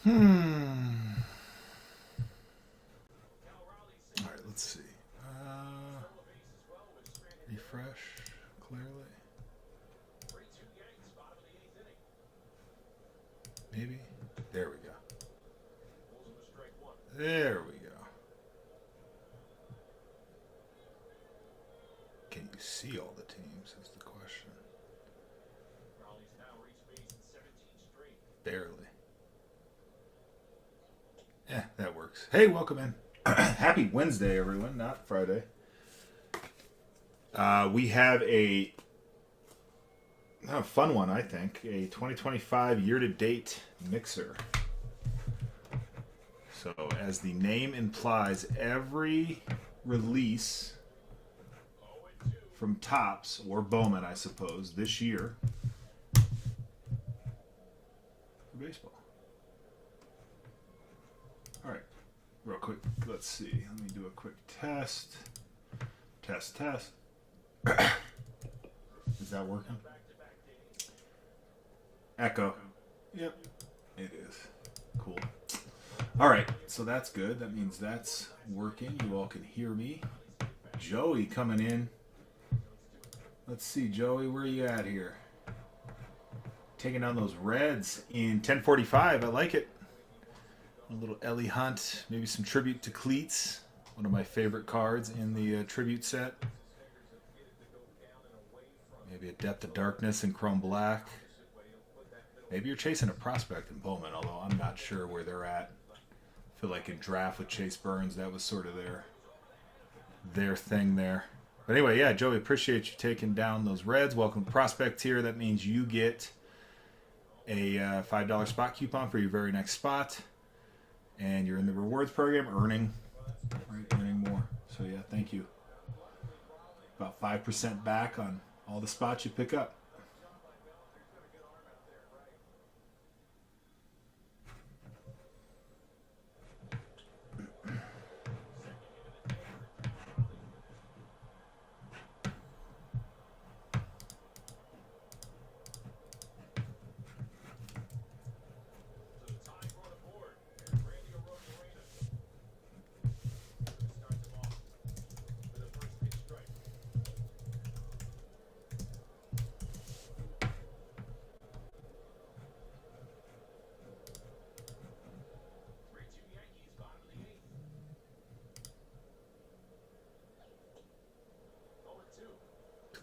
All right, let's see. Refresh clearly. Maybe. There we go. There we go. Can you see all the teams? Is the question. Barely. Yeah, that works. Hey, welcome in. Happy Wednesday, everyone, not Friday. We have a fun one, I think. A 2025 year-to-date mixer. So, as the name implies, every release from Topps, or Bowman, I suppose, this year for baseball. All right, real quick, let's see. Let me do a quick test. Test. Is that working? Echo. Yep, it is. Cool. All right, so that's good. That means that's working. You all can hear me. Joey coming in. Let's see, Joey, where are you at here? Taking down those Reds in 1045. I like it. A little Ellie Hunt, maybe some tribute to Cleats. One of my favorite cards in the tribute set. Maybe a Depth of Darkness in Chrome Black. Maybe you're chasing a prospect in Bowman, although I'm not sure where they're at. I feel like in draft with Chase Burns, that was sort of their thing there. But anyway, yeah, Joey, appreciate you taking down those Reds. Welcome to Prospect Tier. That means you get a $5 spot coupon for your very next spot. And you're in the rewards program, earning more. So, yeah, thank you. About 5% back on all the spots you pick up.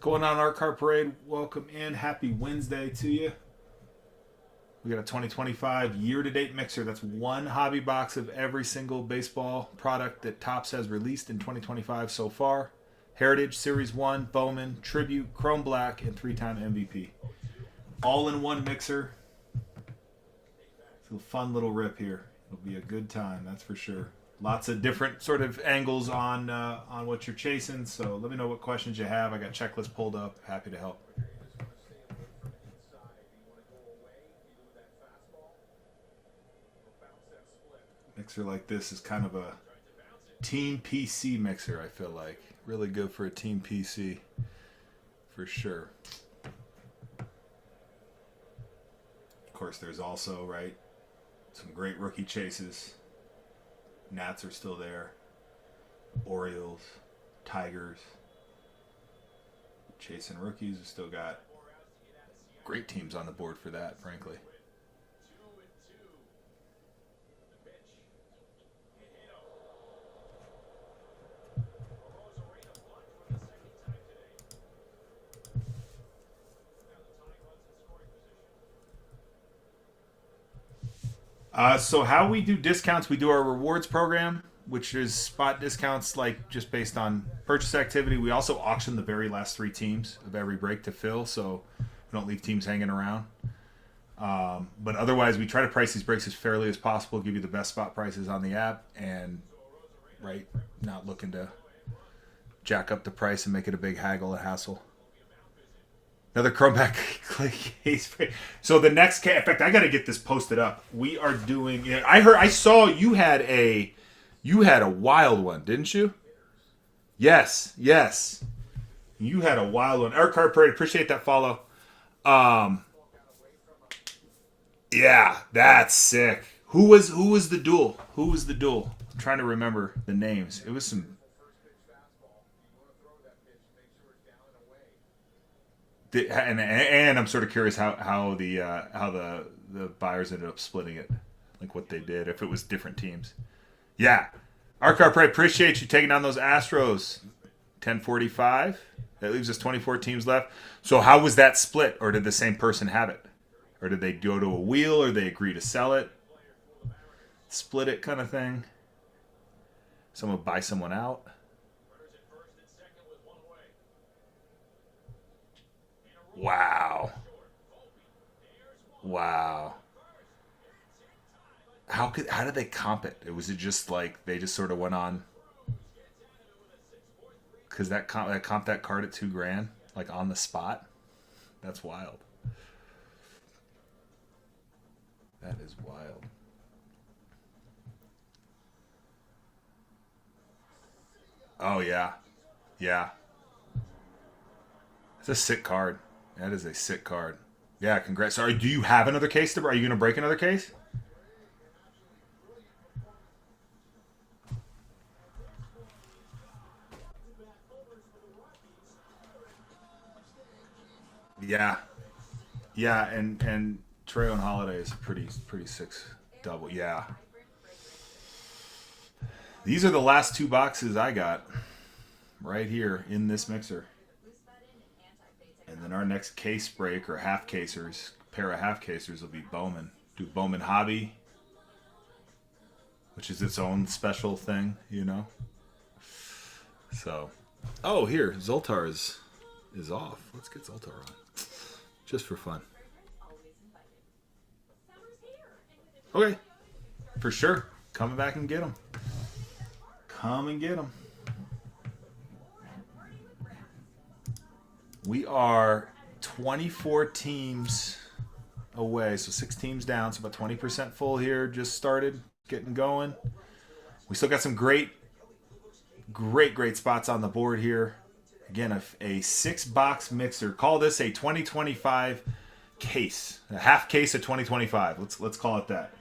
Going on our car parade. Welcome in. Happy Wednesday to you. We got a 2025 year-to-date mixer. That's one hobby box of every single baseball product that Topps has released in 2025 so far. Heritage, Series 1, Bowman, Tribute, Chrome Black, and 3-time MVP. All in one mixer. It's a fun little rip here. It'll be a good time, that's for sure. Lots of different sort of angles on what you're chasing. So let me know what questions you have. I got checklists pulled up. Happy to help. Mixer like this is kind of a team PC mixer, I feel like. Really good for a team PC, for sure. Of course, there's also, right, some great rookie chases. Nats are still there. Orioles, Tigers. Chasing rookies. We still got great teams on the board for that, frankly. So how we do discounts, we do our rewards program, which is spot discounts like just based on purchase activity. We also auction the very last 3 teams of every break to fill, so we don't leave teams hanging around. But otherwise, we try to price these breaks as fairly as possible, give you the best spot prices on the app, and right, not looking to jack up the price and make it a big haggle, a hassle. Another Chromeback case. So the next, in fact, I got to get this posted up. We are doing. I saw you had a wild one, didn't you? Yes. You had a wild one. Our Car Parade, appreciate that follow. Yeah, that's sick. Who was the duel? Who was the duel? I'm trying to remember the names. It was some. And I'm sort of curious how the buyers ended up splitting it, like what they did, if it was different teams. Yeah, Arcar Prey, appreciate you taking down those Astros. 10:45. That leaves us 24 teams left. So how was that split, or did the same person have it, or did they go to a wheel, or they agree to sell it, split it, kind of thing? Someone buy someone out. Wow. Wow. How did they comp it? Was it just like they just sort of went on because comp that card at $2,000 like on the spot? That's wild. That is wild. Oh yeah, yeah. It's a sick card. That is a sick card. Yeah, congrats. Sorry, do you have another case? Are you going to break another case? Yeah, yeah, and Trayon Holiday is a pretty sick double. Yeah, these are the last two boxes I got right here in this mixer, and then our next case break or half casers, pair of half casers will be Bowman. Do Bowman Hobby, which is its own special thing, you know. So, oh, here Zoltar is off. Let's get Zoltar on, just for fun. Okay, for sure. Coming back and get them. Come and get them. We are 24 teams away, so 6 teams down, so about 20% full here. Just started getting going. We still got some great spots on the board here. Again, a 6-box mixer. Call this a 2025 case, a half case of 2025. Let's call it that.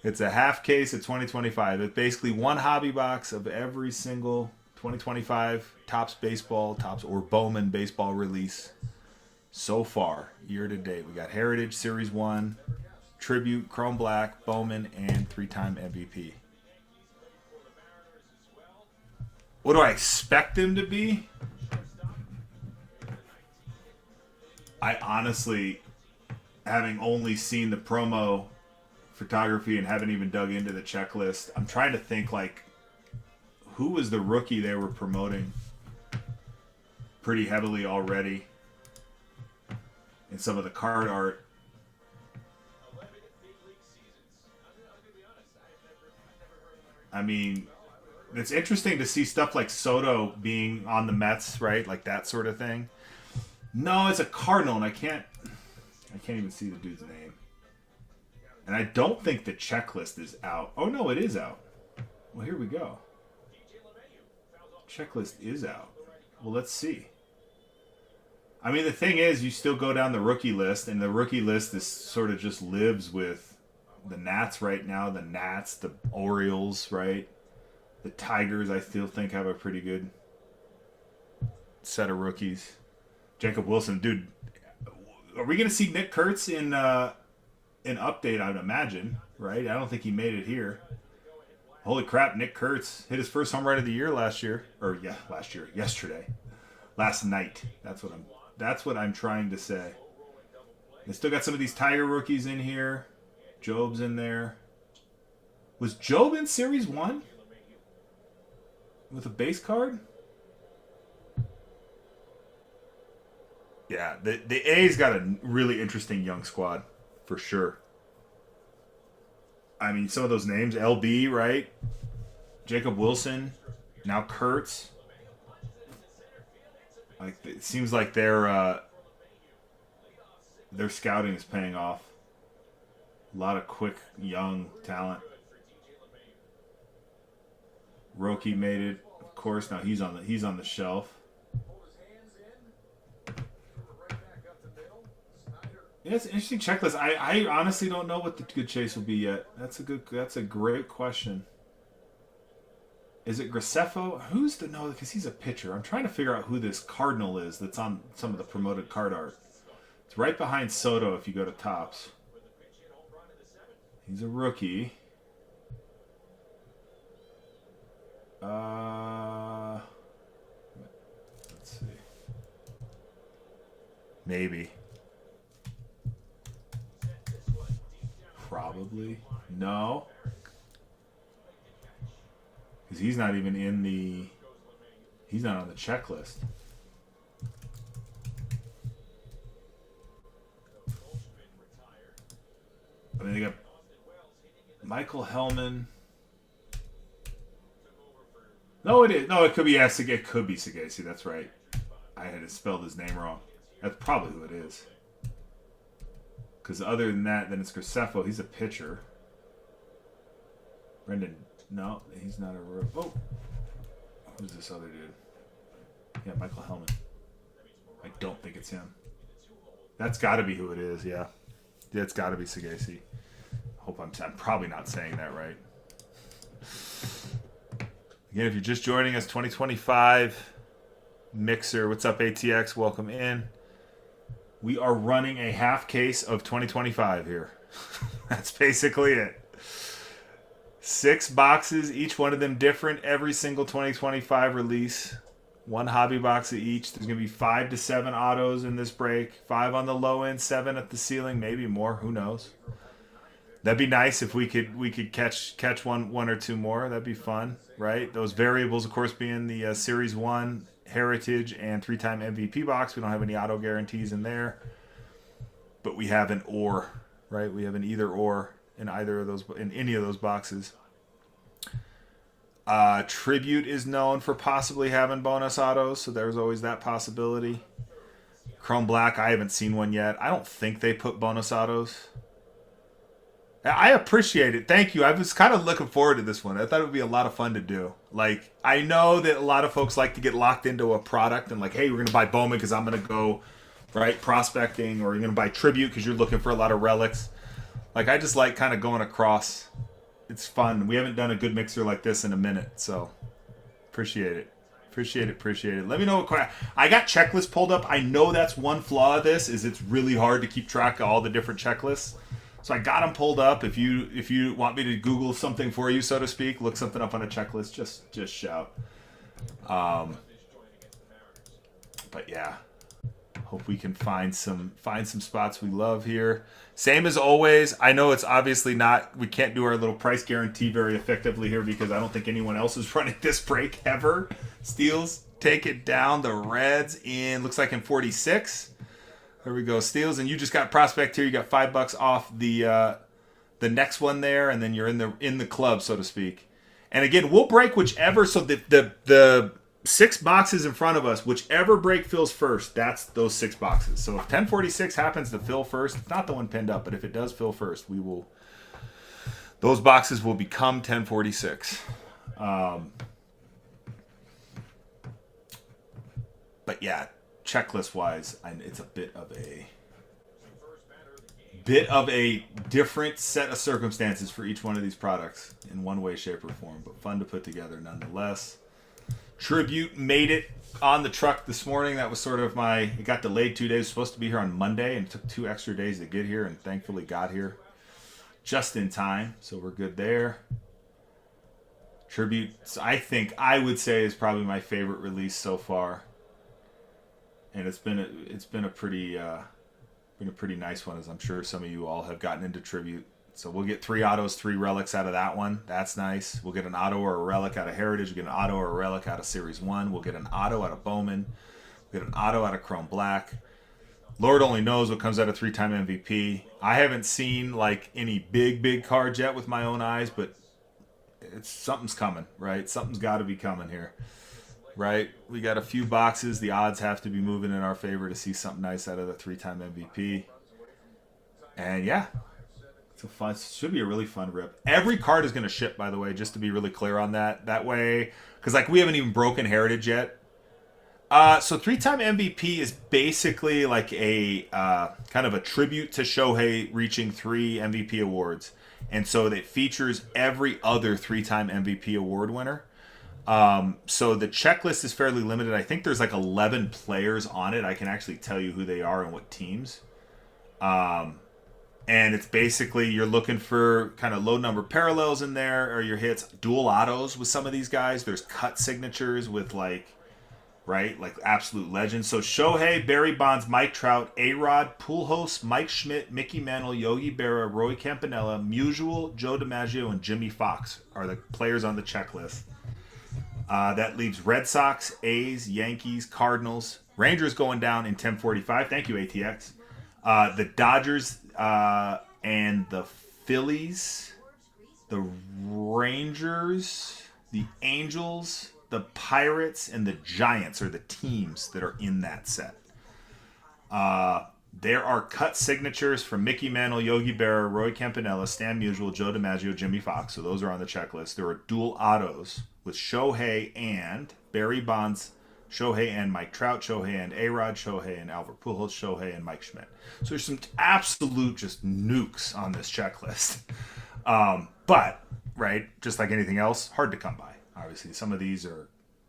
It's a half case of 2025. It's basically one hobby box of every single 2025 Topps baseball, Topps or Bowman baseball release so far, year to date. We got Heritage Series 1, Tribute, Chrome Black, Bowman, and 3-time MVP. What do I expect them to be? I honestly, having only seen the promo photography and haven't even dug into the checklist, I'm trying to think, like, who was the rookie they were promoting pretty heavily already in some of the card art. I mean, it's interesting to see stuff like Soto being on the Mets, right? Like that sort of thing. No, it's a Cardinal, and I can't even see the dude's name. And I don't think the checklist is out. Oh, no, it is out. Well, here we go. Checklist is out. Well, let's see. I mean, the thing is, you still go down the rookie list, and the rookie list is sort of just lives with the Nats right now. The Nats, the Orioles, right? The Tigers, I still think, have a pretty good set of rookies. Jacob Wilson, dude, are we going to see Nick Kurtz in an update, I'd imagine, right? I don't think he made it here. Holy crap, Nick Kurtz hit his first home run of the year yesterday. Last night. That's what I'm trying to say. They still got some of these Tiger rookies in here. Job's in there. Was Job in Series 1? With a base card? Yeah, the A's got a really interesting young squad, for sure. I mean, some of those names, LB, right? Jacob Wilson, now Kurtz. Like, it seems like their scouting is paying off. A lot of quick, young talent. Roki made it, of course. Now he's on the shelf. Yeah, it's an interesting checklist. I honestly don't know what the good chase will be yet. That's a great question. Is it Graceffo? Who's the no? Because he's a pitcher. I'm trying to figure out who this Cardinal is that's on some of the promoted card art. It's right behind Soto if you go to Tops. He's a rookie. Let's see. Maybe. Probably. No. Because he's not even in the... He's not on the checklist. I mean, they got Michael Hellman. No, it is. No, it could be It could be Sagasi. That's right. I had spelled his name wrong. That's probably who it is. Because other than that, then it's Graceffo. He's a pitcher. Brendan. No, he's not a rookie. Oh. Who's this other dude? Yeah, Michael Hellman. I don't think it's him. That's got to be who it is, yeah. Yeah, it's got to be Sagasi. I'm probably not saying that right. Again, if you're just joining us, 2025 Mixer. What's up, ATX? Welcome in. We are running a half case of 2025 here. That's basically it. 6 boxes, each one of them different. Every single 2025 release. 1 hobby box of each. There's going to be 5 to 7 autos in this break. 5 on the low end, 7 at the ceiling, maybe more. Who knows? That'd be nice if we could catch one or two more. That'd be fun, right? Those variables, of course, being the Series 1, Heritage, and 3-time MVP box. We don't have any auto guarantees in there. But we have an or, right? We have an either or in any of those boxes. Tribute is known for possibly having bonus autos, so there's always that possibility. Chrome Black, I haven't seen one yet. I don't think they put bonus autos. I appreciate it. Thank you. I was kind of looking forward to this one. I thought it would be a lot of fun to do. Like, I know that a lot of folks like to get locked into a product and like, hey, we're going to buy Bowman because I'm going to go, right, prospecting, or you're going to buy Tribute because you're looking for a lot of relics. Like, I just like kind of going across. It's fun. We haven't done a good mixer like this in a minute, so appreciate it. Appreciate it. Let me know what I got checklists pulled up. I know that's one flaw of this is it's really hard to keep track of all the different checklists. So I got them pulled up. If you want me to Google something for you, so to speak, look something up on a checklist, just shout. But yeah, hope we can find some spots we love here. Same as always. I know it's obviously not. We can't do our little price guarantee very effectively here because I don't think anyone else is running this break ever. Steals take it down. The Reds looks like in 46. There we go, Steals, and you just got prospect here. You got $5 off the next one there, and then you're in the club, so to speak. And again, we'll break whichever. So the 6 boxes in front of us, whichever break fills first, that's those 6 boxes. So if 1046 happens to fill first, it's not the one pinned up, but if it does fill first, those boxes will become 1046. But yeah. Checklist wise, it's a bit of a different set of circumstances for each one of these products in one way, shape, or form, but fun to put together nonetheless. Tribute made it on the truck this morning. That was sort of it got delayed 2 days. It was supposed to be here on Monday, and it took 2 extra days to get here, and thankfully got here just in time, so we're good there. Tribute, I would say, is probably my favorite release so far. And it's been a pretty nice one, as I'm sure some of you all have gotten into Tribute. So we'll get 3 autos, 3 relics out of that one. That's nice. We'll get an auto or a relic out of Heritage. We'll get an auto or a relic out of Series 1. We'll get an auto out of Bowman. We'll get an auto out of Chrome Black. Lord only knows what comes out of 3-time MVP. I haven't seen like any big cards yet with my own eyes, but something's coming, right? Something's got to be coming here. Right, we got a few boxes. The odds have to be moving in our favor to see something nice out of the 3-time MVP. And yeah, should be a really fun rip. Every card is going to ship, by the way, just to be really clear on that. That way, because like we haven't even broken Heritage yet. So three-time MVP is basically like a kind of a tribute to Shohei reaching 3 MVP awards, and so it features every other three-time MVP award winner. So the checklist is fairly limited. I think there's like 11 players on it. I can actually tell you who they are and what teams. And it's basically you're looking for kind of low number parallels in there, or your hits, dual autos with some of these guys. There's cut signatures with like absolute legends. So Shohei, Barry Bonds, Mike Trout, A-Rod, Pujols, Mike Schmidt, Mickey Mantle, Yogi Berra, Roy Campanella, Musial, Joe DiMaggio, and Jimmy Fox are the players on the checklist. That leaves Red Sox, A's, Yankees, Cardinals, Rangers going down in 10:45. Thank you, ATX. The Dodgers and the Phillies, the Rangers, the Angels, the Pirates, and the Giants are the teams that are in that set. There are cut signatures from Mickey Mantle, Yogi Berra, Roy Campanella, Stan Musial, Joe DiMaggio, Jimmy Fox. So those are on the checklist. There are dual autos with Shohei and Barry Bonds, Shohei and Mike Trout, Shohei and A-Rod, Shohei and Albert Pujols, Shohei and Mike Schmidt. So there's some absolute just nukes on this checklist. But, right, just like anything else, hard to come by. Obviously, some of these are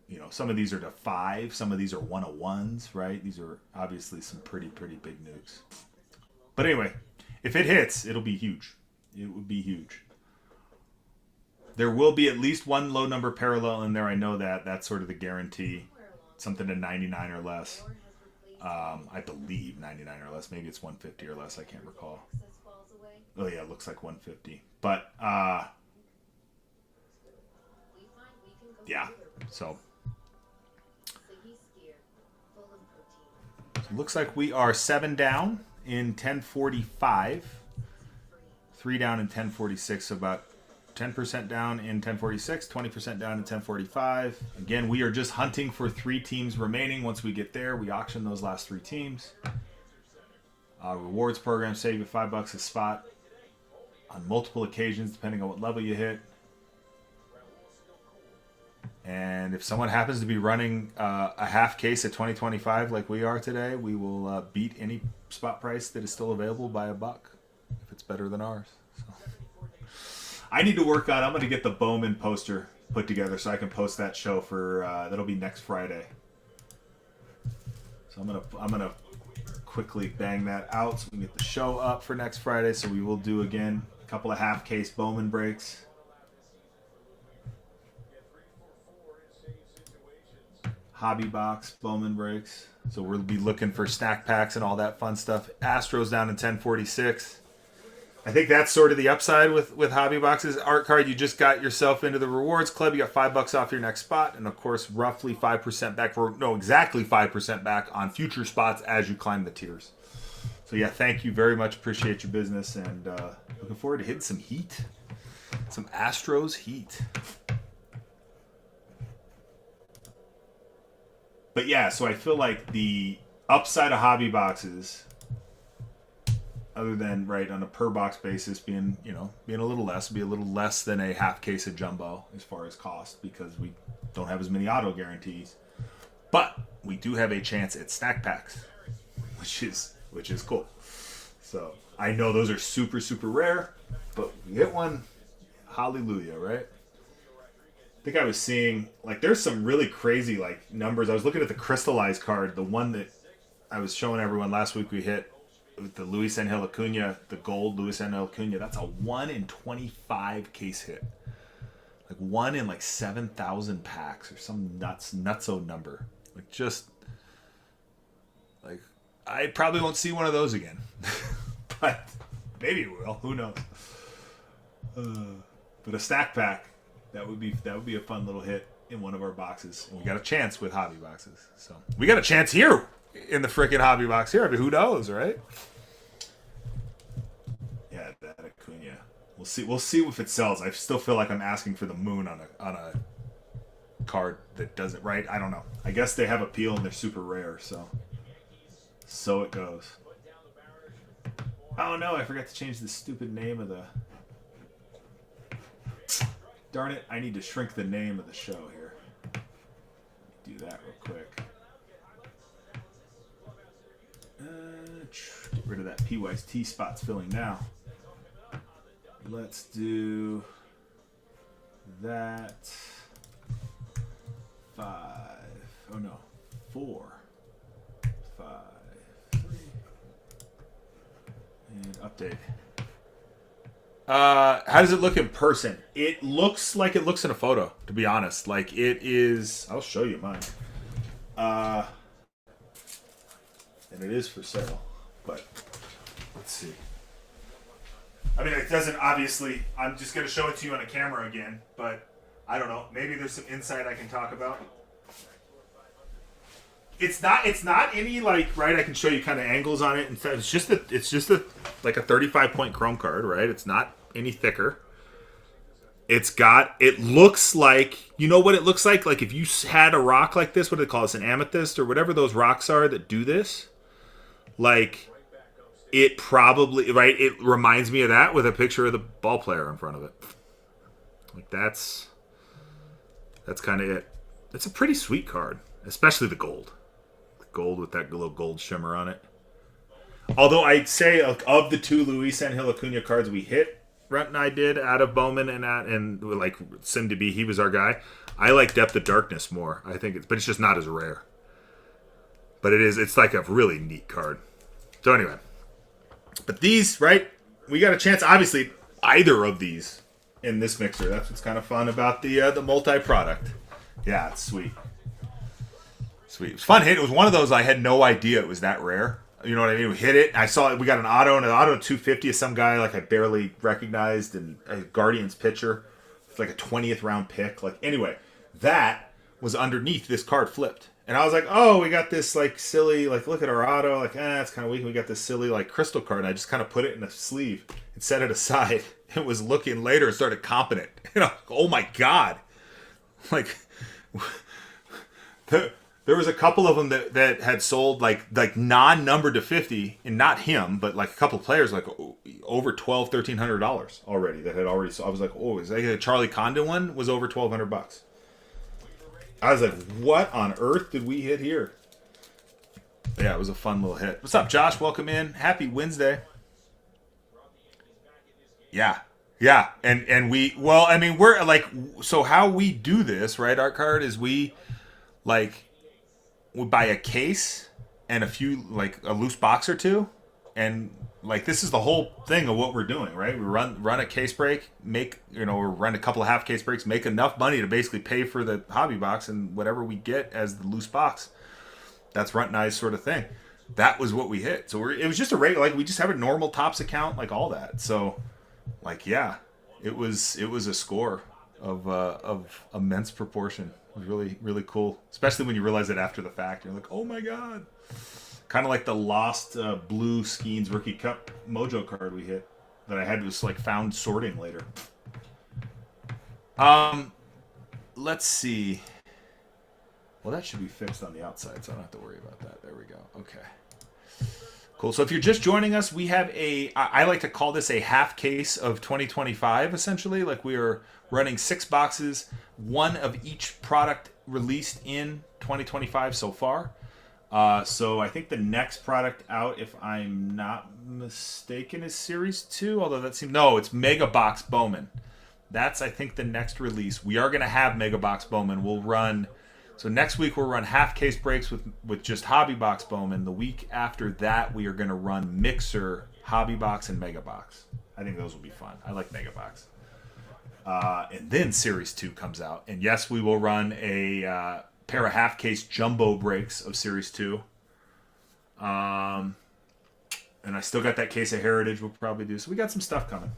to 5. Some of these are 101s, right? These are obviously some pretty big nukes. But anyway, if it hits, it'll be huge. It would be huge. There will be at least one low number parallel in there. I know that. That's sort of the guarantee. Something to 99 or less. I believe 99 or less. Maybe it's 150 or less. I can't recall. Oh, yeah, it looks like 150. But, yeah. So it looks like we are 7 down in 1045. 3 down in 1046. So about 10% down in 1046, 20% down in 1045. Again, we are just hunting for 3 teams remaining. Once we get there, we auction those last 3 teams. Rewards program save you $5 a spot on multiple occasions, depending on what level you hit. And if someone happens to be running a half case at 2025 like we are today, we will beat any spot price that is still available by $1 if it's better than ours. So. I need to work on. I'm going to get the Bowman poster put together so I can post that show for that'll be next Friday. So I'm gonna quickly bang that out so we can get the show up for next Friday. So we will do again a couple of half case Bowman breaks. Hobby box Bowman breaks. So we'll be looking for stack packs and all that fun stuff. Astros down in 1046. I think that's sort of the upside with hobby boxes. Art card, you just got yourself into the rewards club. You got $5 off your next spot, and of course, roughly 5% back exactly 5% back on future spots as you climb the tiers. So yeah, thank you very much. Appreciate your business, and looking forward to hitting some heat, some Astros heat. But yeah, so I feel like the upside of hobby boxes, other than right on a per box basis being a little less, be a little less than a half case of jumbo as far as cost, because we don't have as many auto guarantees. But we do have a chance at stack packs, which is cool. So I know those are super rare, but we hit one, hallelujah, right? I think I was seeing there's some really crazy numbers. I was looking at the crystallized card, the one that I was showing everyone last week we hit. With the Luis Angel Acuna, the gold Luis Angel Acuna, that's a 1 in 25 case hit. 1 in 7,000 packs or some nutso number. I probably won't see one of those again. But maybe we will. Who knows? But a stack pack, that would be a fun little hit in one of our boxes. And we got a chance with hobby boxes. So we got a chance here. In the freaking hobby box here. I mean, who knows, right? Yeah, that Acuna. We'll see if it sells. I still feel like I'm asking for the moon on a card that doesn't, right? I don't know. I guess they have appeal and they're super rare, so it goes. Oh no, I forgot to change the stupid name of the... Darn it, I need to shrink the name of the show here. Do that real quick. Get rid of that PYT spots filling now. Let's do that. 5. Oh no. 4. 5. 3. And update. How does it look in person? It looks like it looks in a photo, to be honest. Like it is. I'll show you mine. And it is for sale. But let's see. I mean, it doesn't obviously. I'm just going to show it to you on a camera again. But I don't know. Maybe there's some insight I can talk about. It's not any like right. I can show you kind of angles on it. It's just a like a 35 point chrome card, right? It's not any thicker. It looks like, you know what it looks like? Like if you had a rock like this, what do they call this? An amethyst or whatever those rocks are that do this. Like it probably, right? It reminds me of that with a picture of the ball player in front of it. Like that's kind of it. It's a pretty sweet card, especially the gold. Gold with that little gold shimmer on it. Although I'd say of the 2 Luis Angel Acuna cards we hit, Runt and I did out of Bowman and like Sim to be, he was our guy. I like Depth of Darkness more. I think but it's just not as rare. But it's like a really neat card. So anyway, but these, right? We got a chance. Obviously, either of these in this mixer. That's what's kind of fun about the multi-product. Yeah, it's sweet. Sweet. It was fun hit. It was one of those I had no idea it was that rare. You know what I mean? We hit it. I saw it. We got an auto, and an auto 250 of some guy like I barely recognized, and a Guardians pitcher. It's like a 20th round pick. Like anyway, that was underneath this card flipped. And I was like, oh, we got this like silly, like look at our auto. Like, it's kind of weak. We got this silly like crystal card. And I just kind of put it in a sleeve and set it aside. It was looking later and started comping it. You know, oh my God. Like, there was a couple of them that had sold like non-numbered to 50, and not him, but like a couple of players like over $1,200-$1,300 already that had already sold. I was like, oh, is that a Charlie Condon one was over $1,200? I was like, what on earth did we hit here? Yeah, it was a fun little hit. What's up, Josh? Welcome in. Happy Wednesday. Yeah. And we, well, I mean, we're like, so how we do this, right? Art Card is we buy a case and a few, like a loose box or two. And like, this is the whole thing of what we're doing, right? We run a case break, or run a couple of half case breaks, make enough money to basically pay for the hobby box, and whatever we get as the loose box. That's Runt and I's sort of thing. That was what we hit. So it was just a regular, like we just have a normal Topps account, like all that. So like, yeah, it was a score of immense proportion. It was really, really cool, especially when you realize it after the fact. You're like, oh my God. Kind of like the lost blue Skeens Rookie Cup Mojo card we hit that I had was like found sorting later. Let's see. Well, that should be fixed on the outside, so I don't have to worry about that. There we go. Okay. Cool. So if you're just joining us, we have I like to call this a half case of 2025, essentially. Like we are running 6 boxes, one of each product released in 2025 so far. So I think the next product out, if I'm not mistaken, is Series 2, although it's Mega Box Bowman. That's, I think, the next release. We are going to have Mega Box Bowman. So next week we'll run half case breaks with just Hobby Box Bowman. The week after that we are going to run Mixer, Hobby Box, and Mega Box. I think those will be fun. I like Mega Box. And then Series 2 comes out. And yes, we will run a pair of half case jumbo breaks of Series 2. And I still got that case of Heritage we'll probably do. So we got some stuff coming.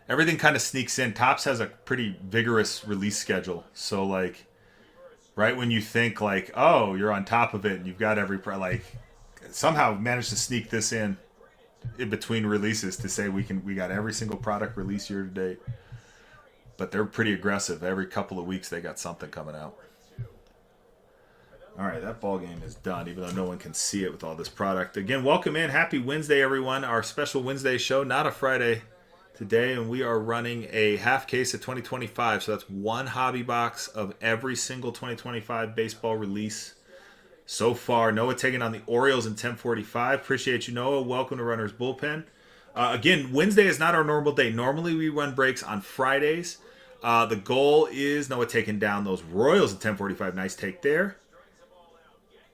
Everything kind of sneaks in. Topps has a pretty vigorous release schedule. So like right when you think like, oh, you're on top of it and you've got somehow managed to sneak this in between releases to say we got every single product release year to date. But they're pretty aggressive. Every couple of weeks they got something coming out. All right, that ball game is done, even though no one can see it with all this product. Again, welcome in. Happy Wednesday, everyone. Our special Wednesday show, not a Friday today, and we are running a half case of 2025. So that's one hobby box of every single 2025 baseball release so far. Noah taking on the Orioles in 10:45. Appreciate you, Noah. Welcome to Runner's Bullpen. Again, Wednesday is not our normal day. Normally we run breaks on Fridays. The goal is Noah taking down those Royals at 10:45. Nice take there.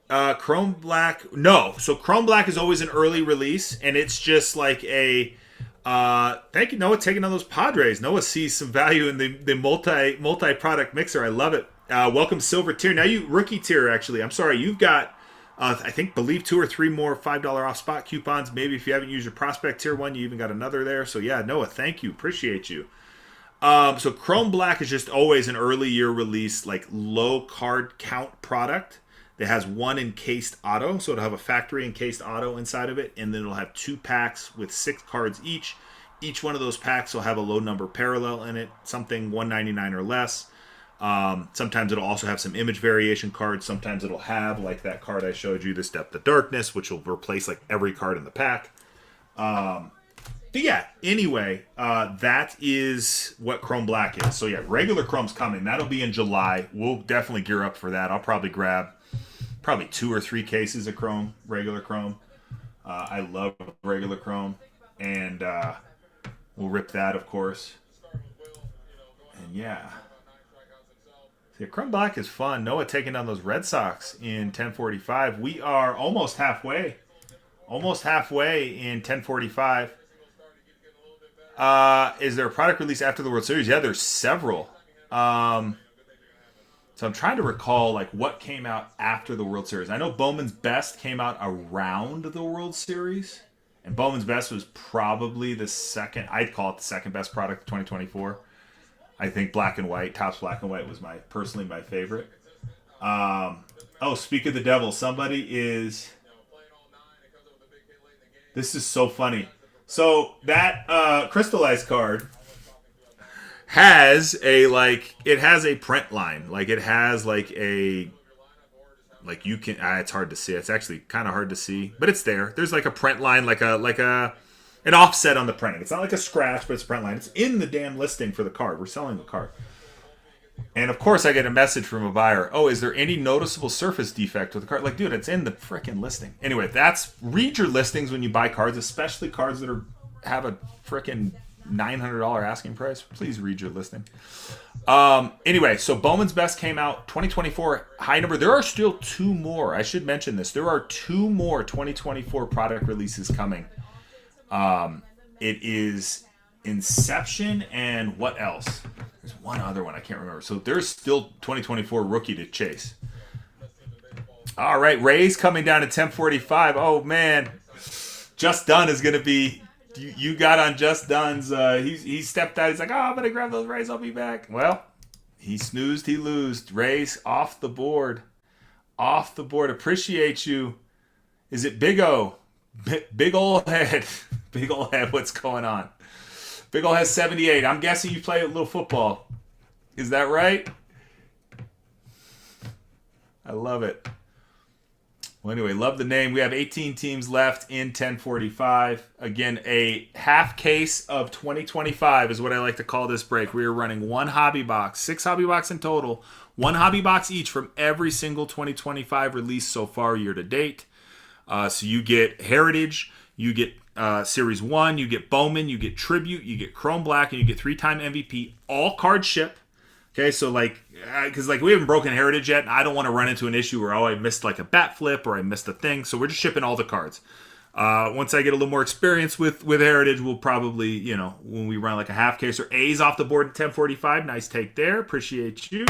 Chrome Black, no. So Chrome Black is always an early release, and it's just like a thank you, Noah, taking on those Padres. Noah sees some value in the multi product mixer. I love it. Welcome Silver Tier. Now you rookie tier, actually. I'm sorry, you've got believe 2 or 3 more $5 off spot coupons. Maybe if you haven't used your prospect tier one, you even got another there. So yeah, Noah, thank you, appreciate you. So Chrome Black is just always an early year release, like low card count product that has one encased auto. So it'll have a factory encased auto inside of it, and then it'll have 2 packs with 6 cards each. Each one of those packs will have a low number parallel in it, something 199 or less. Sometimes it'll also have some image variation cards. Sometimes it'll have, like that card I showed you, this Depth of Darkness, which will replace like every card in the pack. But yeah, anyway, that is what Chrome Black is. So yeah, regular Chrome's coming. That'll be in July. We'll definitely gear up for that. I'll probably grab 2 or 3 cases of Chrome, regular Chrome. I love regular Chrome. And we'll rip that, of course. And yeah. See, Chrome Black is fun. Noah taking down those Red Sox in 10:45. We are almost halfway. Almost halfway in 10:45. Is there a product release after the World Series? Yeah, there's several. So I'm trying to recall like what came out after the World Series. I know Bowman's Best came out around the World Series. And Bowman's Best was probably the second, I'd call it the second best product of 2024. I think Black and White, Topps Black and White was personally my favorite. Speak of the devil, somebody is... This is so funny. So that crystallized card has it has a print line. Like it has you can, it's hard to see. It's actually kind of hard to see, but it's there. There's like a print line, like an offset on the printing. It's not like a scratch, but it's a print line. It's in the damn listing for the card. We're selling the card. And of course I get a message from a buyer. Oh, is there any noticeable surface defect with the card? Like, dude, it's in the freaking listing. Anyway, read your listings when you buy cards, especially cards that have a freaking $900 asking price. Please read your listing. Anyway, so Bowman's Best came out 2024 high number. There are still 2 more. I should mention this. There are 2 more 2024 product releases coming. It is Inception and what else? There's one other one I can't remember. So there's still 2024 rookie to chase. All right, Rays coming down to 10:45. Oh man, Just Done is going to be. You got on Just Dunn's. He stepped out. He's like, I'm gonna grab those Rays. I'll be back. Well, he snoozed. He loosed. Rays off the board. Off the board. Appreciate you. Is it Big O? Big ol' head. Big ol' head. What's going on? Big ol' has 78. I'm guessing you play a little football. Is that right? I love it. Well, anyway, love the name. We have 18 teams left in 1045. Again, a half case of 2025 is what I like to call this break. We are running 1 hobby box, 6 hobby box in total, 1 hobby box each from every single 2025 release so far year to date. So you get Heritage, you get Series 1, you get Bowman, you get Tribute, you get Chrome Black, and you get 3-time MVP. All cards ship. Okay, so because we haven't broken Heritage yet, and I don't want to run into an issue where, I missed like a bat flip or I missed a thing. So we're just shipping all the cards. Once I get a little more experience with Heritage, we'll probably, when we run like a half case or A's off the board at 1045, nice take there. Appreciate you.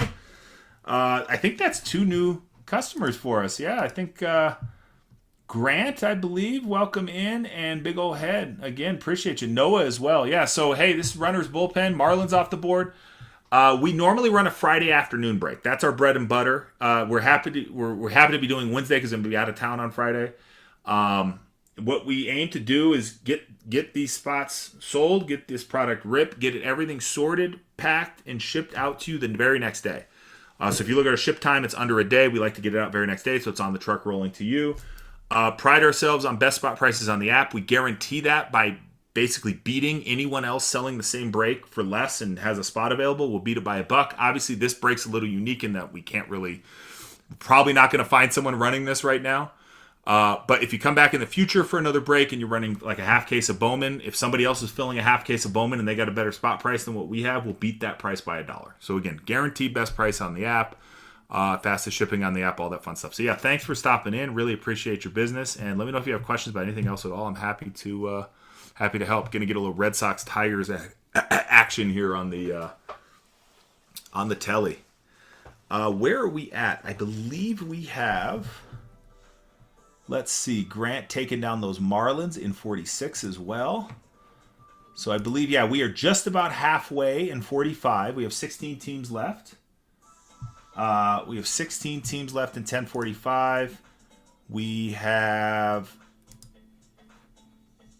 I think that's 2 new customers for us. Yeah, I think Grant, I believe, welcome in, and Big Ol' Head. Again, appreciate you. Noah as well. Yeah, so hey, this is Runner's Bullpen. Marlon's off the board. We normally run a Friday afternoon break. That's our bread and butter. We're happy to be doing Wednesday because I'm gonna be out of town on Friday. What we aim to do is get these spots sold, get this product ripped, get everything sorted, packed, and shipped out to you the very next day. So if you look at our ship time, it's under a day. We like to get it out very next day, so it's on the truck rolling to you. Pride ourselves on best spot prices on the app. We guarantee that by basically beating anyone else selling the same break for less and has a spot available. We'll beat it by $1. Obviously, this break's a little unique in that we can't really Probably not going to find someone running this right now. But if you come back in the future for another break and you're running like a half case of Bowman, if somebody else is filling a half case of Bowman and they got a better spot price than what we have, we'll beat that price by $1. So again, guaranteed best price on the app, fastest shipping on the app, all that fun stuff. So yeah, thanks for stopping in. Really appreciate your business, and let me know if you have questions about anything else at all. I'm happy to help. Going to get a little Red Sox Tigers action here on the telly. Where are we at? I believe we have. Let's see, Grant taking down those Marlins in 46 as well. So I believe, yeah, we are just about halfway in 45. We have 16 teams left. We have 16 teams left in 1045. We have...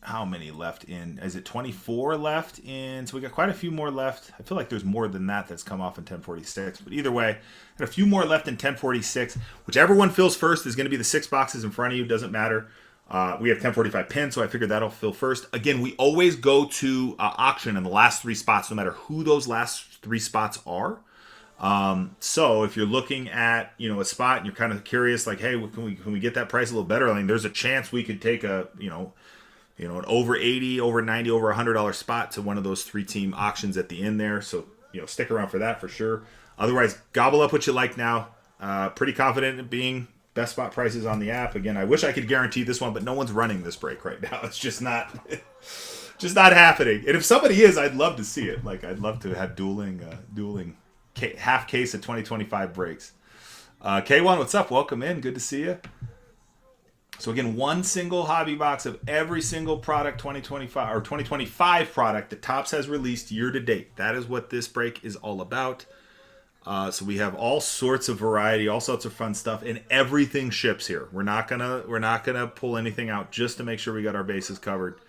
How many left in? Is it 24 left in? So we got quite a few more left. I feel like there's more than that that's come off in 1046. But either way, got a few more left in 1046. Whichever one fills first is going to be the 6 boxes in front of you. Doesn't matter. We have 1045 pins, so I figured that'll fill first. Again, we always go to auction in the last 3 spots, no matter who those last 3 spots are. So if you're looking at, a spot and you're kind of curious, like, hey, can we get that price a little better? I mean, there's a chance we could take a, an over 80, over 90, over $100 spot to one of those 3-team auctions at the end there. So, stick around for that for sure. Otherwise, gobble up what you like now. Pretty confident in being best spot prices on the app. Again, I wish I could guarantee this one, but no one's running this break right now. It's just not happening. And if somebody is, I'd love to see it. Like, I'd love to have dueling half case of 2025 breaks. K1, what's up? Welcome in. Good to see you. So again, one single hobby box of every single product 2025 or 2025 product that Topps has released year to date. That is what this break is all about. So we have all sorts of variety, all sorts of fun stuff, and everything ships here. We're not gonna pull anything out just to make sure we got our bases covered.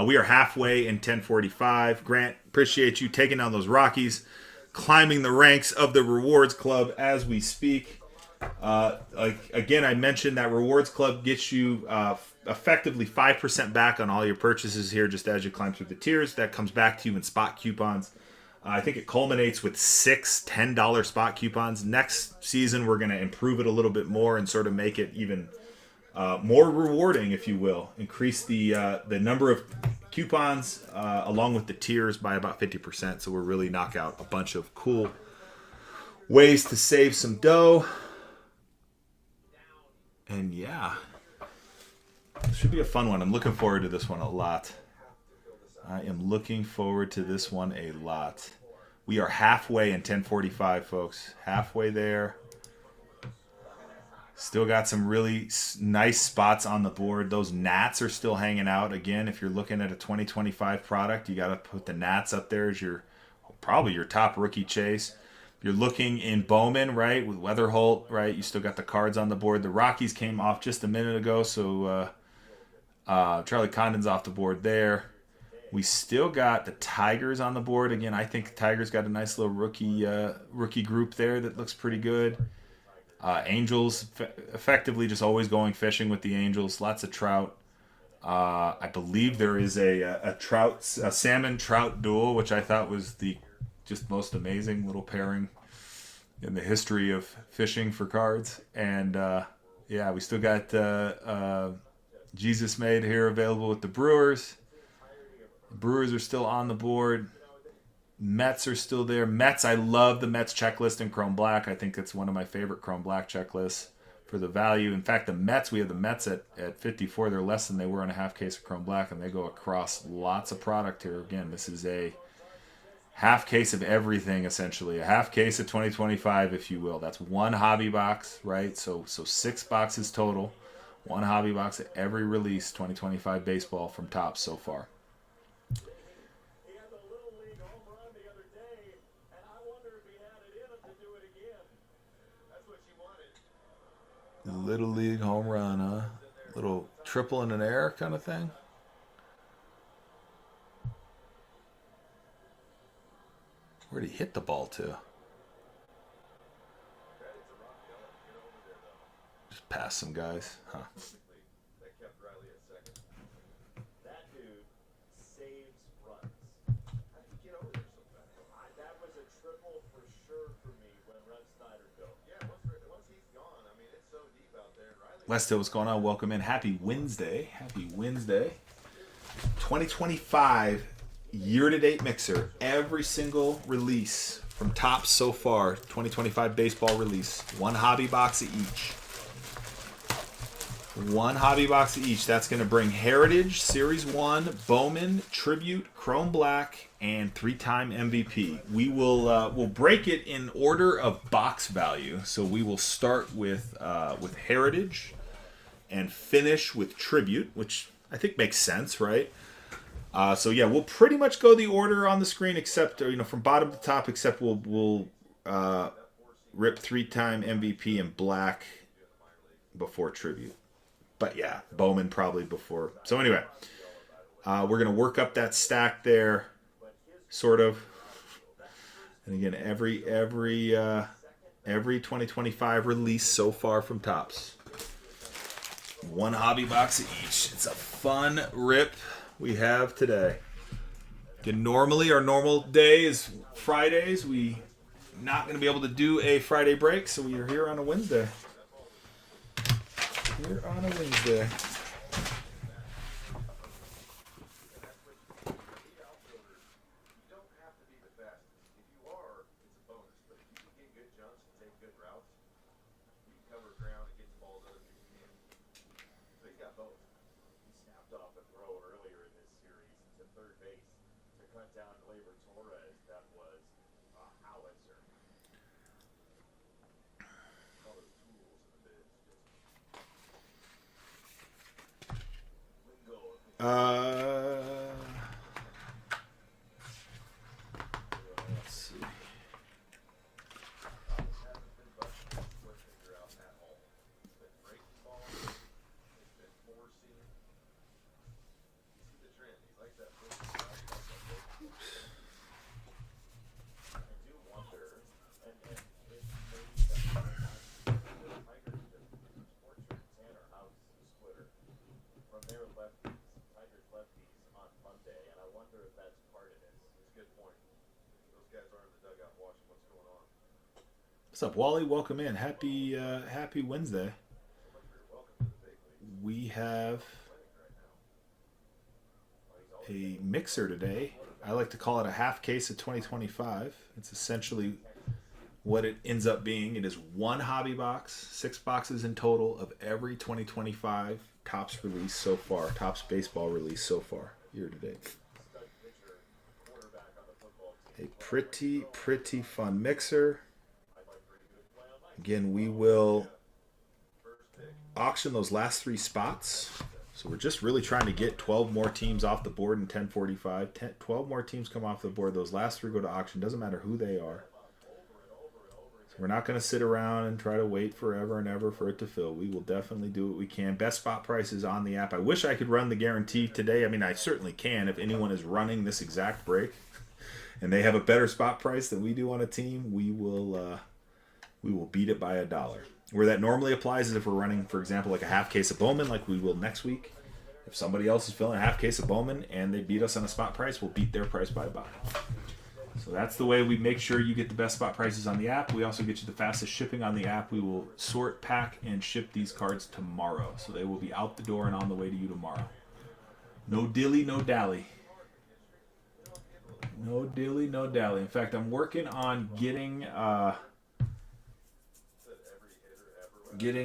We are halfway in 1045. Grant, appreciate you taking down those Rockies, climbing the ranks of the Rewards Club as we speak. Again, I mentioned that Rewards Club gets you effectively 5% back on all your purchases here just as you climb through the tiers. That comes back to you in spot coupons. I think it culminates with 6 $10 spot coupons. Next season, we're going to improve it a little bit more and sort of make it even more rewarding, if you will. Increase the number of coupons along with the tiers by about 50%. So we'll really knock out a bunch of cool ways to save some dough. And yeah, it should be a fun one. I'm looking forward to this one a lot. I am looking forward to this one a lot. We are halfway in 1045, folks. Halfway there. Still got some really nice spots on the board. Those Nats are still hanging out. Again, if you're looking at a 2025 product, you got to put the Nats up there as probably your top rookie chase. You're looking in Bowman, right, with Weatherholt, right? You still got the cards on the board. The Rockies came off just a minute ago, so Charlie Condon's off the board there. We still got the Tigers on the board. Again, I think the Tigers got a nice little rookie group there that looks pretty good. Angels, effectively just always going fishing with the Angels. Lots of trout. I believe there is a salmon trout duel, which I thought was the just most amazing little pairing in the history of fishing for cards. And yeah, we still got Jesus Made here available with the Brewers. Brewers are still on the board. Mets are still there. Mets, I love the Mets checklist in Chrome Black. I think it's one of my favorite Chrome Black checklists for the value. In fact, we have the Mets at 54. They're less than they were in a half case of Chrome Black, and they go across lots of product here. Again, this is a half case of everything, essentially. A half case of 2025, if you will. That's one hobby box, right? So 6 boxes total. One hobby box at every release, 2025 baseball from Topps so far. Little League home run, huh? Little triple in an air kind of thing. Where'd he hit the ball to? Just past some guys, huh? Westo, what's going on? Welcome in. Happy Wednesday. Happy Wednesday. 2025 year-to-date mixer. Every single release from Topps so far. 2025 baseball release. One hobby box of each. One hobby box of each. That's going to bring Heritage, Series 1, Bowman, Tribute, Chrome Black, and 3-time MVP. We will we'll break it in order of box value. So we will start with Heritage and finish with Tribute, which I think makes sense, right? So yeah, we'll pretty much go the order on the screen, except from bottom to top. Except we'll rip 3-time MVP in black before Tribute. But yeah, Bowman probably before. So anyway, we're gonna work up that stack there, sort of. And again, every 2025 release so far from Topps. One hobby box each. It's a fun rip we have today. Again, normally our normal day is Fridays. We not going to be able to do a Friday break, so we are here on a Wednesday. Here on a Wednesday. Let's see. What's up, Wally? Welcome in. Happy Wednesday. We have a mixer today. I like to call it a half case of 2025. It's essentially what it ends up being. It is one hobby box, 6 boxes in total of every 2025 Topps release so far, Topps baseball release so far, year to date. A pretty fun mixer. Again, we will auction those last 3 spots. So we're just really trying to get 12 more teams off the board in 1045. 12 more teams come off the board. Those last 3 go to auction. Doesn't matter who they are. So we're not going to sit around and try to wait forever and ever for it to fill. We will definitely do what we can. Best spot prices on the app. I wish I could run the guarantee today. I mean, I certainly can if anyone is running this exact break and they have a better spot price than we do on a team. We will beat it by $1. Where that normally applies is if we're running, for example, like a half case of Bowman, like we will next week. If somebody else is filling a half case of Bowman and they beat us on a spot price, we'll beat their price by $1. So that's the way we make sure you get the best spot prices on the app. We also get you the fastest shipping on the app. We will sort, pack, and ship these cards tomorrow. So they will be out the door and on the way to you tomorrow. No dilly, no dally. No dilly, no dally. In fact, I'm working on getting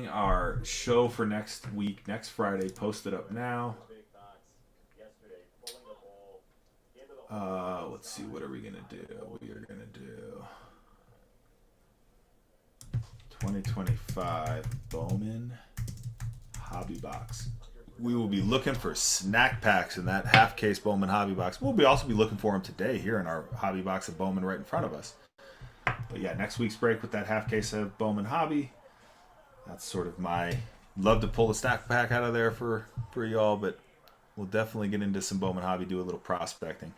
our show for next week, next Friday, posted up now. Let's see, what are we going to do? We are going to do 2025 Bowman Hobby Box. We will be looking for snack packs in that half case Bowman Hobby Box. We'll also be looking for them today here in our Hobby Box of Bowman right in front of us. But yeah, next week's break with that half case of Bowman Hobby. That's sort of my love to pull a snack pack out of there for y'all, but we'll definitely get into some Bowman Hobby, do a little prospecting.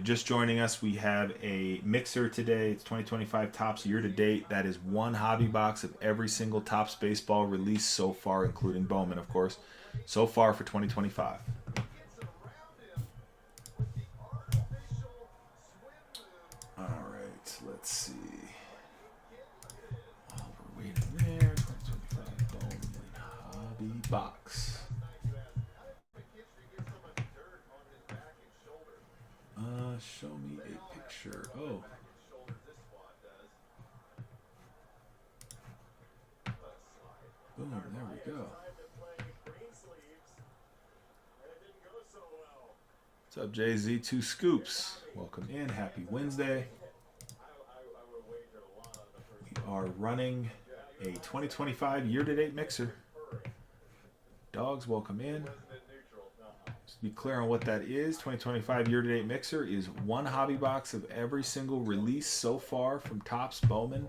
Just joining us, we have a mixer today. It's 2025 Topps year to date. That is one hobby box of every single Topps baseball release so far, including Bowman, of course, so far for 2025. All right, let's see. While we're waiting there, 2025 Bowman. box. Show me a picture. Oh. Boom, there we go. What's up, JZ2 Scoops? Welcome in. Happy Wednesday. We are running a 2025 year-to-date mixer. Dogs, welcome in. Just to be clear on what that is, 2025 year-to-date mixer is one hobby box of every single release so far from Topps Bowman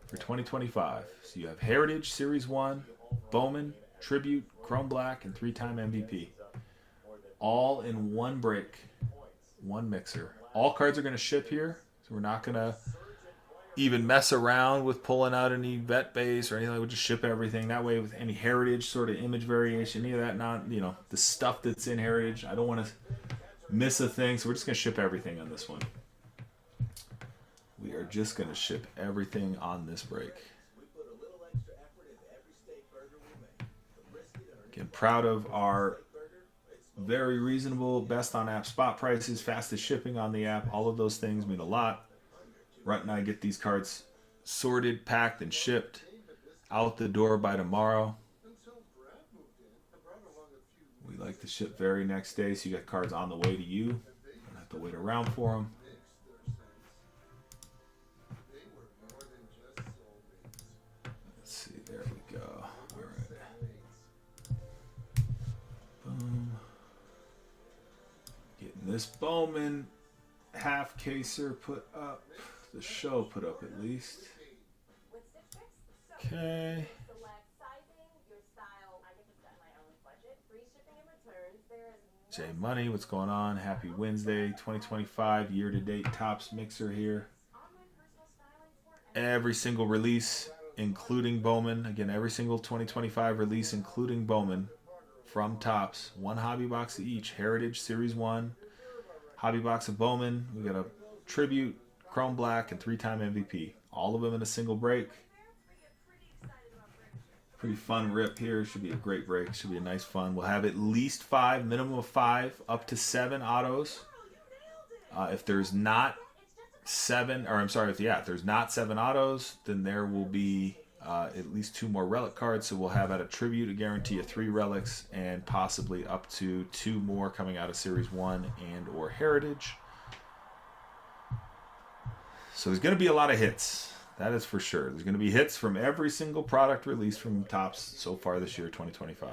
for 2025. So you have Heritage, Series 1, Bowman, Tribute, Chrome Black, and 3-time MVP. All in one break, one mixer. All cards are going to ship here, so we're not going to even mess around with pulling out any vet base or anything. We'll just ship everything. That way, with any Heritage sort of image variation, any of that, not, you know, the stuff that's in Heritage, I don't want to miss a thing, so we're just going to ship everything on this one. We are just going to ship everything on this break. Again, proud of our very reasonable, best on app spot prices, fastest shipping on the app. All of those things mean a lot. Runt and I get these cards sorted, packed, and shipped out the door by tomorrow. We like to ship very next day, so you got cards on the way to you. Don't have to wait around for them. Let's see, there we go. All right. Boom. Getting this Bowman half caser put up. The show put up at least. Okay. J Money, what's going on? Happy Wednesday, 2025 year-to-date Topps mixer here. Every single release, including Bowman. Again, every single 2025 release, including Bowman, from Topps. One hobby box of each. Heritage Series 1. Hobby box of Bowman. We got a Tribute, Chrome Black, and 3-time MVP. All of them in a single break. Pretty fun rip here. Should be a great break. Should be a nice fun. We'll have at least 5, minimum of 5, up to 7 autos. If there's not 7, or I'm sorry, if there's not 7 autos, then there will be at least 2 more relic cards. So we'll have at a Tribute a guarantee of 3 relics and possibly up to 2 more coming out of Series 1 and or Heritage. So there's going to be a lot of hits. That is for sure. There's going to be hits from every single product released from Topps so far this year, 2025.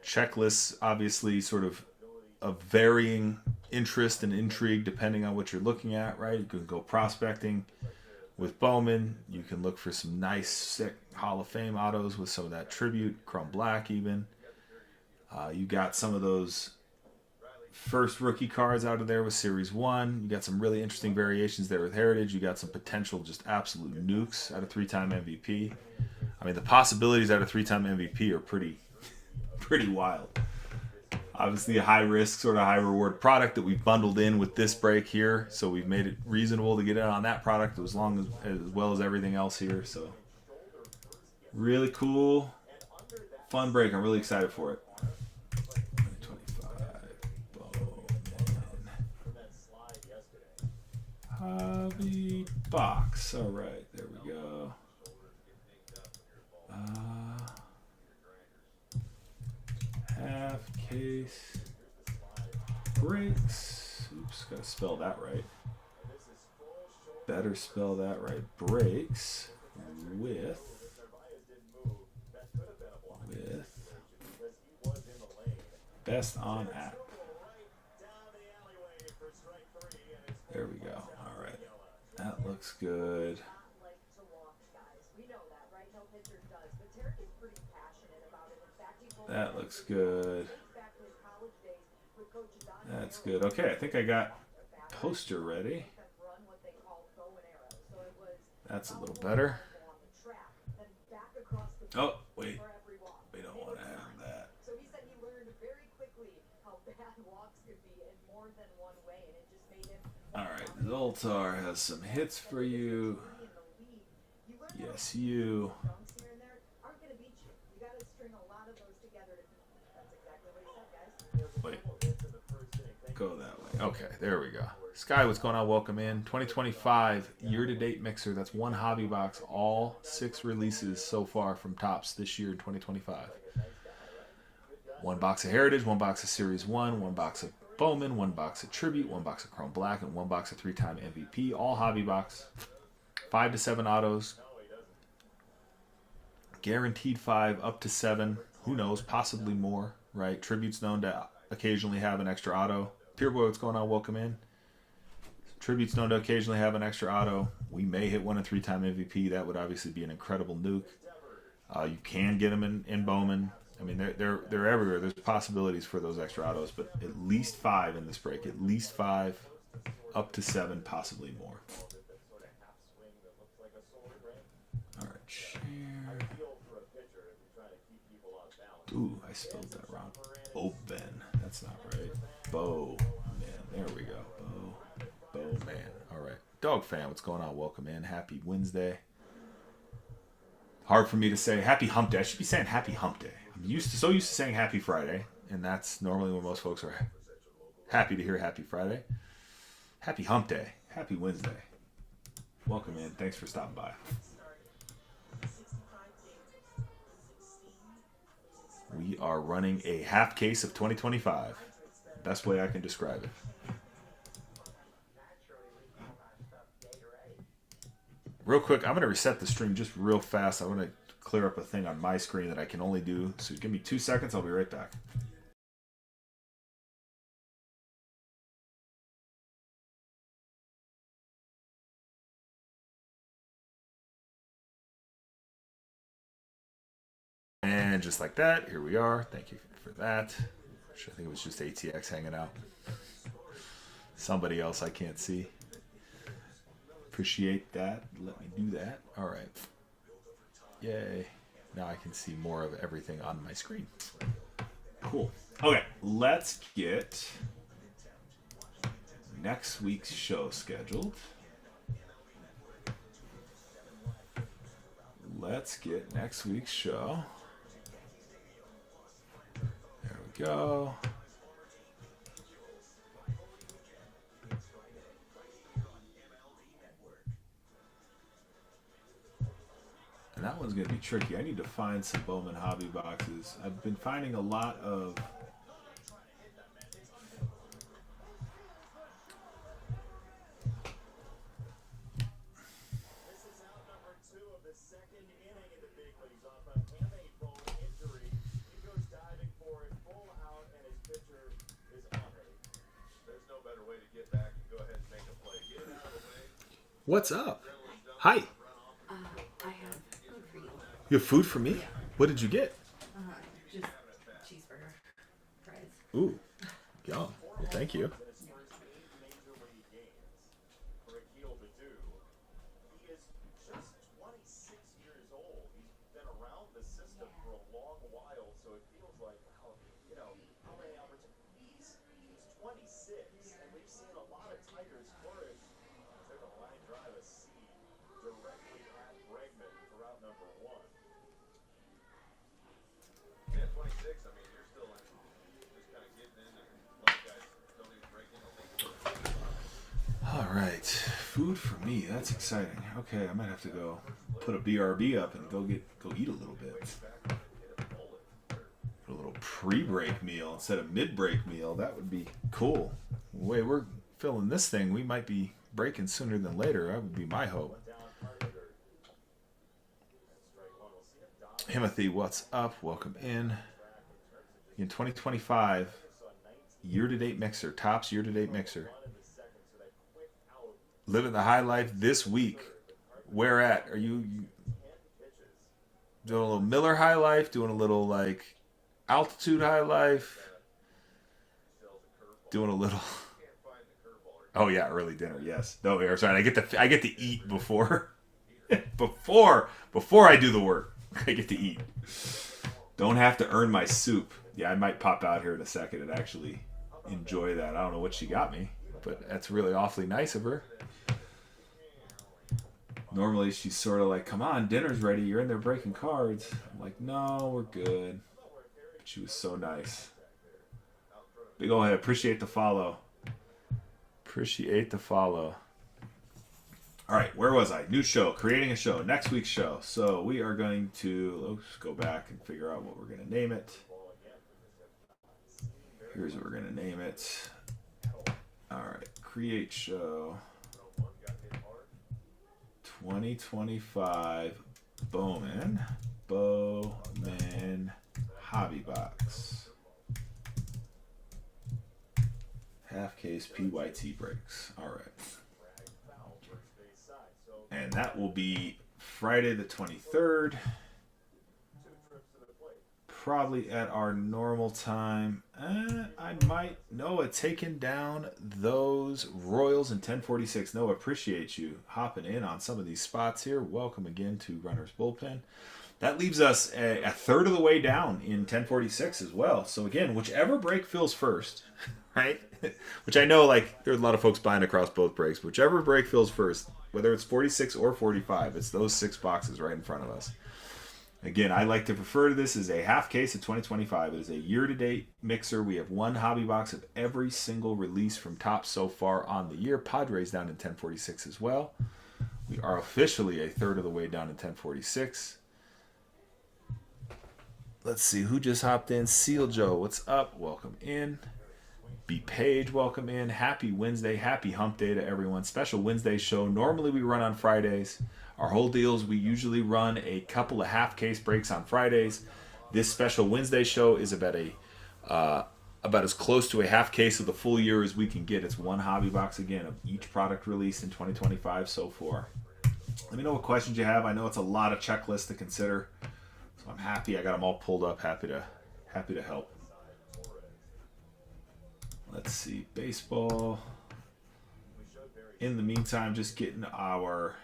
Checklists, obviously, sort of varying interest and intrigue depending on what you're looking at, right? You can go prospecting with Bowman. You can look for some nice, sick Hall of Fame autos with some of that Tribute, Chrome Black even. You got some of those first rookie cards out of there with Series 1. You got some really interesting variations there with Heritage. You got some potential just absolute nukes out of 3-time MVP. I mean, the possibilities out of 3-time MVP are pretty wild. Obviously a high risk, sort of high reward product that we've bundled in with this break here. So we've made it reasonable to get in on that product as well as everything else here. So really cool, fun break. I'm really excited for it. Hobby box. All right, there we go. Half case breaks. Oops, gotta spell that right. Better spell that right. Breaks with best on app. There we go. All right. That looks good. That looks good. That's good. Okay, I think I got poster ready. That's a little better. Oh, wait. We don't want to have that. Alright, Zoltar has some hits for you. Yes, you. Wait. Go that way. Okay, there we go. Sky, what's going on? Welcome in. 2025 year-to-date mixer. That's one hobby box. All 6 releases so far from Topps this year in 2025. 1 box of Heritage, 1 box of Series 1, 1 box of Bowman, 1 box of Tribute, 1 box of Chrome Black, and 1 box of 3-time MVP. All hobby box. 5 to 7 autos. Guaranteed 5, up to 7. Who knows? Possibly more, right? Tribute's known to occasionally have an extra auto. Pure Boy, what's going on? Welcome in. Tribute's known to occasionally have an extra auto. We may hit 1 and 3-time MVP. That would obviously be an incredible nuke. You can get them in Bowman. I mean, they're everywhere. There's possibilities for those extra autos, but at least 5 in this break. At least 5, up to 7, possibly more. All right, share. Ooh, I spelled that wrong. Open. That's not right. Bow man. There we go. Bow man. All right. Dog fan, what's going on? Welcome in. Happy Wednesday. Hard for me to say happy hump day. I should be saying happy hump day. I'm so used to saying happy Friday, and that's normally when most folks are happy to hear happy Friday. Happy hump day. Happy Wednesday. Welcome in. Thanks for stopping by. We are running a half case of 2025. Best way I can describe it. Real quick, I'm going to reset the stream just real fast. I want to clear up a thing on my screen that I can only do. So give me 2 seconds. I'll be right back. And just like that, here we are. Thank you for that. I think it was just ATX hanging out. Somebody else I can't see. Appreciate that. Let me do that. All right. Yay. Now I can see more of everything on my screen. Cool. Okay, let's get next week's show scheduled. Let's get next week's show. There we go. And that one's going to be tricky. I need to find some Bowman hobby boxes. I've been finding a lot of What's up? Hi. I have food for you. You have food for me? Yeah. What did you get? Just cheeseburger fries. Ooh, yum. Well, thank you. All right, food for me. That's exciting. Okay, I might have to go put a BRB up and go eat a little bit. Put a little pre-break meal instead of mid-break meal. That would be cool. The way we're filling this thing, we might be breaking sooner than later. That would be my hope. Timothy, what's up? Welcome in. In 2025, year-to-date mixer, Topps year-to-date mixer. Living the high life this week. Where at? Are you doing a little Miller high life? Doing a little like altitude high life? Doing a little. Oh yeah, early dinner. Yes. No, sorry. I get to eat before before I do the work. I get to eat. Don't have to earn my soup. Yeah, I might pop out here in a second and actually enjoy that. I don't know what she got me, but that's really awfully nice of her. Normally she's sort of like, come on, dinner's ready. You're in there breaking cards. I'm like, no, we're good. But she was so nice. Big ol' head. Appreciate the follow. Appreciate the follow. All right, where was I? New show, creating a show, next week's show. So we are going to, let's go back and figure out what we're going to name it. Here's what we're going to name it. All right, create show 2025 Bowman Hobby Box. Half case PYT breaks. All right. And that will be Friday the 23rd. Probably at our normal time. I might. Noah taking down those Royals in 1046. Noah, appreciate you hopping in on some of these spots here. Welcome again to Runner's Bullpen. That leaves us a third of the way down in 1046 as well. So again, whichever break fills first, right? Which I know, like, there's a lot of folks buying across both breaks. Whichever break fills first, whether it's 46 or 45, it's those 6 boxes right in front of us. Again, I like to refer to this as a half case of 2025. It is a year-to-date mixer. We have one hobby box of every single release from Topps so far on the year. Padres down in 1046 as well. We are officially a third of the way down in 1046. Let's see who just hopped in. Seal Joe, what's up? Welcome in. B Page, welcome in. Happy Wednesday. Happy hump day to everyone. Special Wednesday show. Normally we run on Fridays. Our whole deal is we usually run a couple of half case breaks on Fridays. This special Wednesday show is about as close to a half case of the full year as we can get. It's one hobby box again of each product released in 2025 so far. Let me know what questions you have. I know it's a lot of checklists to consider, so I'm happy. I got them all pulled up. Happy to help. Let's see, baseball. In the meantime, just getting our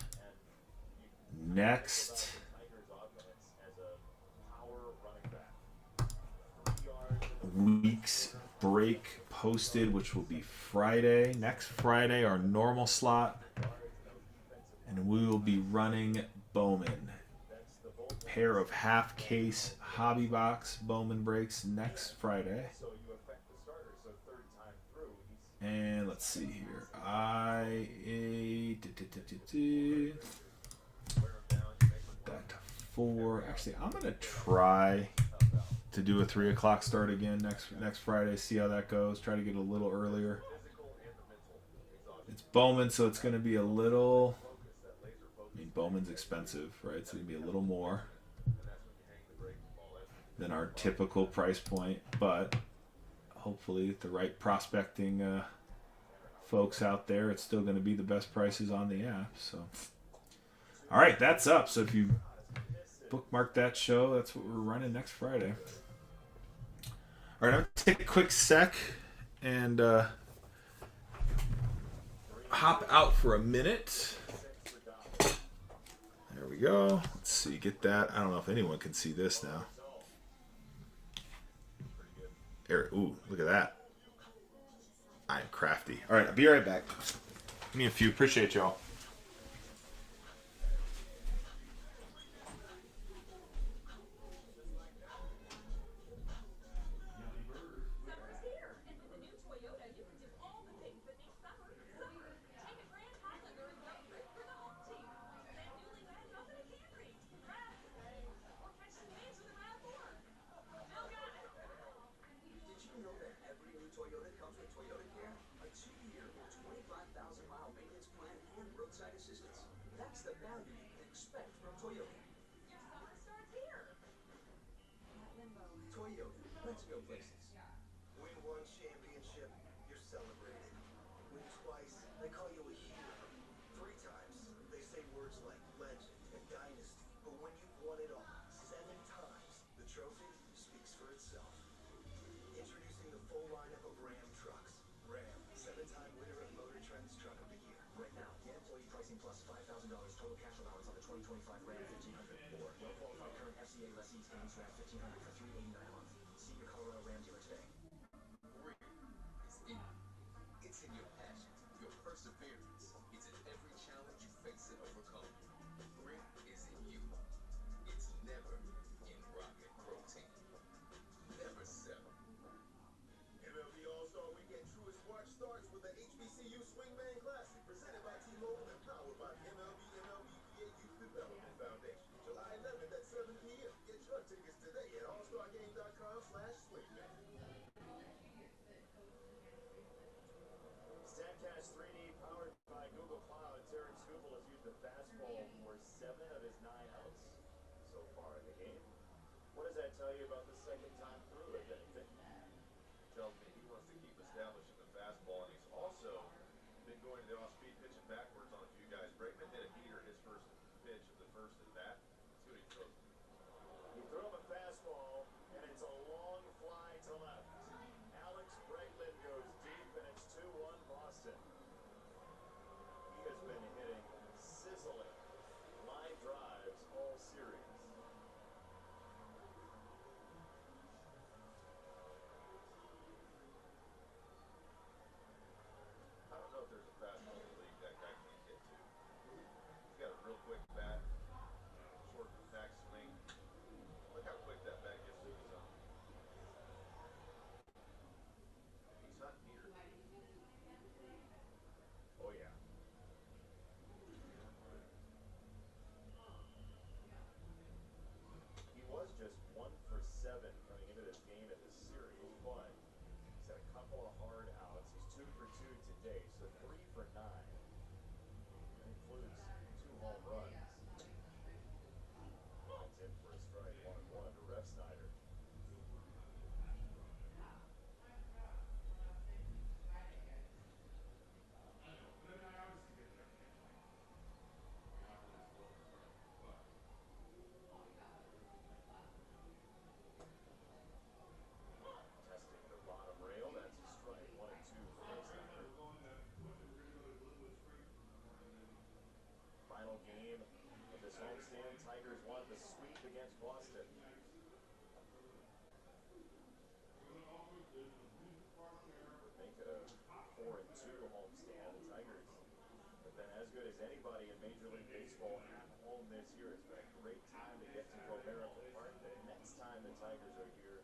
next week's break posted, which will be Friday. Next Friday, our normal slot. And we will be running Bowman. Pair of half case hobby box Bowman breaks next Friday. And let's see here. That to 4. Actually, I'm gonna try to do a 3 o'clock start again next Friday. See how that goes. Try to get a little earlier. It's Bowman, so it's gonna be a little. I mean, Bowman's expensive, right? It's gonna be a little more than our typical price point, but hopefully with the right prospecting folks out there, it's still going to be the best prices on the app. So, all right, that's up. So if you bookmark that show, that's what we're running next Friday. All right, I'm going to take a quick sec and hop out for a minute. There we go. Let's see, get that. I don't know if anyone can see this now. Ooh, look at that. I am crafty. All right, I'll be right back. Give me a few. Appreciate y'all. Never in Rocket Protein. Never settle. MLB All-Star Weekend truest March starts with the HBCU Swingman Classic, presented by T-Mobile and powered by the MLB/MLBPA Youth Development Foundation. July 11th at 7 p.m. Get your tickets today at allstargame.com/swingman. StatCast 3D powered by Google Cloud. Terrence Skubal has used the fastball for 7 of his 9 outs so far in the game. What does that tell you about the second time through, if anything? Tells me he wants to keep establishing the fastball, and he's also been going to the off-speed pitching backwards on a few guys. Bregman hit a heater his first pitch of the first at bat. Let's see what he throws. He threw him a fastball, and it's a long fly to left. Alex Bregman goes deep, and it's 2-1 Boston. He has been hitting sizzling line drives all series. I don't know if there's a fastball in the league that guy can't get to. He's got a real quick bat, short compact swing. Look how quick that bat gets to the zone. He's hunting heater. Oh, yeah. He was just 1 for 7 coming into this game in this series, but he's had a couple of hard outs. He's 2 for 2 today, so 3 for 9. That includes 2 home runs. That's in for a strike, 1-1 to Ref Snyder. Testing the bottom rail, that's a strike, 1-2 for Ref Snyder. Final game of this homestand, Tigers won the sweep against Boston. Make it a 4-2 homestand. The Tigers have been as good as anybody in Major League Baseball at home this year. It's been a great time to get to Comerica Park. The next time the Tigers are here,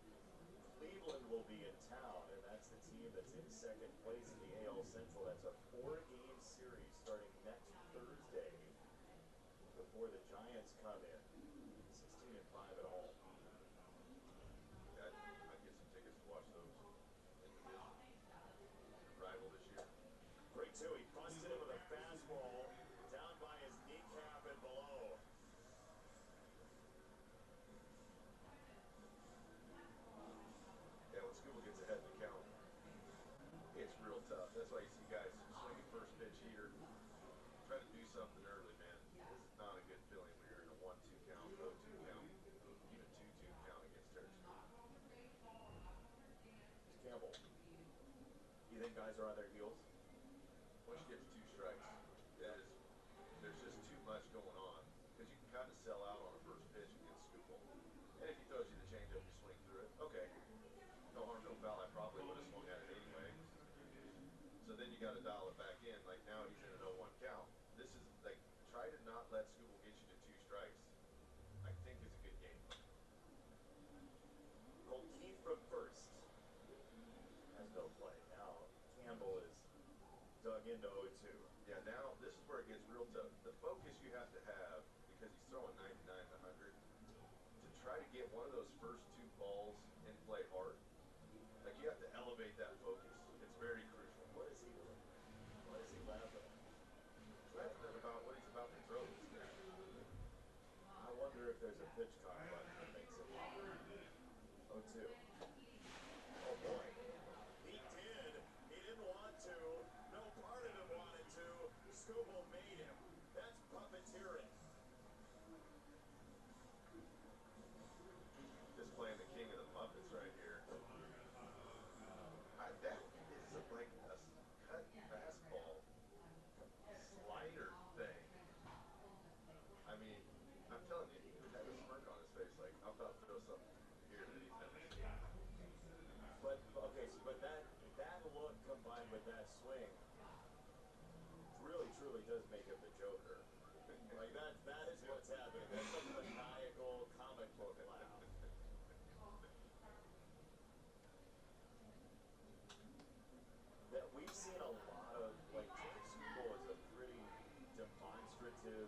Cleveland will be in town, and that's the team that's in second place in the AL Central. That's a 4-game series starting next Thursday before the Giants come in. 16-5 at home. I'd get some tickets to watch those in division. Rival this year. Great too. He busted him with a fastball down by his kneecap and below. Yeah, when Scuba gets ahead in the count, it's real tough. That's why you see guys swinging first pitch heater, try to do something early, man. This is not a good feeling when you're in a 1-2 count, 0-2 count, even 2-2 count against Terrence. Campbell. You think guys are on their heels? Once you get to 2 strikes, there's just too much going on because you can kind of sell out on a first pitch against Scuba. And if he throws you the changeup, you swing through it. Okay, no harm, no foul. I probably would have swung at it anyway. So then you got to dial it back in. Like now he's in an 0-1 count. This is like try to not let Scuba get you to 2 strikes. I think is a good game plan. Colt Keith from first has no play. Now Campbell is dug into 0-2. Yeah, now this is where it gets real tough. The focus you have to have, because he's throwing 99 to 100, to try to get one of those first 2 balls in play hard. Like you have to elevate that focus. It's very crucial. What is he doing? What is he laughing at? Laughing about what he's about to throw this guy. I wonder if there's a pitch count button that makes it pop. 0-2. Oh boy. He did. He didn't want to. No part of him wanted to. Scuba made him. That's puppeteering. Just playing the king of the Muppets right here. That is like a cut fastball slider thing. I mean, I'm telling you, he had a smirk on his face like, I'm about to throw something here that he's never seen. But okay, so but that look combined with that swing really truly does make him the Joker. Like that is what's happening. That's a maniacal combination. That we've seen a lot of, like, Tony Schumacher is a pretty demonstrative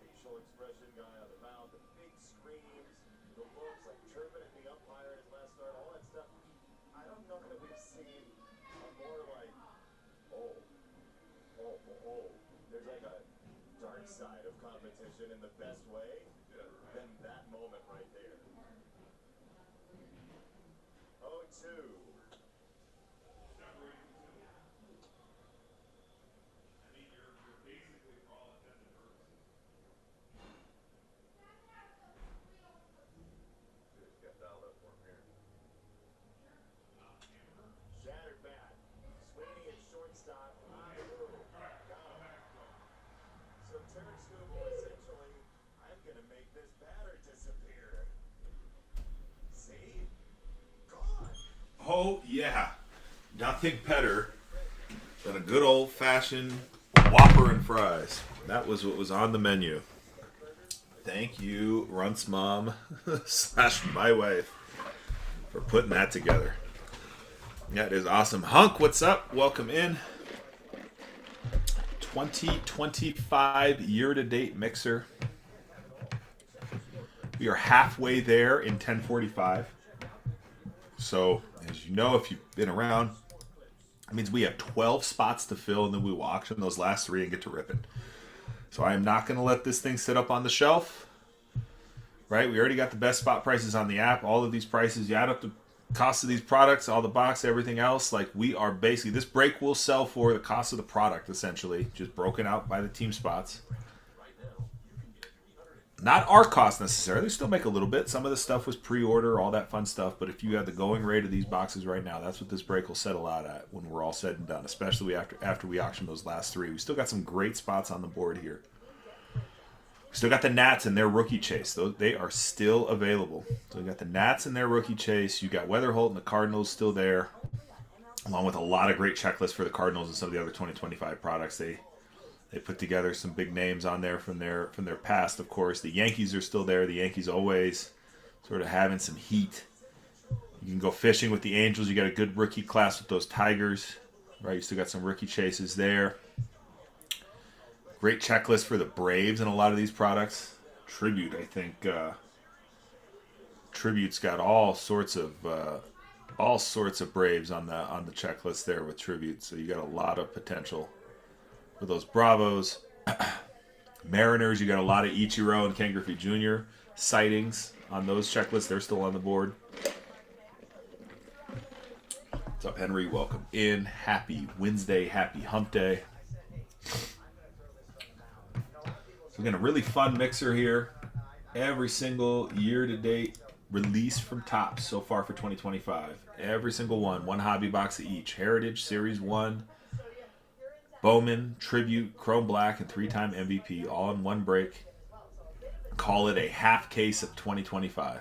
facial expression guy on the mound, the big screams, the looks, like chirping at the umpire in his last start, all that stuff. I don't know that we've seen a more like, oh, there's like a dark side of competition in the best way than that moment right there. 0-2. Got dialed up for him here. Shattered bat. Sweeney at shortstop. On the move. Got him. So Terry Skubal essentially, I'm going to make this batter disappear. See? Gone. Oh, yeah. Nothing better than a good old-fashioned Whopper and fries. That was what was on the menu. Thank you, Runt's mom / my wife, for putting that together. That is awesome. Hunk, what's up? Welcome in. 2025 year-to-date mixer. We are halfway there in 1045. So, as you know, if you've been around, it means we have 12 spots to fill, and then we will auction those last 3 and get to ripping. So I am not going to let this thing sit up on the shelf. Right? We already got the best spot prices on the app. All of these prices, you add up the cost of these products, all the box, everything else. Like, we are basically, this break will sell for the cost of the product, essentially, just broken out by the team spots. Not our cost necessarily. They still make a little bit. Some of the stuff was pre-order, all that fun stuff. But if you have the going rate of these boxes right now, that's what this break will settle out at when we're all said and done, especially after we auction those last 3. We still got some great spots on the board here. We still got the Nats and their rookie chase. They are still available. So we got the Nats and their rookie chase. You got Weatherholt and the Cardinals still there, along with a lot of great checklists for the Cardinals and some of the other 2025 products. They put together some big names on there from their past, of course. The Yankees are still there. The Yankees always sort of having some heat. You can go fishing with the Angels. You got a good rookie class with those Tigers, right? You still got some rookie chases there. Great checklist for the Braves in a lot of these products. Tribute, I think. Tribute's got all sorts of Braves on the checklist there with Tribute. So you got a lot of potential. For those Bravos, Mariners, you got a lot of Ichiro and Ken Griffey Jr. sightings on those checklists. They're still on the board. What's up, Henry? Welcome in. Happy Wednesday. Happy Hump Day. So we got a really fun mixer here. Every single year-to-date release from Topps so far for 2025. Every single one hobby box of each. Heritage, Series 1. Bowman, Tribute, Chrome Black, and 3-time MVP all in one break. Call it a half case of 2025.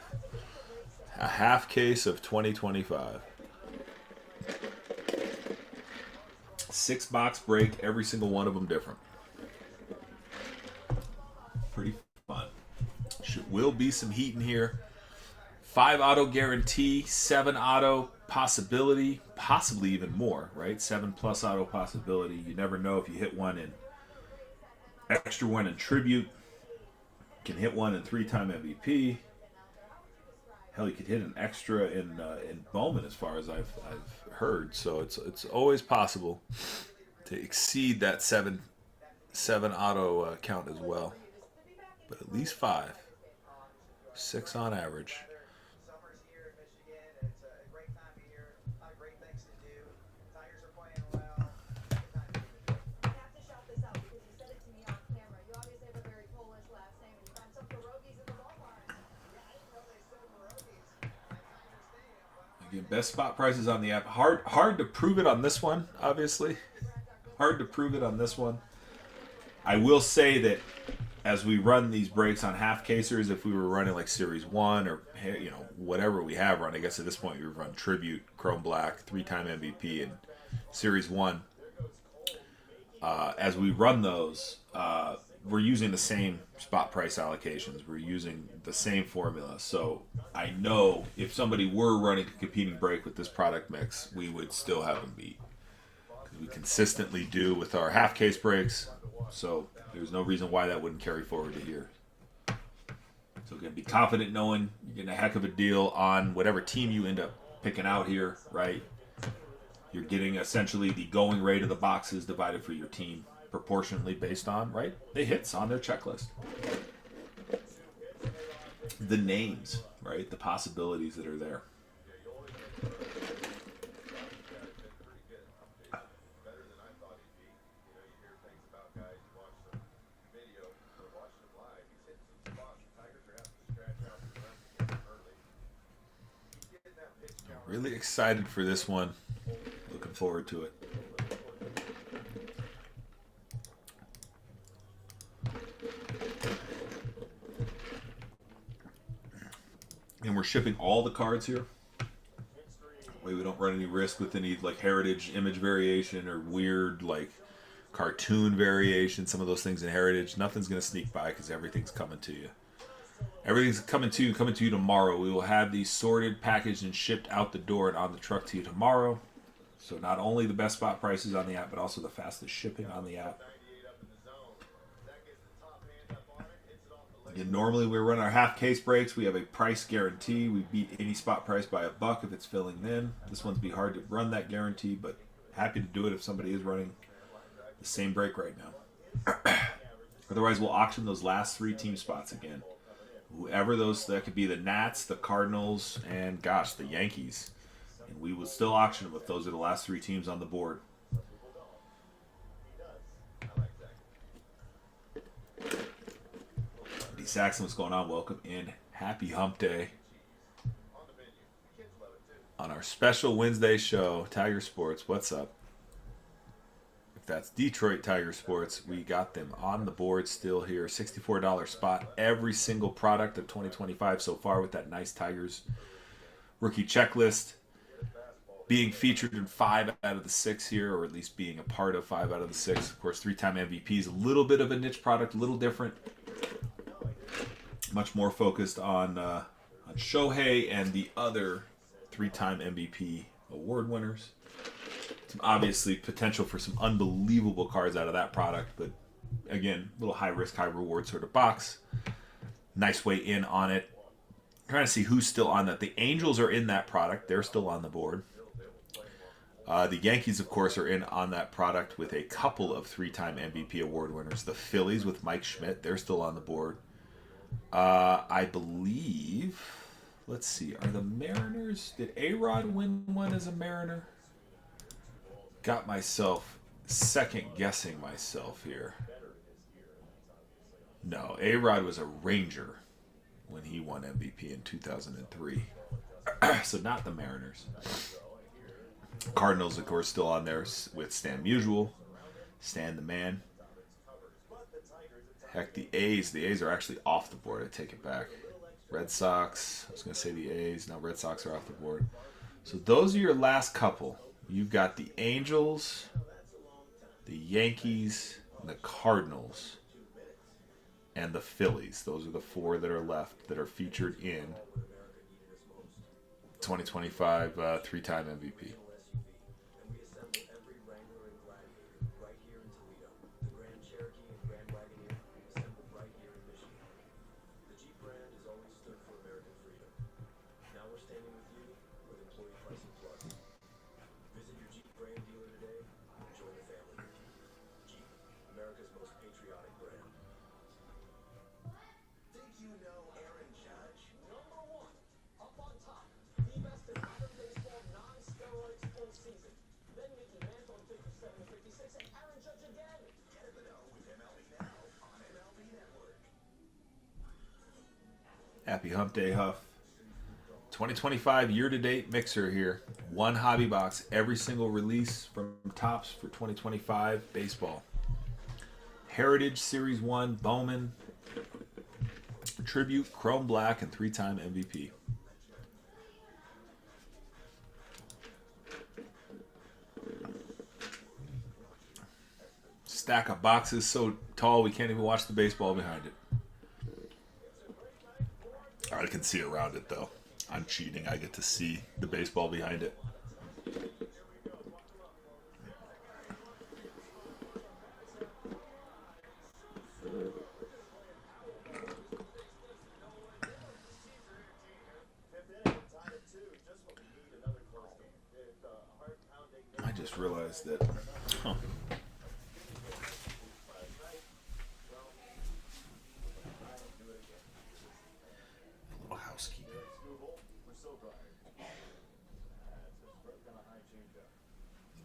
A half case of 2025. 6-box break, every single one of them different. Pretty fun. Will be some heat in here. 5 auto guarantee, 7 auto possibility, possibly even more, right? 7+ auto possibility. You never know if you hit one in extra one in Tribute. You can hit one in 3-time MVP. Hell, you could hit an extra in Bowman, as far as I've heard. So it's always possible to exceed that 7 auto count as well. But at least 5, 6 on average. Summer's here in Michigan. It's a great time of year. A lot of great things to do. Tigers are playing well. Good time to do it. I have to shout this out because you said it to me off camera. You obviously have a very Polish last name, and you found some pierogies in the ballpark. Yeah, I didn't know they sold pierogies at Tiger Stadium. Again, best spot prices on the app. Hard to prove it on this one, obviously. Hard to prove it on this one. I will say that as we run these breaks on half casers, if we were running like Series 1 or whatever we have run, I guess at this point we would run Tribute, Chrome Black, 3-time MVP, and Series 1. As we run those, we're using the same spot price allocations. We're using the same formula. So I know if somebody were running a competing break with this product mix, we would still have them beat. Because we consistently do with our half case breaks. So there's no reason why that wouldn't carry forward to here. So again, be confident knowing you're getting a heck of a deal on whatever team you end up picking out here, right? You're getting essentially the going rate of the boxes divided for your team proportionally based on, right, the hits on their checklist. The names, right, the possibilities that are there. Better than I thought he'd be. You know, you hear things about guys, you watch some video, or watching him live, he's hitting some spots. The Tigers are having to scratch out the run to get him early. He's getting that pitch count. Really excited for this one. Looking forward to it. And we're shipping all the cards here. Way we don't run any risk with any like heritage image variation or weird like cartoon variation. Some of those things in heritage, nothing's gonna sneak by because everything's coming to you. Everything's coming to you tomorrow. We will have these sorted, packaged, and shipped out the door and on the truck to you tomorrow. So not only the best spot prices on the app, but also the fastest shipping on the app. And normally we run our half case breaks. We have a price guarantee. We beat any spot price by $1 if it's filling in. This one's be hard to run that guarantee, but happy to do it if somebody is running the same break right now. Otherwise, we'll auction those last 3 team spots again. Whoever those, that could be the Nats, the Cardinals, and gosh, the Yankees. And we will still auction them if those are the last 3 teams on the board. Saxon, what's going on? Welcome in. Happy Hump Day. On our special Wednesday show, Tiger Sports. What's up? If that's Detroit Tiger Sports, we got them on the board still here. $64 spot. Every single product of 2025 so far with that nice Tigers rookie checklist. Being featured in 5 out of the 6 here, or at least being a part of 5 out of the 6. Of course, 3-time MVPs. A little bit of a niche product, a little different. Much more focused on Shohei and the other 3-time MVP award winners. Some obviously potential for some unbelievable cards out of that product, but again, a little high risk, high reward sort of box. Nice way in on it. Trying to see who's still on that. The Angels are in that product. They're still on the board. The Yankees, of course, are in on that product with a couple of 3-time MVP award winners. The Phillies with Mike Schmidt, they're still on the board. I believe, let's see, are the Mariners, did A-Rod win one as a Mariner? Got myself second guessing myself here. No, A-Rod was a Ranger when he won MVP in 2003. So not the Mariners. Cardinals, of course, still on there with Stan Musial. Stan the man. Heck, the A's are actually off the board. I take it back. Red Sox, I was going to say the A's. Now Red Sox are off the board. So those are your last couple. You've got the Angels, the Yankees, and the Cardinals, and the Phillies. Those are the 4 that are left that are featured in 2025 3-time MVP. Happy Hump Day, Huff. 2025 year-to-date mixer here. 1 hobby box, every single release from Topps for 2025 baseball. Heritage Series 1, Bowman, Tribute, Chrome Black, and 3-time MVP. stack of boxes so tall we can't even watch the baseball behind it. I can see around it though. I'm cheating. I get to see the baseball behind it. I just realized that. Huh. A little housekeeping.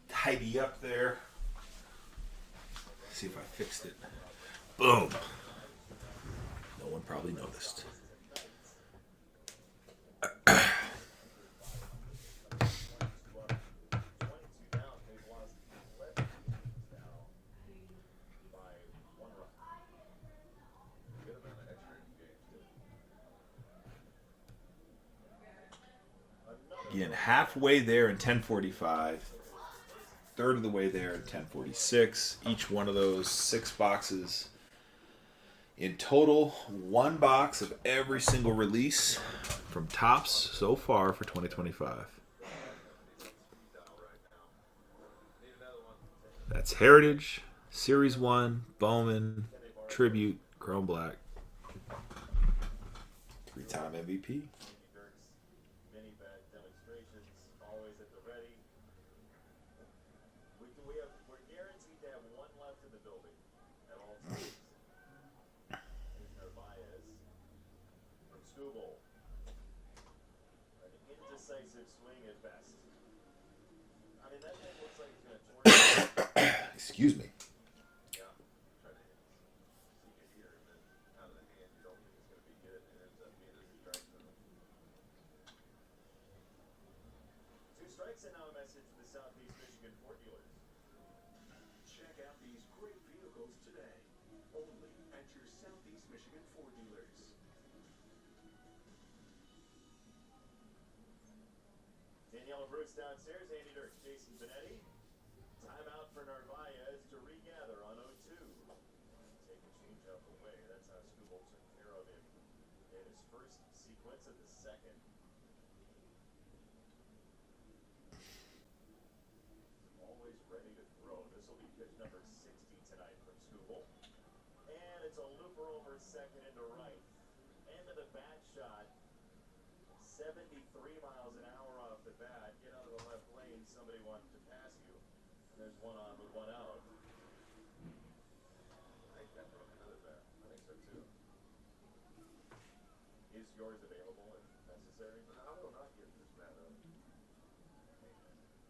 Tidy up there. See if I fixed it. Boom. No one probably noticed. Again, halfway there in 1045. Third of the way there in 1046. Each one of those 6 boxes. In total, 1 box of every single release from Topps so far for 2025. That's Heritage, Series 1, Bowman, Tribute, Chrome Black. 3-time MVP. Mini bet demonstrations, always at the ready. We're guaranteed to have 1 left in the building at all times. Here's Narvaez from Skubal. An indecisive swing at best. I mean, that thing looks like it's going to torch. Excuse me. Yeah. Try to see it here, and then out of the hand, you don't think it's going to be good, and it ends up being a strike zone. 2 strikes and now a message to the Southeast Michigan Ford dealers. Check out these great vehicles today, only at your Southeast Michigan Ford dealers. Daniela Bruce downstairs, Andy Dirk, Jason Benetti. Timeout for Narvaez to regather on 0-2. Take the changeup away. That's how Skubal took care of him in his first sequence of the second. Always ready to throw. This will be pitch number 60 tonight from Skubal. And it's a looper over second into right. End of the bat shot. 73 miles an hour off the bat. Get out of the left lane. Somebody wanted to pass you. And there's 1 on with 1 out. I think that broke another bat. I think so too. Is yours available if necessary? I will not give this bat up.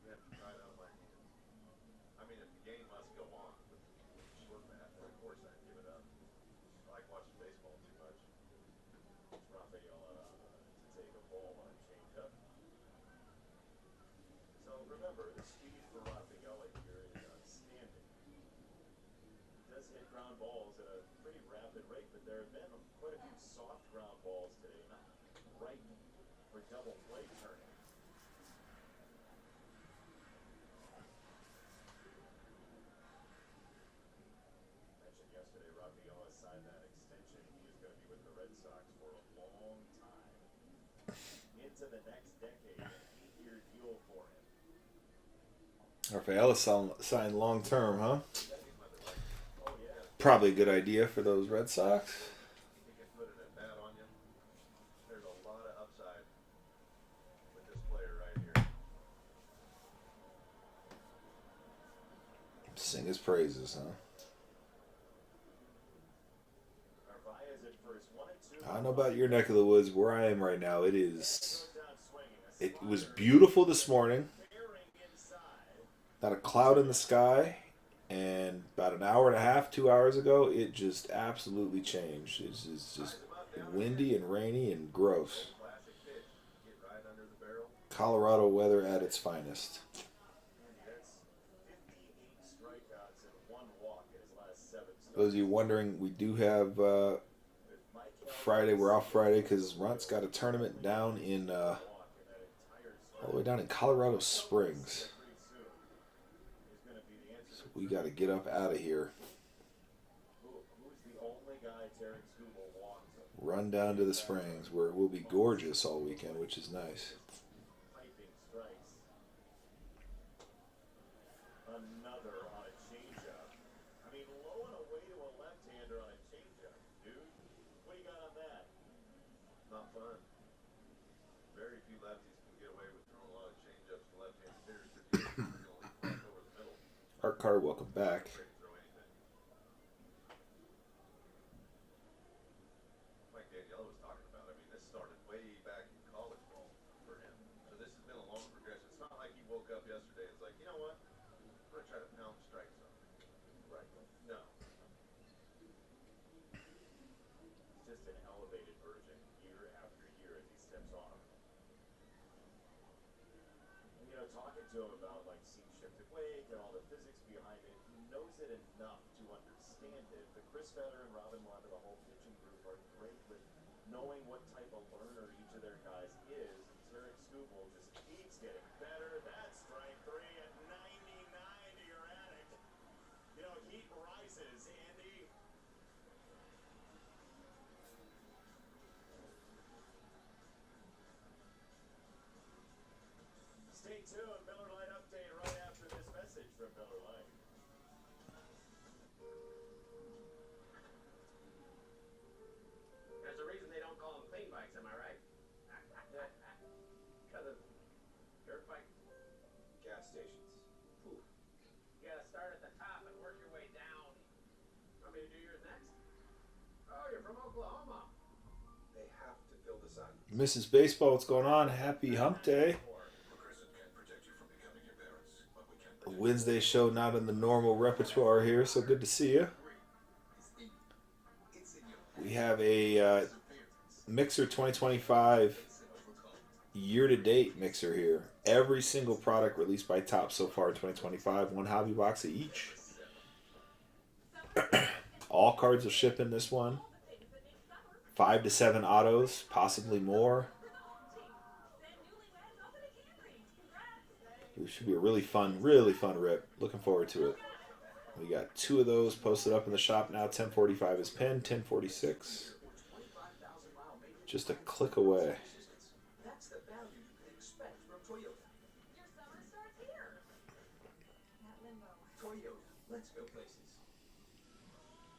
You have to try it out of my hands. I mean, if the game must go on with a short bat, then of course I'd give it up. I like watching baseball too much. Rafaela to take a ball on a changeup. So remember, the speed for Rafaela here is outstanding. He does hit ground balls at a pretty rapid rate, but there have been quite a few soft ground balls today, not right for double play turning. Mentioned yesterday, Rafaela signed that extension. He is going to be with the Red Sox for a long time. Into the next decade, an 8-year deal for him. Rafaela signed long term, huh? Oh, yeah. Probably a good idea for those Red Sox. You can put it at bat on you. There's a lot of upside with this player right here. Sing his praises, huh? Narvaez at first, 1-2. I don't know about your neck of the woods. Where I am right now, it is. Goes down swinging. A It was slider beautiful this morning. bearing inside. Not a cloud in the sky. And about an hour and a half, 2 hours ago, it just absolutely changed. It's just windy and rainy and gross. Classic pitch. Get right under the barrel. Colorado weather at its finest. And that's 58 strikeouts and 1 walk in his last 7 starts. Those of you wondering, we do have With Mike Friday. We're off Friday because Runt's got a tournament down in walk in that entire all the way down in Colorado Springs. pretty soon is going to be the answer. So we got to get up out of here. Who's the only guy Tarek Skubal wants? Run down to the Springs, where it will be gorgeous all weekend, which is nice. Piping strikes. Another on a changeup. I mean, low and away to a left-hander on a changeup, dude. What do you got on that? Not fun. Very few lefties can get away with throwing a lot of changeups to left-handed hitters because you can only cross over the middle. Art Carter, welcome back. Afraid to throw anything. Like Daniela was talking about, I mean, this started way back in college ball for him. So this has been a long progression. It's not like he woke up yesterday and was like, you know what? I'm going to try to pound the strike zone. Right. No. It's just an elevated version year after year as he steps off. And, you know, talking to him about like seam shifted weight and all the physics behind it, he knows it enough to understand it. But Chris Fetter and Robin Wanda, the whole pitching group, are great with knowing what type of learner each of their guys is. And Tarek Skubal just keeps getting better. That's strike three at 99 to your attic. You know, heat rises, Andy. Stay tuned. Miller Lite update right after this message from Miller Lite. There's a reason they don't call them clean bikes, am I right? Because of dirt bike. Gas stations. You gotta start at the top and work your way down. Want me to do yours next? Oh, you're from Oklahoma. They have to fill the sun. Mrs. Baseball, what's going on? Happy Hump Day. Progressive can't protect you from becoming your parents, but we can A protect Wednesday show not in the normal repertoire here, so good to see you. it's in your We have a Mixer 2025 year-to-date mixer here. Every single product released by Topps so far in 2025, one hobby box of each. All cards will ship in this one. 5 to 7 autos, possibly more. It should be a really fun rip. Looking forward to it. We got 2 of those posted up in the shop now. 1045 is pinned, 1046. Just a click away. That's the value you can expect from Toyota. Your summer starts here. At Limbo. Toyota, let's go places.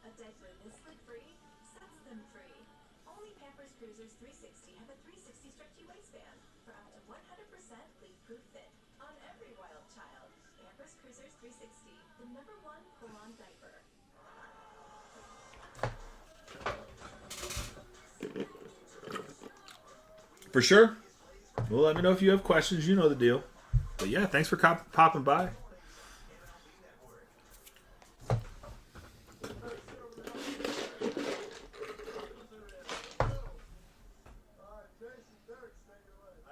A diaper this lid-free sets them free. Only Pampers Cruisers 360 have a 360 stretchy waistband for up to 100% leak-proof fit on every wild child. Pampers Cruisers 360, the #1 pull-on diaper. For sure. Well, let me know if you have questions. You know the deal. But yeah, thanks for popping by. I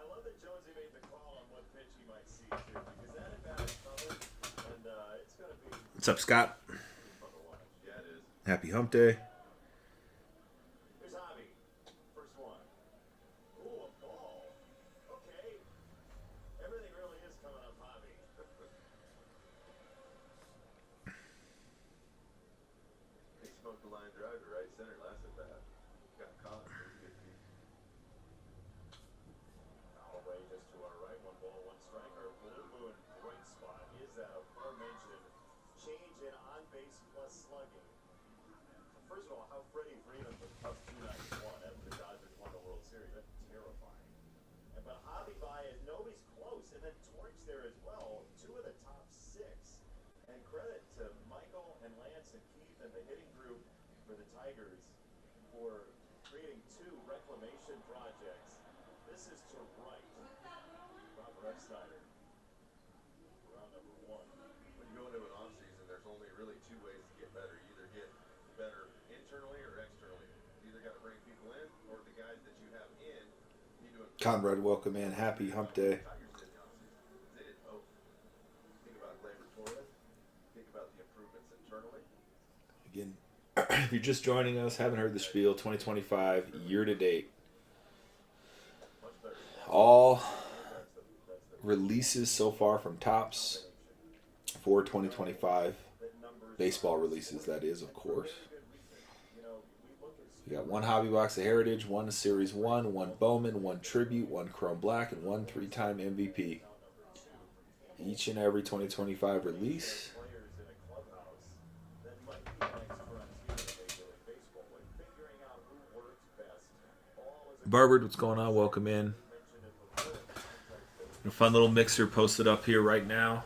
love that Jonesy made the call on what pitch he might see too, because that at bat is coming, and it's gonna be What's up, Scott? fun to watch. Yeah, it is. Happy Hump Day. Here's Javi. First one. Ooh, a ball. Okay. Everything really is coming up, Javi. He smoked the line drive to right center last at bat. Got caught. It was a good piece. All the way just to our right, 1-1 strike. Our blue moon bright spot is that aforementioned change in on base plus slugging. First of all, how Freddie Freeman was up 291 after the Dodgers won the World Series. That's terrifying. But Javi Baez, nobody's close, and then Torch there as well. 2 of the top 6. And credit to Michael and Lance and Keith and the hitting group for the Tigers for creating 2 reclamation projects. This is to right. Robert Snyder. Round number 1. When you go into an off season, there's only really 2 ways to get better. You either get better internally or externally. You either got to bring people in, or the guys that you have in need to improve. Conrad, welcome in. Happy Hump Day. Tigers did in the offseason. They did both. Think about Gleyber Torres. Think about the improvements internally. Again, if you're just joining us, haven't heard the spiel, 2025 year-to-date. Much better. All releases so far from Topps for 2025 Baseball releases, that is, of course. We got one Hobby Box of Heritage, one Series 1, one Bowman, one Tribute, one Chrome Black, and one 3-time MVP. Each and every 2025 release. Barbard, what's going on? Welcome in. A fun little mixer posted up here right now.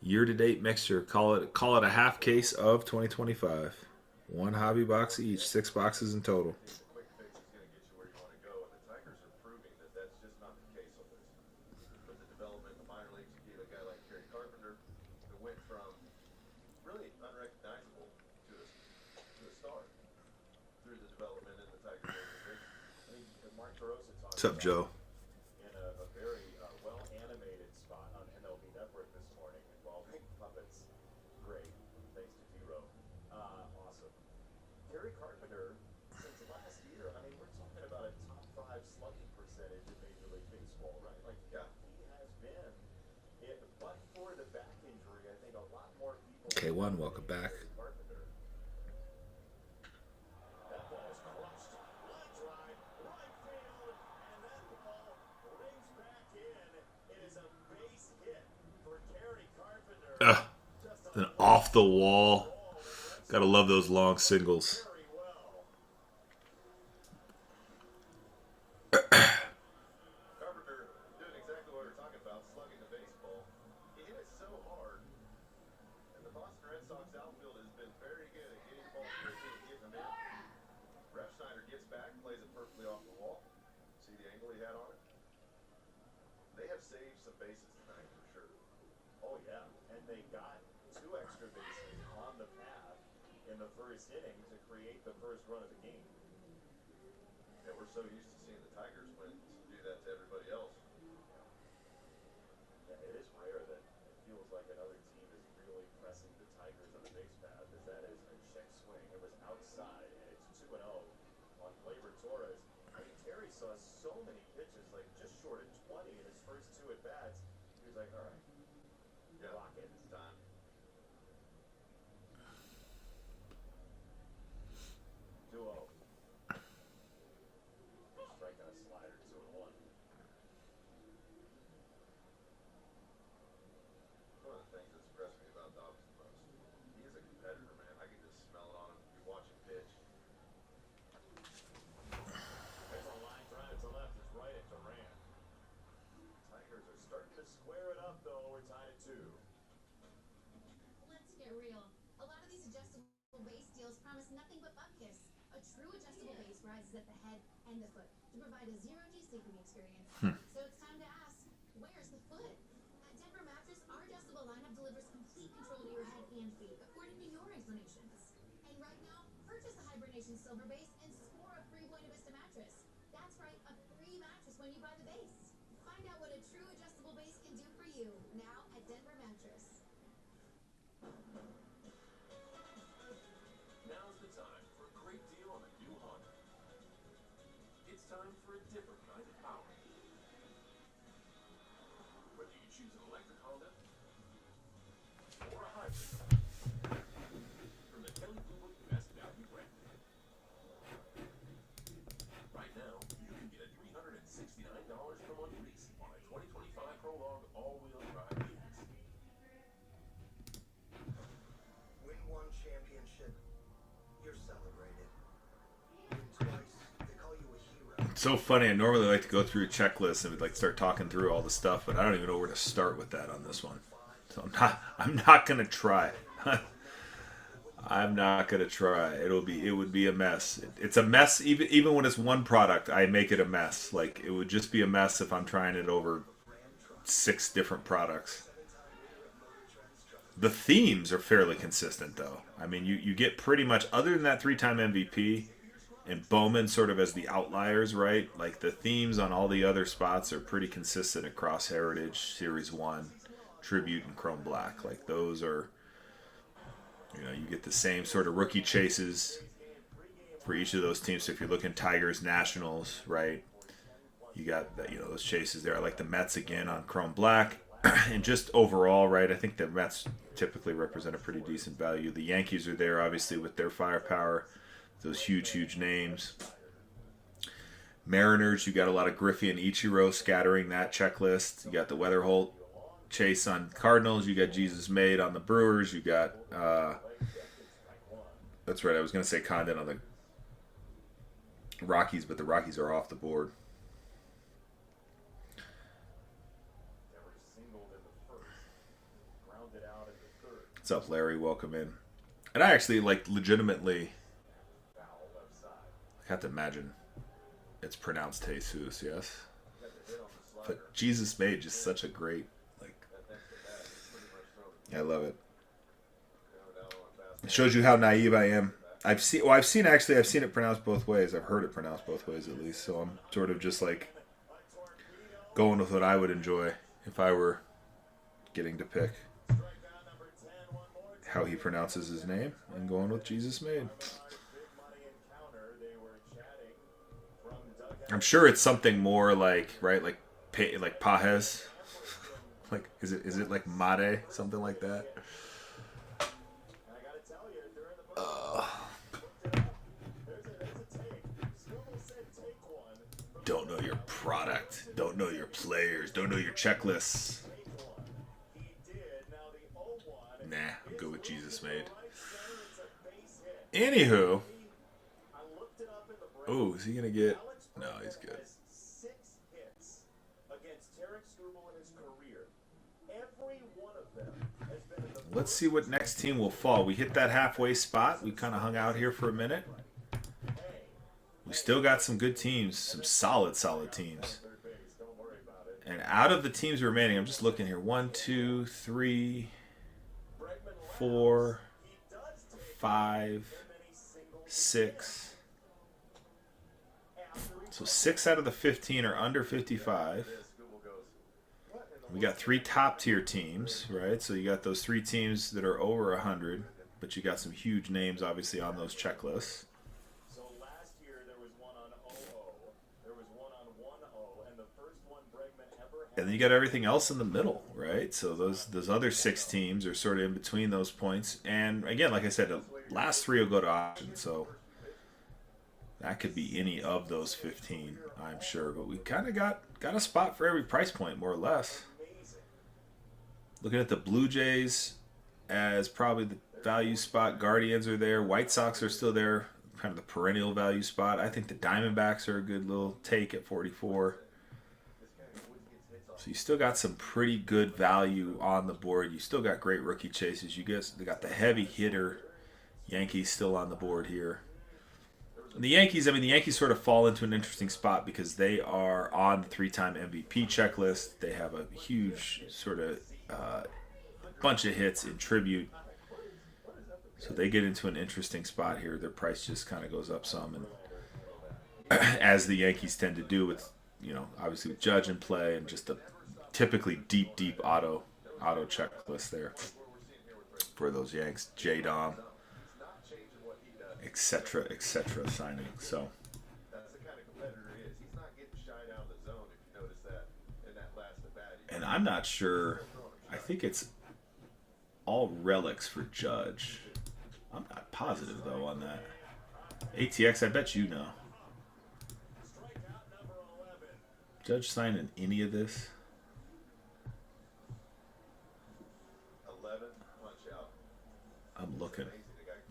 Year-to-date mixture. Call it a half case of 2025. One hobby box each. 6 boxes in total. Quick fix is going to get you where you want to go, and the Tigers are proving that that's just not the case on this. With the development in the minor leagues, you gave a guy like Kerry Carpenter who went from really unrecognizable to a star through the development in the Tigers organization. I mean, Mark DeRosa talked What's up, Joe? in a very well-animated spot on MLB Network this morning involving puppets. Great. Thanks to D-Row. Awesome. Gary Carpenter, since last year, I mean, we're talking about a top 5 slugging percentage in Major League Baseball, right? Like, Yeah. he has been, but for the back injury, I think a lot more people... K1, welcome back. Carpenter. That ball's crushed. Line drive, right field, and that ball rings back in. It is a base hit for Gary Carpenter. An off the wall. Gotta love those long singles. Very well. Carpenter doing exactly what we're talking about, slugging the baseball. He hit it so hard, and the Boston Red Sox outfield has been very good at getting the ball quickly and getting them in. Ref Schneider gets back, plays it perfectly off the wall. See the angle he had on it? They have saved some bases tonight for sure. Oh, yeah. And they got 2 extra bases on the path in the first inning to create the first run of the game. And we're so used to seeing the Tigers win do that to everybody else. Yeah, it is rare that it feels like another team is really pressing the Tigers on the base path, as that is a check swing. It was outside, and it's 2-0 on Gleyber Torres. I mean, Terry saw so many pitches, like just short of 20 in his first 2 at-bats. He was like, all right, Yeah, lock it. it's time. 2-0. Strike on a slider, 2-1. One of the things that's impressed me about Dobbs the most, he is a competitor, man. I can just smell it on him. You watch him pitch. There's a line drive to left, it's right at Durant. Tigers are starting to square it up, though. We're tied at 2. Let's get real. A lot of these adjustable base deals promise nothing but butt kiss. A true adjustable base rises at the head and the foot to provide a zero-G sleeping experience. So it's time to ask, where's the foot? At Denver Mattress, our adjustable lineup delivers complete control to your head and feet according to your inclinations. And right now, purchase a Hibernation Silver Base and score a free Buena Vista mattress. That's right, a free mattress when you buy the base. Find out what a true adjustable base can do for you now at Denver Mattress. Now's the time for a great deal on a new Honda. It's time for a different kind of power. Whether you choose an electric Honda or a hybrid. From the Kelley Blue Book Best Value brand. Right now, you can get a $369 per month lease on a 2025 Prologue all-wheel drive unit. Win one championship, you're celebrated. Win twice, they call you a hero. It's so funny. I normally like to go through a checklist and like start talking through all the stuff, but I don't even know where to start with that on this one. So I'm not gonna try. I'm not gonna try. It would be a mess. It's a mess even when it's one product. I make it a mess. Like it would just be a mess if I'm trying it over 6 different products. The themes are fairly consistent though. I mean, you get pretty much, other than that 3-time MVP and Bowman sort of as the outliers, right? Like the themes on all the other spots are pretty consistent across Heritage, Series 1, Tribute, and Chrome Black. Like those are, you get the same sort of rookie chases for each of those teams. So if you're looking Tigers, Nationals, right? You got that, those chases there. I like the Mets again on Chrome Black. And just overall, right, I think the Mets typically represent a pretty decent value. The Yankees are there, obviously, with their firepower, those huge names. Mariners, you got a lot of Griffey and Ichiro scattering that checklist. You got the Weatherholt chase on Cardinals. You got Jesus Made on the Brewers. You got, that's right, I was going to say Condon on the Rockies, but the Rockies are off the board. What's up, Larry? Welcome in. And I actually, like, legitimately have to imagine it's pronounced Jesus, yes. But Jesus Made just such a great, like, I love it. It shows you how naive I am. I've seen it pronounced both ways. I've heard it pronounced both ways at least. So I'm sort of just like going with what I would enjoy if I were getting to pick how he pronounces his name and going with Jesus Made. I'm sure it's something more like, right, like Pajes. Like is it like Made, something like that? Don't know your product. Don't know your players. Don't know your checklists. Nah, I'm good with Jesus Made. Anywho. Oh, is he going to get... No, he's good. Let's see what next team will fall. We hit that halfway spot. We kind of hung out here for a minute. We still got some good teams, some solid teams. And out of the teams remaining, I'm just looking here. 1, 2, 3, 4, 5, 6. So 6 out of the 15 are under 55. We got 3 top-tier teams, right? So you got those 3 teams that are over 100, but you got some huge names, obviously, on those checklists. And then you got everything else in the middle, right? So those other 6 teams are sort of in between those points. And again, like I said, the last 3 will go to auction. So that could be any of those 15, I'm sure. But we kind of got a spot for every price point, more or less. Looking at the Blue Jays as probably the value spot. Guardians are there. White Sox are still there, kind of the perennial value spot. I think the Diamondbacks are a good little take at 44. So you still got some pretty good value on the board. You still got great rookie chases. They got the heavy hitter Yankees still on the board here. And the Yankees sort of fall into an interesting spot because they are on the 3-time MVP checklist. They have a huge sort of bunch of hits in tribute. So they get into an interesting spot here. Their price just kind of goes up some, and as the Yankees tend to do with, obviously with Judge in play and just a typically deep auto checklist there for those Yanks, J-Dom, etc. signing. So That's the kind of competitor he is. He's not getting shied out of the zone, if you notice that in that last at bat. And I'm not sure. I think it's all relics for Judge. I'm not positive though on that. ATX, I bet you know. Judge signing any of this? 11, punch out. I'm looking.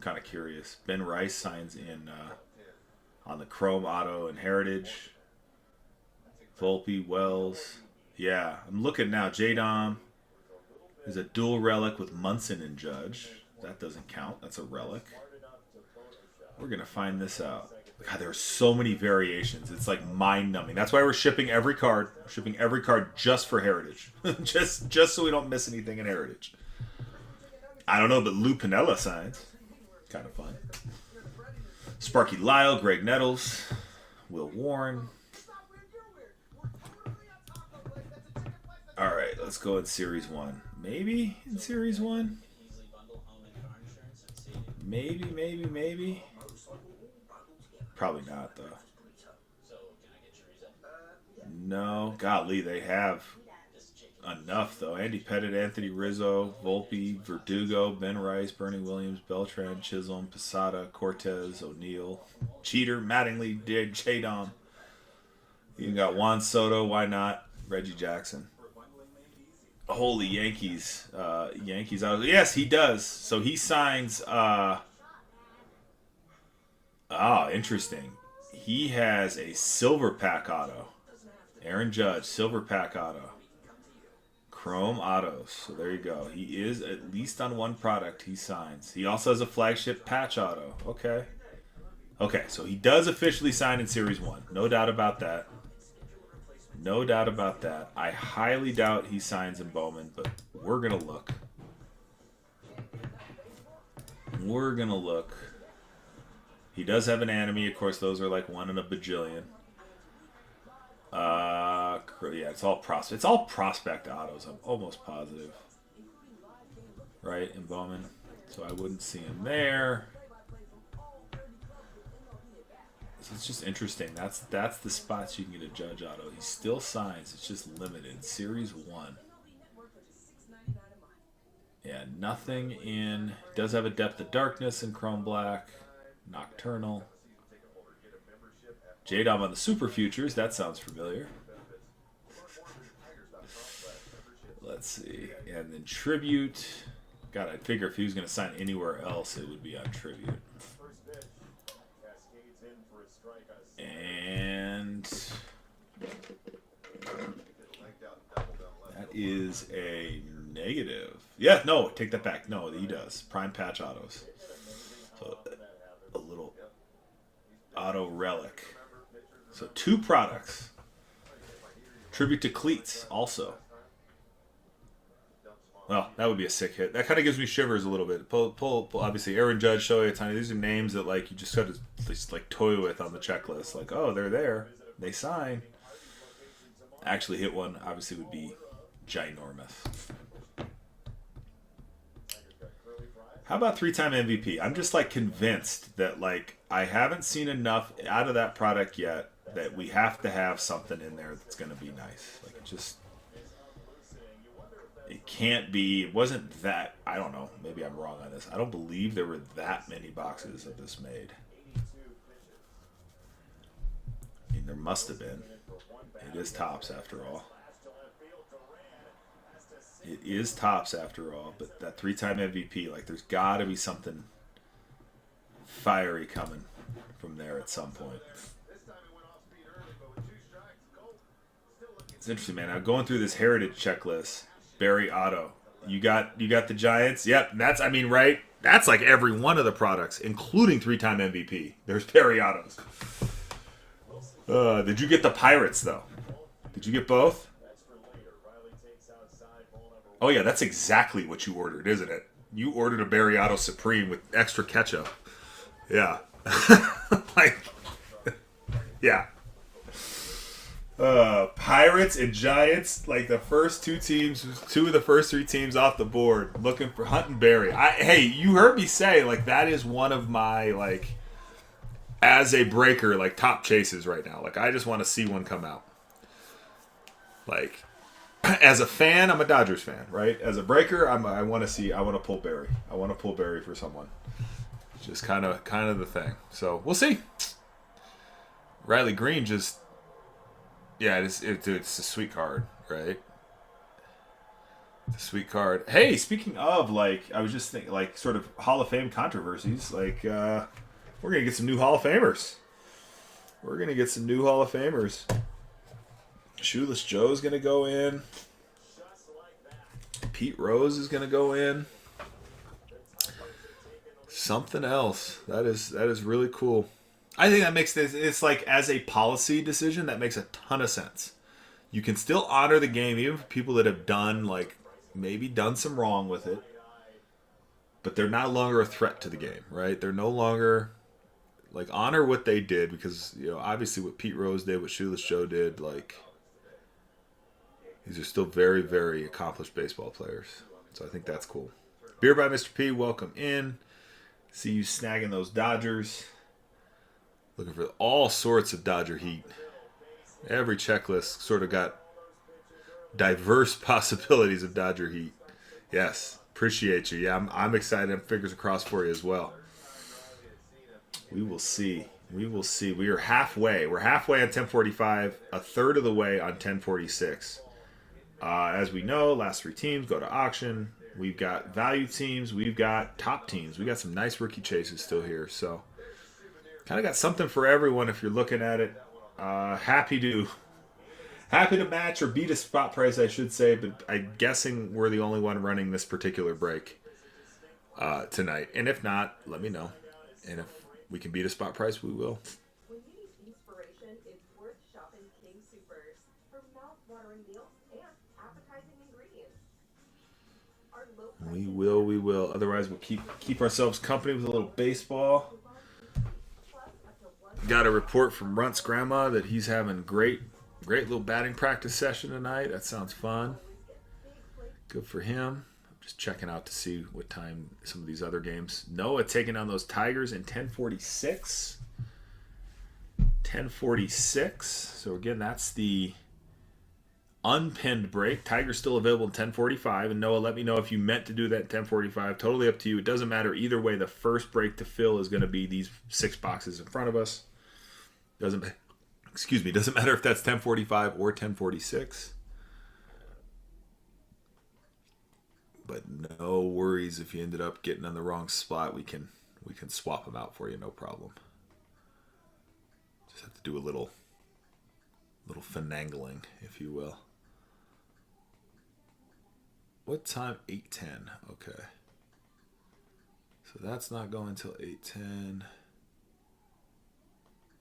Kind of curious. Ben Rice signs in on the Chrome Auto and Heritage. Volpe, Wells. Yeah, I'm looking now. J-Dom is a dual relic with Munson and Judge. That doesn't count. That's a relic. We're going to find this out. God, there are so many variations. It's like mind-numbing. That's why we're shipping every card. We're shipping every card just for Heritage. just so we don't miss anything in Heritage. I don't know, but Lou Piniella signs. Kind of fun. Sparky Lyle, Greg Nettles, Will Warren. All right, let's go in Series 1. Maybe in Series 1? Maybe. Probably not, though. No, golly, they have enough, though. Andy Pettit, Anthony Rizzo, Volpe, Verdugo, Ben Rice, Bernie Williams, Beltran, Chisholm, Posada, Cortez, O'Neill, Cheater, Mattingly, Chadom. You got Juan Soto, why not? Reggie Jackson. Holy Yankees. Yankees out. Yes, he does. So he signs interesting. He has a silver pack auto. Aaron Judge, silver pack auto. Chrome autos. So there you go. He is at least on one product he signs. He also has a flagship patch auto. Okay. Okay, so he does officially sign in Series 1. No doubt about that. No doubt about that. I highly doubt he signs in Bowman, but we're going to look. We're going to look. He does have an enemy. Of course, those are like 1 in a bajillion. Yeah, it's all prospect. It's all prospect autos. I'm almost positive. Right, in Bowman. So I wouldn't see him there. So it's just interesting. That's the spots you can get a Judge auto. He still signs. It's just limited. Series 1. Yeah, nothing in. Does have a Depth of Darkness in Chrome Black. Nocturnal. J-Dom on the Super Futures. That sounds familiar. Let's see. And then Tribute. God, I'd figure if he was going to sign anywhere else, it would be on Tribute. And that is a negative. Yeah, no, take that back. No, he does. Prime patch autos. So a little auto relic. So 2 products. Tribute to Cleats also. Well, that would be a sick hit. That kind of gives me shivers a little bit. Pull. Obviously, Aaron Judge, Shohei Ohtani. These are names that like you just got to just like toy with on the checklist. Like, oh, they're there. They sign. Actually, hit one obviously would be ginormous. How about 3-time MVP? I'm just like convinced that like I haven't seen enough out of that product yet that we have to have something in there that's going to be nice. Like it can't be. It wasn't that. I don't know. Maybe I'm wrong on this. I don't believe there were that many boxes of this made. I mean, there must have been. It is Topps after all. It is Topps after all. But that 3-time MVP, like, there's got to be something fiery coming from there at some point. It's interesting, man. I'm going through this heritage checklist. Barry Otto. You got the Giants? Yep. That's, I mean, right? That's like every one of the products, including 3-time MVP. There's Barry Ottos. Did you get the Pirates, though? Did you get both? Oh, yeah. That's exactly what you ordered, isn't it? You ordered a Barry Otto Supreme with extra ketchup. Yeah. Like, yeah. Pirates and Giants, like the first 2 teams, 2 of the first 3 teams off the board, looking for Hunt and Barry. Hey, you heard me say, like, that is one of my, like, as a breaker, like, top chases right now. Like, I just want to see one come out. Like, as a fan, I'm a Dodgers fan, right? As a breaker, I want to pull Barry. I want to pull Barry for someone. It's just kind of the thing. So, we'll see. Riley Green just... Yeah, it's a sweet card, right? It's a sweet card. Hey, speaking of, like, I was just thinking, like, sort of Hall of Fame controversies. Like, we're going to get some new Hall of Famers. Shoeless Joe's going to go in. Pete Rose is going to go in. Something else. That is really cool. I think that makes this, it's like as a policy decision, that makes a ton of sense. You can still honor the game, even for people that have done, like, maybe done some wrong with it, but they're no longer a threat to the game, right? They're no longer, like, honor what they did, because, you know, obviously what Pete Rose did, what Shoeless Joe did, like, these are still very, very accomplished baseball players. So I think that's cool. Beer by Mr. P, welcome in. See you snagging those Dodgers. Looking for all sorts of Dodger heat. Every checklist sort of got diverse possibilities of Dodger Heat. Yes, appreciate you. Yeah, I'm excited. I'm fingers crossed for you as well. We will see. We will see. We are halfway. We're halfway on 1045, a third of the way on 1046. As we know, last three teams go to auction. We've got value teams. We've got top teams. We got some nice rookie chases still here. So kind of got something for everyone if you're looking at it. Happy to match or beat a spot price, I should say, but I'm guessing we're the only one running this particular break tonight. And if not, let me know. And if we can beat a spot price, we will. When you need inspiration, it's worth shopping King Soopers for mouth-watering meals and appetizing ingredients. Our low We will. Otherwise, we'll keep ourselves company with a little baseball. Got a report from Runt's grandma that he's having great little batting practice session tonight. That sounds fun. Good for him. I'm just checking out to see what time some of these other games. Noah taking on those Tigers in 10:46. 10:46. So again, that's the unpinned break. Tigers still available in 10:45. And Noah, let me know if you meant to do that in 10:45. Totally up to you. It doesn't matter either way. The first break to fill is going to be these 6 boxes in front of us. Doesn't matter if that's 10:45 or 10:46. But no worries if you ended up getting on the wrong spot. We can swap them out for you, no problem. Just have to do a little finagling, if you will. What time? 8:10. Okay. So that's not going till 8:10.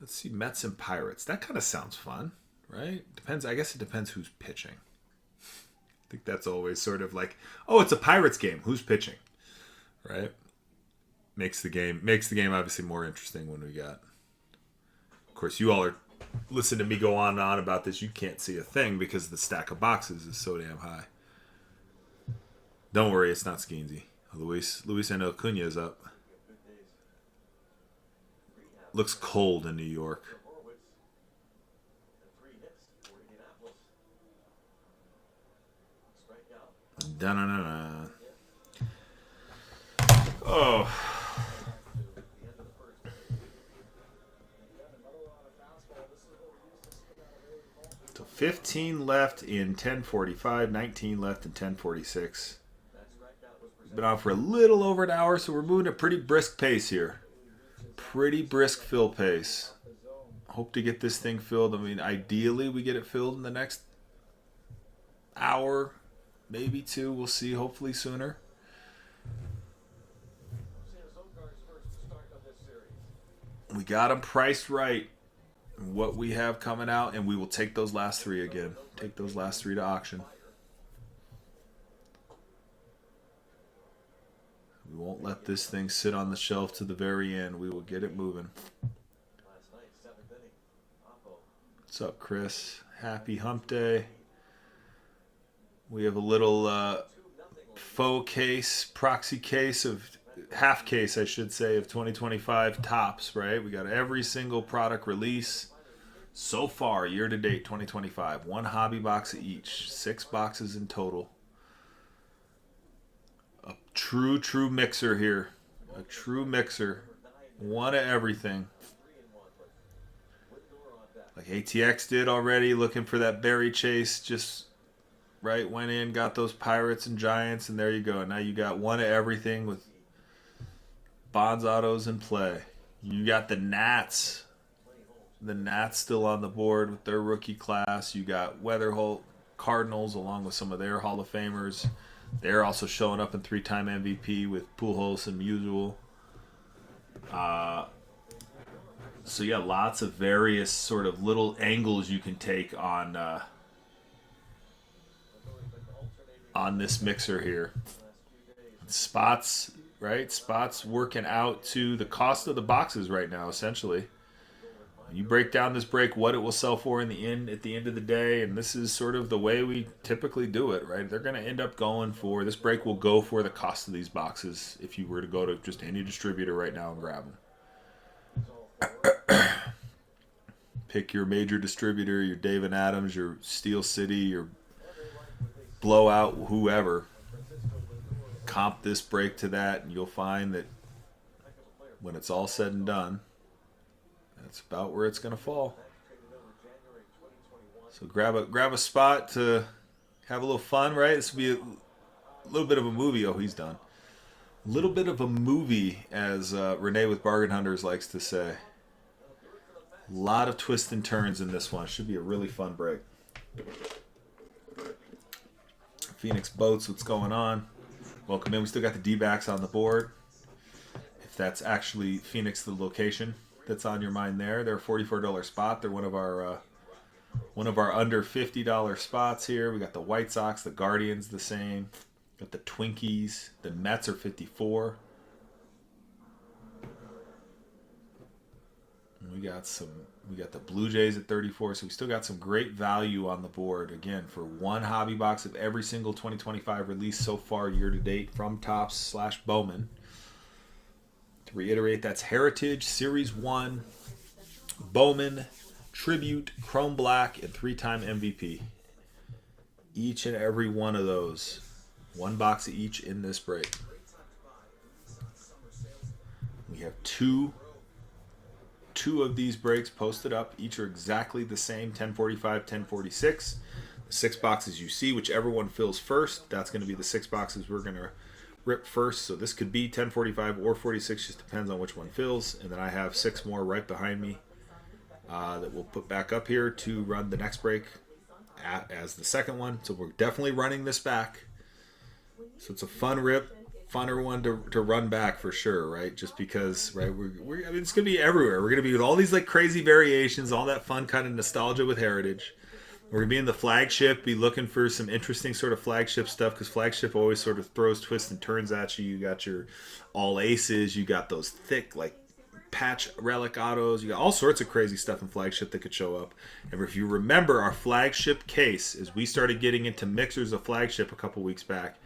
Let's see, Mets and Pirates. That kind of sounds fun, right? Depends. I guess it depends who's pitching. I think that's always sort of like, oh, it's a Pirates game. Who's pitching, right? Makes the game obviously more interesting when we got. Of course, you all are listening to me go on and on about this. You can't see a thing because the stack of boxes is so damn high. Don't worry, it's not Skeensy. Luis Acuna is up. Looks cold in New York. Da-na-na-na. Oh. So 15 left in 10:45, 19 left in 10:46. Been on for a little over an hour, so we're moving at a pretty brisk pace here. Pretty brisk fill pace. Hope to get this thing filled. I mean, ideally we get it filled in the next hour, maybe 2. We'll see. Hopefully sooner. We got them priced right. What we have coming out, and we will take those last 3 again. Take those last 3 to auction. We won't let this thing sit on the shelf to the very end. We will get it moving. What's up, Chris? Happy hump day. We have a little faux case, proxy case of, half case I should say, of 2025 tops, right? We got every single product release so far, year to date 2025. 1 hobby box each, 6 boxes in total. A true mixer here. A true mixer. 1 of everything. Like ATX did already, looking for that berry chase. Just, right, went in, got those Pirates and Giants, and there you go. Now you got 1 of everything with Bonds autos in play. You got the Nats. The Nats still on the board with their rookie class. You got Weatherholt Cardinals along with some of their Hall of Famers. They're also showing up in 3-time MVP with Pujols and Musial. So yeah, lots of various sort of little angles you can take on this mixer here. Spots, right? Spots working out to the cost of the boxes right now, essentially. You break down this break, what it will sell for in the end at the end of the day, and this is sort of the way we typically do it, right? They're going to end up going for, this break will go for the cost of these boxes if you were to go to just any distributor right now and grab them. Pick your major distributor, your Dave & Adams, your Steel City, your blow out whoever. Comp this break to that, and you'll find that when it's all said and done, that's about where it's going to fall. So grab a spot to have a little fun, right? This will be a little bit of a movie. Oh, he's done. A little bit of a movie, as Renee with Bargain Hunters likes to say. A lot of twists and turns in this one. Should be a really fun break. Phoenix Boats, what's going on? Welcome in. We still got the D-backs on the board. If that's actually Phoenix, the location that's on your mind there. They're a $44 spot. They're one of our under $50 spots here. We got the White Sox, the Guardians the same. Got the Twinkies. The Mets are 54. And we got the Blue Jays at 34. So we still got some great value on the board. Again, for one hobby box of every single 2025 release so far year to date from Topps/Bowman. To reiterate, that's Heritage, Series 1, Bowman, Tribute, Chrome Black, and 3-time MVP. Each and every one of those. One box of each in this break. We have two of these breaks posted up. Each are exactly the same, 1045, 1046. The 6 boxes you see, whichever one fills first, that's going to be the 6 boxes we're going to rip first. So this could be 1045 or 46, just depends on which one fills. And then I have 6 more right behind me that we'll put back up here to run the next break as the second one. So we're definitely running this back. So it's a fun rip, funner one to run back for sure, right? Just because, right? I mean, it's gonna be everywhere. We're gonna be with all these like crazy variations, all that fun kind of nostalgia with Heritage. We're gonna be in the flagship, be looking for some interesting sort of flagship stuff because flagship always sort of throws twists and turns at you. You got your all aces, you got those thick like patch relic autos, you got all sorts of crazy stuff in flagship that could show up. And if you remember our flagship case, as we started getting into mixers of flagship a couple weeks back,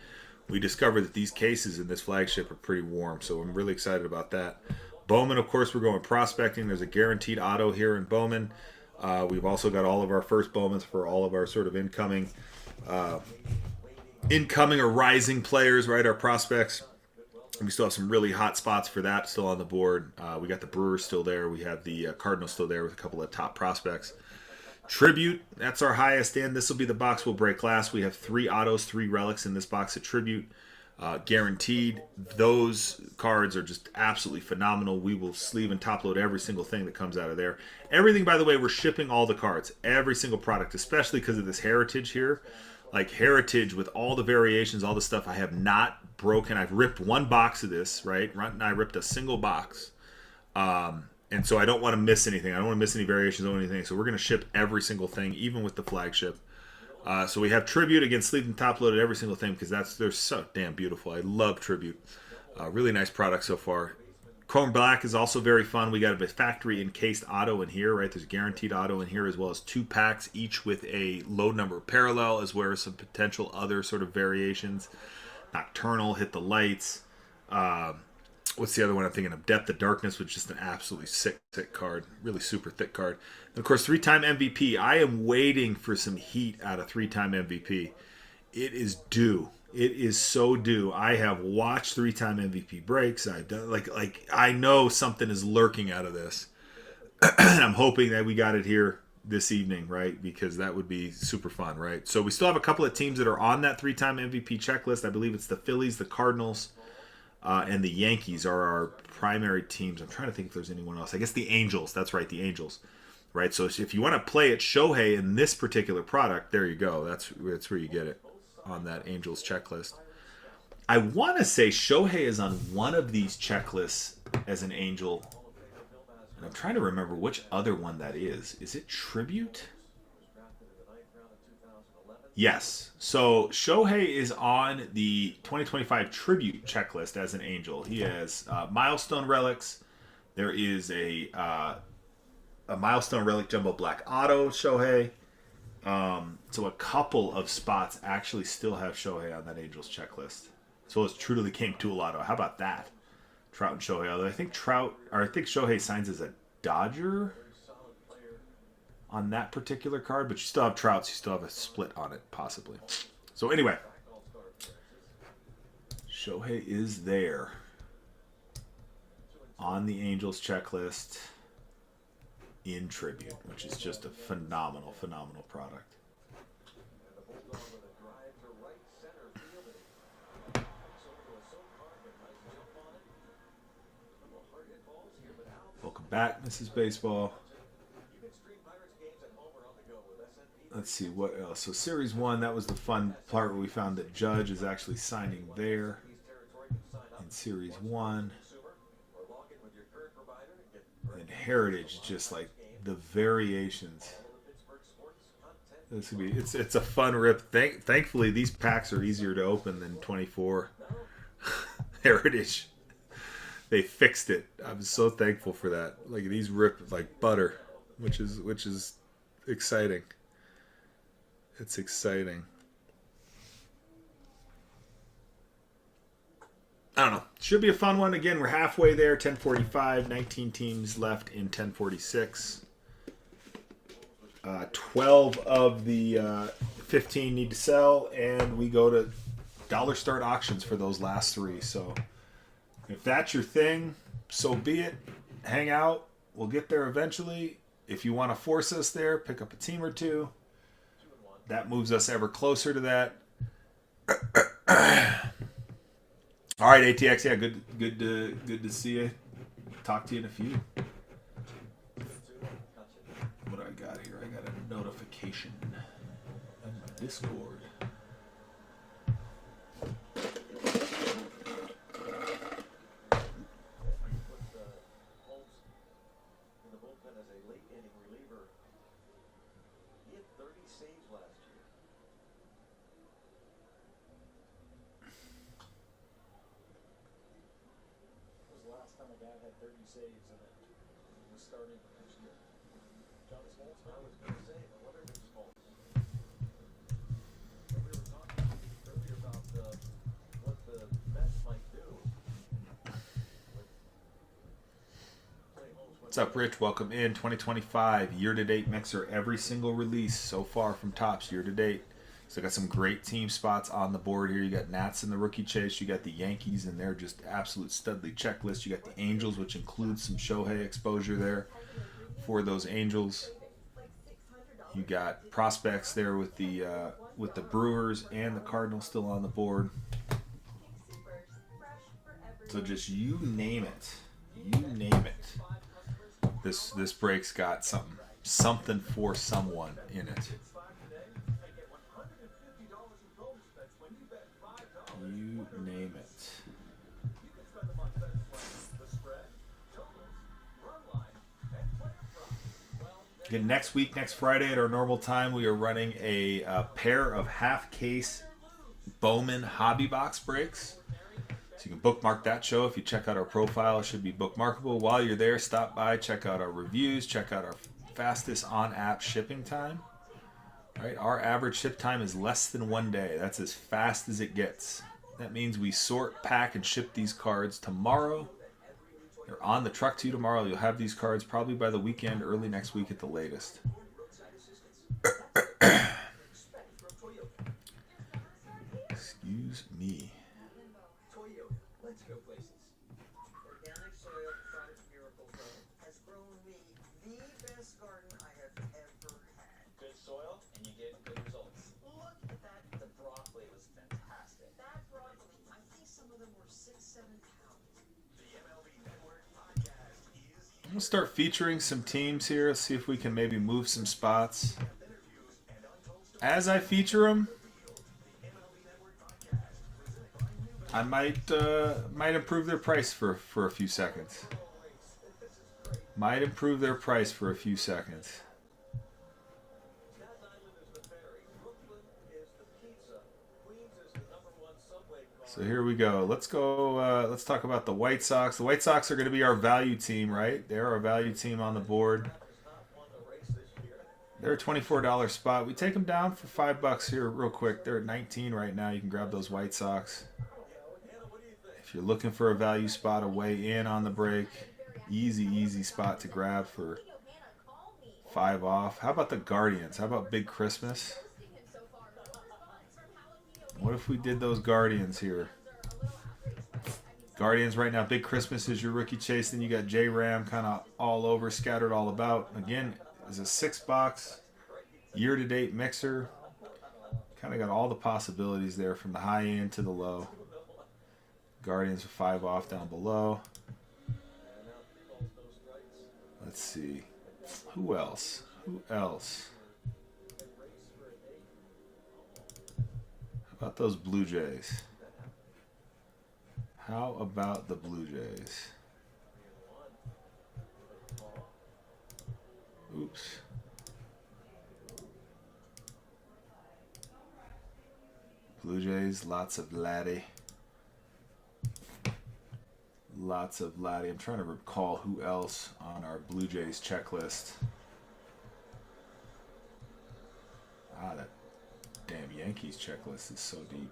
we discovered that these cases in this flagship are pretty warm, so I'm really excited about that. Bowman, of course, we're going prospecting. There's a guaranteed auto here in Bowman. We've also got all of our first Bowmans for all of our sort of incoming or rising players, right? Our prospects. And we still have some really hot spots for that still on the board. We got the Brewers still there. We have the Cardinals still there with a couple of top prospects. Tribute, that's our highest end. This will be the box we'll break last. We have 3 autos, 3 relics in this box of Tribute. Guaranteed. Those cards are just absolutely phenomenal. We will sleeve and top load every single thing that comes out of there. Everything, by the way, we're shipping all the cards. Every single product, especially because of this Heritage here. Like Heritage with all the variations, all the stuff I have not broken. I've ripped one box of this, right? Runt and I ripped a single box. And so I don't want to miss anything. I don't want to miss any variations or anything. So we're going to ship every single thing, even with the flagship. So we have Tribute, again, sleeved and top loaded every single thing because they're so damn beautiful. I love Tribute. Really nice product so far. Chrome Black is also very fun. We got a factory encased auto in here, right? There's a guaranteed auto in here as well as 2 packs, each with a low number parallel, as well as some potential other sort of variations. Nocturnal, Hit the Lights. What's the other one I'm thinking of? Depth of Darkness, which is just an absolutely sick card. Really super thick card. And of course, 3-time MVP. I am waiting for some heat out of 3-time MVP. It is due. It is so due. I have watched 3-time MVP breaks. I've done like I know something is lurking out of this. And I'm hoping that we got it here this evening, right? Because that would be super fun, right? So we still have a couple of teams that are on that 3-time MVP checklist. I believe it's the Phillies, the Cardinals, and the Yankees are our primary teams. I'm trying to think if there's anyone else. I guess the Angels. That's right, the Angels. Right, so if you want to play at Shohei in this particular product, there you go. That's where you get it on that Angels checklist. I want to say Shohei is on one of these checklists as an Angel. And I'm trying to remember which other one that is. Is it Tribute? Yes. So Shohei is on the 2025 Tribute checklist as an Angel. He has milestone relics. There is a milestone relic jumbo black auto Shohei. So a couple of spots actually still have Shohei on that Angels checklist. So it's True to the King Tool auto. How about that? Trout and Shohei. Although I think Shohei signs as a Dodger on that particular card, but you still have Trout, so you still have a split on it, possibly. So anyway, Shohei is there on the Angels checklist in tribute, which is just a phenomenal, phenomenal product. Welcome back, Mrs. Baseball. Let's see what else. So Series 1, that was the fun part where we found that Judge is actually signing there in Series 1. And Heritage, just like the variations. This would be, it's a fun rip. Thankfully, these packs are easier to open than 24. Heritage. They fixed it. I'm so thankful for that. Like, these rip like butter, which is exciting. It's exciting. I don't know. Should be a fun one. Again, we're halfway there. 10:45. 19 teams left in 10:46. 12 of the 15 need to sell, and we go to dollar start auctions for those last 3. So if that's your thing, so be it. Hang out. We'll get there eventually. If you want to force us there, pick up a team or two. That moves us ever closer to that. All right, ATX. Yeah, good to see you. Talk to you in a few. What do I got here? I got a notification on my Discord. Saves and it was starting this year. John Smoltz, I was going to say, I wonder if it's Smoltz. We were talking earlier about what the Mets might do. What's up, Rich? Welcome in. 2025 year-to-date mixer. Every single release so far from Topps year-to-date. So got some great team spots on the board here. You got Nats in the rookie chase. You got the Yankees in their just absolute studly checklist. You got the Angels, which includes some Shohei exposure there for those Angels. You got prospects there with the Brewers and the Cardinals still on the board. So just you name it. You name it. This break's got something for someone in it. You name it. Again, next week, next Friday at our normal time, we are running a pair of half-case Bowman Hobby Box breaks. So you can bookmark that show. If you check out our profile, it should be bookmarkable. While you're there, stop by, check out our reviews, check out our fastest on-app shipping time. All right, our average ship time is less than 1 day. That's as fast as it gets. That means we sort, pack, and ship these cards tomorrow. They're on the truck to you tomorrow. You'll have these cards probably by the weekend, early next week at the latest. Excuse me. Toyota, let's go places. Organic soil product Miracle Grow has grown me the best garden I have ever had. Good soil, and you get good results. Look at that. The broccoli was fantastic. That broccoli, I think some of them were 6-7 pounds. The MLB Network podcast is I'm going to start featuring some teams here. Let's see if we can maybe move some spots. As I feature them, I might improve their price for a few seconds. Might improve their price for a few seconds. So here we go. Let's go. Let's talk about the White Sox. The White Sox are going to be our value team, right? They're our value team on the board. They're a $24 spot. We take them down for $5 here real quick. They're at 19 right now. You can grab those White Sox. If you're looking for a value spot, a way in on the break, easy spot to grab for $5 off. How about the Guardians? How about Big Christmas? What if we did those Guardians here? Guardians right now, Big Christmas is your rookie chase. Then you got J-Ram kind of all over, scattered all about. Again, it's a 6-box year-to-date mixer. Kind of got all the possibilities there from the high end to the low. Guardians with 5 off down below. Let's see. Who else? Who else? How about those Blue Jays? How about the Blue Jays? Oops. Blue Jays, lots of Laddie. Lots of Laddie. I'm trying to recall who else on our Blue Jays checklist. Ah, that damn Yankees checklist is so deep.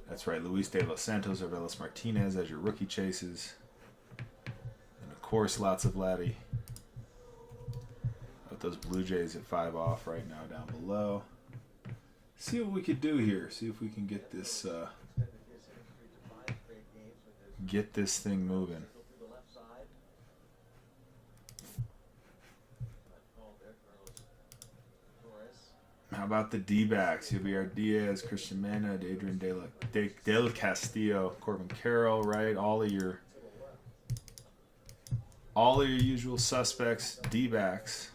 That's right, Luis De Los Santos, Orvelis Martinez as your rookie chases. And of course, lots of Laddie. But those Blue Jays at 5 off right now down below. See what we could do here. See if we can get this thing moving. How about the D-backs? Javier Diaz, Christian Mena, Adrian Del Castillo, Corbin Carroll, right? All of your usual suspects, D-backs.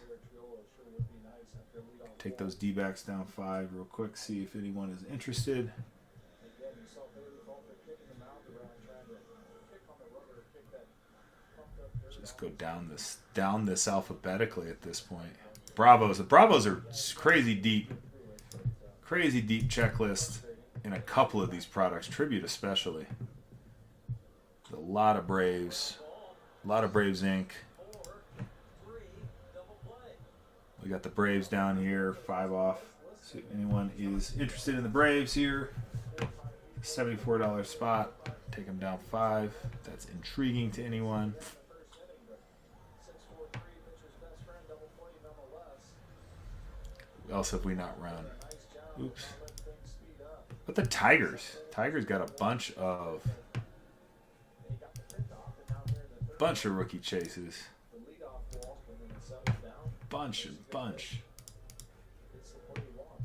Take those D-backs down 5 real quick. See if anyone is interested. Just go down this alphabetically at this point. Bravos are crazy deep checklist in a couple of these products. Tribute especially. A lot of Braves Inc. We got the Braves down here, 5 off. So if anyone is interested in the Braves here, $74 spot. Take them down 5. That's intriguing to anyone. Who else have we not run? Oops. But the Tigers. Tigers got a bunch of rookie chases. Bunch.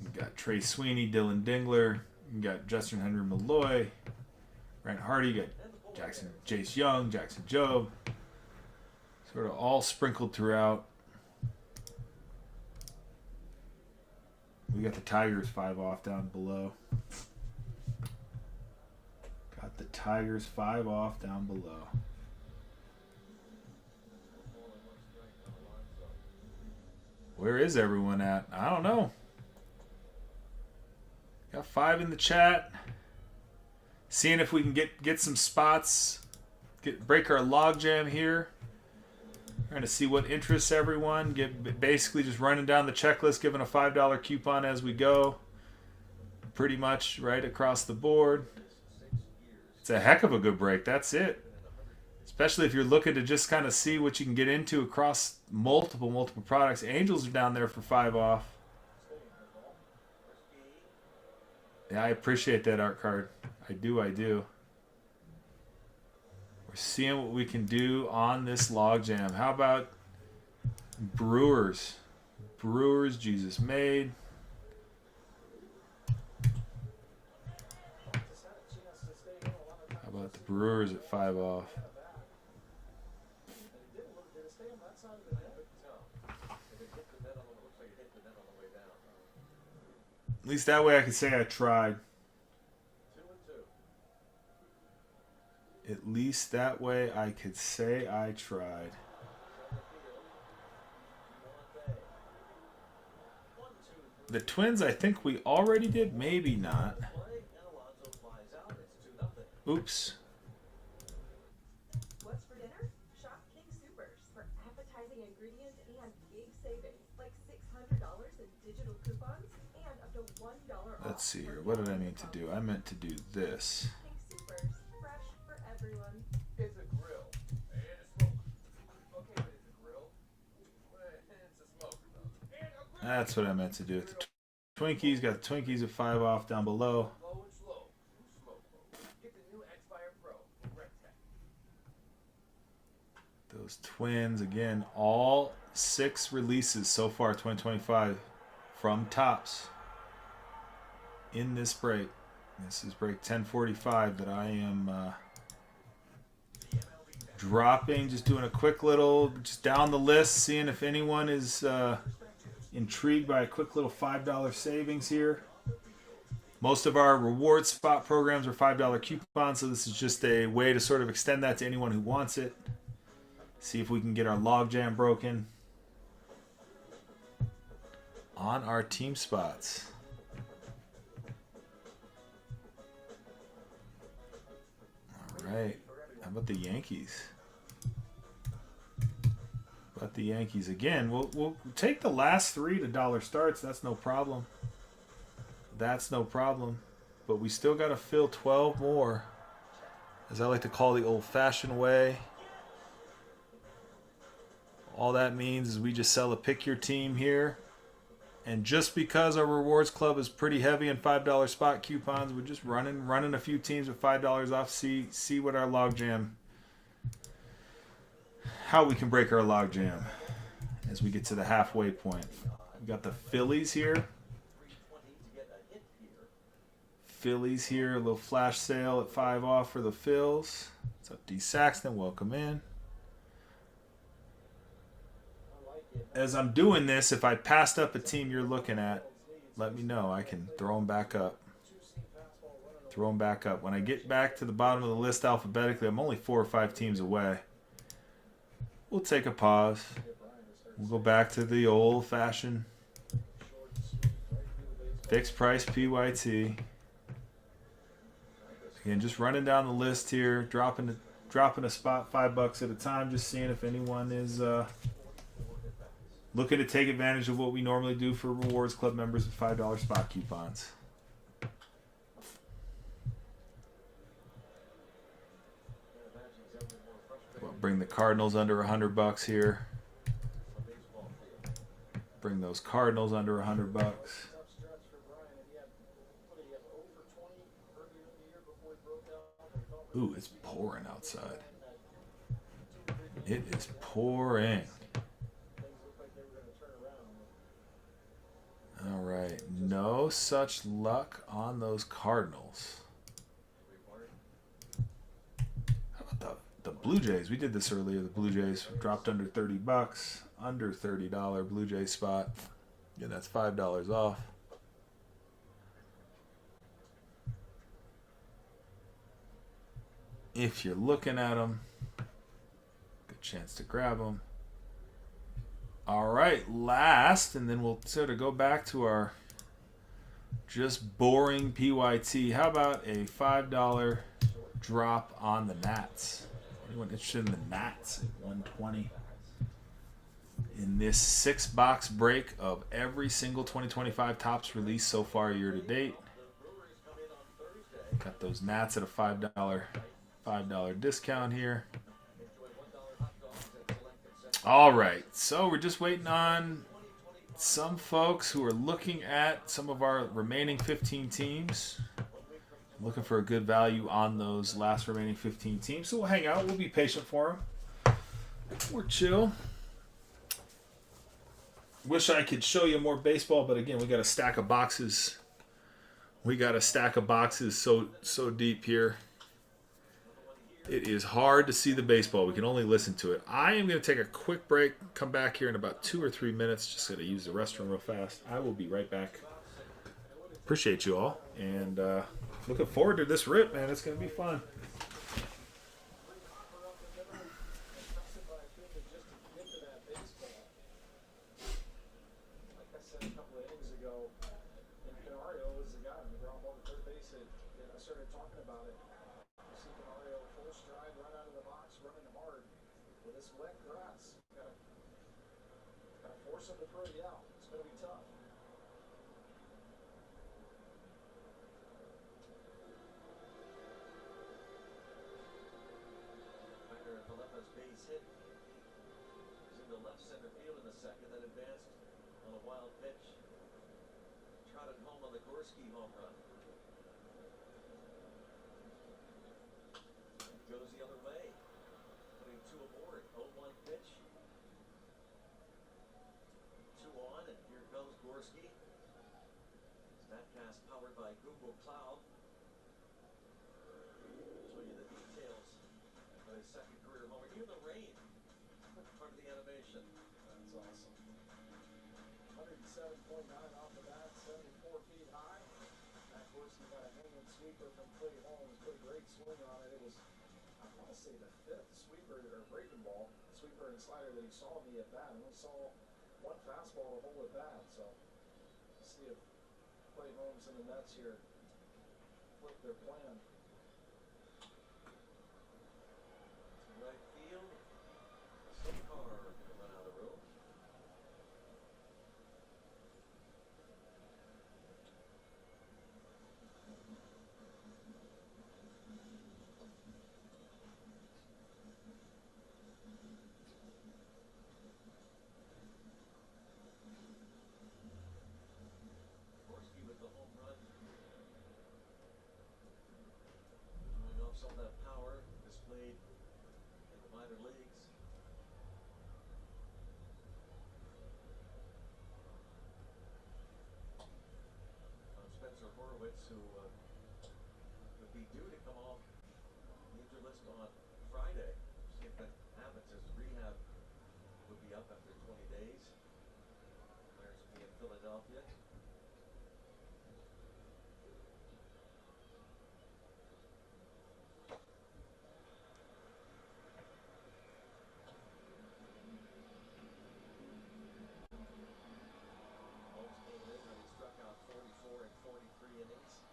You got Trey Sweeney, Dylan Dingler. You got Justin Henry Malloy, Ryan Hardy. You got Jace Young, Jackson Jobe. Sort of all sprinkled throughout. We got the Tigers 5 off down below. Got the Tigers 5 off down below. Where is everyone at? I don't know. Got 5 in the chat. Seeing if we can get some spots. Break our logjam here. Trying to see what interests everyone. Basically just running down the checklist, giving a $5 coupon as we go. Pretty much right across the board. It's a heck of a good break. That's it. Especially if you're looking to just kind of see what you can get into across multiple products. Angels are down there for 5 off. Yeah, I appreciate that art card. I do. We're seeing what we can do on this logjam. How about Brewers? Brewers, Jesus made. How about the Brewers at 5 off? At least that way I could say I tried. At least that way I could say I tried. The Twins, I think we already did. Maybe not. Oops. What's for dinner? Shop King Supers for appetizing ingredients and big savings, like $600 in digital coupons and up to $1 off. Let's see here. What did I mean to do? I meant to do this. King Supers, fresh for everyone. It's a grill and a smoker. Okay, but it's a grill. Well, it's a smoker though. And a grill. That's what I meant to do at the Twinkies. Got the Twinkies at 5 off down below. Low and slow. Slow. Get the new Xfire Pro from RecTech. Those twins again. All 6 releases so far 2025 from Topps in this break. This is break 1045 that I am dropping. Just doing a quick little, just down the list, seeing if anyone is intrigued by a quick little $5 savings here. Most of our reward spot programs are $5 coupons, so this is just a way to sort of extend that to anyone who wants it. See if we can get our logjam broken on our team spots. All right. How about the Yankees? About the Yankees again. We'll take the last 3 to dollar starts. That's no problem. That's no problem. But we still got to fill 12 more, as I like to call the old-fashioned way. All that means is we just sell a pick your team here. And just because our rewards club is pretty heavy in $5 spot coupons, we're just running a few teams with $5 off. See what our logjam, how we can break our logjam as we get to the halfway point. We got the Phillies here. Phillies here, a little flash sale at 5 off for the Phils. What's up, D. Saxton? Welcome in. As I'm doing this, if I passed up a team you're looking at, let me know. I can throw them back up. Throw them back up. When I get back to the bottom of the list alphabetically, I'm only 4 or 5 teams away. We'll take a pause. We'll go back to the old-fashioned fixed price PYT. Again, just running down the list here, dropping a spot $5 at a time, just seeing if anyone is looking to take advantage of what we normally do for Rewards Club members with $5 spot coupons. We'll bring the Cardinals under $100 here. Bring those Cardinals under $100. Ooh, it's pouring outside. It is pouring. All right, no such luck on those Cardinals. How about the Blue Jays? We did this earlier. The Blue Jays dropped under $30, under $30 Blue Jay spot. Yeah, that's $5 off. If you're looking at them, good chance to grab them. All right, last, and then we'll sort of go back to our just boring PYT. How about a $5 drop on the Nats? Anyone interested in the Nats at 120? In this 6-box break of every single 2025 Topps release so far year to date. Got those Nats at a $5 discount here. All right, so we're just waiting on some folks who are looking at some of our remaining 15 teams. Looking for a good value on those last remaining 15 teams. So we'll hang out. We'll be patient for them. We're chill. Wish I could show you more baseball, but again, we got a stack of boxes. We got a stack of boxes so deep here. It is hard to see the baseball. We can only listen to it. I am going to take a quick break, come back here in about 2 or 3 minutes. Just going to use the restroom real fast. I will be right back. Appreciate you all. And looking forward to this rip, man. It's going to be fun. Force him to throw you out. It's going to be tough. Batter at the left base hit. He's into left center field in the second, then advanced on a wild pitch. Trout grounded home on the Gorski home run. Goes the other way. Putting two aboard. 0-1 pitch. 2 on, and here comes Gorski. Statcast powered by Google Cloud. Show you the details of his second career homer. Even the rain. Part of the animation. That's awesome. 107.9 off the bat, 74 feet high. Matt Gorski got a hanging sweeper from Clay Holmes, put a great swing on it. It was, I want to say, the fifth sweeper or breaking ball, sweeper and slider that he saw me at bat. And we saw one fastball to hold at bat. So, see if Clay Holmes and the Mets here flip their plan. Right field. Some car run out of room. Gorski with the home run. Showing off some of that power displayed in the minor leagues. Spencer Horowitz, who would be due to come off the injured list on Friday. See if that happens, as rehab would be up after 20 days. Players will be in Philadelphia. Holmes came in when he struck out 44 in 43 innings.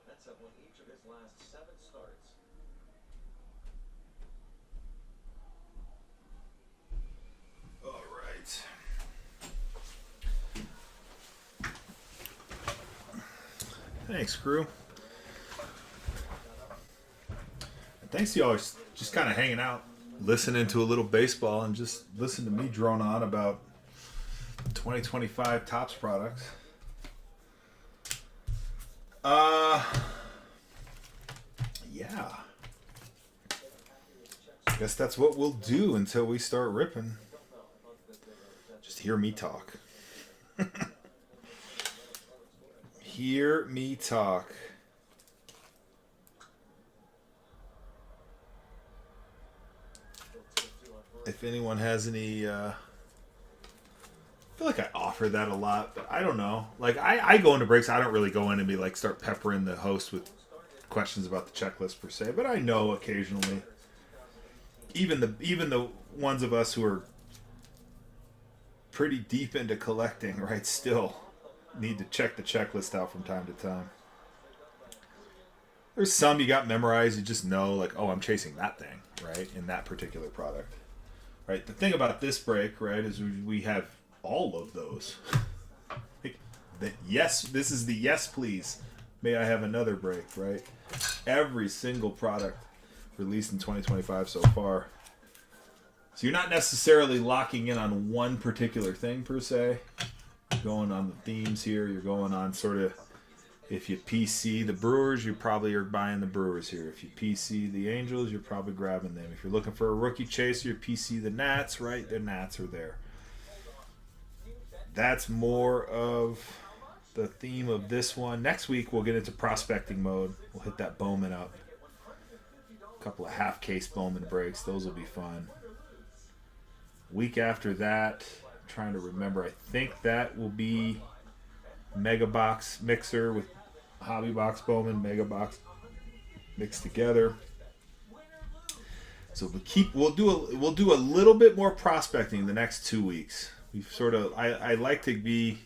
That's have won each of his last 7 starts. All right. Thanks, crew. And thanks to y'all just kind of hanging out, listening to a little baseball, and just listen to me drone on about 2025 Topps products. Yeah. Guess that's what we'll do until we start ripping. Just hear me talk. Hear me talk. If anyone has any, I feel like I offer that a lot, but I don't know. Like I go into breaks, I don't really go in and be like start peppering the host with questions about the checklist per se, but I know occasionally, even the ones of us who are pretty deep into collecting, right, still need to check the checklist out from time to time. There's some you got memorized, you just know, like, oh, I'm chasing that thing, right, in that particular product. Right, the thing about this break, right, is we have all of those. Yes, this is the yes, please. May I have another break, right? Every single product released in 2025 so far. So you're not necessarily locking in on one particular thing per se. You're going on the themes here. You're going on sort of, if you PC the Brewers, you probably are buying the Brewers here. If you PC the Angels, you're probably grabbing them. If you're looking for a rookie chaser, you PC the Nats, right? The Nats are there. That's more of the theme of this one. Next week, we'll get into prospecting mode. We'll hit that Bowman up. A couple of half-case Bowman breaks. Those will be fun. Week after that, I'm trying to remember, I think that will be Mega Box Mixer with Hobby Box Bowman, Mega Box mixed together. So we'll do a little bit more prospecting the next 2 weeks. We've sort of I like to be,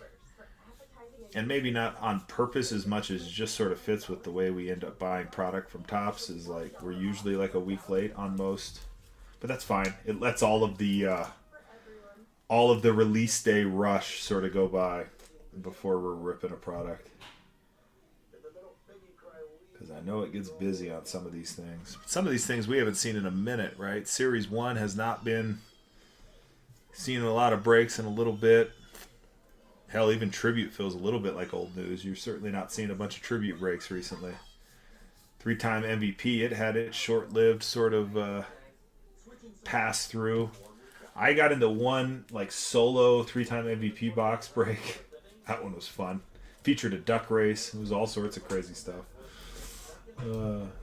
and maybe not on purpose as much as just sort of fits with the way we end up buying product from Topps, is like we're usually like a week late on most, but that's fine. It lets all of the release day rush sort of go by before we're ripping a product. Because I know it gets busy on some of these things. Some of these things we haven't seen in a minute, right? Series 1 has not been seen a lot of breaks in a little bit. Hell, even tribute feels a little bit like old news. You're certainly not seeing a bunch of tribute breaks recently. 3-time MVP. It had its short-lived sort of pass through. I got into one like solo 3-time MVP box break. That one was fun. Featured a duck race. It was all sorts of crazy stuff.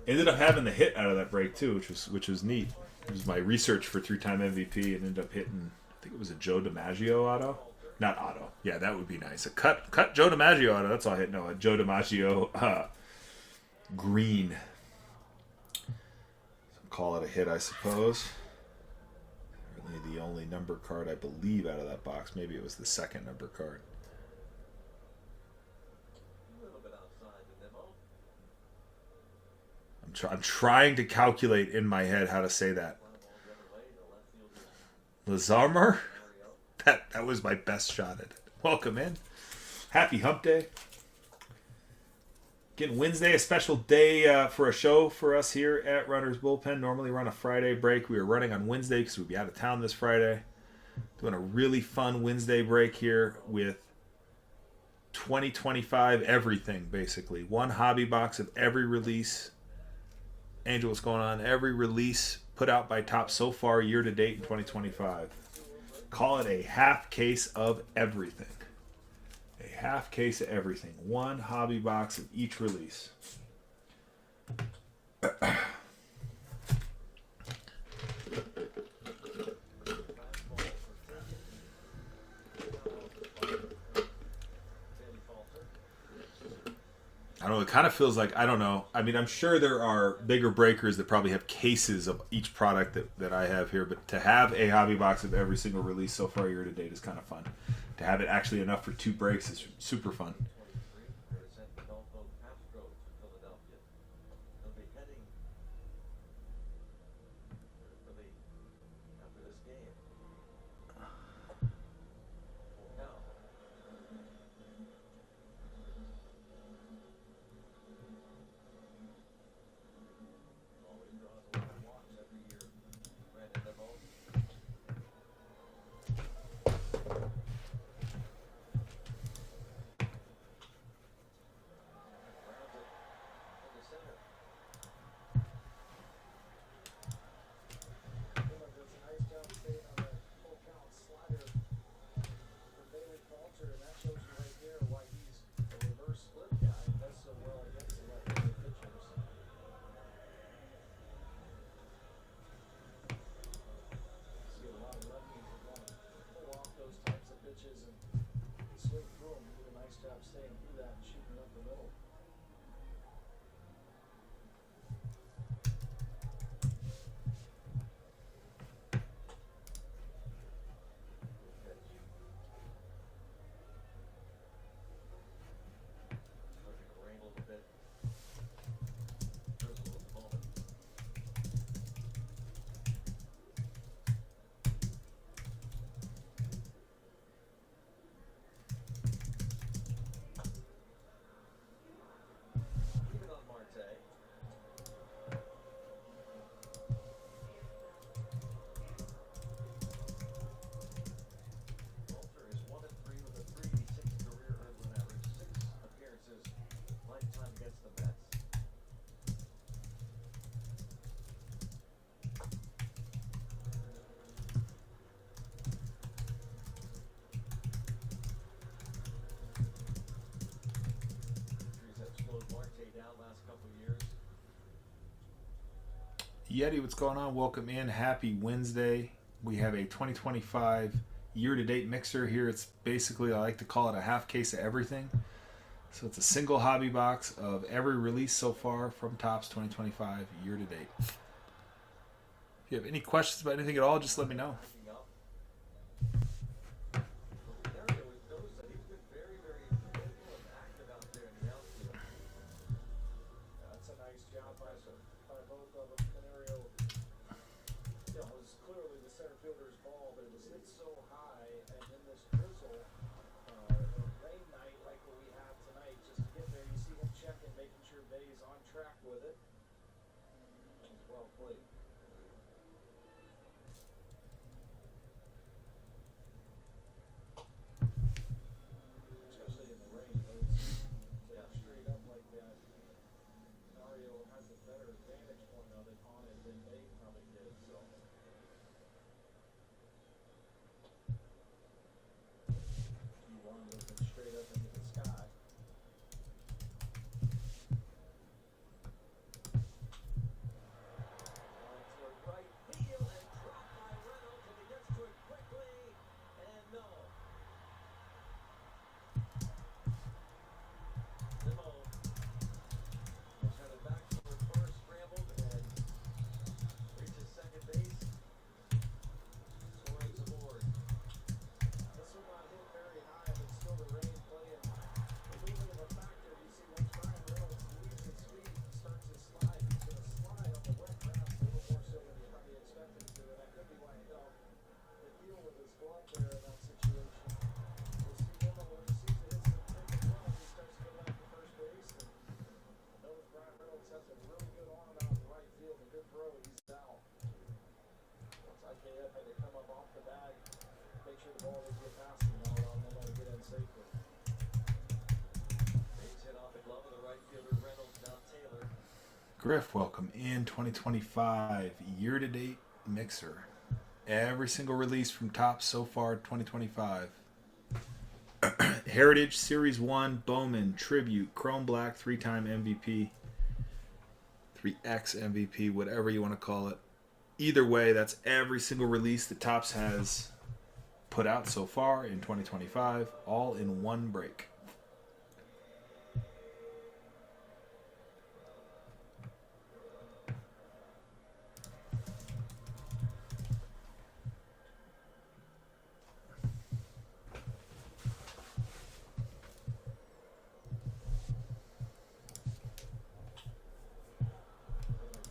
Ended up having the hit out of that break too, which was neat. It was my research for 3-time MVP and ended up hitting. I think it was a Joe DiMaggio auto. Not auto. Yeah, that would be nice. A cut Joe DiMaggio auto. That's all I hit. No, a Joe DiMaggio green. Call it a hit, I suppose. Really the only number card I believe out of that box. Maybe it was the second number card. I'm trying to calculate in my head how to say that. Lazarmer? That was my best shot at it. Welcome in. Happy hump day. Again, Wednesday, a special day for a show for us here at Runner's Bullpen. Normally run a Friday break. We are running on Wednesday because we'll be out of town this Friday. Doing a really fun Wednesday break here with 2025 everything, basically. One hobby box of every release. Angel, what's going on? Every release put out by Topps so far year to date in 2025. Call it a half case of everything. A half case of everything. One hobby box of each release. I don't know, it kind of feels like, I don't know. I mean, I'm sure there are bigger breakers that probably have cases of each product that I have here, but to have a hobby box of every single release so far year to date is kind of fun. To have it actually enough for 2 breaks is super fun. Yeti, what's going on? Welcome in. Happy Wednesday. We have a 2025 year-to-date mixer here. It's basically, I like to call it a half case of everything. So it's a single hobby box of every release so far from Topps 2025 year-to-date. If you have any questions about anything at all, just let me know. Joliet had to come up off the bag, make sure the ball didn't get past him, and allow Memo to get in safely. Base hit off the glove of the right fielder Reynolds, now Taylor. Griff, welcome in 2025 year-to-date mixer. Every single release from Topps so far 2025. Heritage, Series 1, Bowman, Tribute, Chrome Black, 3-time MVP, 3X MVP, whatever you want to call it. Either way, that's every single release that Topps has put out so far in 2025, all in one break.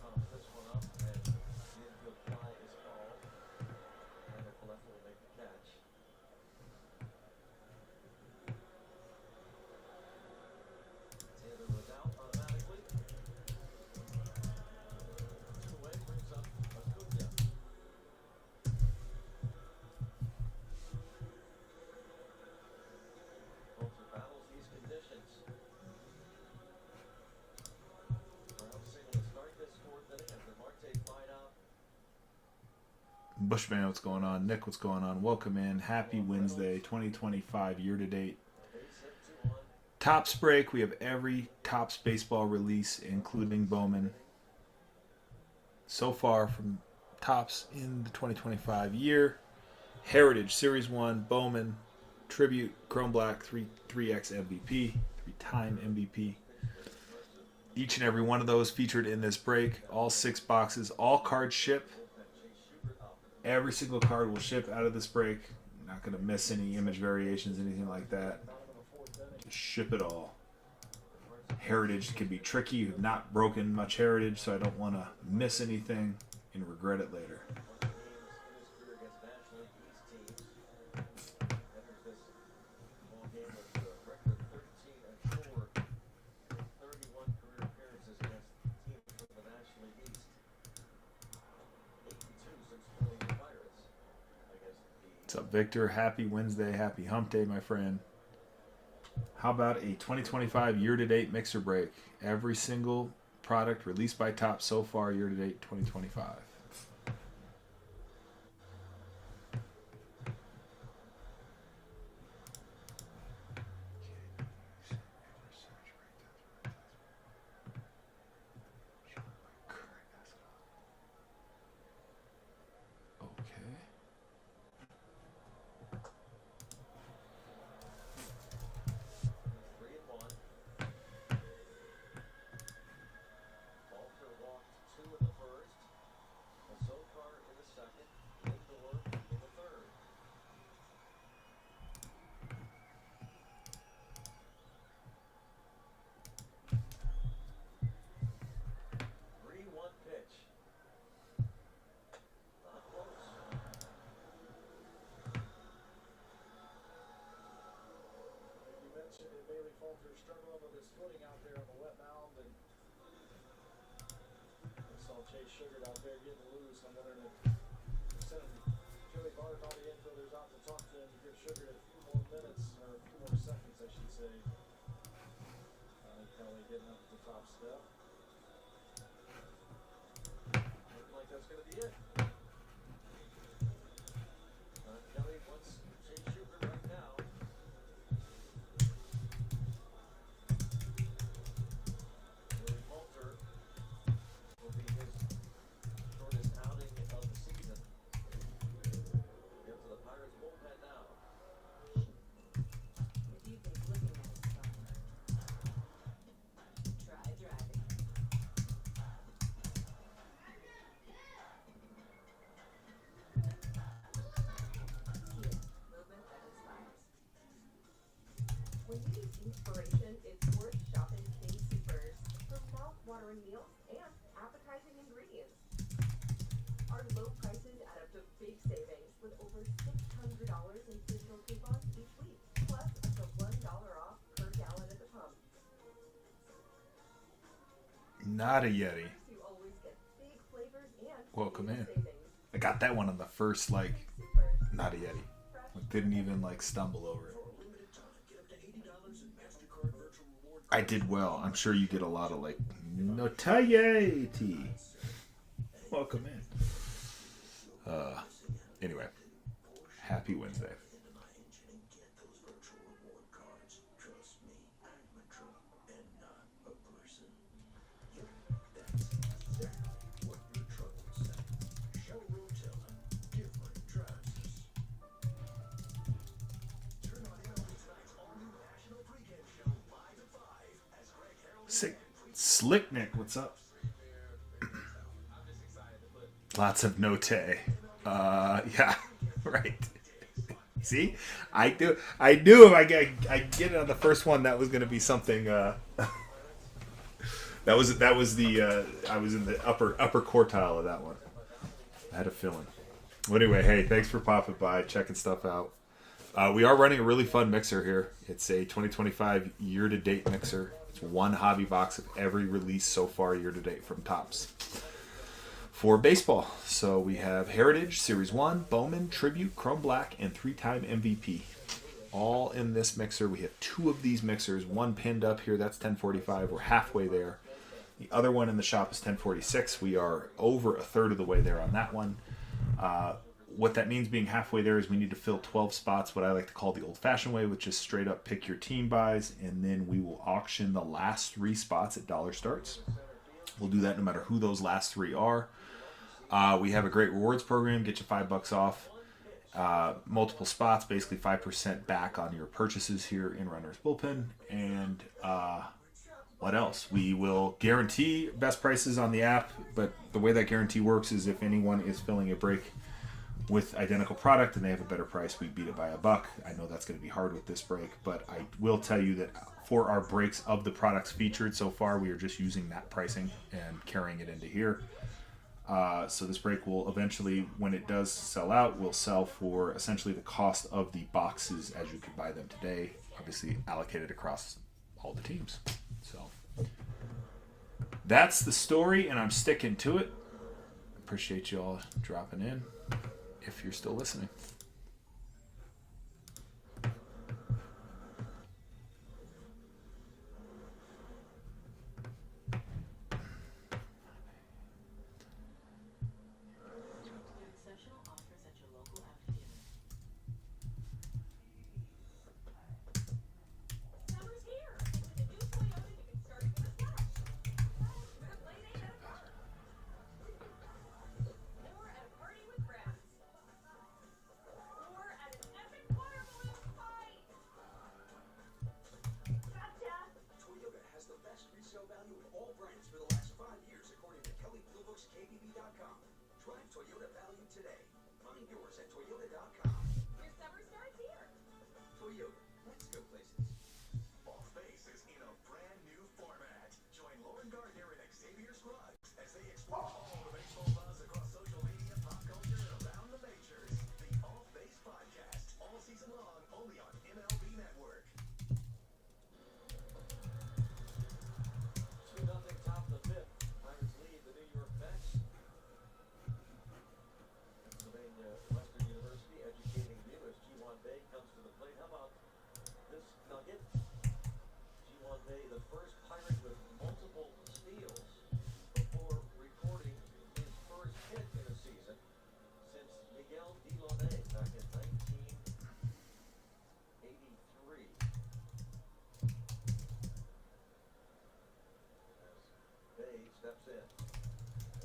Pumps this one up, and the infield fly is called. And if left will make the catch. Taylor was out automatically. Two away brings up Acuna. Holzer battles these conditions. Brown single to start this fourth inning after Marte flied out. Bushman, what's going on? Nick, what's going on? Welcome in. Happy Wednesday, 2025 year-to-date. Base hit 2-1. Topps break. We have every Topps baseball release, including Bowman, so far from Topps in the 2025 year. Heritage, Series 1, Bowman, Tribute, Chrome Black, 3X MVP, 3-time MVP. Each and every one of those featured in this break. All 6 boxes, all cards ship. Every single card will ship out of this break. Not going to miss any image variations, anything like that. Just ship it all. Heritage can be tricky. You've not broken much Heritage, so I don't want to miss anything and regret it later. Games in his career against National League East teams. Enters this ball game with a record of 13-4, 31 career appearances against teams from the National League East. 8-2 since joining the Pirates against the What's up, Victor? Happy Wednesday. Happy Hump Day, my friend. How about a 2025 year-to-date mixer break? Every single product released by Topps so far year-to-date 2025. Okay. 3-1. Walter walked 2 in the first. Azokar in the second. Lindor in the third. Three-one pitch. Not close. You mentioned that Bailey Falter struggling with his footing out there on the wet mound, and I saw Chase Sugar out there getting loose. I'm wondering if sending Joey Bart and all the infielders out to talk to him to give Sugar a few more minutes, or a few more seconds, I should say. Kelly getting up at the top step. Looking like that's going to be it. Kelly wants Chase Sugar right now. Billy Falter will be his shortest outing of the season. Get to the Pirates bullpen now. What do you think looking at this stuff? Try driving. Kia, movement that inspires. When you need inspiration, it's worth shopping King Soopers for mouth-watering meals and appetizing ingredients. Our low prices add up to big savings with over $600 in digital coupons each week, plus up to $1 off per gallon at the pump. Not a Yeti. You always get big flavors and Welcome huge in. savings. I got that one on the first, like, not a Yeti. Didn't even, like, stumble over it. I did well. I'm sure you get a lot of, like, notoriety. Welcome in. Anyway, happy Wednesday. Slick Nick, what's up? Lots of note. Yeah, right. See, I knew if I get it on the first one, that was going to be something. That was the I was in the upper quartile of that one. I had a feeling. Well, anyway, hey, thanks for popping by, checking stuff out. We are running a really fun mixer here. It's a 2025 year-to-date mixer. It's one hobby box of every release so far year-to-date from Topps for baseball. So we have Heritage, Series 1, Bowman, Tribute, Chrome Black, and 3-time MVP. All in this mixer. We have 2 of these mixers. One pinned up here. That's 1045. We're halfway there. The other one in the shop is 1046. We are over a third of the way there on that one. What that means being halfway there is we need to fill 12 spots, what I like to call the old-fashioned way, which is straight up pick your team buys, and then we will auction the last 3 spots at dollar starts. We'll do that no matter who those last 3 are. We have a great rewards program, get you $5 off. Multiple spots, basically 5% back on your purchases here in Runner's Bullpen. And what else? We will guarantee best prices on the app, but the way that guarantee works is if anyone is filling a break with identical product and they have a better price, we beat it by $1. I know that's going to be hard with this break, but I will tell you that for our breaks of the products featured so far, we are just using that pricing and carrying it into here. So this break will eventually, when it does sell out, will sell for essentially the cost of the boxes as you could buy them today, obviously allocated across all the teams. So that's the story, and I'm sticking to it. Appreciate you all dropping in if you're still listening. Exceptional offers at your local Audi dealer. Summer's here, and with the new Toyota, you can start it with a splash. With a play date at a park. Or at a party with friends. Or at an epic water balloon fight. Gotcha! Toyota has the best resale value in all brands for the last 5 years, according to Kelley Blue Book's KBB.com. Drive Toyota value today. Find yours at Toyota.com. Your summer starts here. Toyota, let's go places. Off Base is in a brand new format. Join Lauren Gardner and Xavier Scruggs as they explore all the baseball buzz across social media, pop culture, and around the majors. The Off Base Podcast, all season long, only on MLB Network. 2-0 top of the 5th. Pirates lead the New York Mets. Pennsylvania Western University educating you as G1 Bay comes to the plate. How about this nugget? G1 Bay, the first Pirate with multiple steals before recording his first hit in a season since Miguel Delaunay back in 1983. As Bay steps in.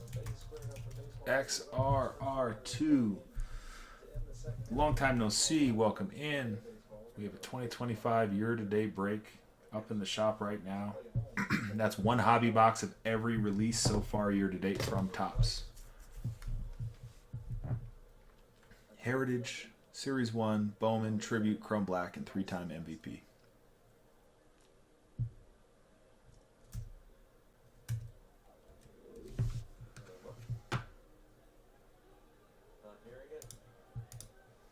Bay squared up for baseball. XRR2. To end the second Long time no see. Welcome in. We have a 2025 year-to-date break up in the shop right now. That's one hobby box of every release so far year-to-date from Topps. Heritage, Series 1, Bowman, Tribute, Chrome Black, and 3-time MVP. Not hearing it.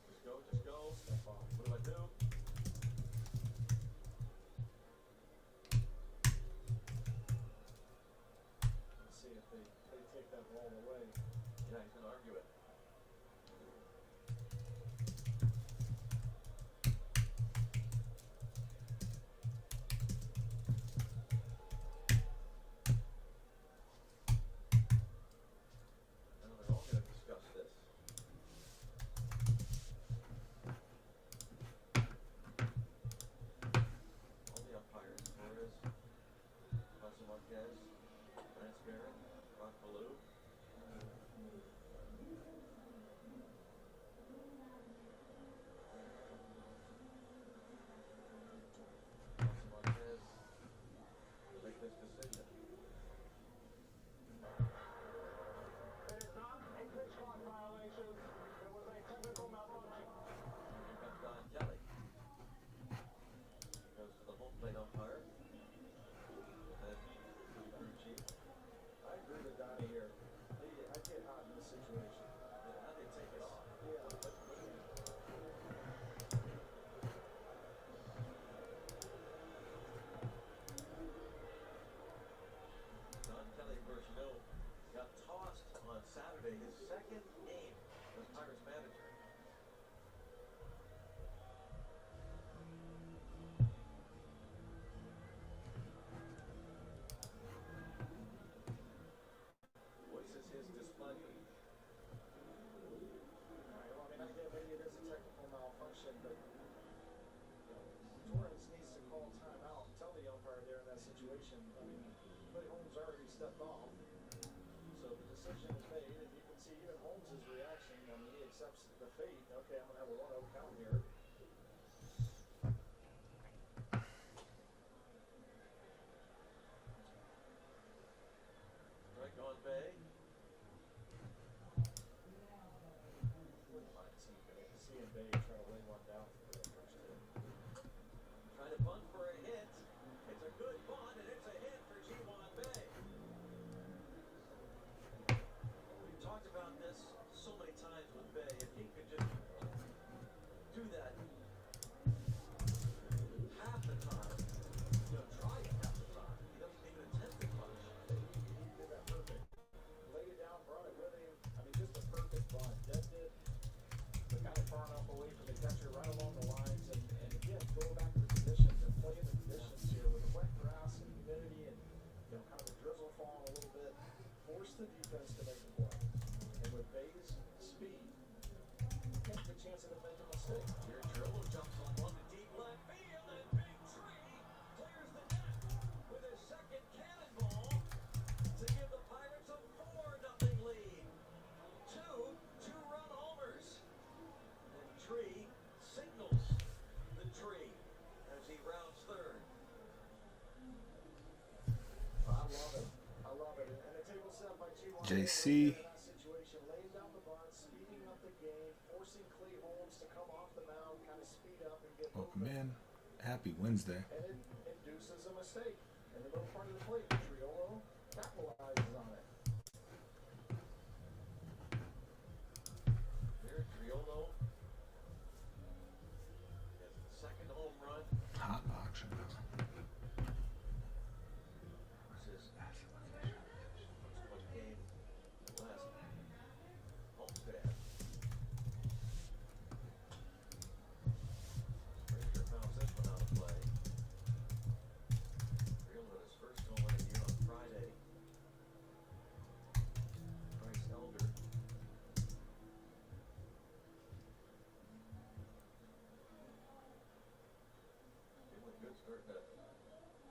Just go, just go. What do I do? Let's see if they take that ball away. Yeah, he's gonna argue it. Saturday, his second game as Pirates manager. Voices his displeasure. Alright, well, I mean, I get maybe it is a technical malfunction, but Torrance needs to call timeout and tell the umpire there in that situation. I mean, Clay Holmes already stepped off, so the decision is made, and you can see even Holmes' reaction. I mean, he accepts the fate. Okay, I'm gonna have a 1-0 count here. Strike on Bay. Wouldn't mind seeing Bay try to lay one down for the first hit. Trying to bunt for a hit. It's a good bunt, and it's a hit for G1 Bay. We've talked about this so many times with Bay. If he could just do that half the time, try it half the time. He doesn't even attempt it much. He did that perfect. Laid it down, brought it with him. I mean, just a perfect bunt. Deaded it, but kind of far enough away from the catcher, right along the lines. And again, going back to the conditions and playing the conditions here with the wet grass and humidity and kind of the drizzle falling a little bit, force the defense to make a play. And with Bay's speed, you can't get a chance of them making a mistake. Here, Trillo jumps on one to deep left field, and Big Tree clears the net with his second cannonball to give the Pirates a 4-0 lead. Two-run homers. And Tree signals the tree as he rounds third. I love it. I love it. And the table set by G1. JC. In that situation, laying down the bunt, speeding up the game, forcing Clay Holmes to come off the mound, kind of speed up and get Welcome movement. in. Happy Wednesday. And it induces a mistake in the middle part of the plate. Triolo capitalizes on it. There, Triolo has the second home run. Hot auction. This is one game last homestand. Frazier fouls this one out of play. Reeled his first home run of the year on Friday. Bryce Elder. Doing good, starting to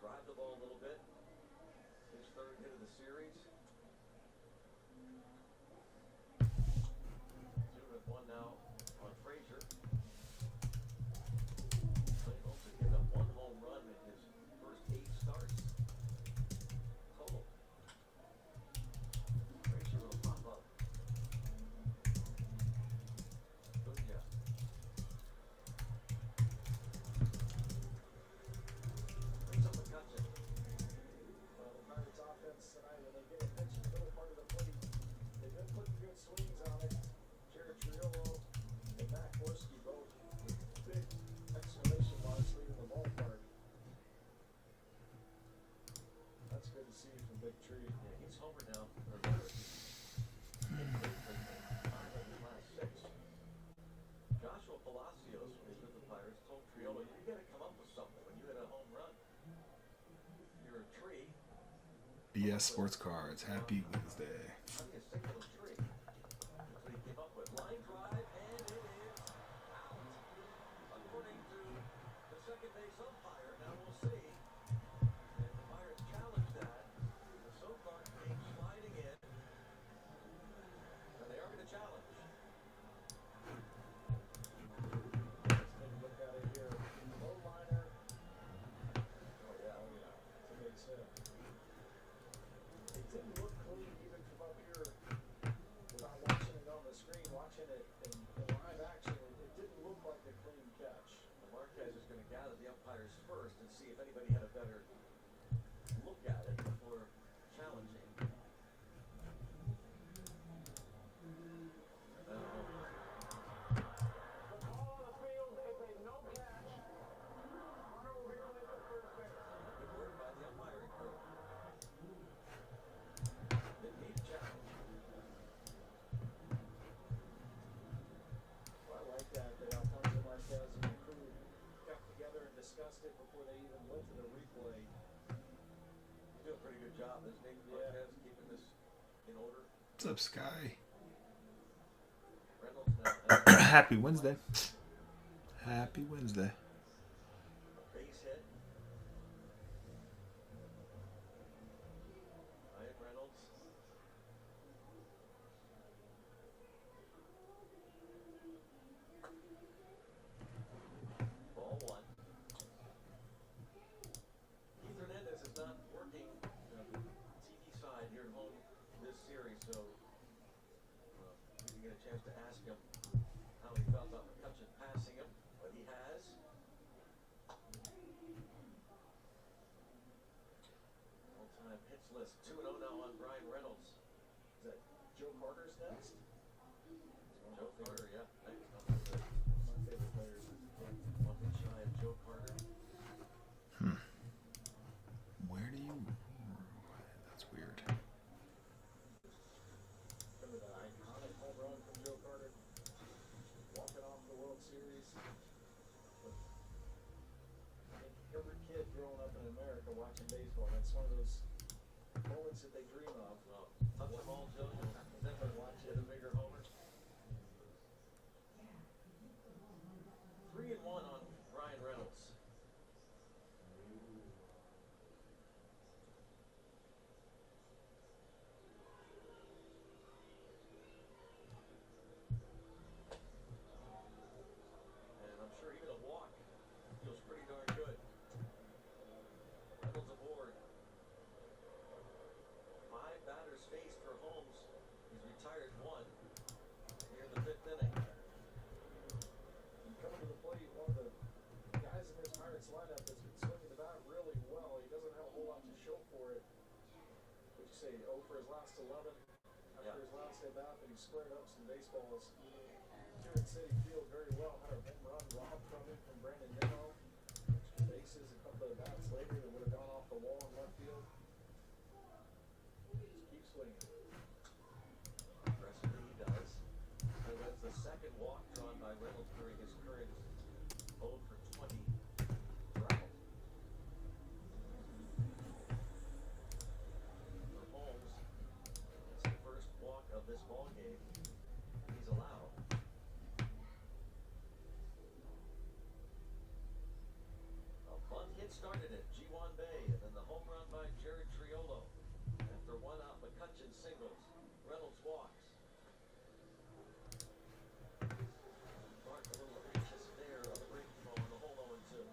drive the ball a little bit. His third hit of the series. 2-1 now on Frazier. Clay Holmes has given up one home run in his first 8 starts. Total. Frazier will pop up. Acuna. Brings up McCutcheon. Well, the Pirates offense tonight, when they get a pitch in the middle part of the plate, they've been putting good swings on it. Jared Triolo and Matt Gorski both with big exclamation marks leaving the ballpark. That's good to see from Big Tree. Yeah, he's homer now. Or rather, he's hit lately in 5 of his last 6. Joshua Palacios, when he's with the Pirates, told Triolo, you got to come up with something when you hit a home run. You're a tree. BS Sports Cards. Happy Wednesday. How do you signal a tree? That's what he came up with. Line drive, and it is out. According to the second base umpire, now we'll see. And the Pirates challenge that. The so far came sliding in. And they are going to challenge. Let's take a look at it here. Low liner. Oh yeah. It's a base hit. It didn't look clean even from up here without watching it on the screen, watching it in live action. It didn't look like a clean catch. Marquez is going to gather the umpires first and see if anybody had a better look at it before challenging. The call on the field is a no catch. Hunter will be released at first base. Good word by the umpiring crew. Didn't need a challenge. in order. What's up, Sky? Reynolds now has Happy Wednesday. Happy Wednesday. a base hit. Ryan Reynolds. Ball one. Keith Hernandez is not working TV side here at home this series, so we didn't get a chance to ask him how he felt about McCutcheon passing him, but he has. All-time hits list 2-0 now on Brian Reynolds. Is that Joe Carter's next? Joe Carter, yeah, next on the list. My favorite players. One hit shy of Joe Carter. Where do you? That's weird. Remember that iconic home run from Joe Carter? Walking off the World Series. But I think every kid growing up in America watching baseball, that's one of those moments that they dream of. Well, touch them all, Joe. You'll never watch it a bigger homer. 3-1 on Brian Reynolds. And I'm sure even a walk feels pretty darn good. Reynolds aboard. 5 batters faced for Holmes. He's retired 1 here in the 5th inning. Coming to the plate, one of the guys in this Pirates lineup that's been swinging the bat really well. He doesn't have a whole lot to show for it. Would you say 0 for his last 11 after his last at bat, but he squared up some baseballs here at City Field very well. Had a home run robbed from him from Brandon Nimmo. Extra bases, a couple of bats later that would have gone off the wall in left field. Just keep swinging. Aggressively he does. And that's the second walk drawn by Reynolds during his current 0 for 20 drought. For Holmes, it's the first walk of this ball game he's allowed. A bunt hit started it, G1 Bay, and then the home run by Jared Triolo. After 1 out, McCutcheon singles. Reynolds walks. Mark a little anxious there on the breaking ball in the hole 0-2.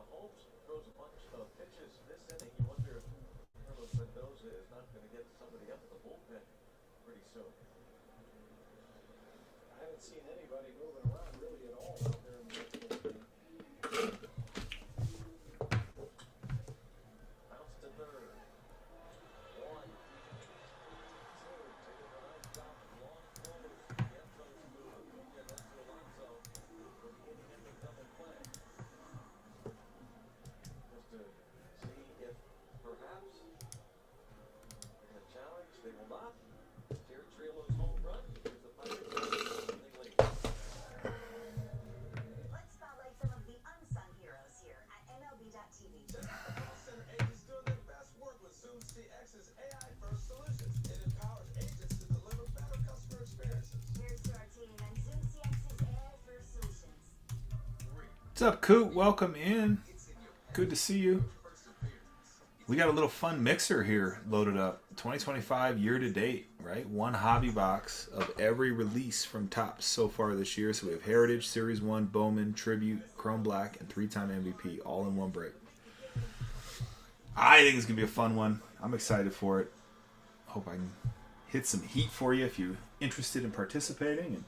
Holmes throws a bunch of pitches this inning. You wonder if Carlos Mendoza is not going to get somebody up in the bullpen pretty soon. I haven't seen anybody moving around really at all out there in the bullpen. What's up, Coot? Welcome in. Good to see you. We got a little fun mixer here loaded up. 2025 year to date, right? One hobby box of every release from Topps so far this year. So we have Heritage, Series 1, Bowman, Tribute, Chrome Black, and 3-time MVP all in one break. I think it's going to be a fun one. I'm excited for it. Hope I can hit some heat for you if you're interested in participating. And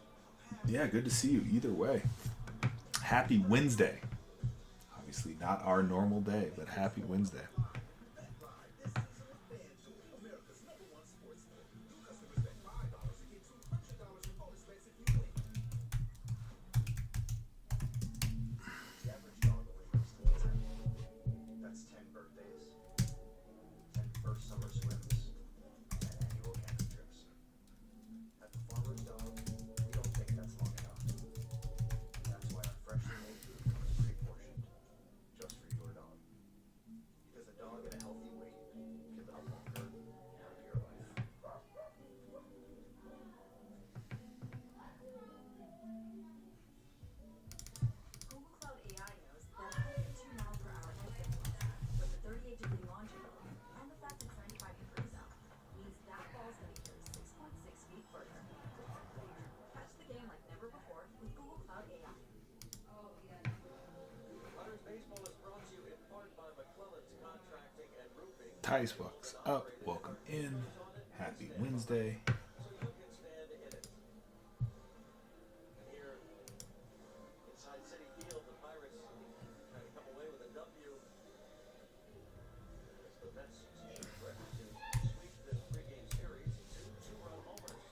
yeah, good to see you either way. Happy Wednesday. Obviously not our normal day, but happy Wednesday. That's 10 birthdays, 10 first summer swims, and annual camping trips. At the Farmer's Dog, we don't think that's long enough. That's why our freshly made food comes pre-portioned, just for your dog. Because a dog at a healthy weight can live a longer, happier life. Google Cloud AI knows that 102 mile per hour headwind with the 38-degree launch angle and the fact it's 95 degrees out means that ball's gonna carry 6.6 feet further. Catch the game like never before with Google Cloud AI. Hunters Baseball is brought to you in part by McClellan's Contracting and Roofing. Tice Bucks up. Welcome in. Happy Wednesday. So you can stand in it. And here, inside Citi Field, the Pirates trying to come away with a W. As the Mets threaten to sweep this three-game series, two-run homers.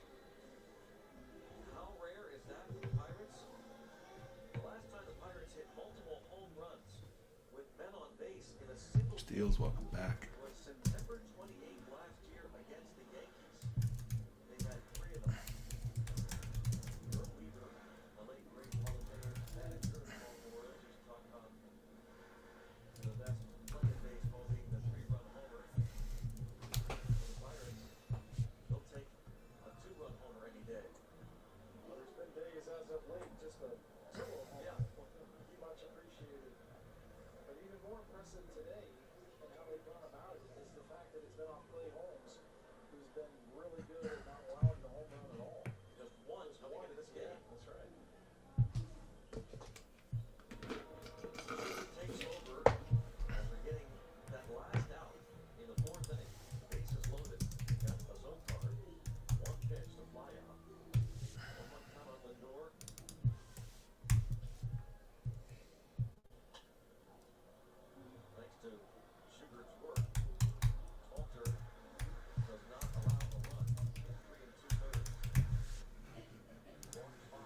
How rare is that for the Pirates? The last time the Pirates hit multiple home runs with men on base in a single Steels, welcome back. was September 28th last year against the Yankees. They've had 3 of them. Earl Weaver, the late great Hall of Famer manager of the Baltimore Orioles, used to talk about the best play in baseball being the 3-run homer. For the Pirates, they'll take a 2-run homer any day. Well, there's been days as of late, just a solo home. Yeah. Be much appreciated. But even more impressive today, and how they've gone about it, is the fact that it's been on Clay Holmes, who's been really good at not allowing the home run at all. Just one coming into this game. That's right. Takes over after getting that last out in the 4th inning. Bases loaded. Got a zone card. One pitch to fly out. 1-1 count on Lindor. Thanks to Sugar's work, Alter does not allow a run. 3 2/3. Walk 5.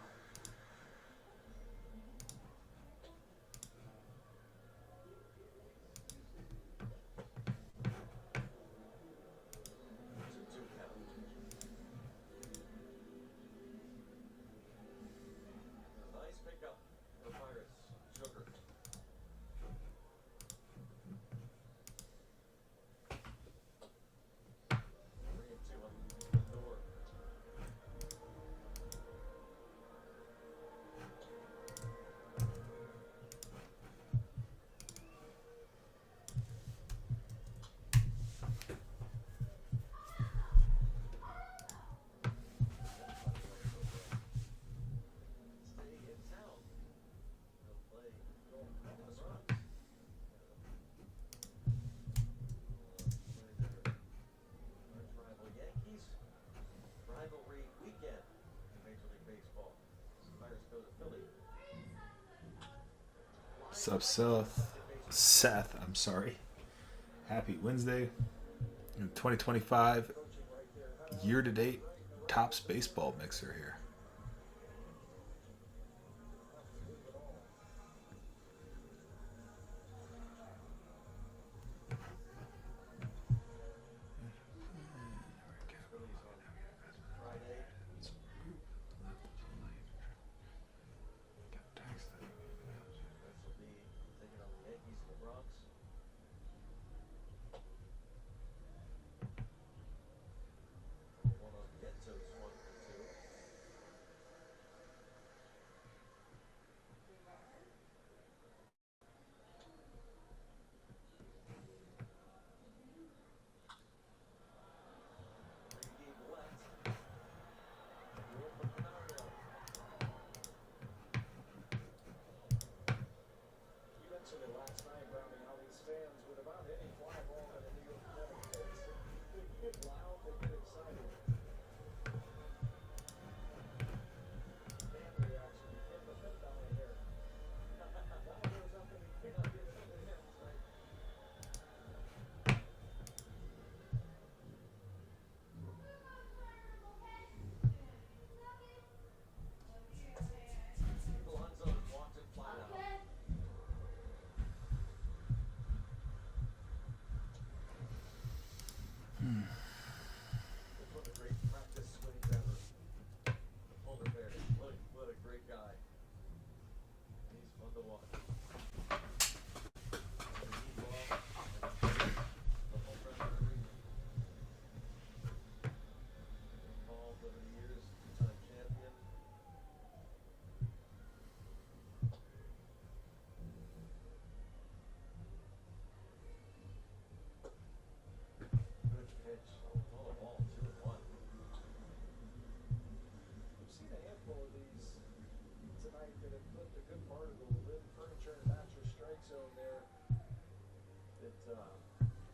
Nice pickup for Pirates. Sugar. 3 2 on the door. Stay in town. They'll play in the Bronx. Play their arch rival Yankees. Rivalry weekend in Major League Baseball. Pirates go to Philly. Sup, Seth, I'm sorry. Happy Wednesday. 2025 year to date Topps baseball mixer here. Friday. Mets will be taking on the Yankees in the Bronx. One on Vientos, 1-2. to watch. The home run derby. Involved over the years, two-time champion. Good pitch. Oh, ball, 2-1. We've seen a handful of these tonight that have flipped a good part of the wood furniture and mattress strike zone there that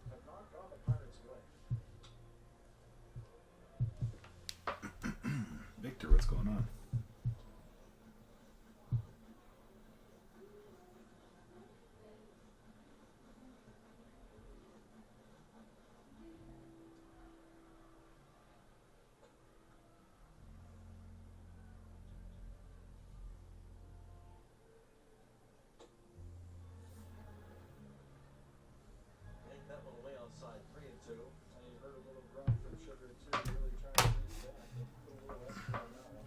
have not gone the Pirates' way. Victor, what's going on? Yank that one away outside, 3-2. And you heard a little grunt from Sugar too, really trying to reach back and put a little extra on that one.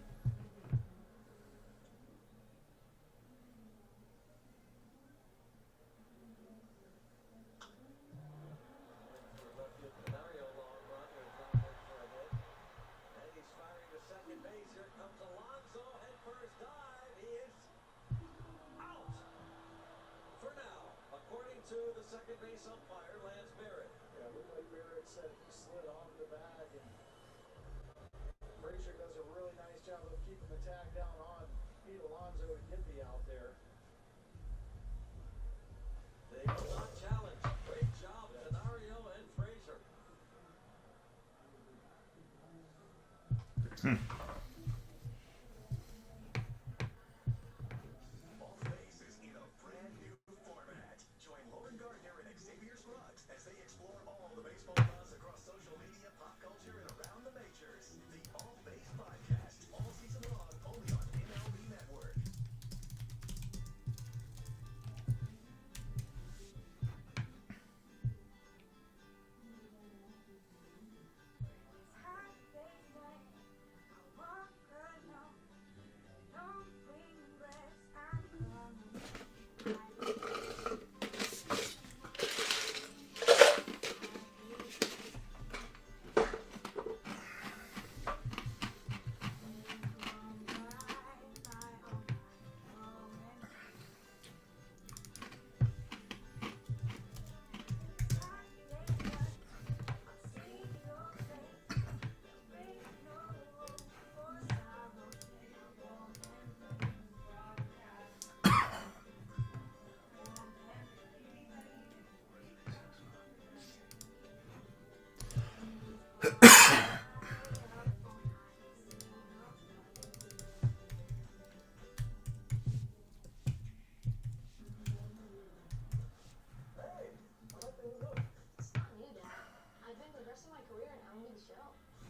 Left it Canario, long run. There's not much for a hit. And he's firing to second base. Here comes Alonso. Head first dive. He is out. For now, according to the second base umpire, Lance Barrett. Yeah, looked like Barrett said he slid off the bag, and Frazier does a really nice job of keeping the tag down on Pete Alonso to get the out there. They will not challenge. Great job, Canario and Frazier. Off base is in a brand new format. Join Lauren Gardner and Xavier Scruggs as they explore all the baseball buzz across social media, pop culture, and around the majors. The Off Base Podcast, all season long, only on MLB Network. It's not new, Dad. I've been progressing my career in only the show.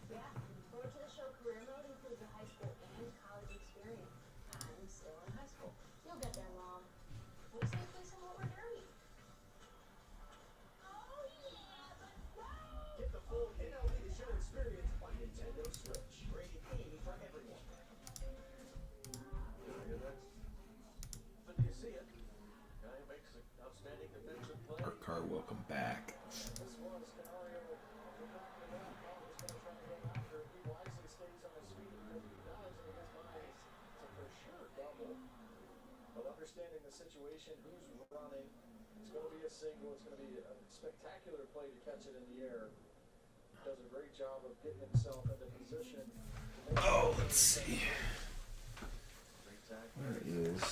Yeah, forward to the show career mode includes a high school and college experience. I'm still in high school. You'll get there, Mom. We'll say play some roller derby. Oh yeah, let's go! Get the full MLB The Show experience on Nintendo Switch. Rated E for everyone. Good do you see it? Guy who makes an outstanding defensive play. Art Car, welcome back. This was Canario. We're talking about Collins going to try to go after it. He wisely stays on his feet because he does, and his mind it's a for sure double. But understanding the situation, who's running, it's going to be a single. It's going to be a spectacular play to catch it in the air. Does a great job of getting himself into position. Oh, let's see. Great tackle. Where is?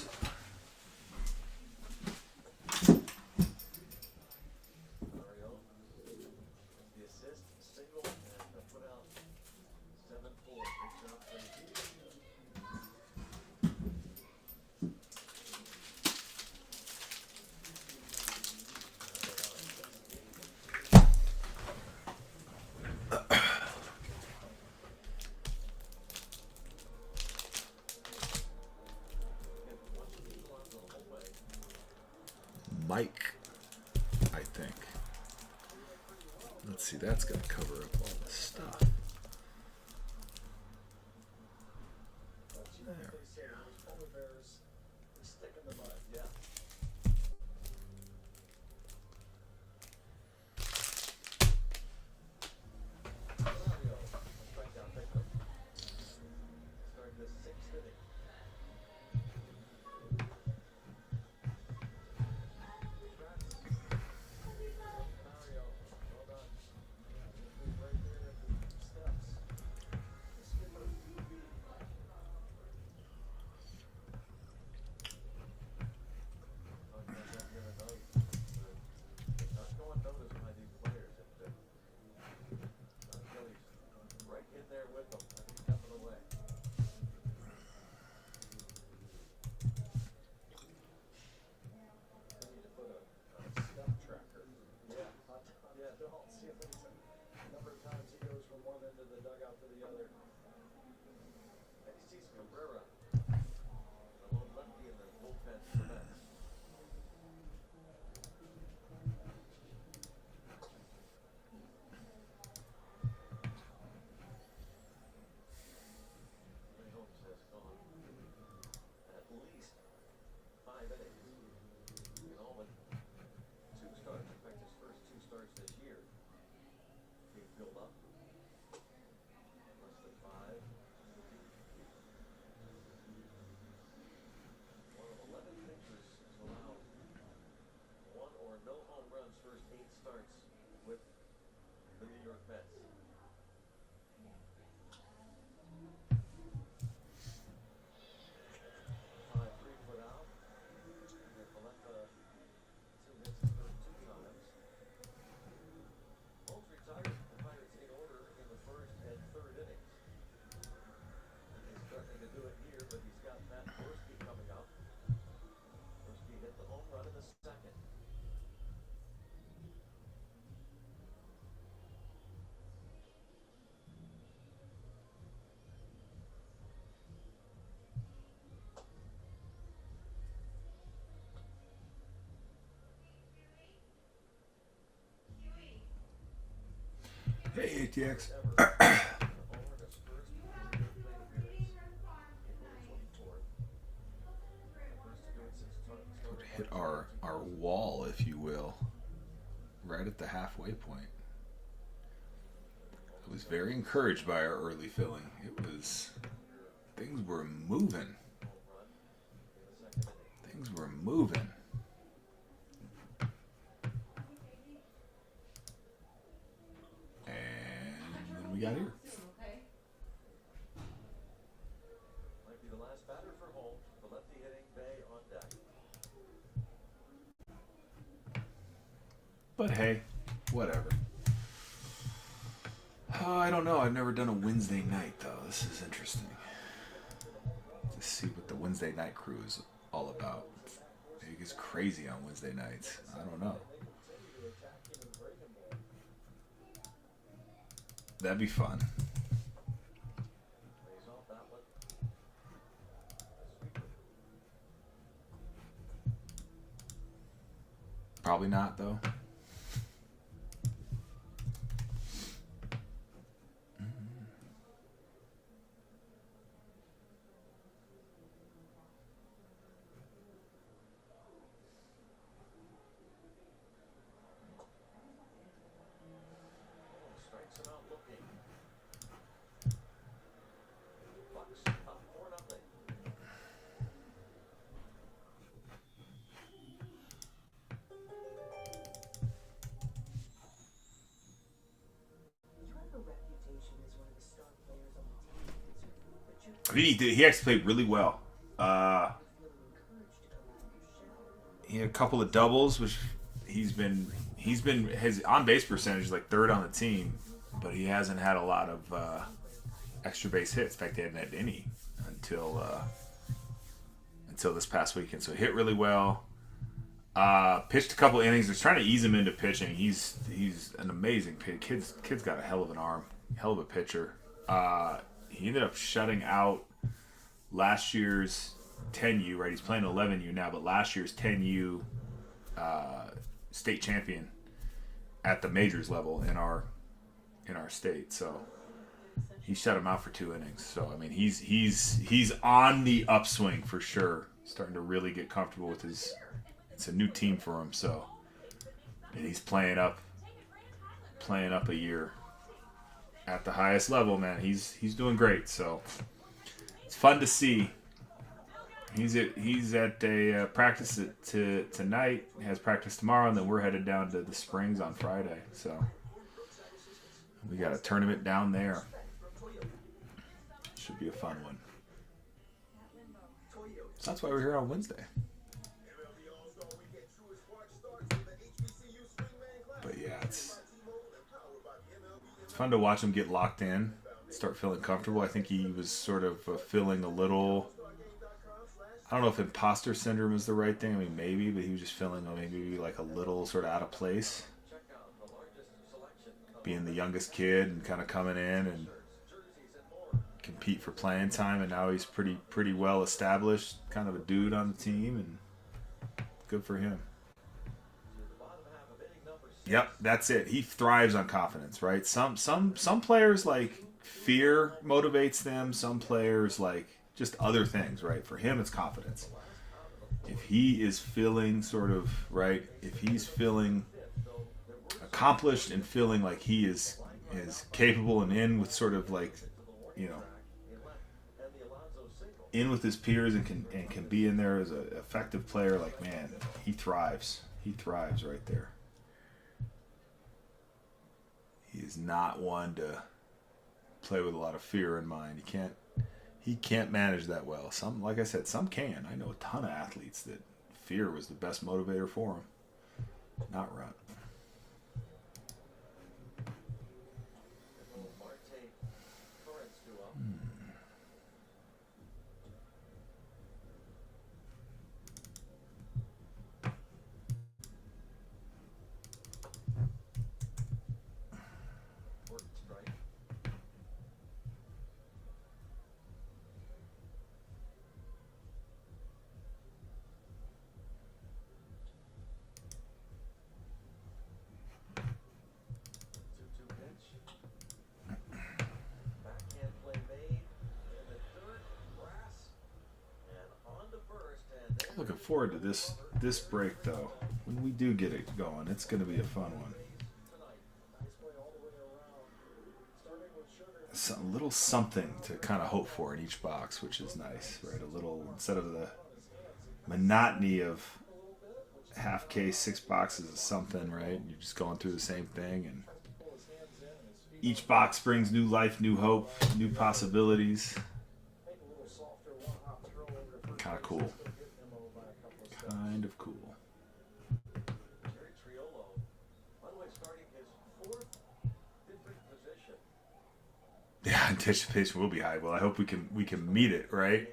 Mario. The assist, single, and put out 7-4. Big job, Frazier. Mike, I think. Let's see, that's going to cover up all the stuff. But you know what they say, those polar bears, they stick in the mud. Yeah. Luis Cabrera, the lone lefty in the bullpen for the Mets. Ray Holmes has gone at least 5 innings in all but 2 starts. In fact, his first 2 starts this year being filled up. Less than 5. One of 11 pitchers has allowed 1 or no home runs first 8 starts with the New York Mets. 5-3 out. And Paletta 2 hits his first 2 times. Holmes retired from the Pirates in order in the first and third innings. He's starting to do it here, but he's got Matt Gorski coming up. Gorski hit the home run in the second. Hey, ATX. Hit our wall, if you will, right at the halfway point. I was very encouraged by our early filling. Things were moving. Things were moving. We got here. Might be the last batter for Holmes. The lefty hitting Bay on deck. But hey, whatever. I don't know. I've never done a Wednesday night though. This is interesting. To see what the Wednesday night crew is all about. It gets crazy on Wednesday nights. I don't know. That'd be fun. Lays off that one. Sweeper. Probably not though. Strikes him out looking. Bucks up 4-0. You have a reputation as one of the star players on the team, but you're I mean, he actually played really well. feeling encouraged to come out of your shell. He had a couple of doubles, which he's been his on base percentage is like 3rd on the team, but he hasn't had a lot of extra base hits. In fact, he hadn't had any until this past weekend. So he hit really well. Pitched a couple innings. They're trying to ease him into pitching. He's an amazing pitcher. Kid's got a hell of an arm, hell of a pitcher. He ended up shutting out last year's 10U. Right, he's playing 11U now, but last year's 10U state champion at the majors level in our state. So he shut him out for 2 innings. So I mean, he's on the upswing for sure. Starting to really get comfortable with his. It's a new team for him, so and he's playing up a year at the highest level, man. He's doing great. So it's fun to see. He's at a practice tonight. He has practice tomorrow, and then we're headed down to the Springs on Friday. So we got a tournament down there. Should be a fun one. So that's why we're here on Wednesday. But yeah, it's fun to watch him get locked in, start feeling comfortable. I think he was sort of feeling a little. I don't know if imposter syndrome is the right thing. I mean, maybe, but he was just feeling maybe like a little sort of out of place, being the youngest kid and kind of coming in and compete for playing time, and now he's pretty well established, kind of a dude on the team, and good for him. Yep, that's it. He thrives on confidence, right? Some players, like, fear motivates them. Some players, like, just other things, right? For him, it's confidence. If he is feeling sort of, right, if he's feeling accomplished and feeling like he is capable and in with sort of, like, you know, in with his peers and can be in there as an effective player, like, man, he thrives. He thrives right there. He is not one to play with a lot of fear in mind. He can't manage that well. Some, like I said, some can. I know a ton of athletes that fear was the best motivator for them. Not run. Looking forward to this break, though. When we do get it going, it's going to be a fun one. A little something to kind of hope for in each box, which is nice, right? A little, instead of the monotony of half case, 6 boxes of something, right? You're just going through the same thing, and each box brings new life, new hope, new possibilities. Kind of cool. Kind of cool. Jerry Triolo, by the way, starting his 4th different position. Yeah, anticipation will be high. Well, I hope we can meet it, right?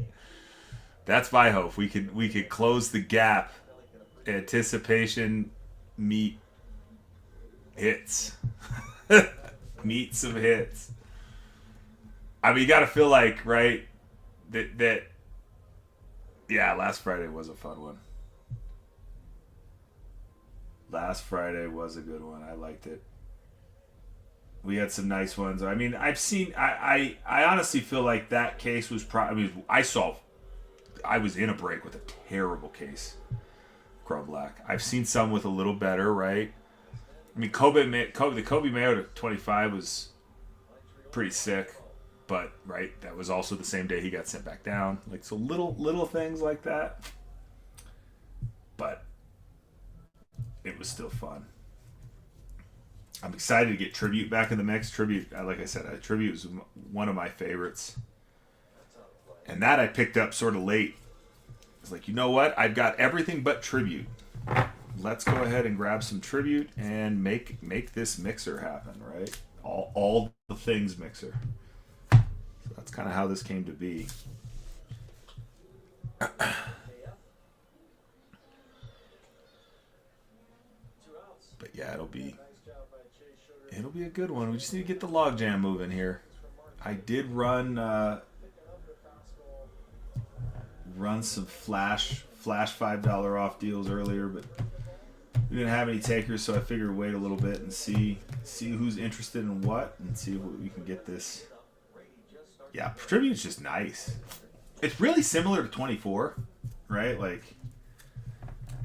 That's my hope. We could close the gap. Anticipation meet hits. Meet some hits. I mean, you got to feel like, right, that yeah, last Friday was a fun one. Last Friday was a good one. I liked it. We had some nice ones. I mean, I've seen. I honestly feel like that case was probably. I was in a break with a terrible case. Crow Black. I've seen some with a little better, right? I mean, the Kobe Mayo to 25 was pretty sick, but right, that was also the same day he got sent back down. Like, so little things like that. But it was still fun. I'm excited to get Tribute back in the mix. Tribute, like I said, Tribute was one of my favorites. And that I picked up sort of late. It's like, you know what? I've got everything but Tribute. Let's go ahead and grab some Tribute and make this mixer happen, right? All the things mixer. So that's kind of how this came to be. But yeah, it'll be a good one. We just need to get the logjam moving here. I did run some flash $5 off deals earlier, but we didn't have any takers, so I figured wait a little bit and see who's interested in what, and see if we can get this. Yeah, Tribute's just nice. It's really similar to 24, right? Like,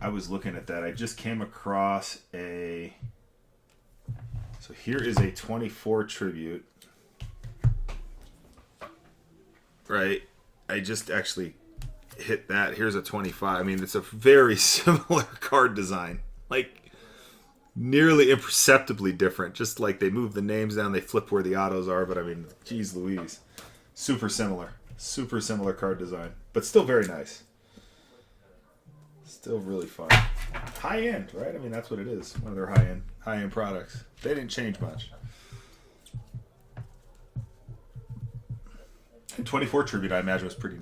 I was looking at that. I just came across a. So here is a 24 Tribute. Right? I just actually hit that. Here's a 25. I mean, it's a very similar card design. Like, nearly imperceptibly different. Just like they move the names down, they flip where the autos are. But I mean, geez Louise. Super similar. Super similar card design. But still very nice. Still really fun. High end, right? I mean, that's what it is. One of their high end products. They didn't change much. And 24 Tribute, I imagine, was pretty,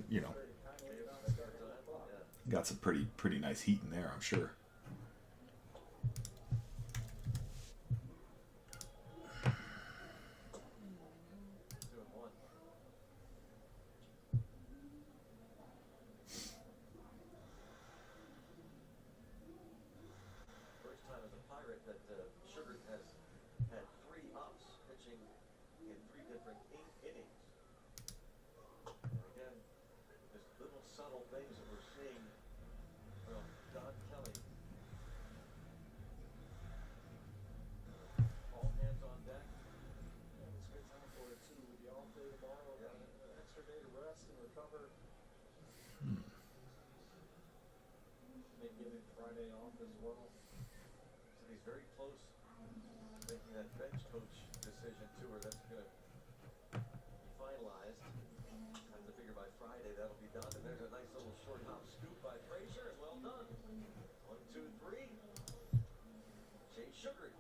got some pretty nice heat in there, I'm sure. different innings. And again, there's little subtle things that we're seeing. Well, Don Kelly. All hands on deck. Yeah, it's a good time for it too. With the off day tomorrow, Yeah. an extra day to rest and recover. Maybe giving Friday off as well. So he's very close making that bench coach decision too, or that's going to be finalized. Have to figure by Friday that'll be done. And there's a nice little short hop scoop by Frazier, and well done. 1, 2, 3. Jay Sugar.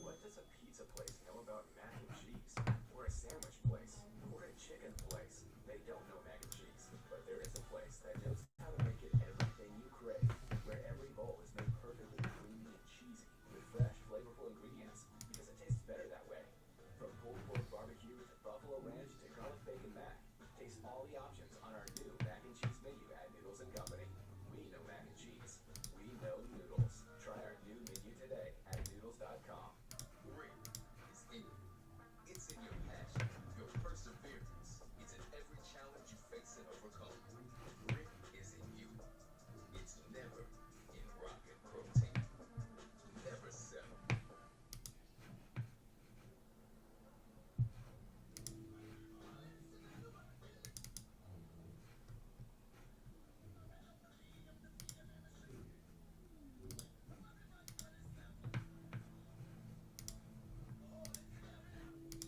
What does a pizza place know about mac and cheese? Or a sandwich place? Or a chicken place? They don't know mac and cheese, but there is a place that knows how to make it everything you crave, where every bowl is made perfectly creamy and cheesy with fresh, flavorful ingredients, because it tastes better that way. From pulled pork barbecue to buffalo ranch to garlic bacon mac, taste all the options on our new mac and cheese menu at Noodles and Company. We know mac and cheese. We know noodles. Try our new menu today at noodles.com. Grit is in you. It's in your passion, your perseverance. It's in every challenge you face and overcome. Grit is in you. It's never in Rocket Protein. Never settle.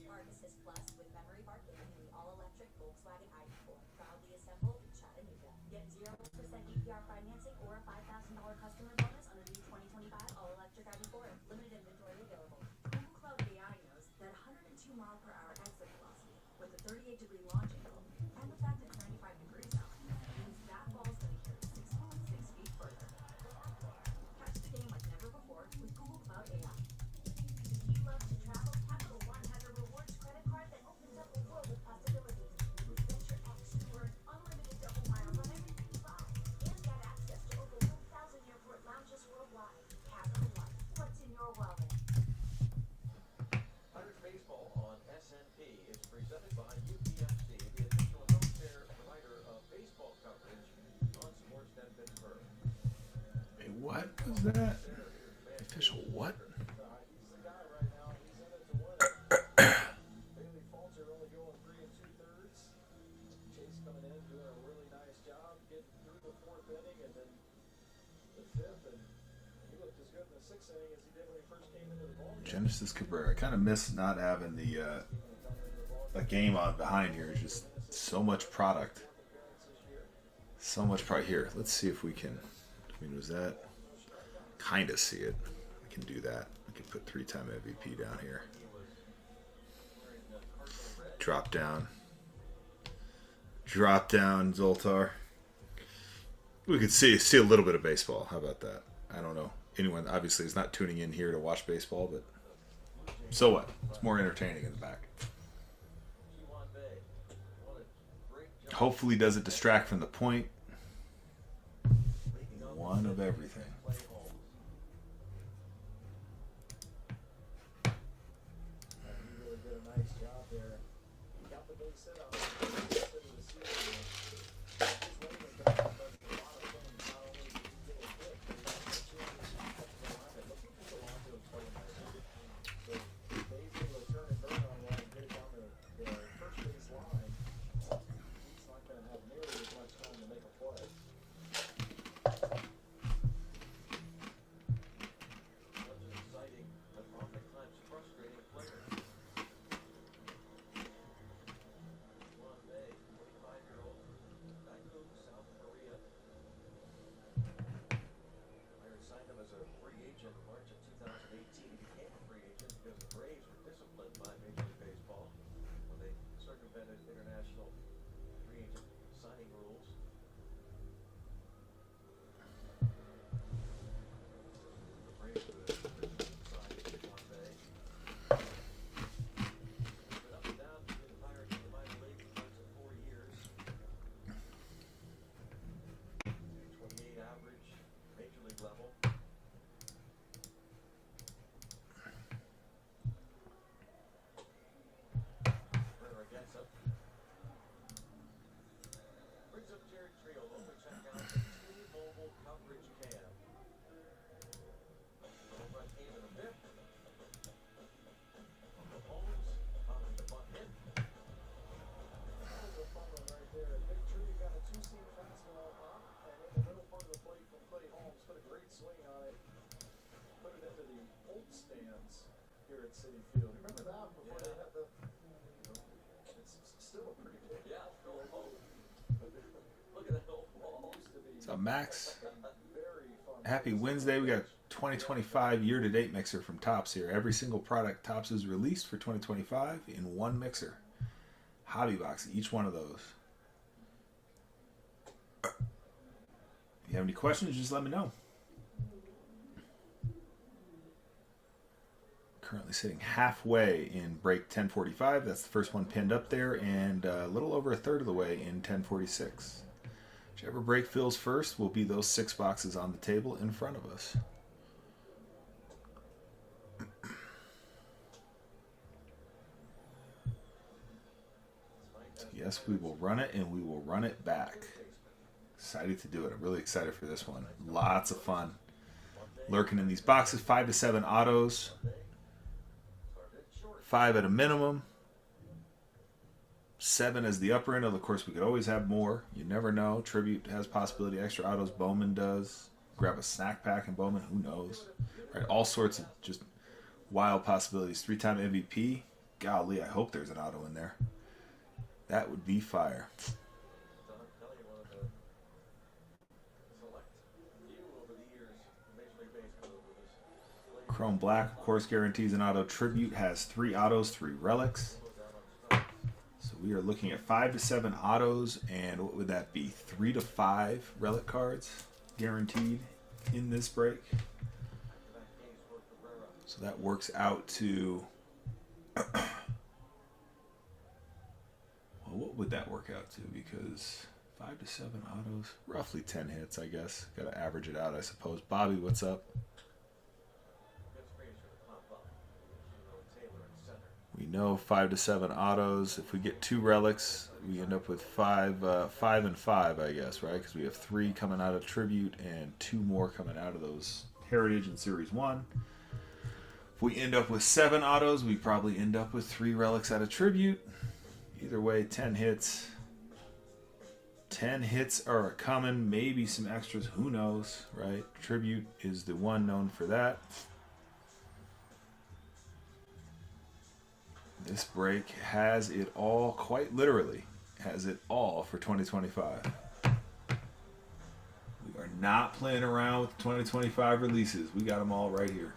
Argus Plus with memory parking and the all-electric Volkswagen ID4, proudly assembled in Chattanooga. Get 0% APR financing or a $5,000 customer bonus on a new 2025 all-electric ID4. Limited inventory available. Google Cloud AI knows that 102 mile/hour exit velocity with a 38-degree launch angle and the fact it's 95 degrees out means that ball's going to carry 6.6 feet further. Catch the game like never before with Google Cloud AI. You love to travel? Capital One has a rewards credit card that opens up a world of possibilities. With Venture X, you earn unlimited double miles on everything you buy and get access to over 1,000 airport lounges worldwide. Capital One, what's in your wallet? Pirates Baseball on SNP is presented by UPMC, the official healthcare provider of baseball coverage on Sportsnet Pittsburgh. Hey, what was that? Official what? He's the guy right now. He's in it to win it. Bailey Falter only going 3 2/3. Chase coming in, doing a really nice job, getting through the 4th inning and then the 5th, and he looked as good in the 6th inning as he did when he first came into the ballgame. Genesis Cabrera. I kind of miss not having the a game on behind here. It's just so much product. So much product here. Let's see if we can. I mean, was that kind of see it? I can do that. I can put 3-time MVP down here. Drop down. Drop down, Zoltar. We could see a little bit of baseball. How about that? I don't know. Anyone obviously is not tuning in here to watch baseball, but so what? It's more entertaining in the back. Hopefully doesn't distract from the point. One of everything. He really did a nice job there. He got the base hit out of the season. His waiting back does a lot of things. Not only did he get a hit, but he also changes the alignment. But people go on to him so much. So Bay's able to turn and burn on one and get it down the first base line. He's not going to have nearly as much time to make a play. Such an exciting, but oftentimes frustrating player. 1, here at City Field. Remember that before they had the? It's still a pretty big. Yeah, go home. Look at that old wall. Used to be What's up, Max? very fun. Happy Wednesday. We got 2025 year-to-date mixer from Topps here. Every single product Topps has released for 2025 in one mixer. Hobby box, each one of those. If you have any questions, just let me know. Currently sitting halfway in break 1045. That's the first one pinned up there, and a little over a third of the way in 1046. Whichever break fills first will be those 6 boxes on the table in front of us. So yes, we will run it, and we will run it back. Excited to do it. I'm really excited for this one. Lots of fun. Lurking in these boxes, 5 to 7 autos. 5 at a minimum. 7 as the upper end. Of course, we could always have more. You never know. Tribute has possibility. Extra autos. Bowman does. Grab a snack pack in Bowman. Who knows? Right. All sorts of just wild possibilities. 3-time MVP. Golly, I hope there's an auto in there. That would be fire. Chrome Black, of course, guarantees an auto. Tribute has 3 autos, 3 relics. So we are looking at 5 to 7 autos, and what would that be? 3 to 5 relic cards guaranteed in this break. So that works out to... well, what would that work out to? Because 5 to 7 autos, roughly 10 hits, I guess. Got to average it out, I suppose. Bobby, what's up? We know 5 to 7 autos. If we get 2 relics, we end up with 5 and 5, I guess, right? Because we have 3 coming out of Tribute and 2 more coming out of those Heritage and Series 1. If we end up with 7 autos, we probably end up with 3 relics out of Tribute. Either way, 10 hits. 10 hits are coming, maybe some extras, who knows, right? Tribute is the one known for that. This break has it all, quite literally, has it all for 2025. We are not playing around with 2025 releases. We got them all right here.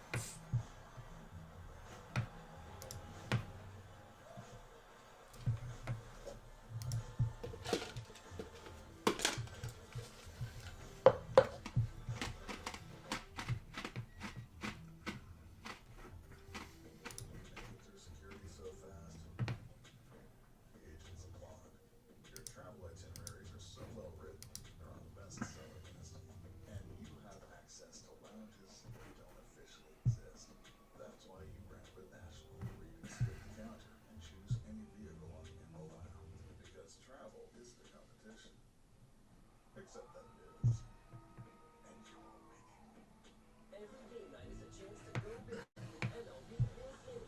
Except that it is. And you're winning. Every game night is a chance to go big with MLB Big Inning.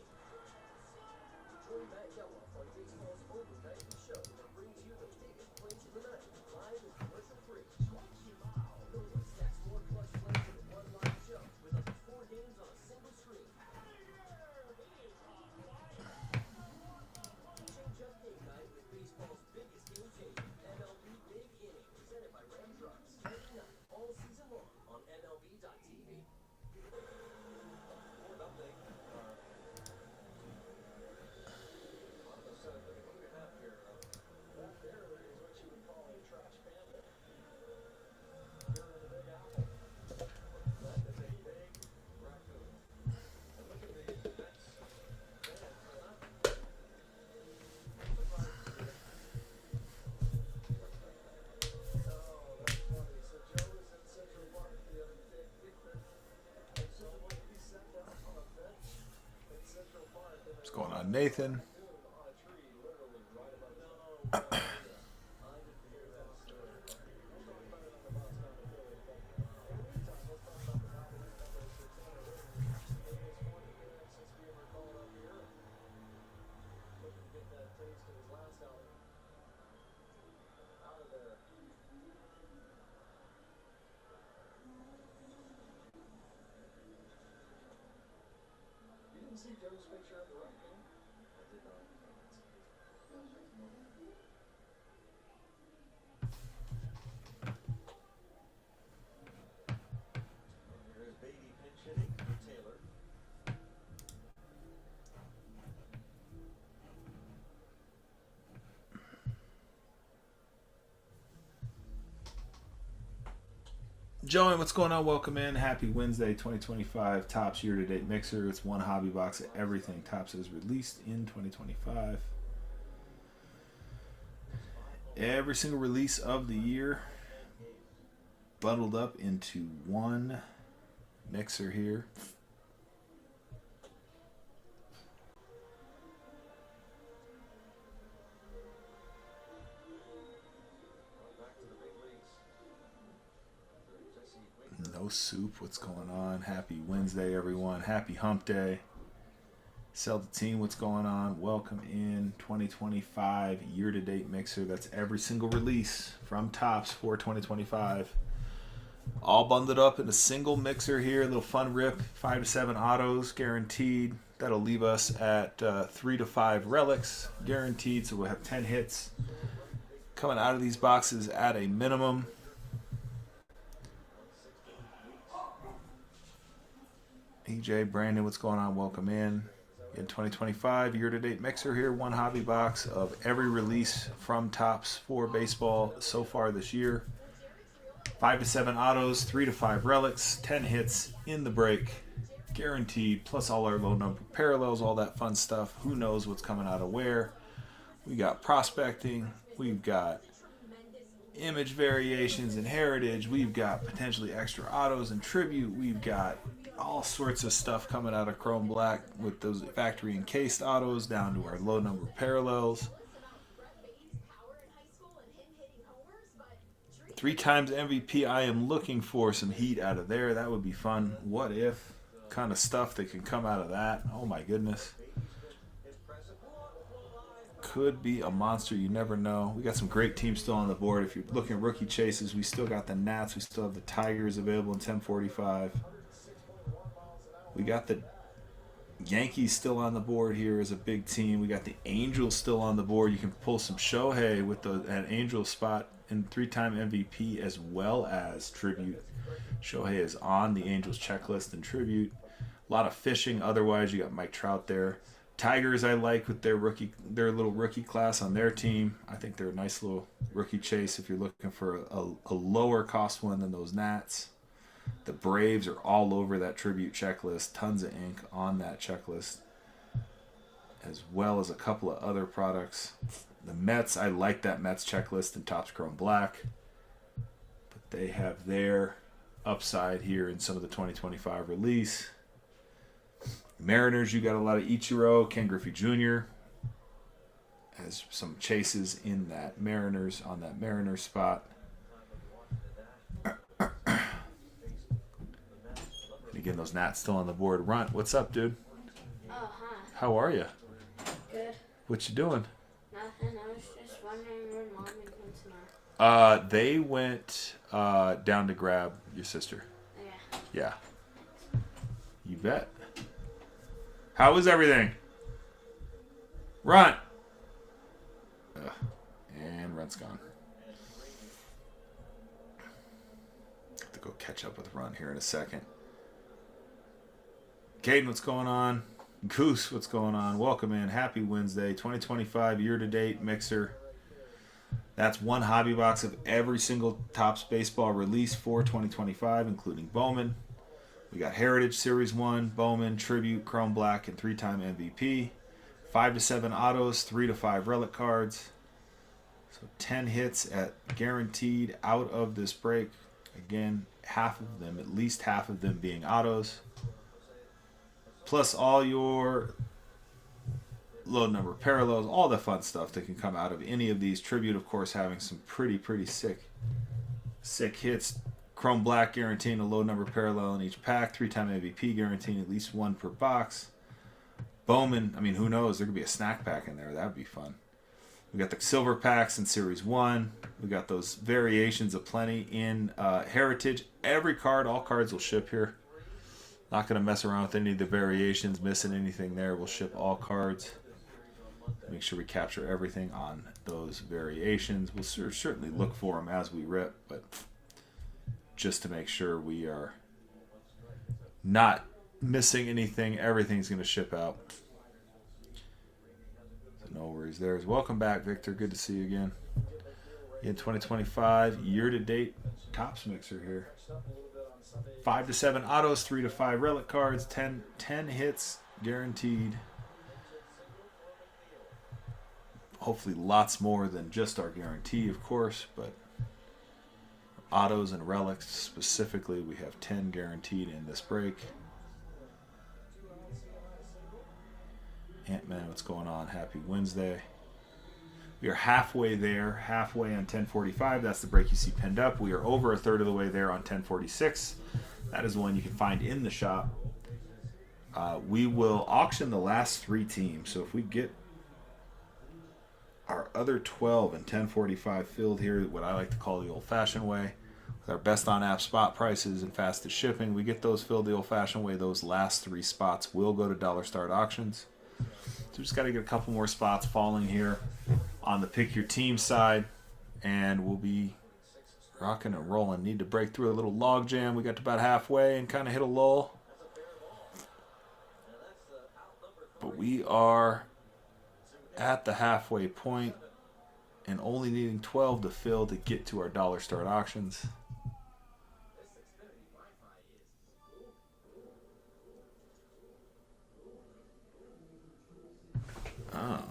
Join Matt Geloff on baseball's overnight show that brings you the biggest plays of the night, live and commercial-free. Those are Stack's more clutch plays in one live show with up to 4 games on a single screen. Change up game night with baseball's biggest game changer, MLB Big Inning, presented by Ram Trucks. Every night, all season long on MLB.tv. One update. What do we have here? That there is what you would call a trash panda. Here in the Big Apple. That is a big raccoon. And look at the next band for that. Oh, that's funny. So Joe was in Central Park the other day. And so when he sat down on a bench in Central Park, and What's going on, Nathan? on a tree, literally right above him. I didn't hear that story. We'll talk about it on the Boss Down in Philly, but in the meantime, let's talk about the Dodgers number 600 in this morning here at 6 p.m. we're calling up here. Looking to get that taste of his last outing out of there. You didn't see Derek this picture of the run game? I did not. Here's Beatty pinch hitting for Taylor. Joey, what's going on? Welcome in. Happy Wednesday, 2025 Topps year-to-date mixer. It's one hobby box of everything Topps has released in 2025. Every single release of the year bundled up into one mixer here. Back to the big leagues. Jesse No soup. What's going on? Happy Wednesday, everyone. Happy hump day. Sell the team. What's going on? Welcome in 2025 year-to-date mixer. That's every single release from Topps for 2025. All bundled up in a single mixer here. A little fun rip. 5 to 7 autos guaranteed. That'll leave us at 3 to 5 relics guaranteed. So we'll have 10 hits coming out of these boxes at a minimum. EJ, Brandon, what's going on? Welcome in 2025 year-to-date mixer here. One hobby box of every release from Topps for baseball so far this year. 5 to 7 autos, 3 to 5 relics, 10 hits in the break, guaranteed, plus all our low number parallels, all that fun stuff. Who knows what's coming out of where? We got prospecting, we've got image variations and heritage, we've got potentially extra autos and tribute, we've got all sorts of stuff coming out of Chrome Black with those factory encased autos down to our low number parallels. 3 times MVP. I am looking for some heat out of there. That would be fun. What if kind of stuff that can come out of that? Oh my goodness. Could be a monster. You never know. We got some great teams still on the board. If you're looking at rookie chases, we still got the Nats. We still have the Tigers available in 1045. We got the Yankees still on the board here as a big team. We got the Angels still on the board. You can pull some Shohei with an Angel spot and 3-time MVP as well as tribute. Shohei is on the Angels checklist and tribute. A lot of fishing. Otherwise, you got Mike Trout there. Tigers I like with their little rookie class on their team. I think they're a nice little rookie chase if you're looking for a lower cost one than those Nats. The Braves are all over that tribute checklist. Tons of ink on that checklist, as well as a couple of other products. The Mets, I like that Mets checklist in Topps Chrome Black, but they have their upside here in some of the 2025 release. Mariners, you got a lot of Ichiro. Ken Griffey Jr. has some chases in that Mariners, on that Mariners spot. And again, those Nats still on the board. Runt, what's up, dude? Oh, hi. How are you? Good. What you doing? Nothing. I was just wondering where Mom and Quinton are. They went down to grab your sister. Yeah. Yeah. You bet. How is everything? Runt. And Runt's gone. Have to go catch up with Runt here in a second. Caden, what's going on? Goose, what's going on? Welcome in. Happy Wednesday. 2025 year-to-date mixer. That's one hobby box of every single Topps baseball release for 2025, including Bowman. We got Heritage Series 1, Bowman, Tribute, Chrome Black, and 3-time MVP. 5 to 7 autos, 3 to 5 relic cards. So 10 hits at guaranteed out of this break. Again, half of them, at least half of them being autos. Plus all your low number parallels, all the fun stuff that can come out of any of these. Tribute, of course, having some pretty sick hits. Chrome Black guaranteeing a low number parallel in each pack. 3-time MVP guaranteeing at least one per box. Bowman, I mean, who knows? There could be a snack pack in there. That would be fun. We got the silver packs in Series 1. We got those variations aplenty in Heritage. Every card, all cards will ship here. Not going to mess around with any of the variations, missing anything there. We'll ship all cards. Make sure we capture everything on those variations. We'll certainly look for them as we rip, but just to make sure we are not missing anything, everything's going to ship out. So no worries there. Welcome back, Victor. Good to see you again. In 2025, year-to-date Topps mixer here. 5 to 7 autos, 3 to 5 relic cards, 10 hits guaranteed. Hopefully lots more than just our guarantee, of course, but autos and relics specifically, we have 10 guaranteed in this break. Ant-Man, what's going on? Happy Wednesday. We are halfway there, halfway on 1045. That's the break you see pinned up. We are over a third of the way there on 1046. That is the one you can find in the shop. We will auction the last 3 teams. So if we get our other 12 and 1045 filled here, what I like to call the old-fashioned way, with our best on-app spot prices and fastest shipping, we get those filled the old-fashioned way. Those last 3 spots will go to Dollar Start Auctions. So we just got to get a couple more spots falling here on the pick your team side, and we'll be rocking and rolling. Need to break through a little log jam. We got to about halfway and kind of hit a lull, but we are at the halfway point and only needing 12 to fill to get to our Dollar Start Auctions. Oh,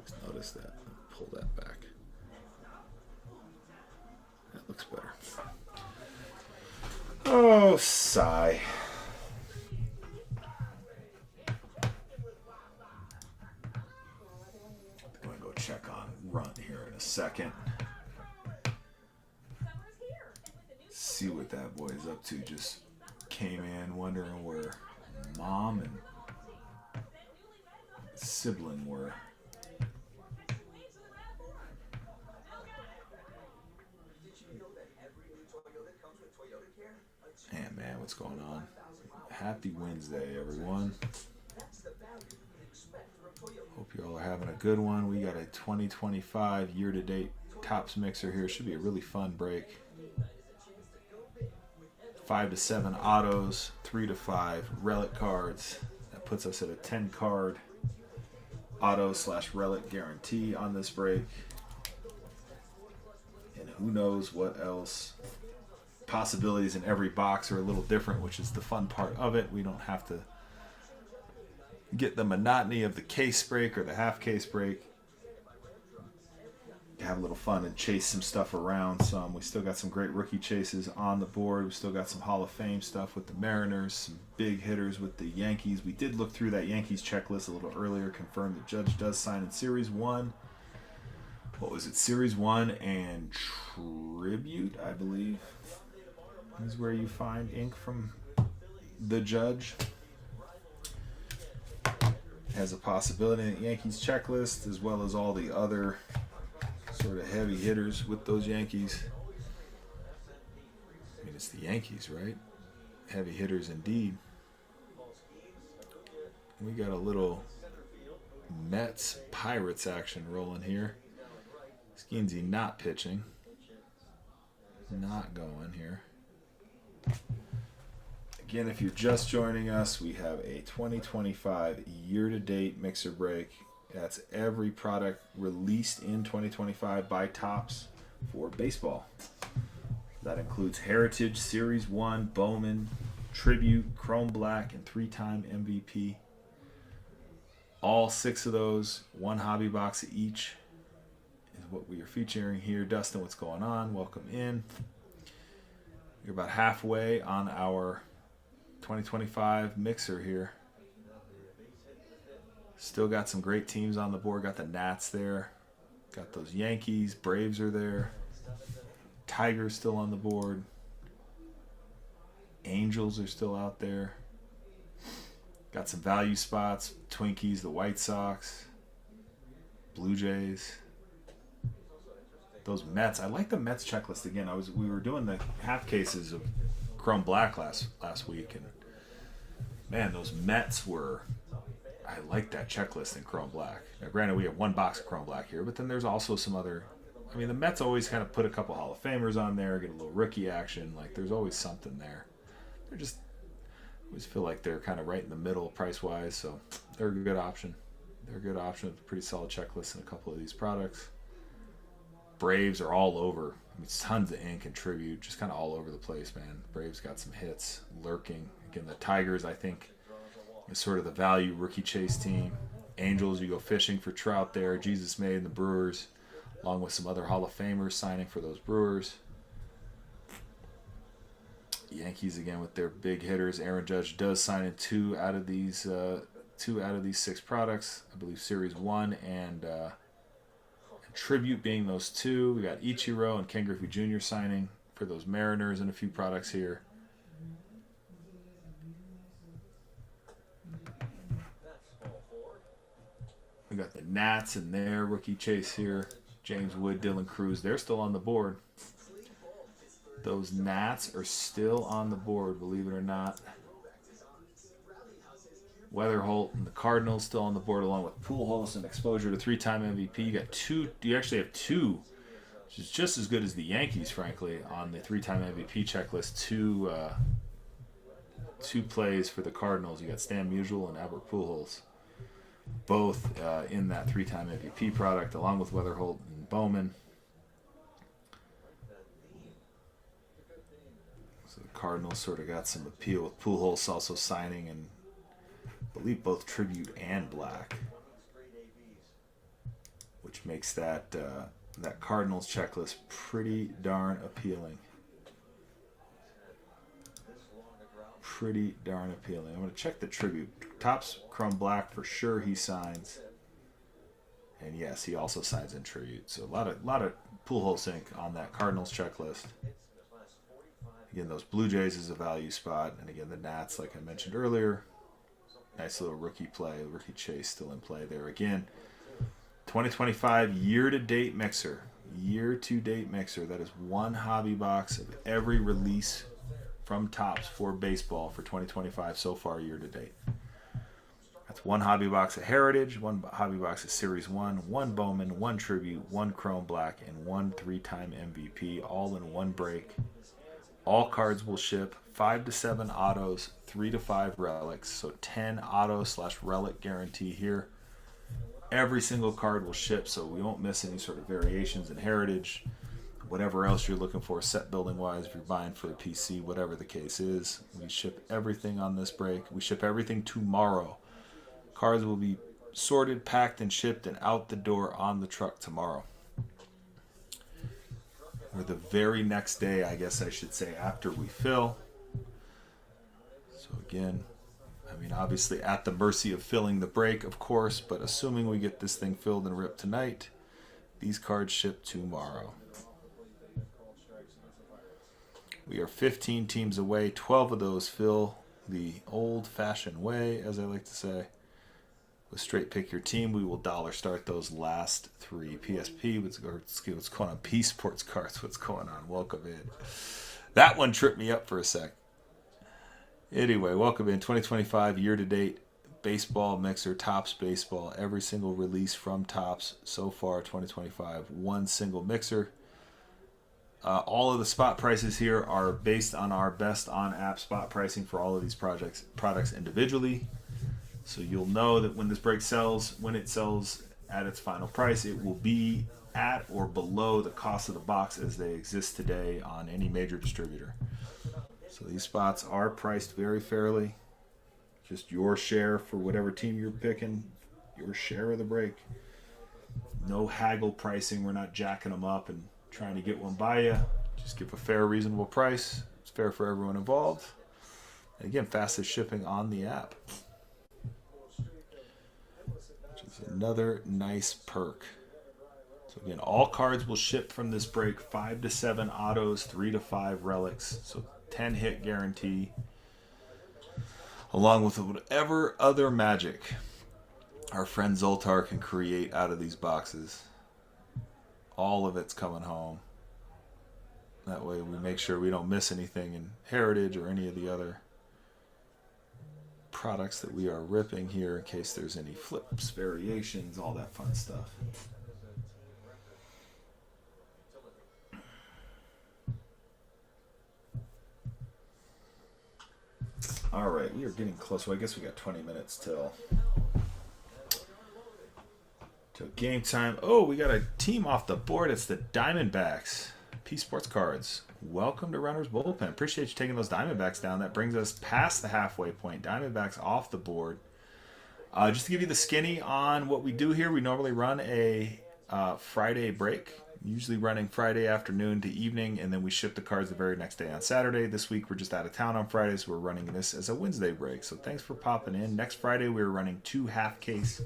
just noticed that. Pull that back. That looks better. Oh, sigh. I'm going to go check on Runt here in a second. See what that boy's up to. Just came in wondering where mom and sibling were. And man, what's going on? Happy Wednesday, everyone. Hope you all are having a good one. We got a 2025 year-to-date Topps mixer here. Should be a really fun break. 5 to 7 autos, 3 to 5 relic cards. That puts us at a 10 card auto/relic guarantee on this break. And who knows what else. Possibilities in every box are a little different, which is the fun part of it. We don't have to get the monotony of the case break or the half case break. Have a little fun and chase some stuff around some. We still got some great rookie chases on the board. We still got some Hall of Fame stuff with the Mariners, some big hitters with the Yankees. We did look through that Yankees checklist a little earlier, confirmed the Judge does sign in Series 1. What was it? Series 1 and Tribute, I believe, is where you find ink from the Judge. Has a possibility in the Yankees checklist, as well as all the other sort of heavy hitters with those Yankees. I mean, it's the Yankees, right? Heavy hitters indeed. We got a little Mets Pirates action rolling here. Skeensy not pitching. Not going here. Again, if you're just joining us, we have a 2025 year-to-date mixer break. That's every product released in 2025 by Topps for baseball. That includes Heritage, Series 1, Bowman, Tribute, Chrome Black, and 3-time MVP. All 6 of those, 1 hobby box each, is what we are featuring here. Dustin, what's going on? Welcome in. You're about halfway on our 2025 mixer here. Still got some great teams on the board. Got the Nats there. Got those Yankees. Braves are there. Tigers still on the board. Angels are still out there. Got some value spots. Twinkies, the White Sox. Blue Jays. Those Mets. I like the Mets checklist again. We were doing the half cases of Chrome Black last week, and man, those Mets were. I like that checklist in Chrome Black. Now, granted, we have one box of Chrome Black here, but then there's also some other. I mean, the Mets always kind of put a couple Hall of Famers on there, get a little rookie action. Like, there's always something there. They're just always feel like they're kind of right in the middle price wise, so they're a good option. They're a good option with a pretty solid checklist in a couple of these products. Braves are all over. I mean, tons of ink and tribute, just kind of all over the place, man. Braves got some hits lurking. Again, the Tigers, I think, is sort of the value rookie chase team. Angels, you go fishing for Trout there. Jesus May and the Brewers, along with some other Hall of Famers signing for those Brewers. Yankees again with their big hitters. Aaron Judge does sign in two out of these 6 products. I believe Series 1 and Tribute being those 2. We got Ichiro and Ken Griffey Jr. signing for those Mariners and a few products here. We got the Nats and their rookie chase here. James Wood, Dylan Cruz, they're still on the board. Those Nats are still on the board, believe it or not. Weatherholt and the Cardinals still on the board, along with Pujols and exposure to 3-time MVP. You got 2. You actually have 2, which is just as good as the Yankees, frankly, on the 3-time MVP checklist. 2 plays for the Cardinals. You got Stan Musial and Albert Pujols, both in that 3-time MVP product, along with Weatherholt and Bowman. So the Cardinals sort of got some appeal with Pujols also signing, and I believe both Tribute and Black, which makes that that Cardinals checklist pretty darn appealing. Pretty darn appealing. I'm going to check the Tribute. Topps Chrome Black for sure he signs. And yes, he also signs in Tribute. So a lot of Pujols ink on that Cardinals checklist. Again, those Blue Jays is a value spot. And again, the Nats, like I mentioned earlier, nice little rookie play. Rookie chase still in play there. Again, 2025 year-to-date mixer. Year-to-date mixer. That is one hobby box of every release from Topps for baseball for 2025 so far year-to-date. That's one hobby box of Heritage, one hobby box of Series 1, one Bowman, one Tribute, one Chrome Black, and one 3-time MVP, all in one break. All cards will ship. 5 to 7 autos, 3 to 5 relics. So 10 auto/relic guarantee here. Every single card will ship, so we won't miss any sort of variations in Heritage. Whatever else you're looking for set building wise, if you're buying for a PC, whatever the case is, we ship everything on this break. We ship everything tomorrow. Cards will be sorted, packed, and shipped and out the door on the truck tomorrow. Or the very next day, I guess I should say, after we fill. So again, I mean, obviously at the mercy of filling the break, of course, but assuming we get this thing filled and ripped tonight, these cards ship tomorrow. We are 15 teams away. 12 of those fill the old-fashioned way, as I like to say. With Straight Pick Your Team, we will dollar start those last 3. PSP, what's going on? P Sports Cards, what's going on? Welcome in. That one tripped me up for a sec. Anyway, welcome in. 2025 year-to-date baseball mixer, Topps baseball. Every single release from Topps so far, 2025. One single mixer. All of the spot prices here are based on our best on-app spot pricing for all of these products individually. So you'll know that when this break sells, when it sells at its final price, it will be at or below the cost of the box as they exist today on any major distributor. So these spots are priced very fairly. Just your share for whatever team you're picking, your share of the break. No haggle pricing. We're not jacking them up and trying to get one by you. Just give a fair, reasonable price. It's fair for everyone involved. And again, fastest shipping on the app. Which is another nice perk. So again, all cards will ship from this break. 5 to 7 autos, 3 to 5 relics. So 10 hit guarantee. Along with whatever other magic our friend Zoltar can create out of these boxes. All of it's coming home. That way we make sure we don't miss anything in Heritage or any of the other products that we are ripping here in case there's any flips, variations, all that fun stuff. All right, we are getting close. Well, I guess we got 20 minutes till game time. Oh, we got a team off the board. It's the Diamondbacks. P Sports Cards. Welcome to Runner's Bullpen. Appreciate you taking those Diamondbacks down. That brings us past the halfway point. Diamondbacks off the board. Just to give you the skinny on what we do here, we normally run a Friday break, usually running Friday afternoon to evening, and then we ship the cards the very next day on Saturday. This week we're just out of town on Friday, so we're running this as a Wednesday break. So thanks for popping in. Next Friday we're running 2 half-case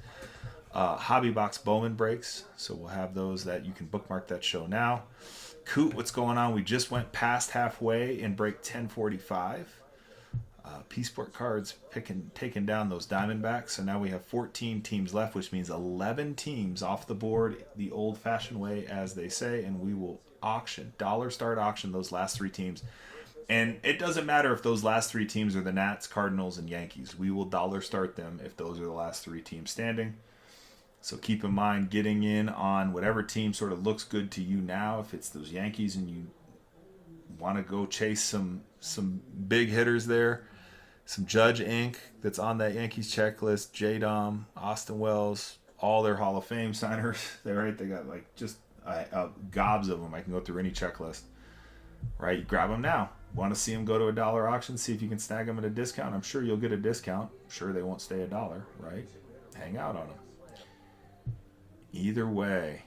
Hobby Box Bowman breaks, so we'll have those that you can bookmark that show now. Coot, what's going on? We just went past halfway in break 1045. P Sport Cards taking down those Diamondbacks. So now we have 14 teams left, which means 11 teams off the board the old-fashioned way, as they say, and we will auction, dollar start auction those last 3 teams. And it doesn't matter if those last 3 teams are the Nats, Cardinals, and Yankees. We will dollar start them if those are the last 3 teams standing. So keep in mind getting in on whatever team sort of looks good to you now. If it's those Yankees and you want to go chase some big hitters there, some Judge Inc. that's on that Yankees checklist, J-Dom, Austin Wells, all their Hall of Fame signers. They're right. They got like just gobs of them. I can go through any checklist. Right? You grab them now. Want to see them go to a dollar auction? See if you can snag them at a discount. I'm sure you'll get a discount. I'm sure they won't stay $1, right? Hang out on them. Either way,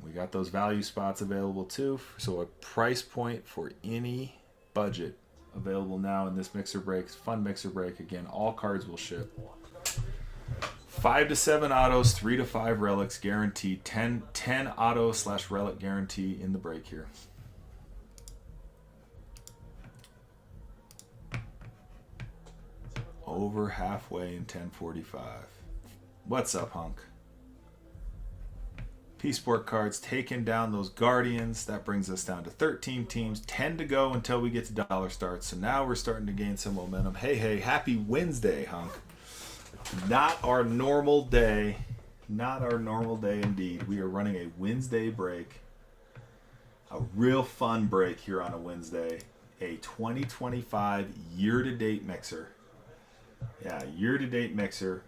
we got those value spots available too. So a price point for any budget available now in this mixer break. Fun mixer break. Again, all cards will ship. 5 to 7 autos, 3 to 5 relics guaranteed. 10 auto/relic guarantee in the break here. Over halfway in 1045. What's up, Hunk? P Sport Cards taking down those Guardians. That brings us down to 13 teams. 10 to go until we get to dollar starts. So now we're starting to gain some momentum. Hey, happy Wednesday, Hunk. Not our normal day. Not our normal day indeed. We are running a Wednesday break. A real fun break here on a Wednesday. A 2025 year-to-date mixer. Yeah, year-to-date mixer.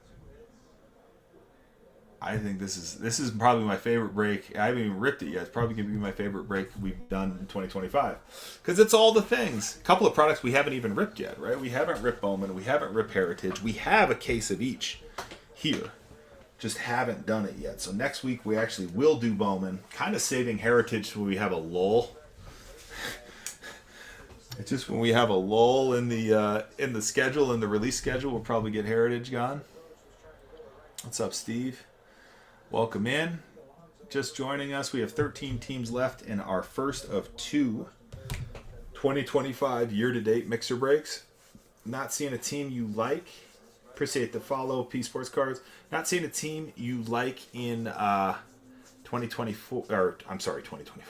I think this is probably my favorite break. I haven't even ripped it yet. It's probably going to be my favorite break we've done in 2025. Because it's all the things. A couple of products we haven't even ripped yet, right? We haven't ripped Bowman. We haven't ripped Heritage. We have a case of each here. Just haven't done it yet. So next week we actually will do Bowman. Kind of saving Heritage when we have a lull. It's just when we have a lull in the schedule, in the release schedule, we'll probably get Heritage gone. What's up, Steve? Welcome in. Just joining us. We have 13 teams left in our first of 2 2025 year-to-date mixer breaks. Not seeing a team you like. Appreciate the follow, P Sports Cards. Not seeing a team you like in 2024, or I'm sorry, 2025.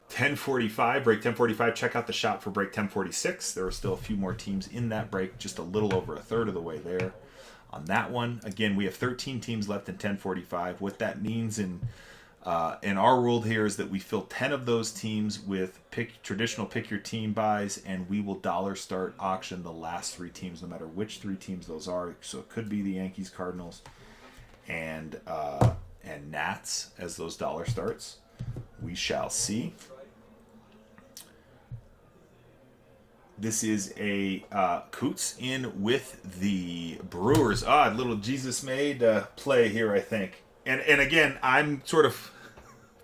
1045, break 1045. Check out the shop for break 1046. There are still a few more teams in that break, just a little over a third of the way there. On that one, again, we have 13 teams left in 1045. What that means in our world here is that we fill 10 of those teams with traditional pick your team buys, and we will dollar start auction the last 3 teams, no matter which 3 teams those are. So it could be the Yankees, Cardinals, and Nats as those dollar starts. We shall see. This is a Coots in with the Brewers. Little Jesus made play here, I think. And again, I'm sort of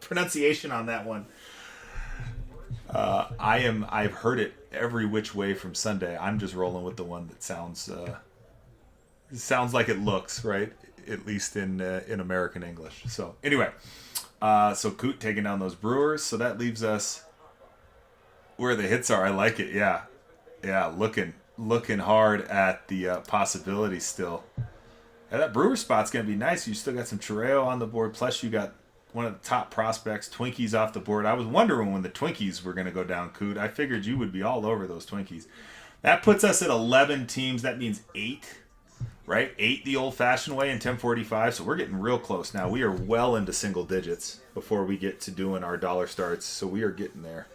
pronunciation on that one. I've heard it every which way from Sunday. I'm just rolling with the one that sounds like it looks, right? At least in American English. So anyway, so Coot taking down those Brewers. So that leaves us where the hits are. I like it. Yeah, looking hard at the possibilities still. Yeah, that Brewer spot's gonna be nice. You still got some Chireo on the board. Plus you got one of the top prospects. Twinkies off the board. I was wondering when the Twinkies were going to go down, Coot. I figured you would be all over those Twinkies. That puts us at 11 teams. That means 8, right? 8 the old-fashioned way in 1045. So we're getting real close now. We are well into single digits before we get to doing our dollar starts. So we are getting there.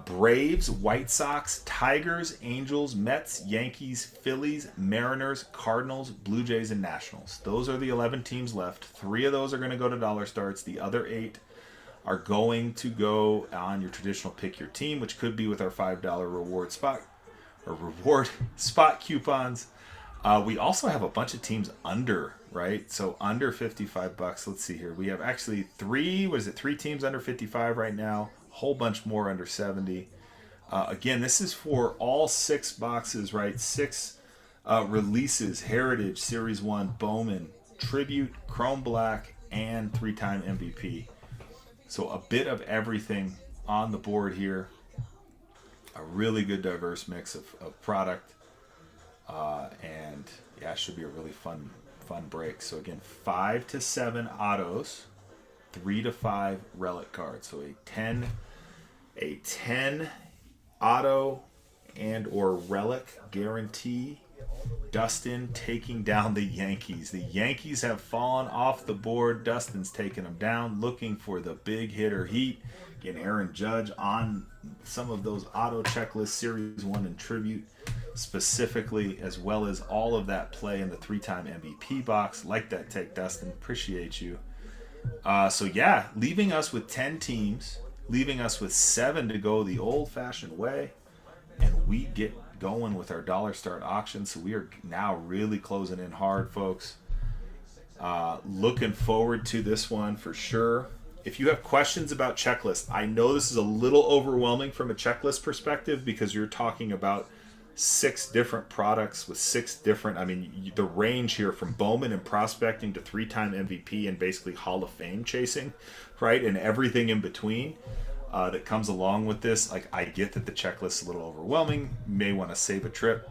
Braves, White Sox, Tigers, Angels, Mets, Yankees, Phillies, Mariners, Cardinals, Blue Jays, and Nationals. Those are the 11 teams left. 3 of those are going to go to dollar starts. The other 8 are going to go on your traditional pick your team, which could be with our $5 reward spot coupons. We also have a bunch of teams under, right? So under $55. Let's see here. We have actually 3 teams under 55 right now. Whole bunch more under 70. Again, this is for all 6 boxes, right? 6 releases: Heritage, Series 1, Bowman, Tribute, Chrome Black, and 3-time MVP. So a bit of everything on the board here. A really good diverse mix of product. And yeah, it should be a really fun break. So again, 5 to 7 autos, 3 to 5 relic cards. So a 10 auto and or relic guarantee. Dustin taking down the Yankees. The Yankees have fallen off the board. Dustin's taking them down, looking for the big hitter heat. Again, Aaron Judge on some of those auto checklists, Series 1 and Tribute specifically, as well as all of that play in the 3-time MVP box. Like that take, Dustin. Appreciate you. So yeah, leaving us with 10 teams, leaving us with 7 to go the old-fashioned way, and we get going with our dollar start auction. So we are now really closing in hard, folks. Looking forward to this one for sure. If you have questions about checklists, I know this is a little overwhelming from a checklist perspective because you're talking about 6 different products with 6 different, I mean, the range here from Bowman and prospecting to 3-time MVP and basically Hall of Fame chasing, right? And everything in between that comes along with this. Like, I get that the checklist is a little overwhelming. You may want to save a trip.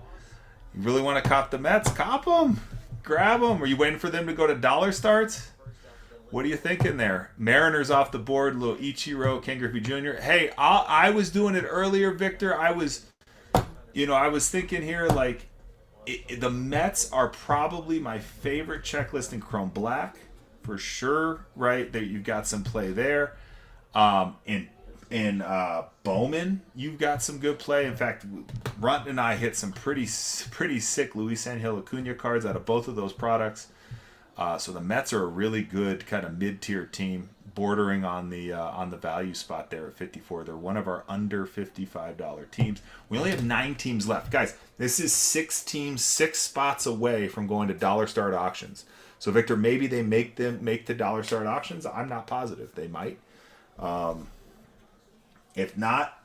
You really want to cop the Mets? Cop them. Grab them. Are you waiting for them to go to dollar starts? What are you thinking there? Mariners off the board. Little Ichiro, Ken Griffey Jr. Hey, I was doing it earlier, Victor. I was thinking here, like, the Mets are probably my favorite checklist in Chrome Black, for sure, right? That you've got some play there. In Bowman, you've got some good play. In fact, Runt and I hit some pretty sick Luis Angel Acuna cards out of both of those products. So the Mets are a really good kind of mid-tier team, bordering on the value spot there at 54. They're one of our under $55 teams. We only have 9 teams left. Guys, this is 6 teams, 6 spots away from going to dollar start auctions. So Victor, maybe they make the dollar start auctions. I'm not positive. They might. If not,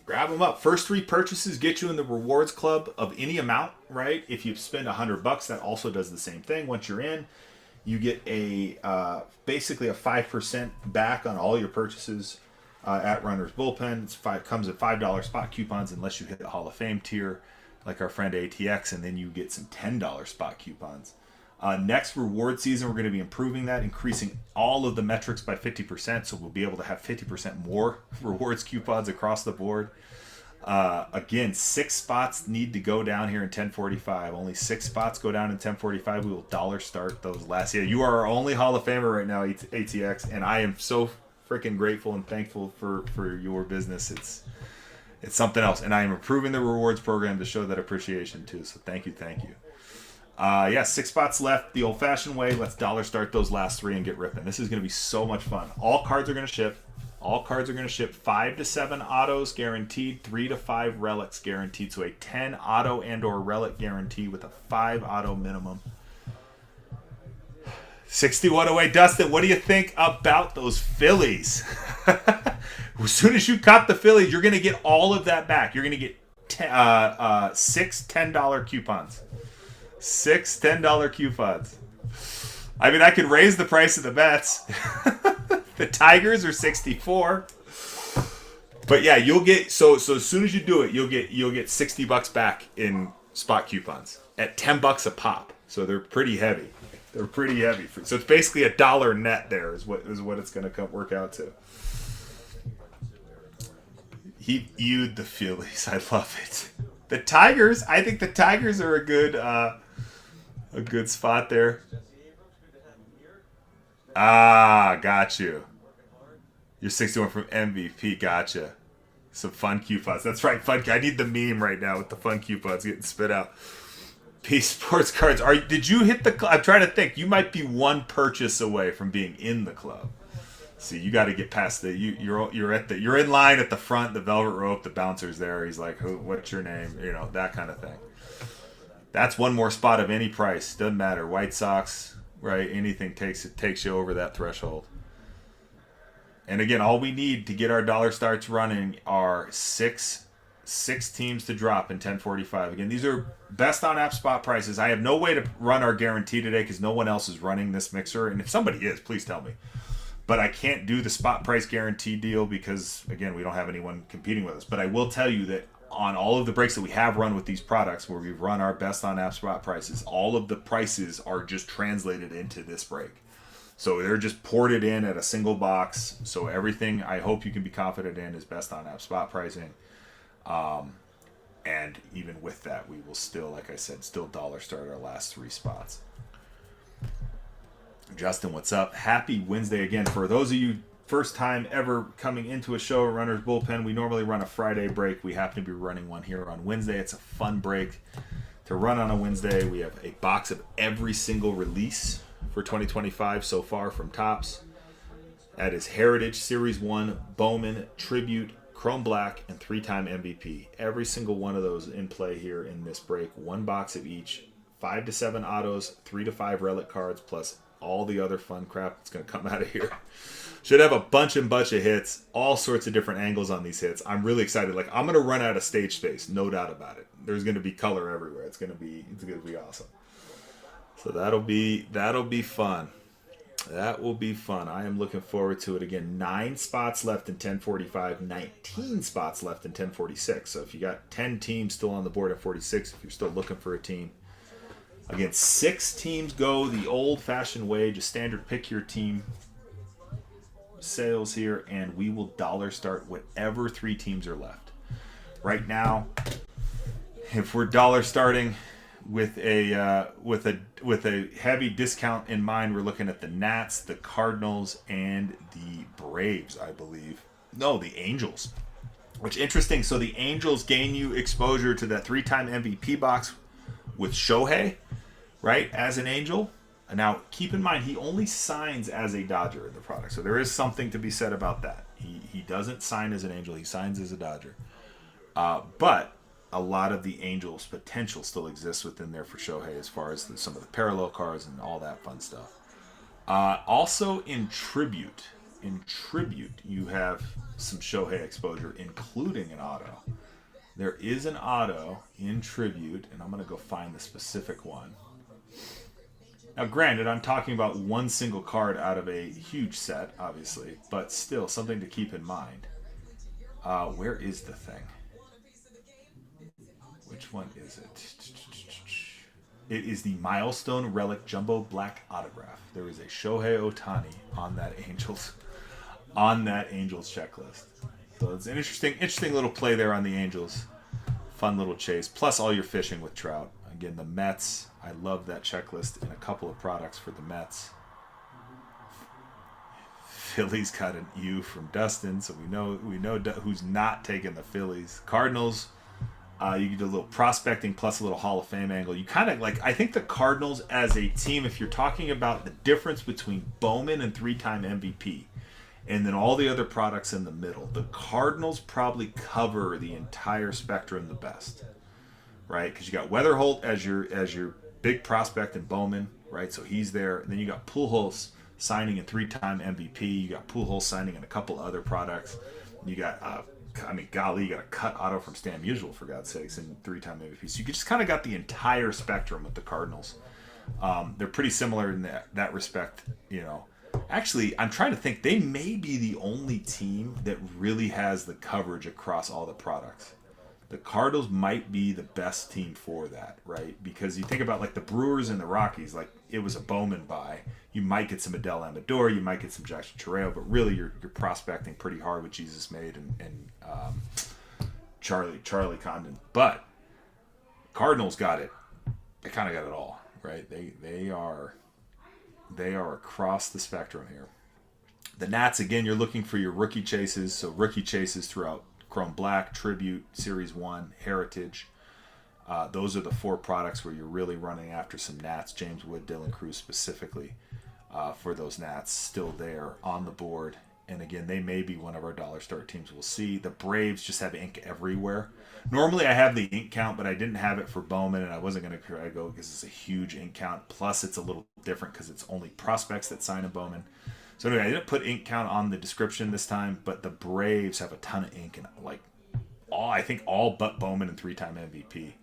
grab them up. First 3 purchases get you in the rewards club of any amount, right? If you spend $100, that also does the same thing. Once you're in, you get basically a 5% back on all your purchases at Runner's Bullpen. Comes at $5 spot coupons unless you hit the Hall of Fame tier, like our friend ATX, and then you get some $10 spot coupons. Next reward season, we're going to be improving that, increasing all of the metrics by 50%, so we'll be able to have 50% more rewards coupons across the board. Again, 6 spots need to go down here in 1045. Only 6 spots go down in 1045. We will dollar start those last. Yeah, you are our only Hall of Famer right now, ATX, and I am so freaking grateful and thankful for your business. It's something else, and I am improving the rewards program to show that appreciation too. So thank you. 6 spots left the old-fashioned way. Let's dollar start those last 3 and get ripping. This is going to be so much fun. All cards are going to ship. 5 to 7 autos guaranteed, 3 to 5 relics guaranteed. So a 10 auto and or relic guarantee with a 5 auto minimum. 61 away. Dustin, what do you think about those Phillies? As soon as you cop the Phillies, you're going to get all of that back. You're going to get 6 $10 coupons. 6 $10 coupons. I mean, I could raise the price of the Mets. The Tigers are 64. But yeah, you'll get so as soon as you do it, you'll get $60 back in spot coupons at $10 a pop. So they're pretty heavy. They're pretty heavy. So it's basically $1 net there is what it's going to work out to. He viewed the Phillies. I love it. The Tigers. I think the Tigers are a good spot there. Ah, got you. You're 61 from MVP. Gotcha. Some fun coupons. That's right, fun. I need the meme right now with the fun coupons getting spit out. Peace Sports Cards. Did you hit the club? I'm trying to think. You might be one purchase away from being in the club. See, you got to get past you're in line at the front, the velvet rope, the bouncer's there. He's like, what's your name? You know, that kind of thing. That's one more spot of any price. Doesn't matter. White Sox, right? Anything takes you over that threshold. And again, all we need to get our dollar starts running are six teams to drop in 1045. Again, these are best on app spot prices. I have no way to run our guarantee today because no one else is running this mixer. And if somebody is, please tell me. But I can't do the spot price guarantee deal because, again, we don't have anyone competing with us. But I will tell you that on all of the breaks that we have run with these products where we've run our best on app spot prices, all of the prices are just translated into this break. So they're just ported in at a single box. So everything I hope you can be confident in is best on app spot pricing. And even with that, we will still, like I said, still dollar start our last 3 spots. Justin, what's up? Happy Wednesday again. For those of you first time ever coming into a show at Runner's Bullpen, we normally run a Friday break. We happen to be running one here on Wednesday. It's a fun break to run on a Wednesday. We have a box of every single release for 2025 so far from Topps. That is Heritage, Series 1, Bowman, Tribute, Chrome Black, and 3-time MVP. Every single one of those in play here in this break. 1 box of each. 5 to 7 autos, 3 to 5 relic cards, plus all the other fun crap that's going to come out of here. Should have a bunch of hits, all sorts of different angles on these hits. I'm really excited. Like, I'm going to run out of stage space, no doubt about it. There's going to be color everywhere. It's going to be awesome. So that'll be fun. That will be fun. I am looking forward to it. Again, 9 spots left in 1045, 19 spots left in 1046. So if you got 10 teams still on the board at 46, if you're still looking for a team, again, 6 teams go the old-fashioned way, just standard pick your team sales here, and we will dollar start whatever 3 teams are left. Right now, if we're dollar starting with a heavy discount in mind, we're looking at the Nats, the Cardinals, and the Braves, I believe. No, the Angels. Which interesting. So the Angels gain you exposure to that 3-time MVP box with Shohei, right, as an Angel. And now, keep in mind, he only signs as a Dodger in the product. So there is something to be said about that. He doesn't sign as an Angel. He signs as a Dodger. But a lot of the Angels' potential still exists within there for Shohei as far as some of the parallel cards and all that fun stuff. Also, in Tribute, you have some Shohei exposure, including an auto. There is an auto in Tribute, and I'm going to go find the specific one. Now, granted, I'm talking about one single card out of a huge set, obviously, but still something to keep in mind. Where is the thing? Which one is it? It is the Milestone Relic Jumbo Black Autograph. There is a Shohei Ohtani on that Angels checklist. So it's an interesting little play there on the Angels. Fun little chase. Plus all your fishing with Trout. Again, the Mets. I love that checklist in a couple of products for the Mets. Phillies got an U from Dustin, so we know who's not taking the Phillies. Cardinals, you get a little prospecting plus a little Hall of Fame angle. You kind of like, I think the Cardinals as a team, if you're talking about the difference between Bowman and 3-time MVP, and then all the other products in the middle, the Cardinals probably cover the entire spectrum the best, right? Because you got Weatherholt as your big prospect in Bowman, right? So he's there. And then you got Pujols signing a 3-time MVP. You got Pujols signing in a couple of other products. You got, you got a cut auto from Stan Musial, for God's sakes, and 3-time MVP. So you just kind of got the entire spectrum with the Cardinals. They're pretty similar in that respect, you know. Actually, I'm trying to think. They may be the only team that really has the coverage across all the products. the Cardinals might be the best team for that, right? Because you think about like the Brewers and the Rockies, like it was a Bowman buy. You might get some Adele Amador, you might get some Jackson Chireo, but really you're prospecting pretty hard with Jesus Made and Charlie Condon. But Cardinals got it. They kind of got it all, right? They are across the spectrum here. The Nats, again, you're looking for your rookie chases. So rookie chases throughout Chrome Black, Tribute, Series 1, Heritage. Those are the 4 products where you're really running after some Nats. James Wood, Dylan Cruz specifically for those Nats still there on the board. And again, they may be one of our dollar start teams. We'll see. The Braves just have ink everywhere. Normally I have the ink count, but I didn't have it for Bowman, and I wasn't going to go because it's a huge ink count. Plus, it's a little different because it's only prospects that sign a Bowman. So anyway, I didn't put ink count on the description this time, but the Braves have a ton of ink, and like I think all but Bowman and 3-time MVP.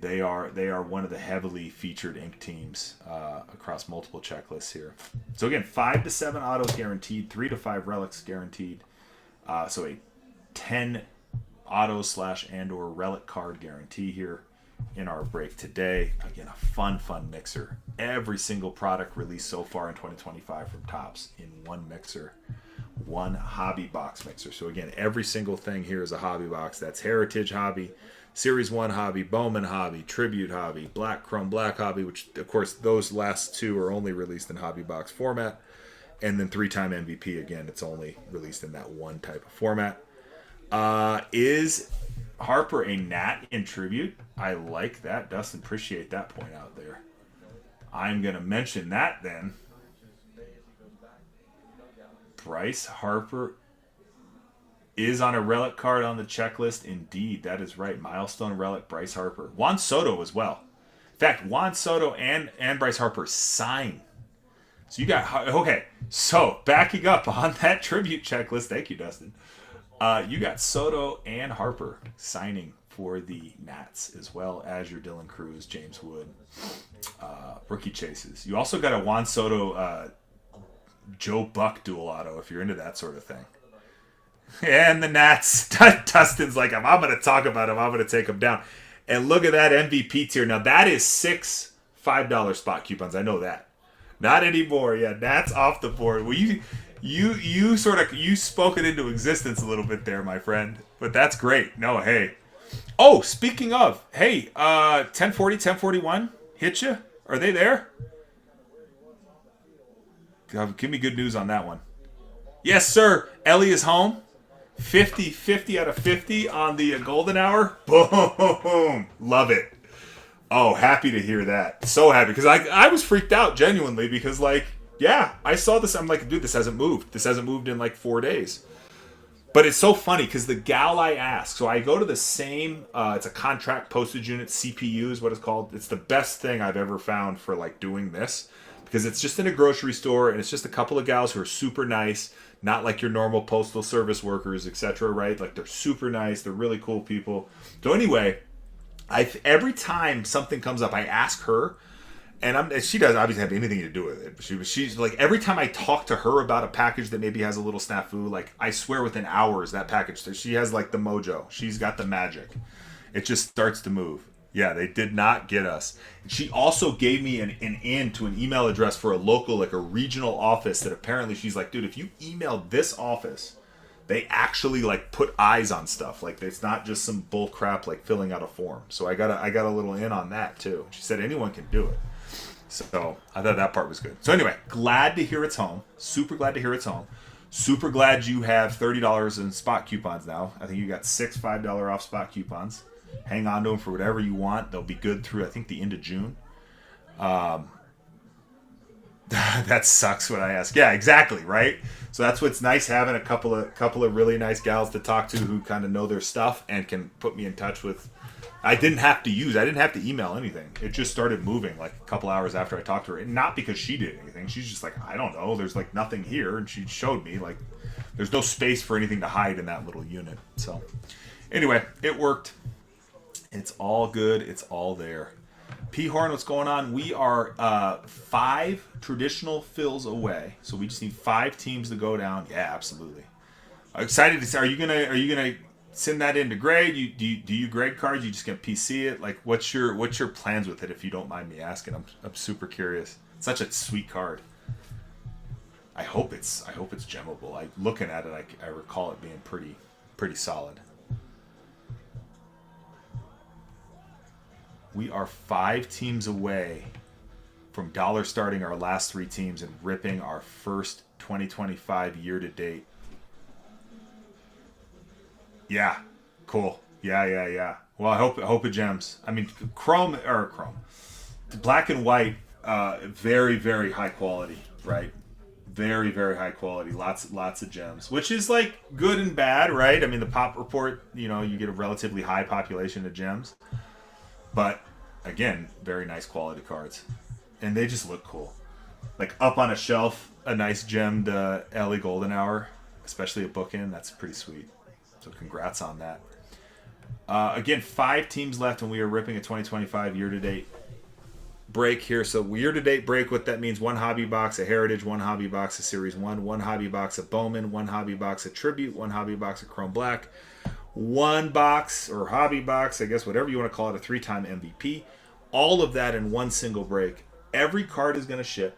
They are one of the heavily featured ink teams across multiple checklists here. So again, 5 to 7 autos guaranteed, 3 to 5 relics guaranteed. So a 10 autos / and/or relic card guarantee here in our break today. Again, a fun mixer. Every single product released so far in 2025 from Topps in one mixer, one hobby box mixer. So again, every single thing here is a hobby box. That's Heritage Hobby, Series 1 Hobby, Bowman Hobby, Tribute Hobby, Black Chrome Black Hobby, which of course those last 2 are only released in hobby box format. And then 3-time MVP, again, it's only released in that one type of format. Is Harper a Nat in Tribute? I like that, Dustin. Appreciate that point out there. I'm going to mention that then. Bryce Harper is on a relic card on the checklist. Indeed, that is right. Milestone relic, Bryce Harper. Juan Soto as well. In fact, Juan Soto and Bryce Harper sign. So you got, okay, so backing up on that Tribute checklist. Thank you, Dustin. You got Soto and Harper signing for the Nats, as well as your Dylan Cruz, James Wood, rookie chases. You also got a Juan Soto, Joe Buck dual auto if you're into that sort of thing. And the Nats, Dustin's like, if I'm going to talk about him, I'm going to take him down. And look at that MVP tier. Now that is 6 $5 spot coupons. I know that. Not anymore. Yeah, Nats off the board. Well, you spoke it into existence a little bit there, my friend. But that's great. No, hey. Oh, speaking of, hey, 1040, 1041, hit you? Are they there? Give me good news on that one. Yes, sir. Ellie is home. 50 out of 50 on the golden hour. Boom. Love it. Oh, happy to hear that. So happy. Because I was freaked out, genuinely, because, like, yeah, I saw this. I'm like, dude, this hasn't moved. This hasn't moved in, like, 4 days. But it's so funny, because the gal I asked, so I go to the same, it's a contract postage unit, CPU is what it's called. It's the best thing I've ever found for, like, doing this. Because it's just in a grocery store, and it's just a couple of gals who are super nice, not like your normal postal service workers, etc., right? Like, they're super nice. They're really cool people. So anyway, every time something comes up, I ask her, and she doesn't obviously have anything to do with it. She's like, every time I talk to her about a package that maybe has a little snafu, like, I swear within hours that package, she has, like, the mojo. She's got the magic. It just starts to move. Yeah, they did not get us. She also gave me an in to an email address for a local, like a regional office that apparently she's like, dude, if you email this office, they actually like put eyes on stuff. Like it's not just some bull crap like filling out a form. So I got a little in on that too. She said anyone can do it. So I thought that part was good. So anyway, glad to hear it's home. Super glad to hear it's home. Super glad you have $30 in spot coupons now. I think you got 6 $5 off spot coupons. Hang on to them for whatever you want. They'll be good through, I think, the end of June. That sucks when I ask. Yeah, exactly, right? So that's what's nice, having a couple of really nice gals to talk to who kind of know their stuff and can put me in touch with. I didn't have to email anything. It just started moving like a couple hours after I talked to her. And not because she did anything. She's just like, I don't know. There's like nothing here. And she showed me like there's no space for anything to hide in that little unit. So anyway, it worked. It's all good. It's all there. P. Horn, what's going on? We are 5 traditional fills away, so we just need 5 teams to go down. Yeah, absolutely. I'm excited to see. Are you gonna send that in to Greg? Do you grade cards? You just gonna PC it? Like, what's your plans with it? If you don't mind me asking, I'm super curious. It's such a sweet card. I hope it's gemmable. Looking at it, I recall it being pretty solid. We are 5 teams away from dollar starting our last 3 teams and ripping our first 2025 year to date. Yeah, cool. Yeah. Well, I hope it gems. I mean, chrome, black and white, very, very high quality, right? Very, very high quality. Lots of gems, which is like good and bad, right? I mean, the pop report, you get a relatively high population of gems, but again, very nice quality cards, and they just look cool. Like up on a shelf, a nice gemmed Ellie Golden Hour, especially a bookend. That's pretty sweet. So congrats on that. Again, 5 teams left, and we are ripping a 2025 year-to-date break here. So year-to-date break, what that means: 1 hobby box of Heritage, 1 hobby box of Series 1, 1 hobby box of Bowman, 1 hobby box of Tribute, 1 hobby box of Chrome Black, 1 box or hobby box, I guess whatever you want to call it, a 3-time MVP. All of that in one single break. Every card is going to ship.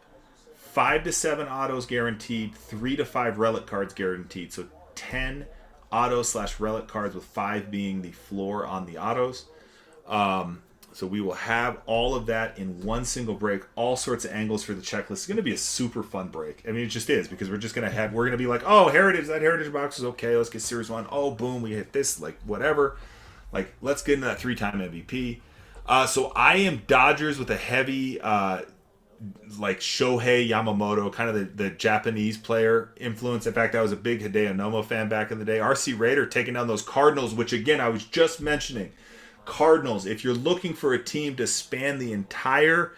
5 to 7 autos guaranteed, 3 to 5 relic cards guaranteed. So 10 auto/relic cards, with 5 being the floor on the autos. So we will have all of that in one single break. All sorts of angles for the checklist. It's going to be a super fun break. I mean, it just is, because we're going to be like, oh, Heritage, that Heritage box is okay. Let's get Series 1. Oh, boom, we hit this, like whatever. Like, let's get into that 3-time MVP. So I am Dodgers with a heavy like Shohei Yamamoto, kind of the Japanese player influence. In fact, I was a big Hideo Nomo fan back in the day. RC Raider taking down those Cardinals, which again, I was just mentioning. Cardinals, if you're looking for a team to span the entire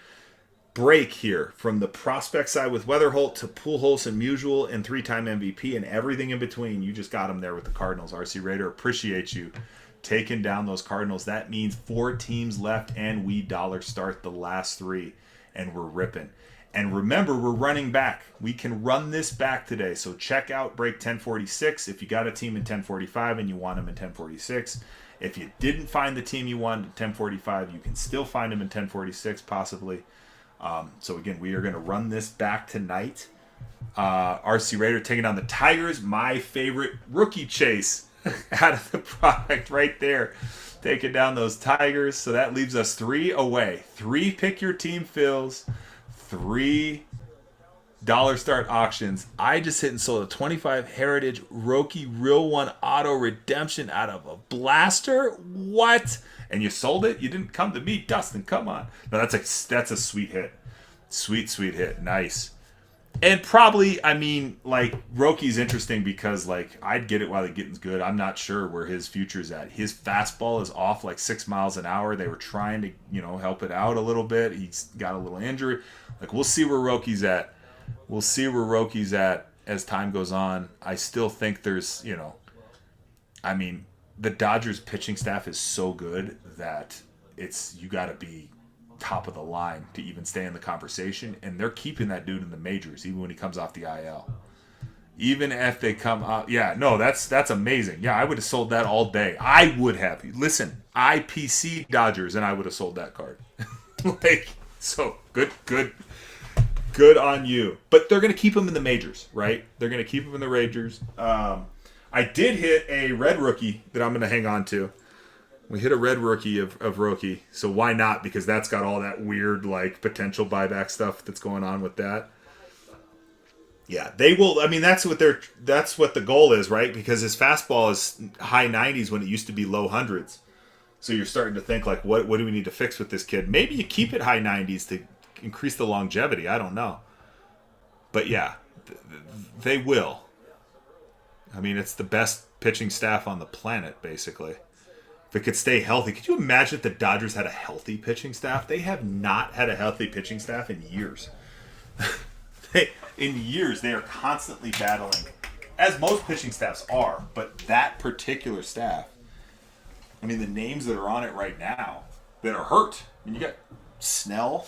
break here, from the prospect side with Weatherholt to Pujols and Musial and 3-time MVP and everything in between, you just got them there with the Cardinals. RC Raider, appreciate you taking down those Cardinals. That means 4 teams left, and we dollar start the last 3, and we're ripping. And remember, we're running back. We can run this back today. So check out break 1046 if you got a team in 1045 and you want them in 1046. If you didn't find the team you wanted in 1045, you can still find them in 1046 possibly. So again, we are going to run this back tonight. RC Raider taking on the Tigers. My favorite rookie chase out of the product right there. Taking down those Tigers. So that leaves us 3 away. 3 pick your team fills. 3 dollar start auctions. I just hit and sold a 25 Heritage Roki Real One Auto Redemption out of a blaster. What? And you sold it? You didn't come to me, Dustin. Come on. No, that's a sweet hit. Sweet hit. Nice. And probably, I mean, like, Roki's interesting because, like, I'd get it while the getting's good. I'm not sure where his future's at. His fastball is off like 6 miles an hour. They were trying to, help it out a little bit. He's got a little injury. Like, we'll see where Roki's at. We'll see where Roki's at as time goes on. I still think there's, I mean, the Dodgers pitching staff is so good that you got to be top of the line to even stay in the conversation, and they're keeping that dude in the majors even when he comes off the IL. Even if they come out, that's amazing. Yeah, I would have sold that all day. I would have. Listen, I PC Dodgers and I would have sold that card. So good on you. But they're going to keep him in the majors, right? They're going to keep him in the majors. I did hit a red rookie that I'm going to hang on to. We hit a red rookie of Roki, so why not? Because that's got all that weird, like, potential buyback stuff that's going on with that. Yeah, they will. I mean, that's what the goal is, right? Because his fastball is high 90s when it used to be low hundreds. So you're starting to think, like, what do we need to fix with this kid? Maybe you keep it high 90s to increase the longevity. I don't know. But yeah, they will. I mean, it's the best pitching staff on the planet, basically. If it could stay healthy. Could you imagine if the Dodgers had a healthy pitching staff? They have not had a healthy pitching staff in years. In years, they are constantly battling, as most pitching staffs are, but that particular staff, I mean, the names that are on it right now that are hurt. I mean, you got Snell.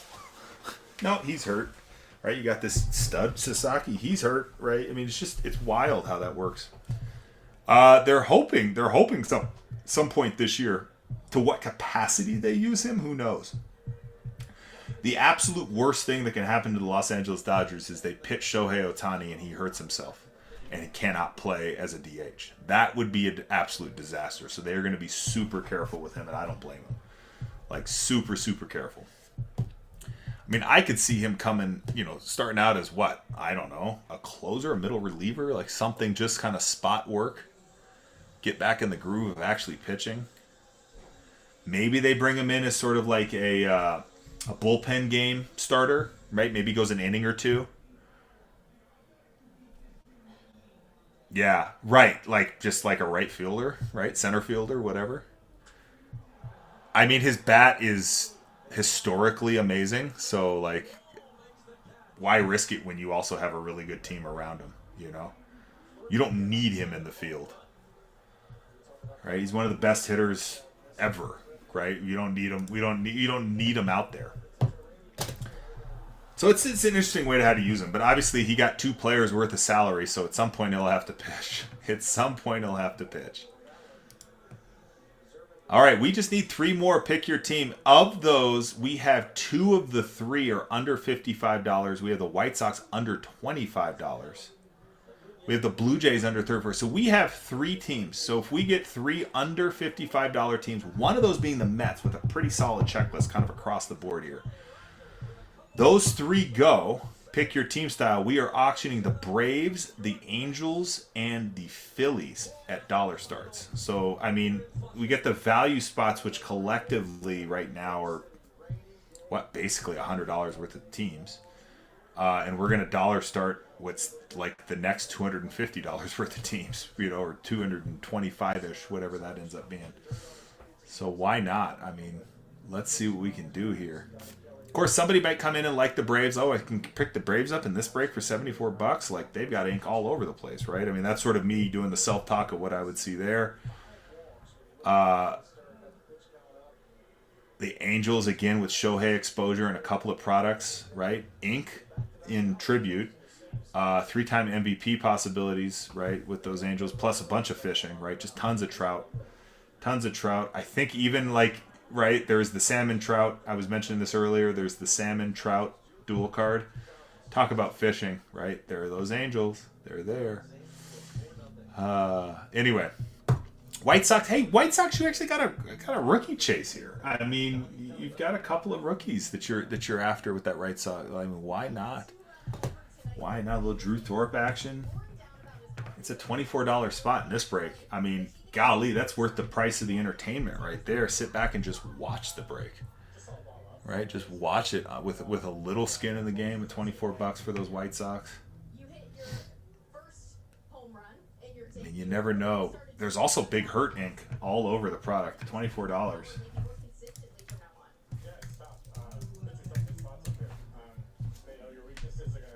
No, he's hurt, right? You got this stud Sasaki. He's hurt, right? I mean, it's wild how that works. They're hoping some point this year. To what capacity they use him, who knows? The absolute worst thing that can happen to the Los Angeles Dodgers is they pitch Shohei Ohtani and he hurts himself and he cannot play as a DH. That would be an absolute disaster. So they're going to be super careful with him, and I don't blame them. Like, super, super careful. I mean, I could see him coming, starting out as what? I don't know, a closer, a middle reliever, like something just kind of spot work. Get back in the groove of actually pitching. Maybe they bring him in as sort of like a bullpen game starter, right? Maybe goes an inning or two. Yeah, right. Like, just like a right fielder, right? Center fielder, whatever. I mean, his bat is historically amazing. So, like, why risk it when you also have a really good team around him, You don't need him in the field, right? He's one of the best hitters ever, right? You don't need him. You don't need him out there. So it's an interesting way to how to use him. But obviously he got 2 players worth of salary, so at some point he'll have to pitch. All right, we just need 3 more. Pick your team. Of those, we have 2 of the 3 are under $55. We have the White Sox under $25. We have the Blue Jays under 34. So we have 3 teams. So if we get 3 under $55 teams, one of those being the Mets with a pretty solid checklist kind of across the board here. Those 3 go. Pick your team style. We are auctioning the Braves, the Angels, and the Phillies at dollar starts. So, I mean, we get the value spots, which collectively right now are, basically $100 worth of teams. And we're going to dollar start what's like the next $250 worth of teams, or 225-ish, whatever that ends up being. So why not? I mean, let's see what we can do here. Of course, somebody might come in and like the Braves. Oh, I can pick the Braves up in this break for $74. Like, they've got ink all over the place, right? I mean, that's sort of me doing the self-talk of what I would see there. The Angels, again, with Shohei exposure and a couple of products, right? Ink in tribute. 3-time MVP possibilities, right, with those Angels, plus a bunch of fishing, right? Just tons of trout. I think even, right, there's the salmon trout. I was mentioning this earlier. There's the salmon trout dual card. Talk about fishing, right? There are those Angels. They're there. Anyway, White Sox. Hey, White Sox, you actually got a rookie chase here. I mean, you've got a couple of rookies that you're after with that White Sox. I mean, why not? Why not a little Drew Thorpe action? It's a $24 spot in this break. I mean, golly, that's worth the price of the entertainment right there. Sit back and just watch the break, right? Just watch it with a little skin in the game at $24 for those White Sox. I mean, you never know. There's also Big Hurt ink all over the product. $24.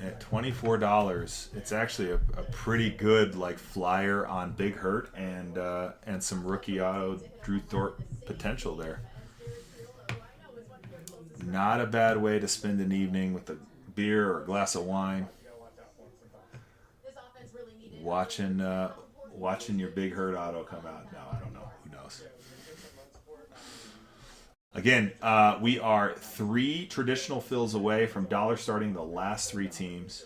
At $24, it's actually a pretty good flyer on Big Hurt and some rookie auto Drew Thorpe potential there. Not a bad way to spend an evening with a beer or a glass of wine, watching your Big Hurt auto come out. No, I don't know. Who knows? Again, we are 3 traditional fills away from dollar starting the last 3 teams.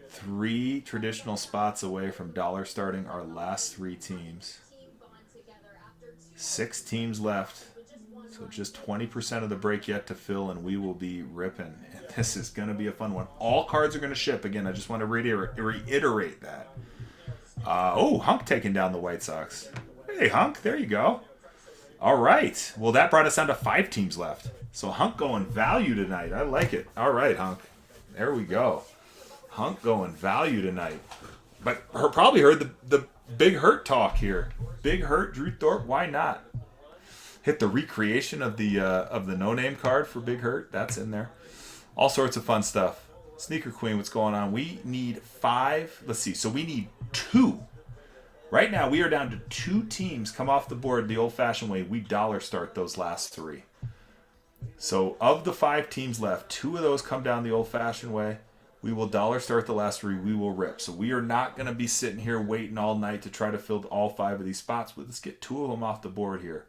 3 traditional spots away from dollar starting our last 3 teams. 6 teams left. So just 20% of the break yet to fill, and we will be ripping. And this is going to be a fun one. All cards are going to ship. Again, I just want to reiterate that. Hunk taking down the White Sox. Hey, Hunk, there you go. All right. Well, that brought us down to 5 teams left. So Hunk going value tonight. I like it. All right, Hunk. There we go. Hunk going value tonight. But probably heard the Big Hurt talk here. Big Hurt, Drew Thorpe. Why not? Hit the recreation of the no-name card for Big Hurt. That's in there. All sorts of fun stuff. Sneaker Queen, what's going on? We need 5. Let's see. So we need 2. Right now, we are down to 2 teams come off the board the old-fashioned way. We dollar start those last 3. So of the 5 teams left, 2 of those come down the old-fashioned way. We will dollar start the last 3. We will rip. So we are not going to be sitting here waiting all night to try to fill all 5 of these spots. But let's get 2 of them off the board here.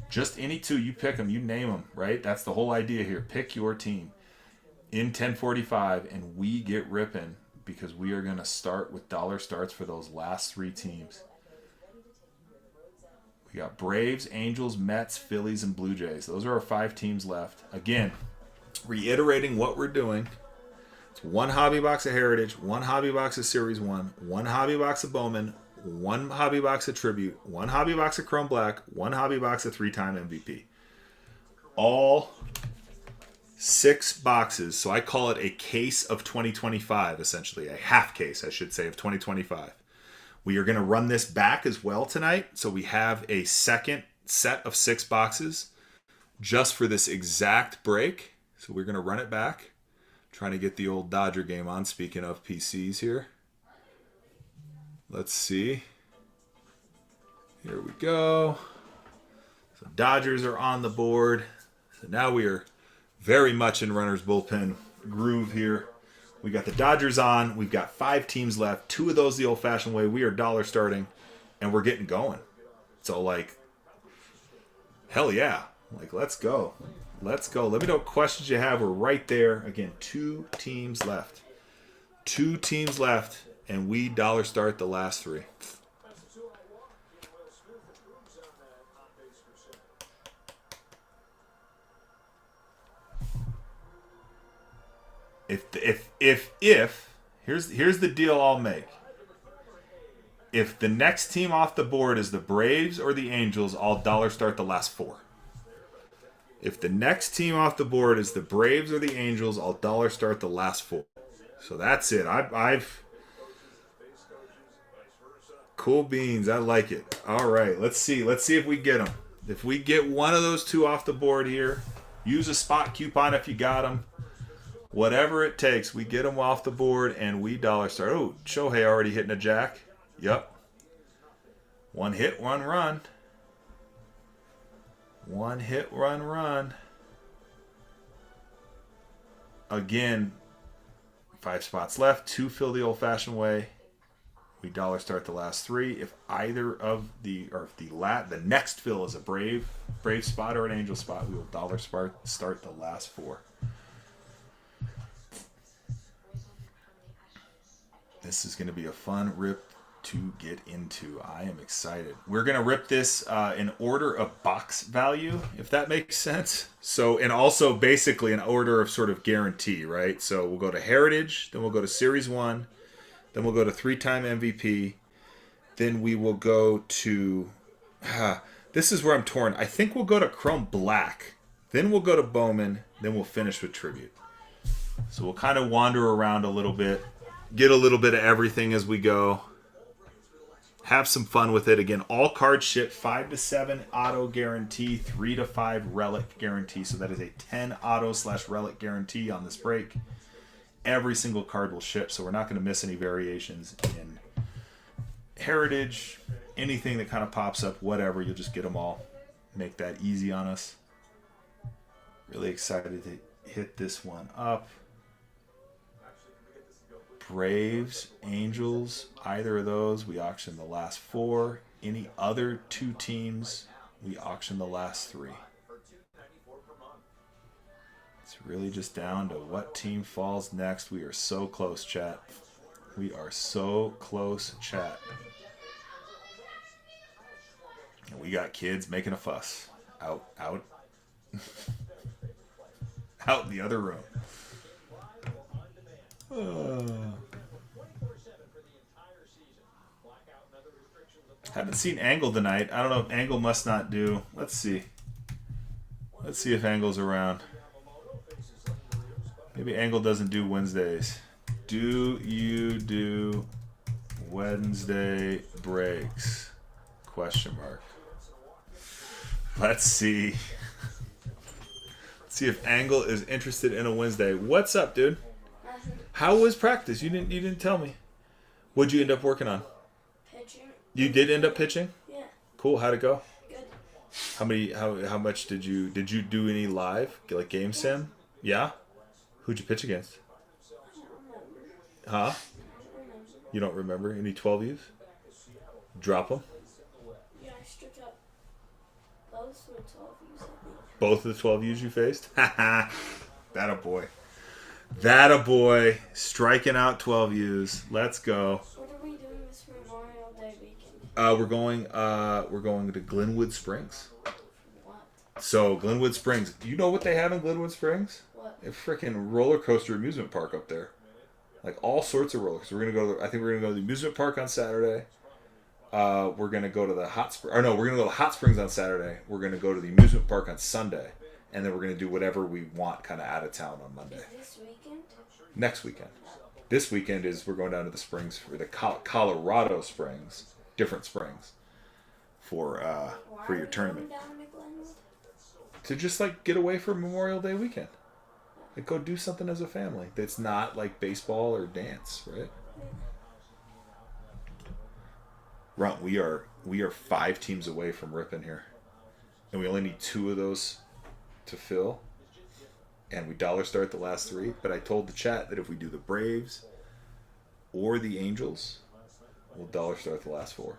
Just any 2. You pick them. You name them, right? That's the whole idea here. Pick your team in 10:45, and we get ripping because we are going to start with dollar starts for those last 3 teams. We got Braves, Angels, Mets, Phillies, and Blue Jays. Those are our 5 teams left. Again, reiterating what we're doing. It's 1 hobby box of Heritage, 1 hobby box of Series 1, 1 hobby box of Bowman, 1 hobby box of Tribute, 1 hobby box of Chrome Black, 1 hobby box of 3-time MVP. All 6 boxes. So I call it a case of 2025, essentially. A half case, I should say, of 2025. We are going to run this back as well tonight. So we have a second set of 6 boxes just for this exact break. So we're going to run it back. Trying to get the old Dodger game on. Speaking of PCs here. Let's see. Here we go. So Dodgers are on the board. So now we are very much in runner's bullpen groove here. We got the Dodgers on. We've got 5 teams left. 2 of those the old-fashioned way. We are dollar starting, and we're getting going. So, like, hell yeah. Like, let's go. Let's go. Let me know what questions you have. We're right there. Again, 2 teams left. 2 teams left, and we dollar start the last 3. If here's the deal I'll make. If the next team off the board is the Braves or the Angels, I'll dollar start the last 4. If the next team off the board is the Braves or the Angels, I'll dollar start the last 4. So that's it. I've cool beans. I like it. All right, let's see. Let's see if we get them. If we get one of those 2 off the board here, use a spot coupon if you got them. Whatever it takes, we get them off the board and we dollar start. Oh, Shohei already hitting a jack. Yep. 1 hit, 1 run. 1 hit, 1 run. Again, 5 spots left. 2 fill the old-fashioned way. We dollar start the last 3. If either of the next fill is a Brave spot or an Angel spot, we will dollar start the last 4. This is going to be a fun rip to get into. I am excited. We're going to rip this in order of box value, if that makes sense. So, and also basically an order of sort of guarantee, right? So we'll go to Heritage, then we'll go to Series 1, then we'll go to 3-time MVP, then we will go to, this is where I'm torn. I think we'll go to Chrome Black, then we'll go to Bowman, then we'll finish with Tribute. So we'll kind of wander around a little bit. Get a little bit of everything as we go. Have some fun with it. Again, all cards ship 5 to 7 auto guarantee, 3 to 5 relic guarantee. So that is a 10 auto/relic guarantee on this break. Every single card will ship, so we're not going to miss any variations in Heritage. Anything that kind of pops up, whatever, you'll just get them all. Make that easy on us. Really excited to hit this one up. Braves, Angels, either of those, we auction the last 4. Any other 2 teams, we auction the last 3. It's really just down to what team falls next. We are so close, chat. We are so close, chat. And we got kids making a fuss. Out. Out in the other room. Haven't seen Angle tonight. I don't know if Angle must not do. Let's see. Let's see if Angle's around. Maybe Angle doesn't do Wednesdays. Do you do Wednesday breaks? Question mark. Let's see. Let's see if Angle is interested in a Wednesday. What's up, dude? How was practice? You didn't tell me. What'd you end up working on? Pitching. You did end up pitching? Yeah. Cool. How'd it go? Good. How much did you do any live, like game sim? Yeah? Who'd you pitch against? I don't know. Huh? You don't remember any 12Us? Drop them. Yeah, I stripped up both the 12 U's, I think. Both of the 12Us you faced? That a boy. That a boy. Striking out 12Us. Let's go. What are we doing this Memorial Day weekend? We're going to Glenwood Springs. What? So Glenwood Springs, you know what they have in Glenwood Springs? What? A freaking roller coaster amusement park up there. Like all sorts of roller coasters. I think we're gonna go to the amusement park on Saturday. We're gonna go to the we're gonna go to Hot Springs on Saturday. We're gonna go to the amusement park on Sunday, and then we're gonna do whatever we want, kind of out of town on Monday. This weekend? Next weekend. This weekend we're going down to the Springs for the Colorado Springs, different springs, for your tournament. Down to Glenwood? To just like get away for Memorial Day weekend. Like go do something as a family that's not like baseball or dance, right? Runt, we are 5 teams away from ripping here, and we only need 2 of those to fill, and we dollar start the last 3. But I told the chat that if we do the Braves or the Angels, we'll dollar start the last 4.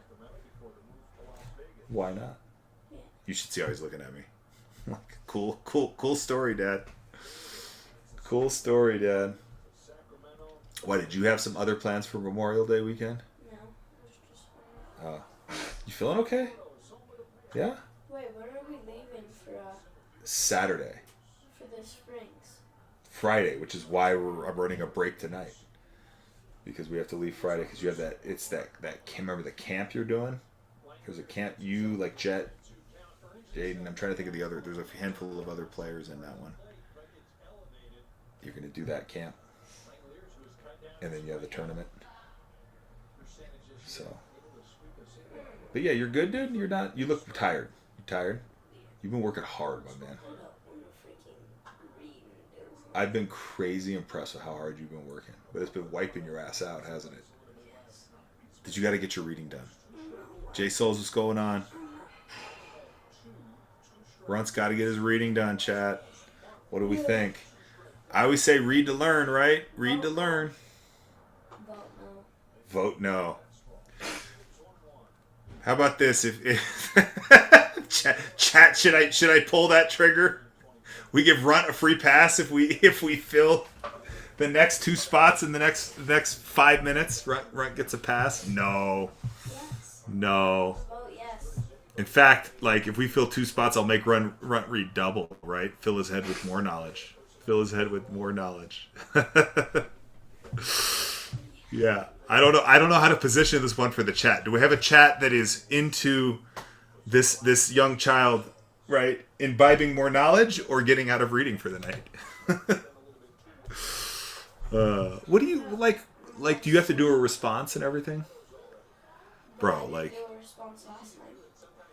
Why not? You should see how he's looking at me. Like, cool story, Dad. Cool story, Dad. Why, did you have some other plans for Memorial Day weekend? No, I was just You feeling okay? Yeah? Wait, when are we leaving for Saturday. the Springs? Friday, which is why I'm running a break tonight. Because we have to leave Friday because you have that, it's that remember the camp you're doing? There's a camp, you, like Jet, Jaden, I'm trying to think of the other, there's a handful of other players in that one. You're going to do that camp. And then you have the tournament. So. But yeah, you're good, dude? You're not, you look tired. You tired? You've been working hard, my man. I've been crazy impressed with how hard you've been working. But it's been wiping your ass out, hasn't it? Did you got to get your reading done? Jay Souls, what's going on? Runt's got to get his reading done, chat. What do we think? I always say read to learn, right? Read to learn. Vote no. How about this? If chat, should I pull that trigger? We give Runt a free pass if we fill the next 2 spots in the next 5 minutes. Runt gets a pass. No. Yes. No. Oh, yes. In fact, like if we fill 2 spots, I'll make Runt read double. Right? Fill his head with more knowledge. Fill his head with more knowledge. Yeah. I don't know how to position this one for the chat. Do we have a chat that is into this young child, right, imbibing more knowledge or getting out of reading for the night? What do you like do you have to do a response and everything? Bro, like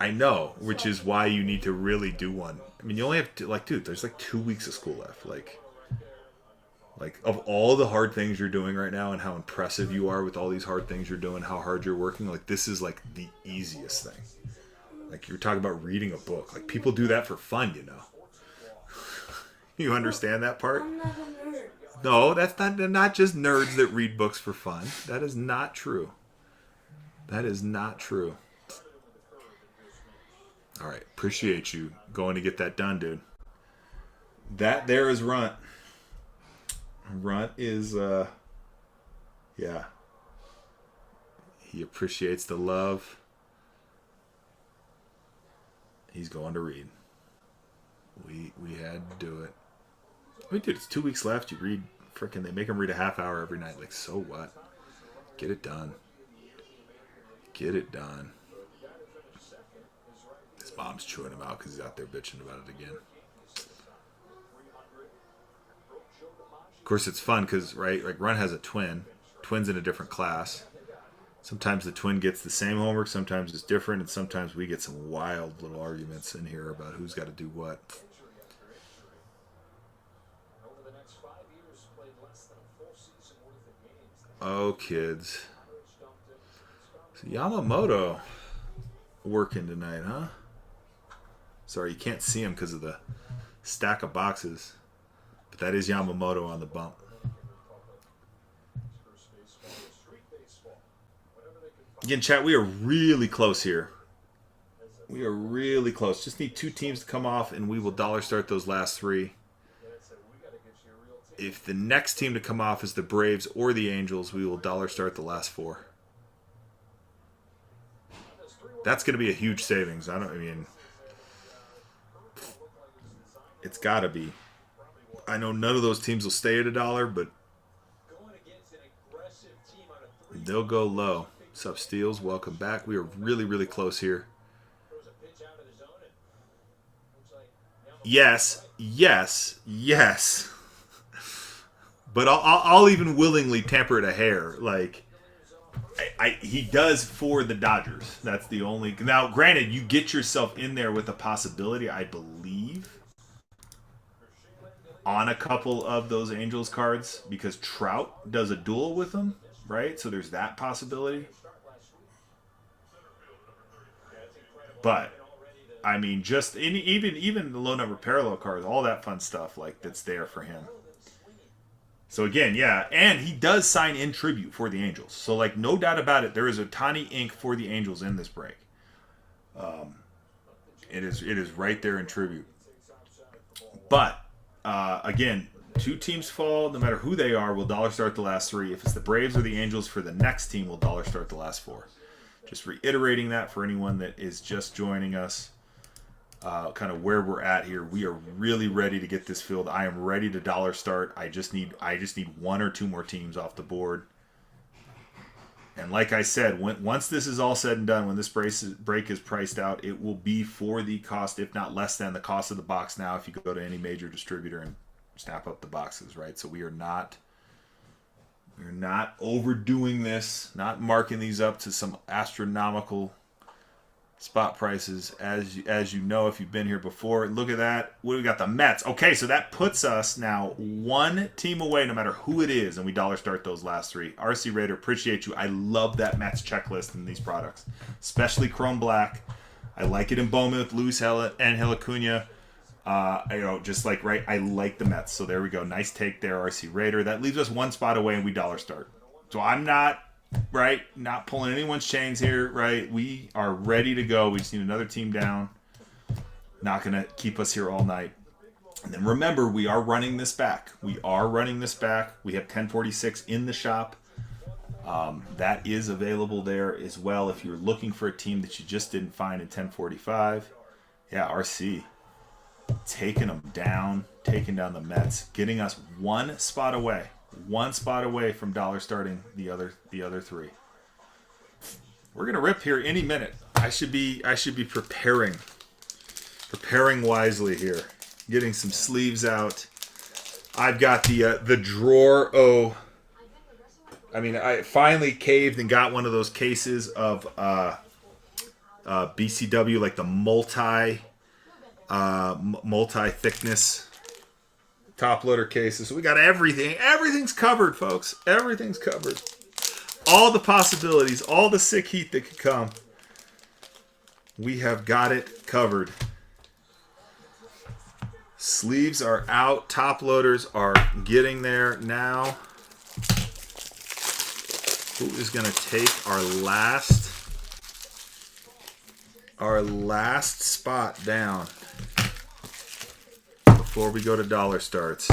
I know, which is why you need to really do one. I mean, you only have to, like, dude, there's like 2 weeks of school left. Like of all the hard things you're doing right now and how impressive you are with all these hard things you're doing, how hard you're working, like this is like the easiest thing. Like you're talking about reading a book. Like people do that for fun, you know. You understand that part? I'm not a nerd. No, that's not just nerds that read books for fun. That is not true. That is not true. All right, appreciate you going to get that done, dude. That there is Runt. Runt is, yeah. He appreciates the love. He's going to read. We had to do it. I mean, dude, it's 2 weeks left. You read, they make him read a half hour every night. Like, so what? Get it done. Get it done. His mom's chewing him out because he's out there bitching about it again. Of course, it's fun because, right, like Runt has a twin. Twin's in a different class. Sometimes the twin gets the same homework, sometimes it's different, and sometimes we get some wild little arguments in here about who's got to do what. Oh, kids. So Yamamoto working tonight, huh? Sorry, you can't see him because of the stack of boxes. But that is Yamamoto on the bump. Again, chat, we are really close here. We are really close. Just need 2 teams to come off, and we will dollar start those last 3. If the next team to come off is the Braves or the Angels, we will dollar start the last 4. That's going to be a huge savings. I mean, it's got to be. I know none of those teams will stay at $1, but they'll go low. What's up, Steels? Welcome back. We are really, really close here. Yes, yes, yes. But I'll even willingly temper it a hair. Like, he does for the Dodgers. That's the only. Now, granted, you get yourself in there with a possibility, I believe, on a couple of those Angels cards, because Trout does a duel with them, right? So there's that possibility. But I mean, just even the low number parallel cards, all that fun stuff like that's there for him. So again, yeah, and he does sign in tribute for the Angels. So like, no doubt about it, there is a Ohtani ink for the Angels in this break. It is right there in tribute. But again, 2 teams fall, no matter who they are, we'll dollar start the last 3. If it's the Braves or the Angels for the next team, we'll dollar start the last 4. Just reiterating that for anyone that is just joining us, kind of where we're at here. We are really ready to get this filled. I am ready to dollar start. I just need 1 or 2 more teams off the board. And like I said, once this is all said and done, when this break is priced out, it will be for the cost, if not less than the cost of the box now, if you go to any major distributor and snap up the boxes, right? So we're not overdoing this, not marking these up to some astronomical spot prices, as you know if you've been here before. Look at that. What do we got? The Mets. Okay, so that puts us now 1 team away, no matter who it is, and we dollar start those last 3. RC Raider, appreciate you. I love that Mets checklist in these products, especially Chrome Black. I like it in Bowman with Luis and Acuna. Just like, right, I like the Mets. So there we go. Nice take there, RC Raider. That leaves us 1 spot away, and we dollar start. So I'm not pulling anyone's chains here, right? We are ready to go. We just need another team down. Not going to keep us here all night. And then remember, we are running this back. We have 1046 in the shop. That is available there as well if you're looking for a team that you just didn't find in 1045. Yeah, RC. Taking them down, taking down the Mets, getting us 1 spot away. 1 spot away from dollar starting the other 3. We're gonna rip here any minute. I should be preparing wisely here. Getting some sleeves out. I've got the drawer. I finally caved and got one of those cases of BCW, like the multi-thickness top loader cases. So we got everything. Everything's covered, folks. Everything's covered. All the possibilities, all the sick heat that could come. We have got it covered. Sleeves are out. Top loaders are getting there now. Who is going to take our last spot down before we go to dollar starts?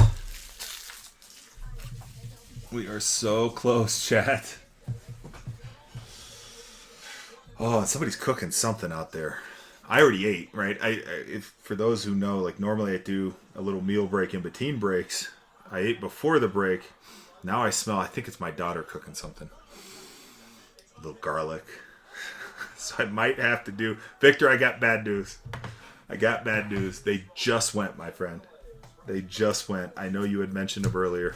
We are so close, chat. Oh, somebody's cooking something out there. I already ate, right? For those who know, like normally I do a little meal break in between breaks. I ate before the break. Now I smell, I think it's my daughter cooking something. A little garlic. So I might have to do... Victor, I got bad news. They just went, my friend. They just went. I know you had mentioned them earlier.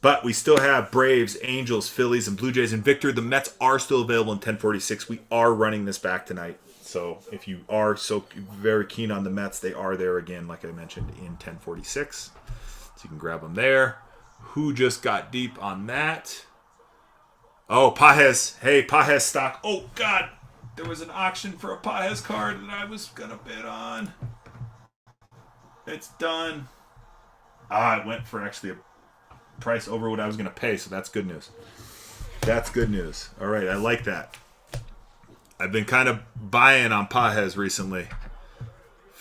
But we still have Braves, Angels, Phillies, and Blue Jays. And Victor, the Mets are still available in 1046. We are running this back tonight. So if you are so very keen on the Mets, they are there again, like I mentioned, in 1046. So you can grab them there. Who just got deep on that? Oh, Pajes. Hey, Pajes stock. Oh, God. There was an auction for a Pajes card that I was going to bid on. It's done. It went for actually a price over what I was going to pay, so that's good news. That's good news. All right, I like that. I've been kind of buying on Pages recently.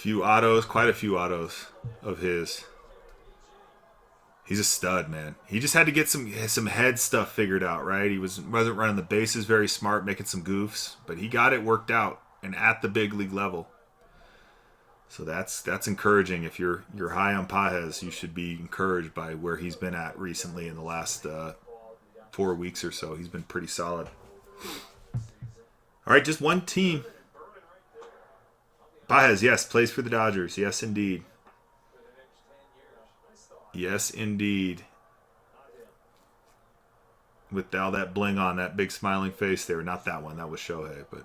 Quite a few autos of his. He's a stud, man. He just had to get some head stuff figured out, right? He wasn't running the bases very smart, making some goofs, but he got it worked out and at the big league level. So that's encouraging. If you're high on Pages, you should be encouraged by where he's been at recently in the last 4 weeks or so. He's been pretty solid. All right, just one team. Pages, yes, plays for the Dodgers. Yes, indeed. Yes, indeed. With all that bling on, that big smiling face there. Not that one. That was Shohei, but...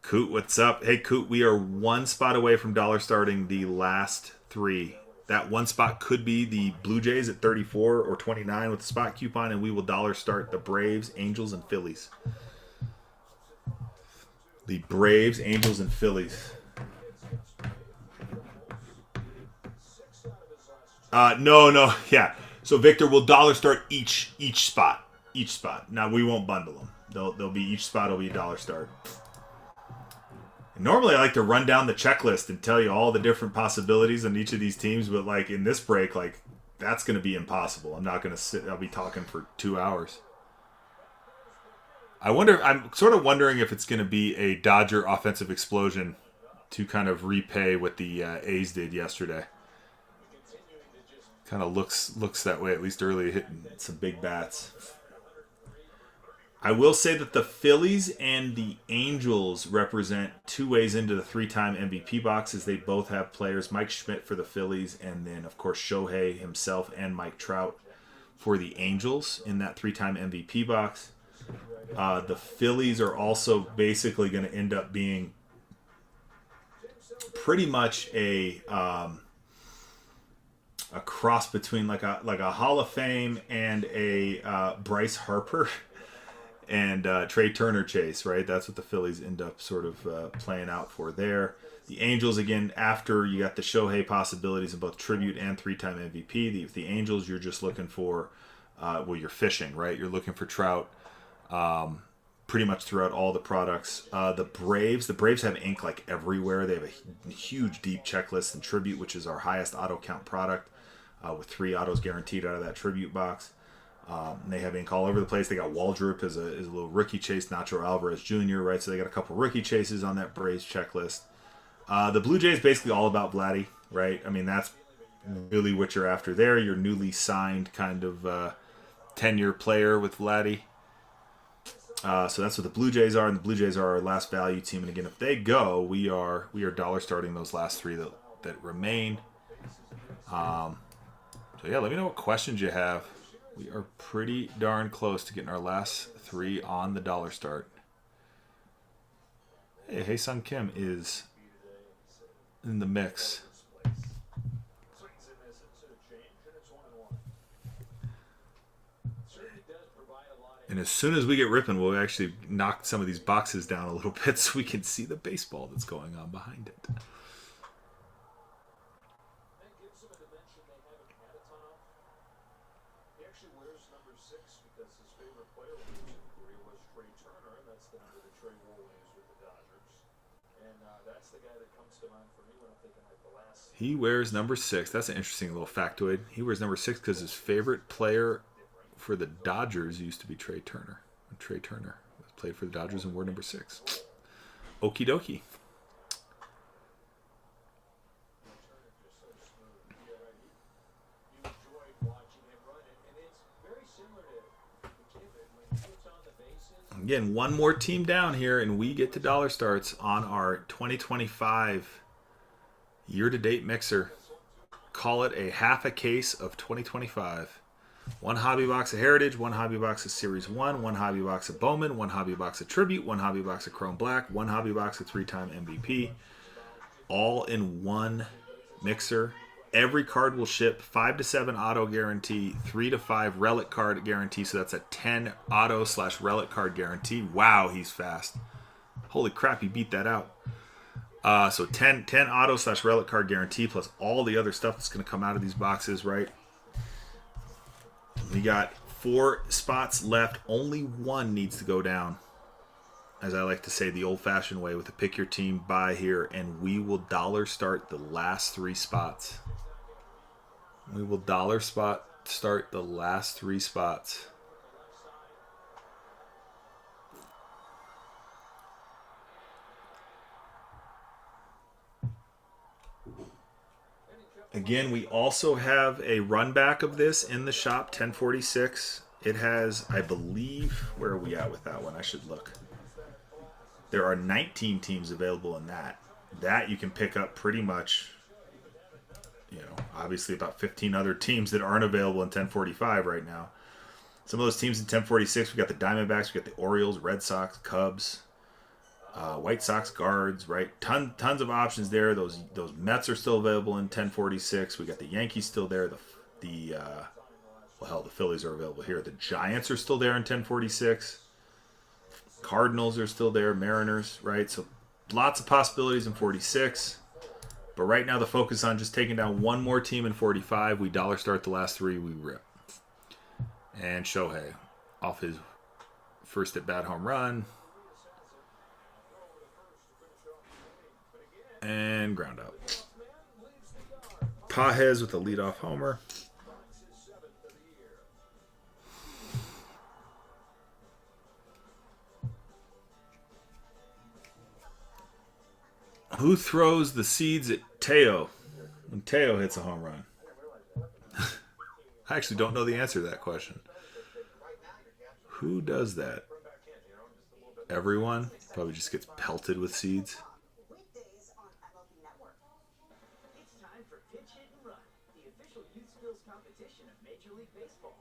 Coot, what's up? Hey, Coot, we are one spot away from dollar starting the last 3. That one spot could be the Blue Jays at 34 or 29 with the spot coupon, and we will dollar start the Braves, Angels, and Phillies. The Braves, Angels, and Phillies. No, yeah. So Victor will dollar start each spot. Now we won't bundle them. They'll be each spot will be a dollar start. Normally, I like to run down the checklist and tell you all the different possibilities on each of these teams, but like in this break, like that's going to be impossible. I'm not going to sit. I'll be talking for 2 hours. I'm sort of wondering if it's going to be a Dodger offensive explosion to kind of repay what the A's did yesterday. Kind of looks that way, at least early, hitting some big bats. I will say that the Phillies and the Angels represent 2 ways into the 3-time MVP boxes. They both have players. Mike Schmidt for the Phillies, and then, of course, Shohei himself and Mike Trout for the Angels in that 3-time MVP box. The Phillies are also basically going to end up being pretty much a cross between like a Hall of Fame and a Bryce Harper and Trey Turner chase, right? That's what the Phillies end up sort of playing out for there. The Angels, again, after you got the Shohei possibilities in both tribute and 3-time MVP. The Angels, you're just looking for, you're fishing, right? You're looking for Trout pretty much throughout all the products. The Braves have ink like everywhere. They have a huge, deep checklist in tribute, which is our highest auto count product, with 3 autos guaranteed out of that tribute box. And they have ink all over the place. They got Waldrop as a little rookie chase, Nacho Alvarez Jr., right? So they got a couple rookie chases on that Braves checklist. The Blue Jays basically all about Vladdy, right? I mean, that's really what you're after there. Your newly signed kind of 10-year player with Vladdy. So that's what the Blue Jays are, and the Blue Jays are our last value team. And again, if they go, we are dollar starting those last 3 that remain. So yeah, let me know what questions you have. We are pretty darn close to getting our last 3 on the dollar start. Hey, Sun Kim is in the mix. And as soon as we get ripping, we'll actually knock some of these boxes down a little bit so we can see the baseball that's going on behind it. He wears number 6. That's an interesting little factoid. He wears number 6 because his favorite player for the Dodgers used to be Trey Turner. Trey Turner played for the Dodgers and wore number 6. Okie dokie. Again, one more team down here, and we get to dollar starts on our 2025 year-to-date mixer. Call it a half a case of 2025. 1 hobby box of Heritage, 1 hobby box of Series 1, 1 hobby box of Bowman, 1 hobby box of Tribute, 1 hobby box of Chrome Black, 1 hobby box of 3-time MVP. All in one mixer. Every card will ship 5 to 7 auto guarantee, 3 to 5 relic card guarantee. So that's a 10 auto/relic card guarantee. Wow, he's fast. Holy crap, he beat that out. So 10 auto/relic card guarantee plus all the other stuff that's going to come out of these boxes, right? We got 4 spots left. Only one needs to go down. As I like to say, the old-fashioned way with a pick your team buy here, and we will dollar start the last 3 spots. We will dollar start the last 3 spots. Again, we also have a run back of this in the shop, 1046. It has, I believe, where are we at with that one? I should look. There are 19 teams available in that. That you can pick up pretty much, you know, obviously about 15 other teams that aren't available in 1045 right now. Some of those teams in 1046, we got the Diamondbacks, we got the Orioles, Red Sox, Cubs, White Sox, Guards, right? Tons of options there. Those Mets are still available in 1046. We got the Yankees still there. Well, hell, the Phillies are available here. The Giants are still there in 1046. Cardinals are still there. Mariners, right? So lots of possibilities in 46. But right now the focus on just taking down one more team in 45. We dollar start the last 3. We rip. And Shohei off his first at-bat home run. And ground out. Pages with a leadoff homer. Who throws the seeds at Teo when Teo hits a home run? I actually don't know the answer to that question. Who does that? Everyone probably just gets pelted with seeds. Weekdays on MLB Network. It's time for Pitch Hit and Run, the official youth skills competition of Major League Baseball.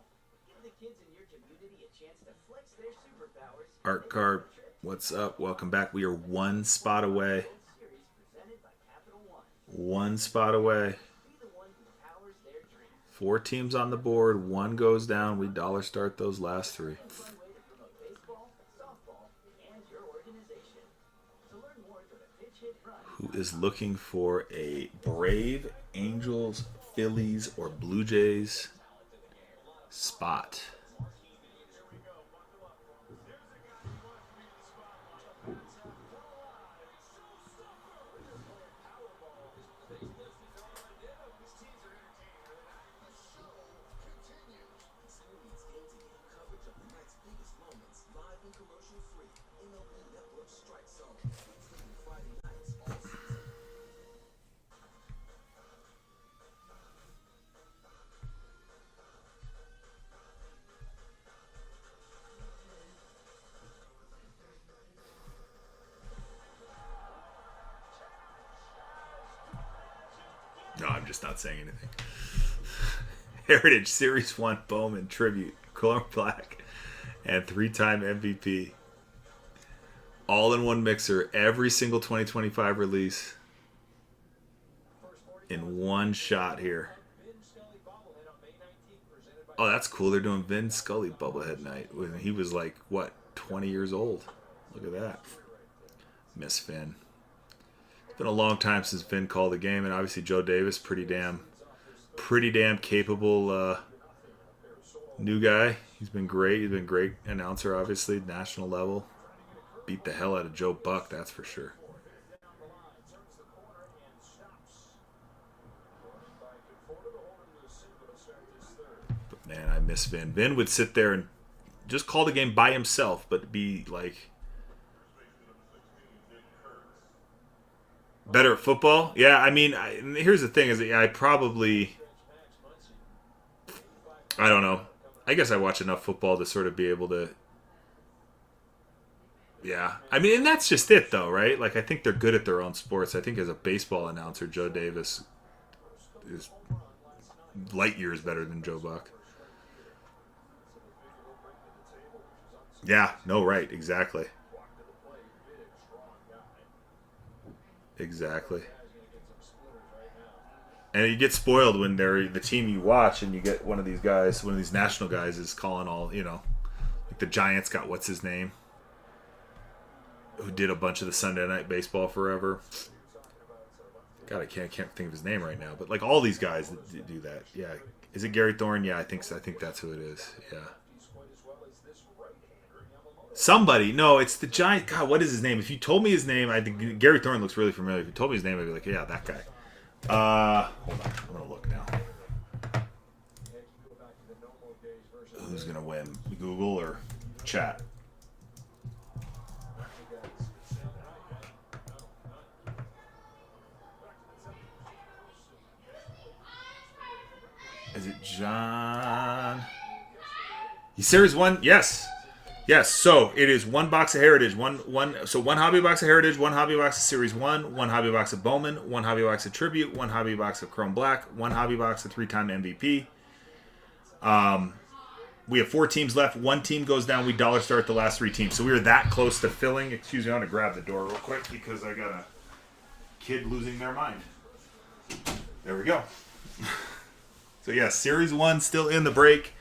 Give the kids in your community a chance to flex their superpowers. Art Card, what's up? Welcome back. We are 1 spot away. One spot away. 4 teams on the board. 1 goes down. We dollar start those last 3. Who is looking for a Brave, Angels, Phillies, or Blue Jays spot? No, I'm just not saying anything. Heritage Series 1 Bowman Tribute. Color Black. And 3-time MVP. All in one mixer. Every single 2025 release. In one shot here. Oh, that's cool. They're doing Vin Scully bobblehead night. When he was like, what, 20 years old? Look at that. Miss Vin. It's been a long time since Vin called the game, and obviously Joe Davis, pretty damn capable new guy. He's been great. He's been a great announcer, obviously, national level. Beat the hell out of Joe Buck, that's for sure. But man, I miss Vin. Vin would sit there and just call the game by himself, but be like better at football. Yeah, I mean, here's the thing: is I don't know. I guess I watch enough football to sort of be able to. Yeah, I mean, and that's just it, though, right? Like, I think they're good at their own sports. I think as a baseball announcer, Joe Davis is light years better than Joe Buck. Yeah, no, right, exactly. Exactly. And you get spoiled when they're the team you watch and you get one of these guys, one of these national guys is calling all, like the Giants got what's his name? Who did a bunch of the Sunday Night Baseball forever. God, I can't think of his name right now. But like all these guys that do that. Yeah. Is it Gary Thorne? Yeah, I think so. I think that's who it is. Yeah. Somebody. No, it's the giant. God, what is his name? If you told me his name, I think Gary Thorne looks really familiar. If you told me his name, I'd be like, yeah, that guy. Hold on. I'm going to look now. Who's going to win? Google or chat? Is it John? Series 1? Yes. Yes. So it is one box of Heritage. One hobby box of Heritage, one hobby box of Series 1, one hobby box of Bowman, one hobby box of Tribute, one hobby box of Chrome Black, one hobby box of 3-time MVP. We have 4 teams left. One team goes down. We dollar start the last 3 teams. So we were that close to filling. Excuse me, I'm going to grab the door real quick because I got a kid losing their mind. There we go. So yeah, Series 1 still in the break.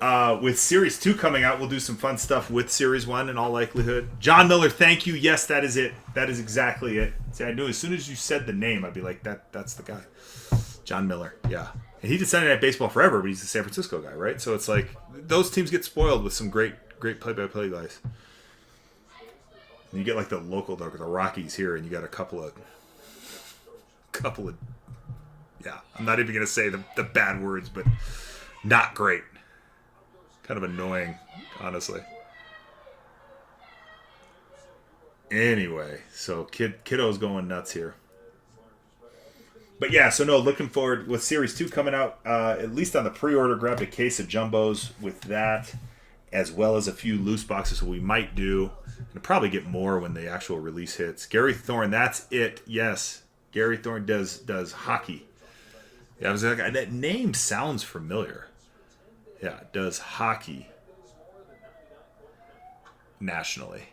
With Series 2 coming out, we'll do some fun stuff with Series 1 in all likelihood. John Miller, thank you. Yes, that is it. That is exactly it. See, I knew as soon as you said the name, I'd be like, that's the guy. John Miller, yeah. And he did Sunday Night Baseball forever, but he's the San Francisco guy, right? So it's like, those teams get spoiled with some great play-by-play guys. And you get like the local, the Rockies here, and you got a couple of yeah, I'm not even going to say the bad words, but not great. Kind of annoying, honestly. Anyway, so kiddo's going nuts here. But yeah, so no, looking forward with Series 2 coming out, at least on the pre-order, grabbed a case of jumbos with that, as well as a few loose boxes, so we might do. And probably get more when the actual release hits. Gary Thorne, that's it. Yes, Gary Thorne does hockey. Yeah, I was like, that name sounds familiar. Yeah, does hockey nationally.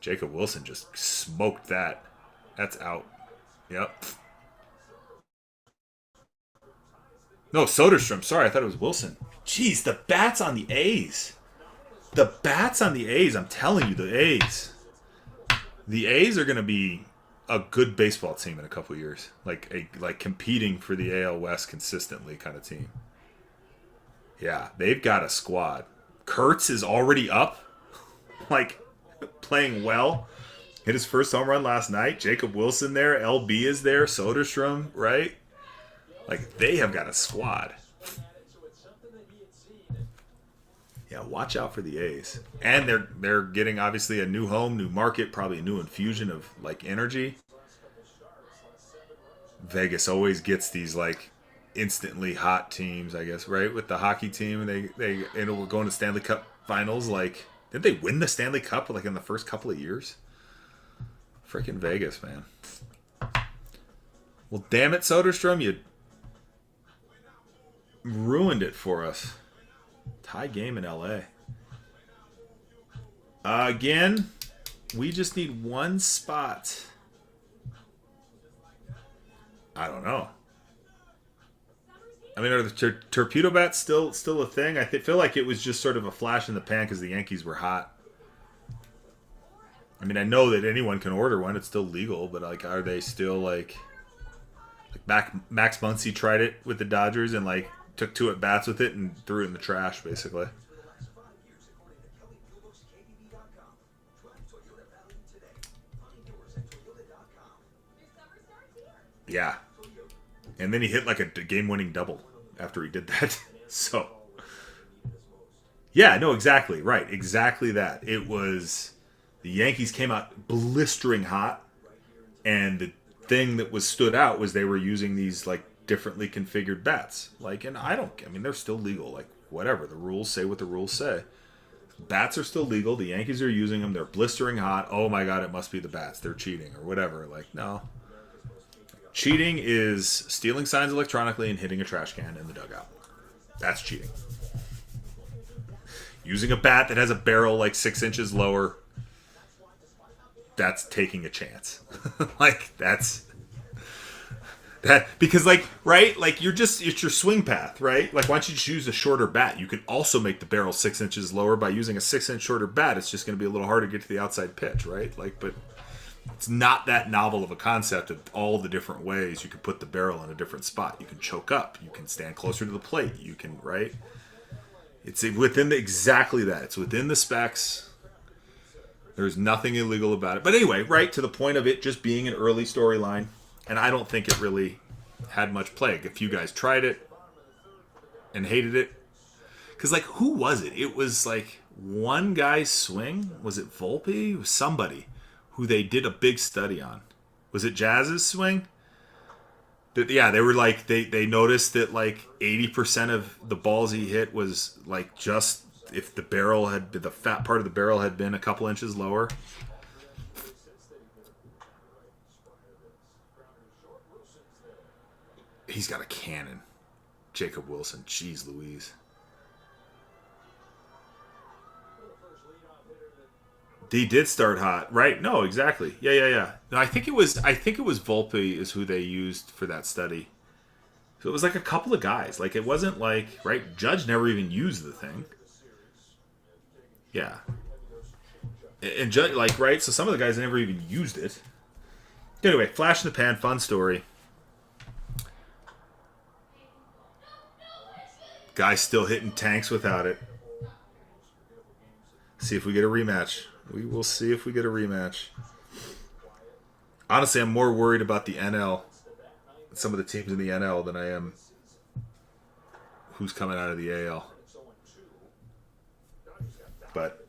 Jacob Wilson just smoked that. That's out. Yep. No, Soderstrom. Sorry, I thought it was Wilson. Jeez, the bats on the A's. The bats on the A's. I'm telling you, the A's. The A's are going to be a good baseball team in a couple years, like competing for the AL West consistently kind of team. Yeah, they've got a squad. Kurtz is already up, like playing well. Hit his first home run last night. Jacob Wilson there, LB is there, Soderstrom, right? Like they have got a squad. Yeah, watch out for the A's. And they're getting obviously a new home, new market, probably a new infusion of like energy. Vegas always gets these like instantly hot teams, I guess, right? With the hockey team, and they we're going to Stanley Cup finals. Like, didn't they win the Stanley Cup like in the first couple of years? Freaking Vegas, man. Well, damn it, Soderstrom, you ruined it for us. Tie game in LA. Again, we just need one spot. I don't know. I mean, are the torpedo bats still a thing? I feel like it was just sort of a flash in the pan because the Yankees were hot. I mean, I know that anyone can order one; it's still legal. But like, are they still like Max Muncy tried it with the Dodgers and like took 2 at bats with it and threw it in the trash, basically. Yeah. And then he hit like a game-winning double after he did that. So, yeah, no, exactly. Right. Exactly that. It was the Yankees came out blistering hot, and the thing that stood out was they were using these like differently configured bats. Like, and I mean, they're still legal. Like, whatever. The rules say what the rules say. Bats are still legal. The Yankees are using them. They're blistering hot. Oh my God, it must be the bats. They're cheating or whatever. Like, no. Cheating is stealing signs electronically and hitting a trash can in the dugout. That's cheating. Using a bat that has a barrel like 6 inches lower, that's taking a chance. Like, that's... That, because like, right, like it's your swing path, right? Like, why don't you just use a shorter bat? You can also make the barrel 6 inches lower by using a 6 inch shorter bat. It's just going to be a little harder to get to the outside pitch, right? Like, but It's not that novel of a concept of all the different ways you can put the barrel in a different spot. You can choke up. You can stand closer to the plate. You can, right? It's within exactly that. It's within the specs. There's nothing illegal about it. But anyway, right to the point of it just being an early storyline. And I don't think it really had much play. A few guys tried it and hated it. Because, like, who was it? It was, like, one guy's swing. Was it Volpe? It was somebody who they did a big study on. Was it Jazz's swing? Yeah, they were like, they noticed that, like, 80% of the balls he hit was, like, just if the barrel had, the fat part of the barrel had been a couple inches lower. He's got a cannon. Jacob Wilson. Jeez Louise. He did start hot, right? No, exactly. Yeah. No, I think it was Volpe is who they used for that study. So it was like a couple of guys. Like it wasn't like, right? Judge never even used the thing. Yeah. And Judge, like, right? So some of the guys never even used it. Anyway, flash in the pan, fun story. Guys still hitting tanks without it. See if we get a rematch. We will see if we get a rematch. Honestly, I'm more worried about the NL, some of the teams in the NL, than I am who's coming out of the AL. But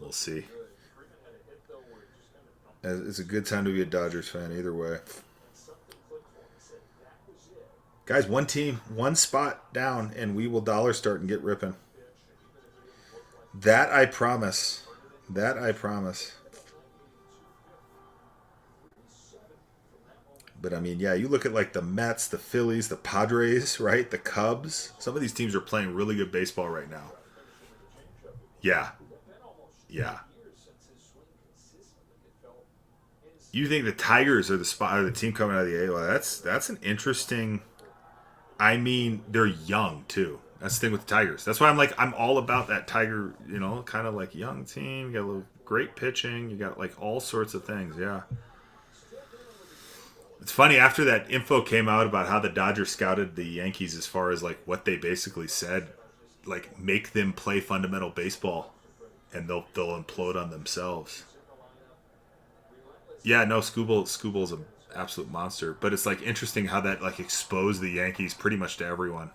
we'll see. It's a good time to be a Dodgers fan either way. Guys, one team, one spot down, and we will dollar start and get ripping. That I promise. That I promise. But I mean, yeah, you look at like the Mets, the Phillies, the Padres, right? The Cubs. Some of these teams are playing really good baseball right now. Yeah. You think the Tigers are the team coming out of the AL? That's an interesting. I mean, they're young too. That's the thing with the Tigers. That's why I'm all about that Tiger, kind of like young team. You got a little great pitching. You got like all sorts of things. Yeah. It's funny, after that info came out about how the Dodgers scouted the Yankees as far as like what they basically said, like make them play fundamental baseball and they'll implode on themselves. Yeah, no, Skubal's an absolute monster. But it's like interesting how that like exposed the Yankees pretty much to everyone.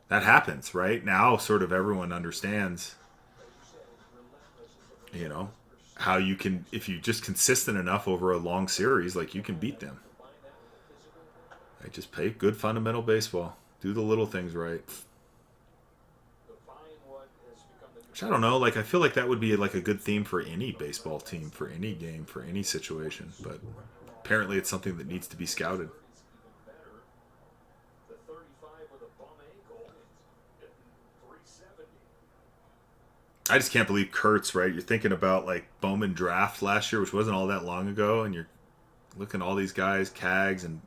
That happens, right? Now sort of everyone understands, how you can, if you're just consistent enough over a long series, like you can beat them. I just play good fundamental baseball. Do the little things right. Which I don't know, like I feel like that would be like a good theme for any baseball team, for any game, for any situation. But apparently it's something that needs to be scouted. I just can't believe Kurtz, right? You're thinking about like Bowman draft last year, which wasn't all that long ago, and you're looking at all these guys, Cags and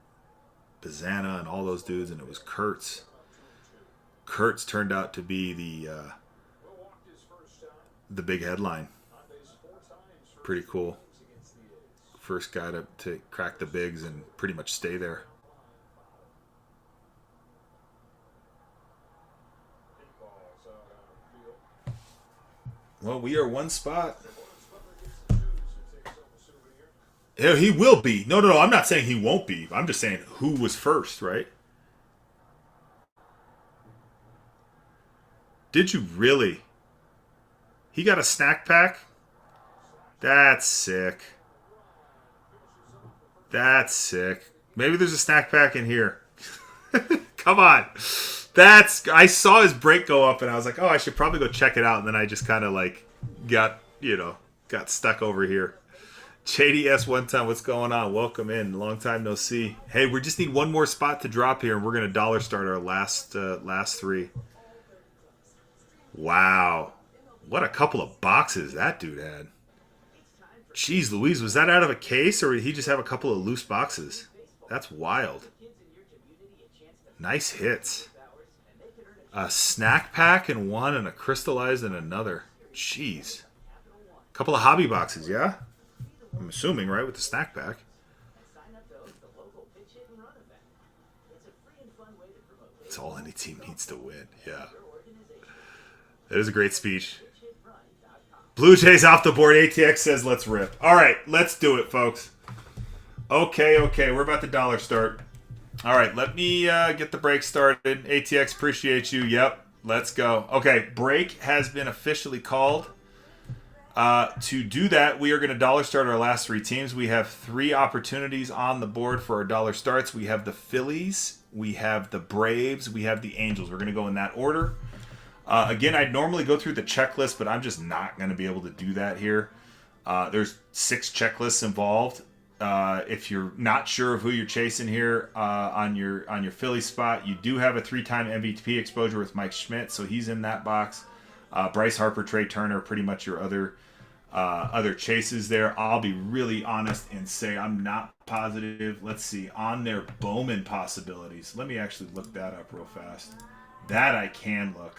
Bazana and all those dudes, and it was Kurtz. Kurtz turned out to be the big headline. Pretty cool. First guy to crack the bigs and pretty much stay there. Well, we are one spot. Yeah, he will be. No, I'm not saying he won't be. I'm just saying who was first, right? Did you really? He got a snack pack? That's sick. That's sick. Maybe there's a snack pack in here. Come on. I saw his break go up and I was like, oh, I should probably go check it out. And then I just kind of like got stuck over here. JDS one time, what's going on? Welcome in. Long time no see. Hey, we just need one more spot to drop here and we're going to dollar start our last three. Wow. What a couple of boxes that dude had. Jeez Louise, was that out of a case or did he just have a couple of loose boxes? That's wild. Nice hits. A snack pack in one and a crystallized in another. Jeez. Couple of hobby boxes, yeah? I'm assuming, right, with the snack pack. Sign up to host the local pitch hit and run event. It's a free and fun way to promote It's all any team needs to win. Yeah. your organization. That is a great speech. Blue Jays off the board. ATX says let's rip. All right, let's do it, folks. Okay. We're about to dollar start. All right, let me get the break started. ATX, appreciate you. Yep, let's go. Okay, break has been officially called. To do that, we are going to dollar start our last three teams. We have three opportunities on the board for our dollar starts. We have the Phillies, we have the Braves, we have the Angels. We're going to go in that order. Again, I'd normally go through the checklist, but I'm just not going to be able to do that here. There's 6 checklists involved. If you're not sure of who you're chasing here on your Philly spot, you do have a 3-time MVP exposure with Mike Schmidt, so he's in that box. Bryce Harper, Trey Turner, pretty much your other chases there. I'll be really honest and say I'm not positive. Let's see, on their Bowman possibilities. Let me actually look that up real fast. That I can look.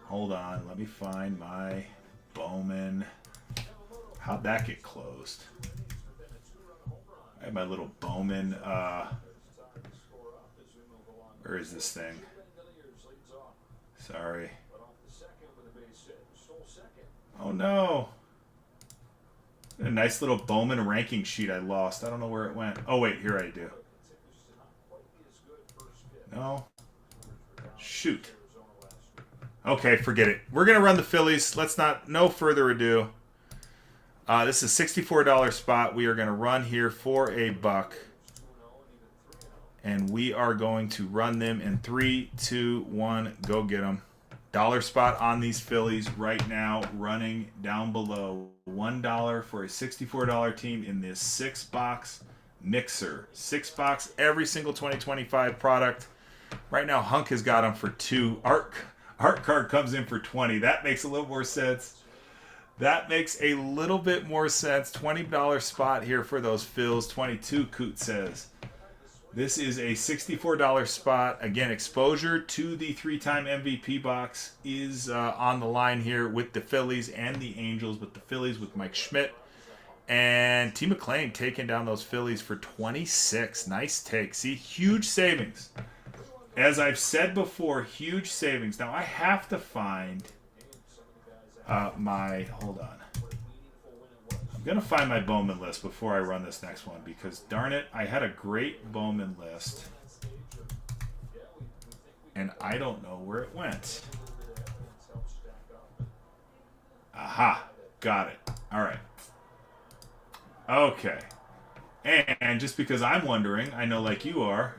Hold on, let me find my Bowman. How'd that get closed? I have my little Bowman. Where is this thing? Sorry. Oh no. A nice little Bowman ranking sheet I lost. I don't know where it went. Oh wait, here I do. No. Shoot. Okay, forget it. We're going to run the Phillies. Let's not, no further ado. This is a $64 spot. We are going to run here for $1. And we are going to run them in 3, 2, 1. Go get them. Dollar spot on these Phillies right now, running down below. $1 for a $64 team in this 6-box mixer. 6-box, every single 2025 product. Right now, Hunk has got them for 2. Art card comes in for 20. That makes a little more sense. That makes a little bit more sense. $20 spot here for those fills. 22, Coot says. This is a $64 spot. Again, exposure to the 3-time MVP box is on the line here with the Phillies and the Angels. With the Phillies with Mike Schmidt. And T. McClain taking down those Phillies for 26. Nice take. See, huge savings. As I've said before, huge savings. Now, I have to find hold on. I'm going to find my Bowman list before I run this next one because, darn it, I had a great Bowman list. And I don't know where it went. Aha. Got it. All right. Okay. And just because I'm wondering, I know like you are,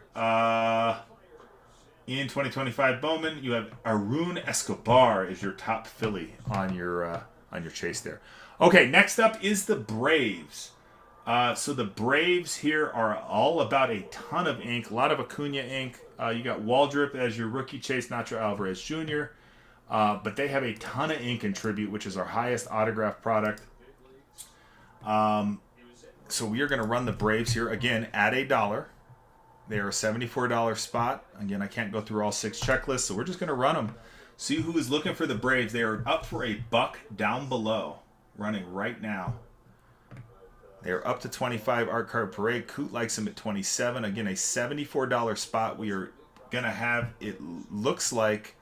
in 2025 Bowman, you have Arun Escobar is your top Philly on your chase there. Okay, next up is the Braves. So the Braves here are all about a ton of ink, a lot of Acuna ink. You got Waldrop as your rookie chase, Nacho Alvarez Jr. But they have a ton of ink in Tribute, which is our highest autograph product. So we are going to run the Braves here again at $1. They are a $74 spot. Again, I can't go through all 6 checklists, so we're just going to run them. See who is looking for the Braves. They are up for $1 down below, running right now. They are up to 25 Art Card Parade. Coot likes them at 27. Again, a $74 spot. We are going to have, it looks like,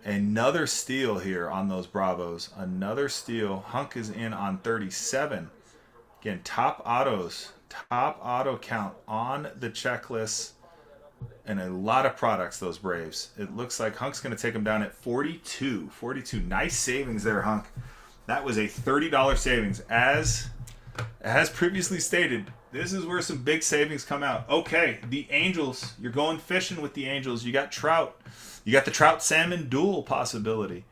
another steal here on those Bravos. Another steal. Hunk is in on 37. Again, top auto count on the checklist, and a lot of products, those Braves. It looks like Hunk's going to take them down at 42. 42. Nice savings there, Hunk. That was a $30 savings. As previously stated, this is where some big savings come out. Okay, the Angels. You're going fishing with the Angels. You got Trout. You got the Trout-Salmon duel possibility.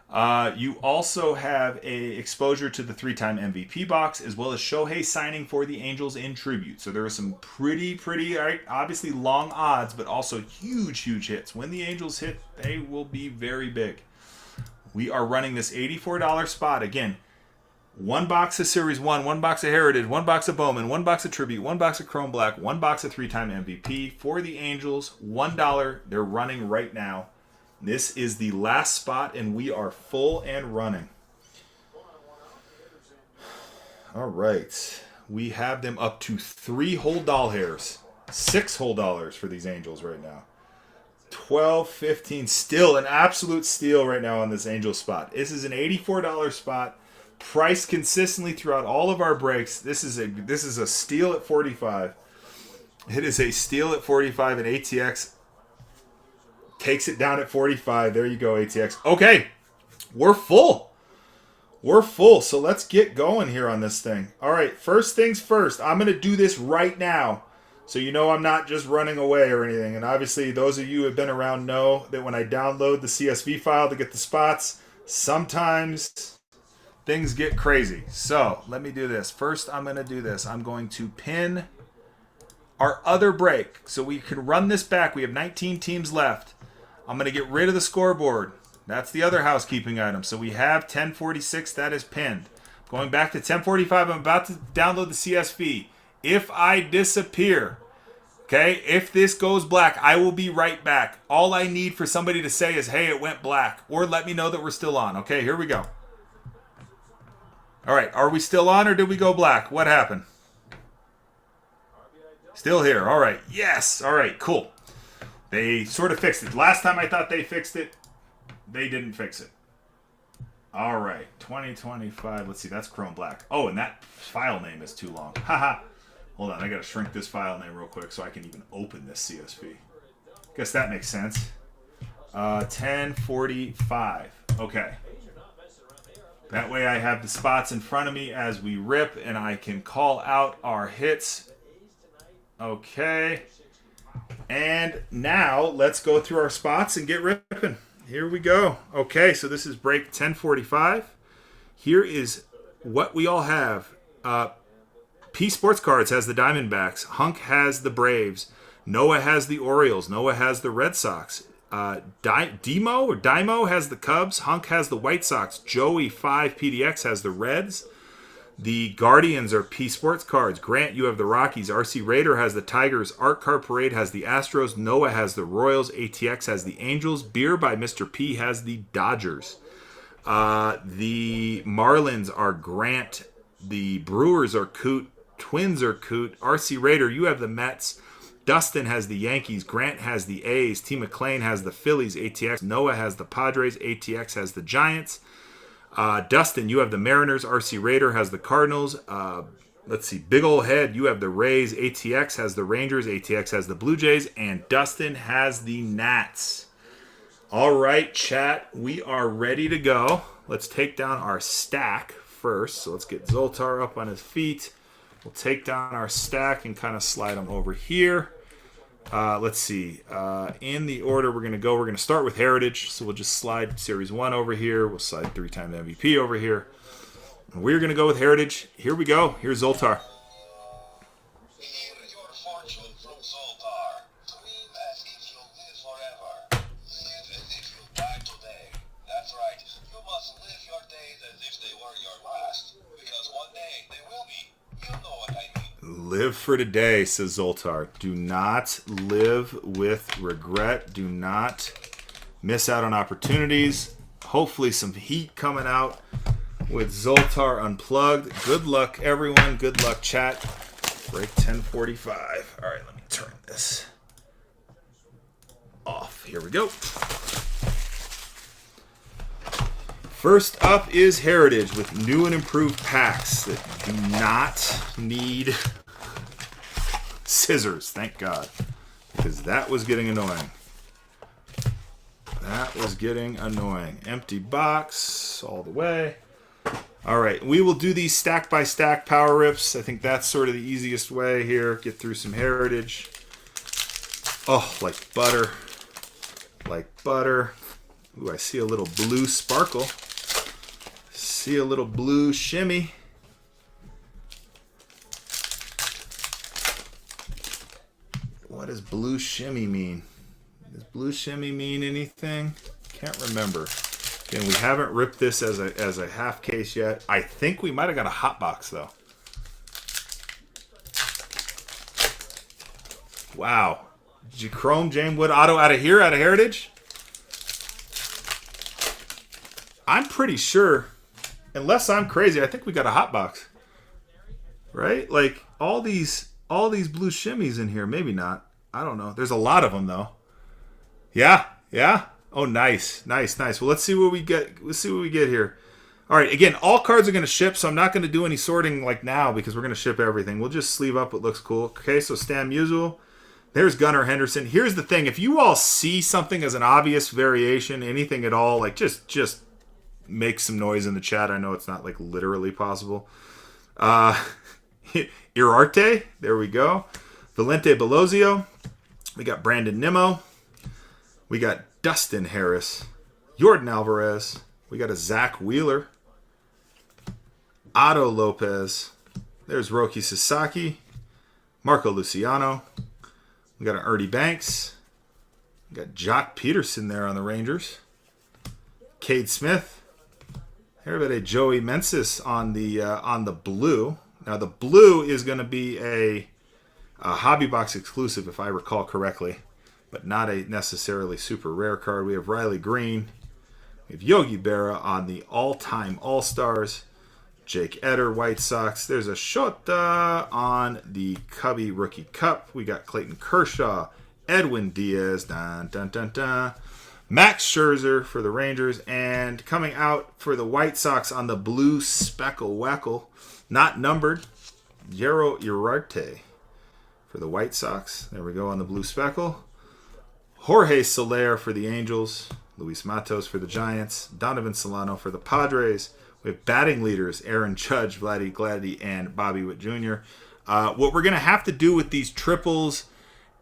You also have a exposure to the 3-time MVP box, as well as Shohei signing for the Angels in Tribute. So there are some pretty, obviously long odds, but also huge hits. When the Angels hit, they will be very big. We are running this $84 spot. Again, 1 box of Series 1, 1 box of Heritage, 1 box of Bowman, 1 box of Tribute, 1 box of Chrome Black, 1 box of 3-time MVP. For the Angels, $1. They're running right now. This is the last spot, and we are full and running. All right. We have them up to 3 whole doll hairs. 6 whole dollars for these angels right now. 12, 15. Still an absolute steal right now on this angel spot. This is an $84 spot. Priced consistently throughout all of our breaks. This is a steal at 45. It is a steal at 45, and ATX takes it down at 45. There you go, ATX. Okay, we're full. We're full, so let's get going here on this thing. All right, first things first. I'm going to do this right now, so you know I'm not just running away or anything. And obviously, those of you who have been around know that when I download the CSV file to get the spots, sometimes things get crazy. So let me do this. First, I'm going to do this. I'm going to pin our other break so we can run this back. We have 19 teams left. I'm going to get rid of the scoreboard. That's the other housekeeping item. So we have 1046. That is pinned. Going back to 1045, I'm about to download the CSV. If I disappear, okay, if this goes black, I will be right back. All I need for somebody to say is, hey, it went black. Or let me know that we're still on. Okay, here we go. All right, are we still on or did we go black? What happened? Still here. All right. Yes. All right, cool. They sort of fixed it. Last time I thought they fixed it, they didn't fix it. All right. 2025. Let's see. That's Chrome Black. Oh, and that file name is too long. Haha. Hold on. I got to shrink this file name real quick so I can even open this CSV. Guess that makes sense. 1045. Okay. That way I have the spots in front of me as we rip, and I can call out our hits. Okay. And now let's go through our spots and get ripping. Here we go. Okay, so this is break 1045. Here is what we all have. P Sports Cards has the Diamondbacks. Hunk has the Braves. Noah has the Orioles. Noah has the Red Sox. Dymo has the Cubs. Hunk has the White Sox. Joey 5 PDX has the Reds. The Guardians are P Sports Cards. Grant, you have the Rockies. RC Raider has the Tigers. Art Car Parade has the Astros. Noah has the Royals. ATX has the Angels. Beer by Mr. P has the Dodgers. The Marlins are Grant. The Brewers are Coot. Twins are Coot. RC Raider, you have the Mets. Dustin has the Yankees. Grant has the A's. T. McLean has the Phillies. ATX. Noah has the Padres. ATX has the Giants. Dustin, you have the Mariners. RC Raider has the Cardinals. Let's see. Big Ol' Head, you have the Rays. ATX has the Rangers. ATX has the Blue Jays. And Dustin has the Nats. All right, chat. We are ready to go. Let's take down our stack first. So let's get Zoltar up on his feet. We'll take down our stack and kind of slide him over here. Let's see. In the order we're going to start with Heritage. So we'll just slide Series 1 over here. We'll slide 3-time MVP over here. And we're going to go with Heritage. Here we go. Here's Zoltar. Hear your fortune from Zoltar. Dream as if you'll live forever. Live as if you'll die today. That's right. You must live your days as if they were your last. Because one day they will be. You know what I mean. Live for today, says Zoltar. Do not live with regret. Do not miss out on opportunities. Hopefully some heat coming out with Zoltar Unplugged. Good luck, everyone. Good luck, chat. Break 1045. All right, let me turn this off. Here we go. First up is Heritage with new and improved packs that do not need scissors, thank God, because that was getting annoying. That was getting annoying. Empty box all the way. All right, we will do these stack by stack power rips. I think that's sort of the easiest way here. Get through some Heritage. Oh, like butter. Like butter. Ooh, I see a little blue sparkle. See a little blue shimmy. What does blue shimmy mean? Does blue shimmy mean anything? Can't remember. Again, we haven't ripped this as a half case yet. I think we might have got a hot box though. Wow. Did you Chrome James Wood auto out of here, out of Heritage? I'm pretty sure, unless I'm crazy, I think we got a hot box. right? Like all these blue shimmies in here. Maybe not. I don't know. There's a lot of them though. Yeah. Oh, nice. Well, let's see what we get. Let's see what we get here. All right. Again, all cards are going to ship, so I'm not going to do any sorting like now because we're going to ship everything. We'll just sleeve up what looks cool. Okay. So Stan Musial. There's Gunnar Henderson. Here's the thing: if you all see something as an obvious variation, anything at all, like just make some noise in the chat. I know it's not like literally possible. Irarte. There we go. Valente Belozio. We got Brandon Nimmo. We got Dustin Harris. Jordan Alvarez. We got a Zach Wheeler. Otto Lopez. There's Roki Sasaki. Marco Luciano. We got an Ernie Banks. We got Jock Peterson there on the Rangers. Cade Smith. Everybody, Joey Mensis on the blue. Now the blue is going to be a Hobby Box exclusive, if I recall correctly, but not a necessarily super rare card. We have Riley Green. We have Yogi Berra on the all-time All-Stars. Jake Eder, White Sox. There's a Shota on the Cubby Rookie Cup. We got Clayton Kershaw, Edwin Diaz, Max Scherzer for the Rangers, and coming out for the White Sox on the blue Speckle Weckle, not numbered, Yero Irarte for the White Sox. There we go on the blue Speckle. Jorge Soler for the Angels. Luis Matos for the Giants. Donovan Solano for the Padres. We have batting leaders, Aaron Judge, Vladdy Gladdy, and Bobby Witt Jr. What we're going to have to do with these triples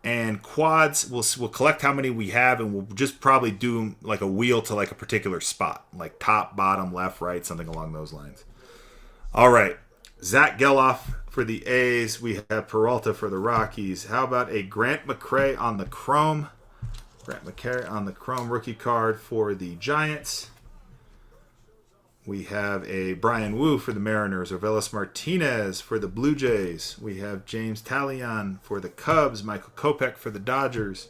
and quads, we'll collect how many we have, and we'll just probably do like a wheel to like a particular spot, like top, bottom, left, right, something along those lines. All right. Zach Geloff for the A's. We have Peralta for the Rockies. How about a Grant McCray on the Chrome? Grant McCray on the Chrome rookie card for the Giants. We have a Brian Wu for the Mariners. Orvelis Martinez for the Blue Jays. We have James Talion for the Cubs. Michael Kopech for the Dodgers.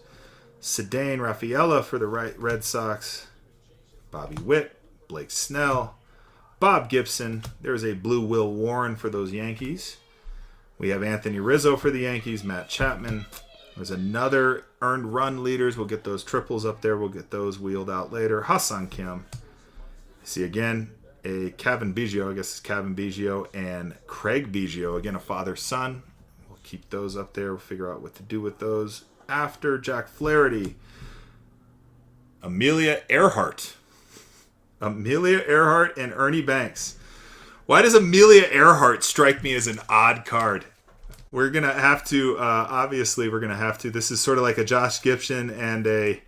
Cedane Rafaela for the Red Sox. Bobby Witt. Blake Snell. Bob Gibson. There's a blue Will Warren for those Yankees. We have Anthony Rizzo for the Yankees. Matt Chapman. There's another earned run leaders. We'll get those triples up there. We'll get those wheeled out later. Ha-Seong Kim. See again, a Kevin Biggio. I guess it's Kevin Biggio and Craig Biggio. Again, a father-son. We'll keep those up there. We'll figure out what to do with those after. Jack Flaherty. Amelia Earhart. Amelia Earhart and Ernie Banks. Why does Amelia Earhart strike me as an odd card? We're going to have to, obviously, we're going to have to. This is sort of like a Josh Gibson and a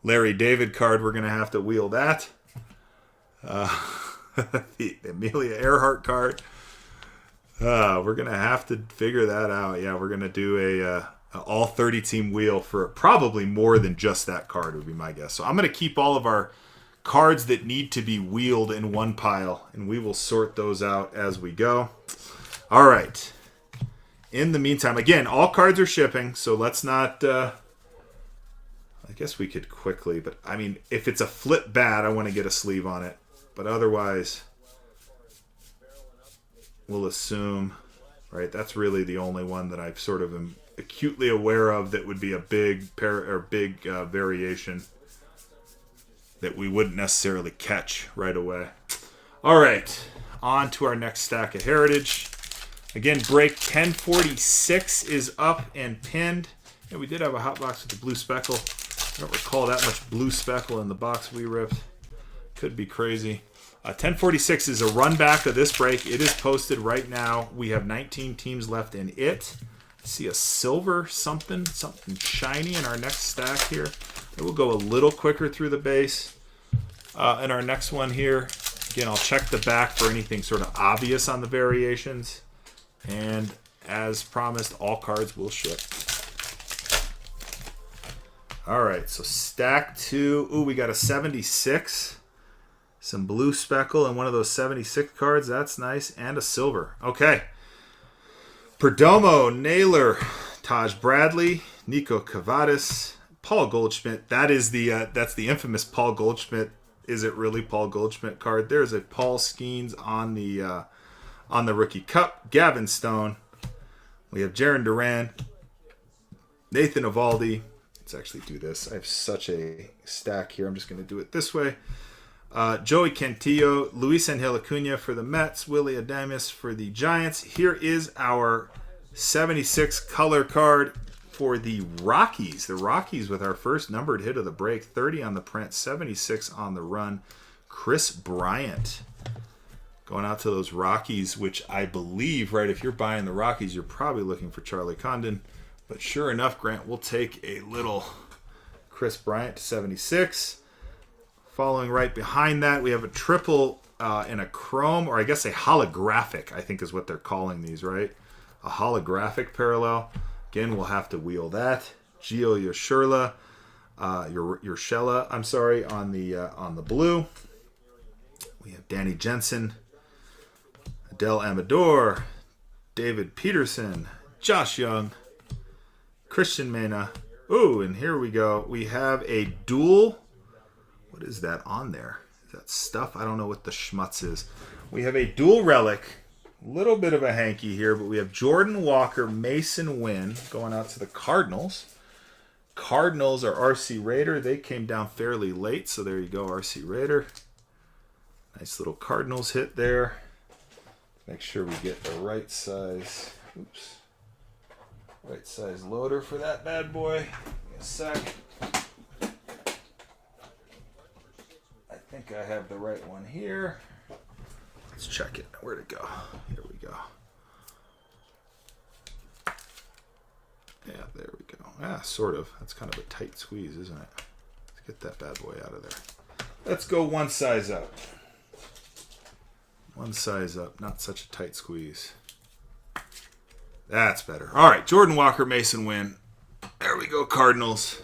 Larry David card. We're going to have to wheel that. The Amelia Earhart card. We're going to have to figure that out. Yeah, we're going to do a all 30 team wheel for probably more than just that card would be my guess. So I'm going to keep all of our cards that need to be wheeled in one pile, and we will sort those out as we go. All right. In the meantime, again, all cards are shipping, so let's not... I guess we could quickly, but I mean, if it's a flip bat, I want to get a sleeve on it. But otherwise, we'll assume, right? That's really the only one that I've sort of am acutely aware of that would be a big variation that we wouldn't necessarily catch right away. All right, on to our next stack of Heritage. Again, break 1046 is up and pinned. Yeah, we did have a hot box with the blue speckle. I don't recall that much blue speckle in the box we ripped. Could be crazy. 1046 is a run back of this break. It is posted right now. We have 19 teams left in it. I see a silver something shiny in our next stack here. It will go a little quicker through the base. In our next one here, again, I'll check the back for anything sort of obvious on the variations. And as promised, all cards will ship. All right, so stack 2. Ooh, we got a 76. Some blue speckle and one of those 76 cards. That's nice. And a silver. Okay. Perdomo, Naylor, Taj Bradley, Nico Cavadis, Paul Goldschmidt. That's the infamous Paul Goldschmidt. Is it really Paul Goldschmidt card? There's a Paul Skeens on On the Rookie Cup, Gavin Stone. We have Jaron Duran, Nathan Eovaldi. Let's actually do this. I have such a stack here. I'm just going to do it this way. Joey Cantillo, Luis Angel Acuna for the Mets, Willie Adames for the Giants. Here is our 76 color card for the Rockies. The Rockies with our first numbered hit of the break. 30 on the print, 76 on the run. Chris Bryant. Going out to those Rockies, which I believe, right, if you're buying the Rockies, you're probably looking for Charlie Condon. But sure enough, Grant, we'll take a little Chris Bryant to 76. Following right behind that, we have a triple in a chrome, or I guess a holographic, I think is what they're calling these, right? A holographic parallel. Again, we'll have to wheel that. Gio Urshela, I'm sorry, on the blue. We have Danny Jensen, Adele Amador, David Peterson, Josh Young, Christian Mena. Ooh, and here we go. We have a dual. What is that on there? Is that stuff? I don't know what the schmutz is. We have a dual relic. A little bit of a hanky here, but we have Jordan Walker, Mason Wynn going out to the Cardinals. Cardinals are RC Raider. They came down fairly late, so there you go, RC Raider. Nice little Cardinals hit there. Make sure we get the right size. Oops. Right size loader for that bad boy. Give me a sec. I think I have the right one here. Let's check it. Where'd it go? Here we go. Yeah, there we go. Ah, sort of. That's kind of a tight squeeze, isn't it? Let's get that bad boy out of there. Let's go one size up. One size up. Not such a tight squeeze. That's better. All right, Jordan Walker, Mason Wynn. There we go, Cardinals.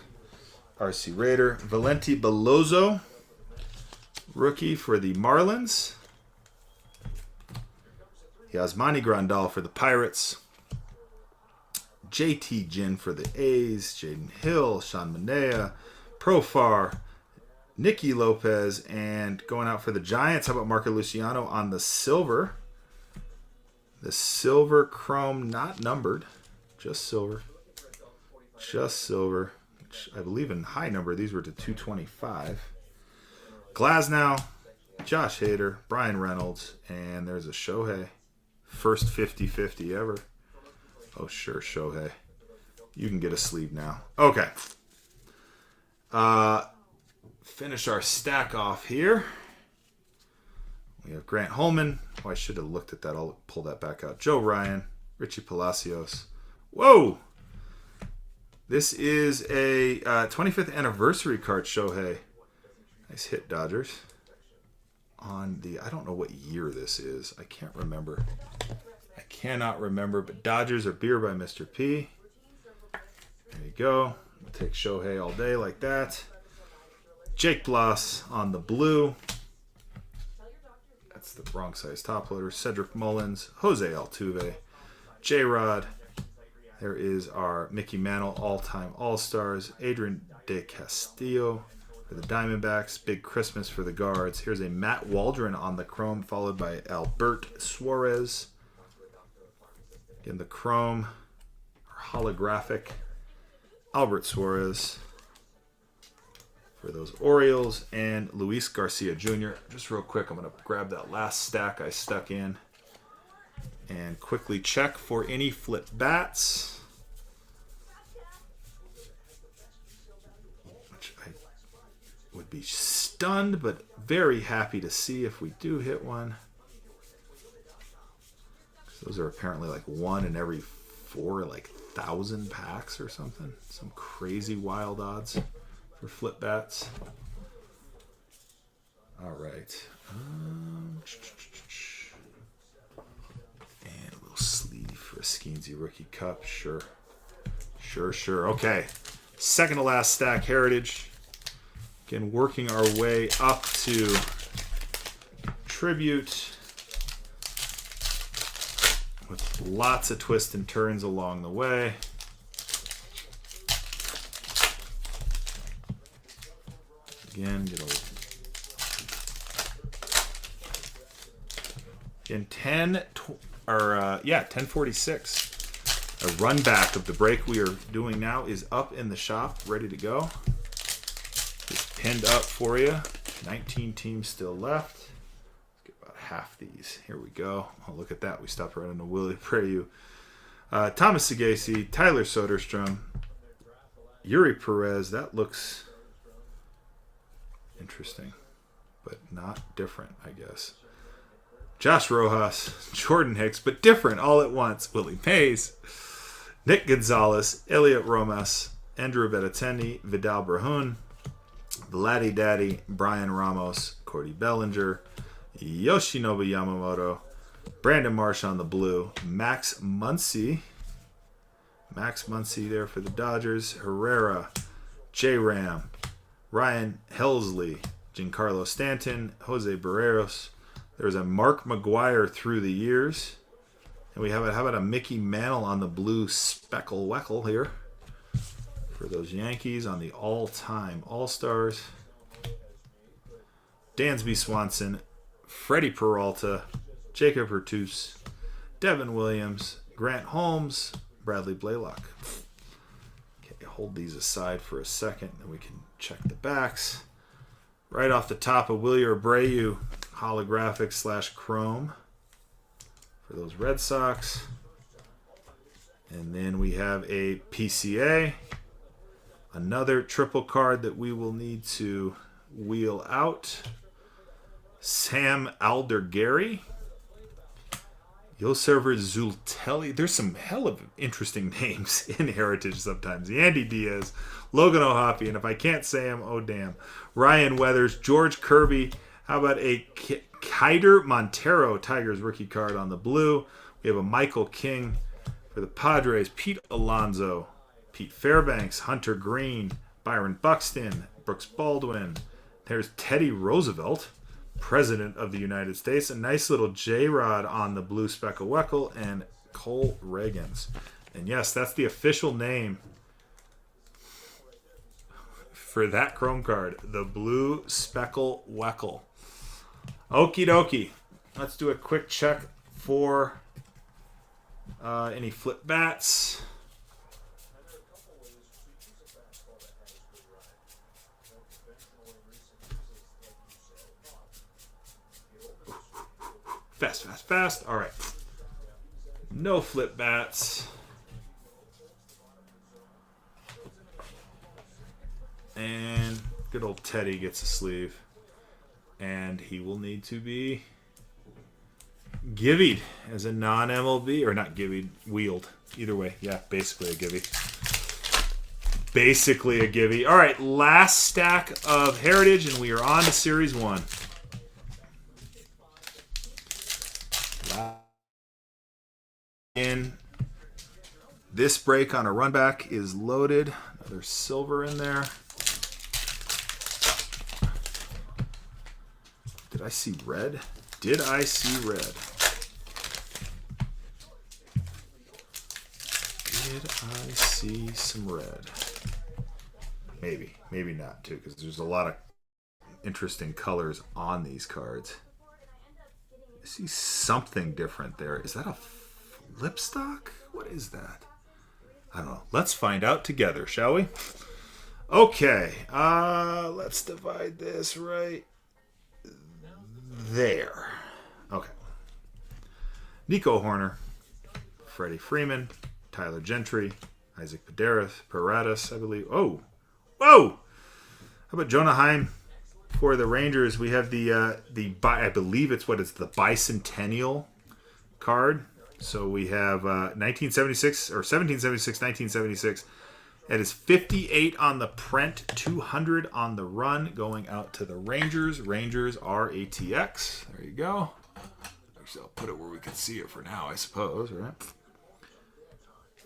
RC Raider. Valenti Bellozo, rookie for the Marlins. Yasmani Grandal for the Pirates. JT Ginn for the A's. Jaden Hill, Sean Manaea, Profar, Nicky Lopez, and going out for the Giants, how about Marco Luciano on the silver? The silver chrome, not numbered, just silver. Just silver, which I believe in high number, these were to 225. Glasnow, Josh Hader, Brian Reynolds, and there's a Shohei. First 50-50 ever. Oh, sure, Shohei. You can get a sleeve now. Okay. Finish our stack off here. We have Grant Holman. Oh, I should have looked at that. I'll pull that back out. Joe Ryan, Richie Palacios. Whoa! This is a 25th anniversary card, Shohei. Nice hit, Dodgers. On the, I don't know what year this is. I can't remember. I cannot remember, but Dodgers are beer by Mr. P. There you go. We'll take Shohei all day like that. Jake Bloss on the blue. That's the wrong size top loader. Cedric Mullins, Jose Altuve, J-Rod. There is our Mickey Mantle all-time All-Stars. Adrian De Castillo for the Diamondbacks. Big Christmas for the Guards. Here's a Matt Waldron on the chrome, followed by Albert Suarez. Again, the chrome, holographic. Albert Suarez for those Orioles, and Luis Garcia Jr. Just real quick, I'm going to grab that last stack I stuck in and quickly check for any flip bats, which I would be stunned but very happy to see if we do hit one. Those are apparently like one in every 1,000 packs or something. Some crazy wild odds for flip bats. All right. And a little sleeve for a Skeensy Rookie Cup. Sure. Okay. Second to last stack, Heritage. Again, working our way up to Tribute. With lots of twists and turns along the way. Again, In 1046. A run back of the break we are doing now is up in the shop, ready to go. It's pinned up for you. 19 teams still left. Let's get about half these. Here we go. Oh, look at that. We stopped right on the Willie Abreu. Thomas Sagasi, Tyler Soderstrom, Yuri Perez. That looks interesting, but not different, I guess. Josh Rojas, Jordan Hicks, but different all at once. Willie Mays, Nick Gonzalez, Elliot Romas, Andrew Benintendi, Vidal Brahun, Vladdy Daddy, Brian Ramos, Cordy Bellinger, Yoshinobu Yamamoto, Brandon Marsh on the blue, Max Muncy there for the Dodgers, Herrera, J-Ram, Ryan Helsley, Giancarlo Stanton, Jose Barreros. There's a Mark McGuire through the years. And we have how about a Mickey Mantle on the blue speckle weckle here for those Yankees on the all-time All-Stars. Dansby Swanson, Freddie Peralta, Jacob Hurtus, Devin Williams, Grant Holmes, Bradley Blaylock. Okay, hold these aside for a second, and we can check the backs. Right off the top of Willie Abreu, holographic / chrome for those Red Sox. And then we have a PCA, another triple card that we will need to wheel out. Sam Aldergary, Yoserver Zultelli. There's some hell of interesting names in Heritage sometimes. Yandy Diaz, Logan O'Hoppe, and if I can't say him, oh damn. Ryan Weathers, George Kirby. How about a Keider Montero Tigers rookie card on the blue? We have a Michael King for the Padres, Pete Alonso, Pete Fairbanks, Hunter Green, Byron Buxton, Brooks Baldwin. There's Teddy Roosevelt, President of the United States. A nice little J-Rod on the blue speckle weckle, and Cole Reagans. And yes, that's the official name for that Chrome card, the blue speckle weckle. Okie dokie. Let's do a quick check for any flip bats. Fast. All right. No flip bats. And good old Teddy gets a sleeve. And he will need to be givvied as a non-MLB. Or not givvied, wheeled. Either way. Yeah, basically a givvy. Basically a givvy. All right, last stack of Heritage, and we are on to Series 1. In this break on a run back is loaded. Another silver in there. Did I see red? Did I see red? Did I see some red? Maybe. Maybe not, too, because there's a lot of interesting colors on these cards. I see something different there. Is that a Lipstock? What is that? I don't know. Let's find out together, shall we? Okay. Let's divide this right there. Okay. Nico Horner, Freddie Freeman, Tyler Gentry, Isaac Paredes, I believe. Oh. Whoa! How about Jonah Heim for the Rangers? We have the I believe it's the bicentennial card. So we have 1976 or 1776, 1976. It is 58 on the print, 200 on the run, going out to the Rangers. Rangers are ATX. There you go. Actually, I'll put it where we can see it for now, I suppose, right?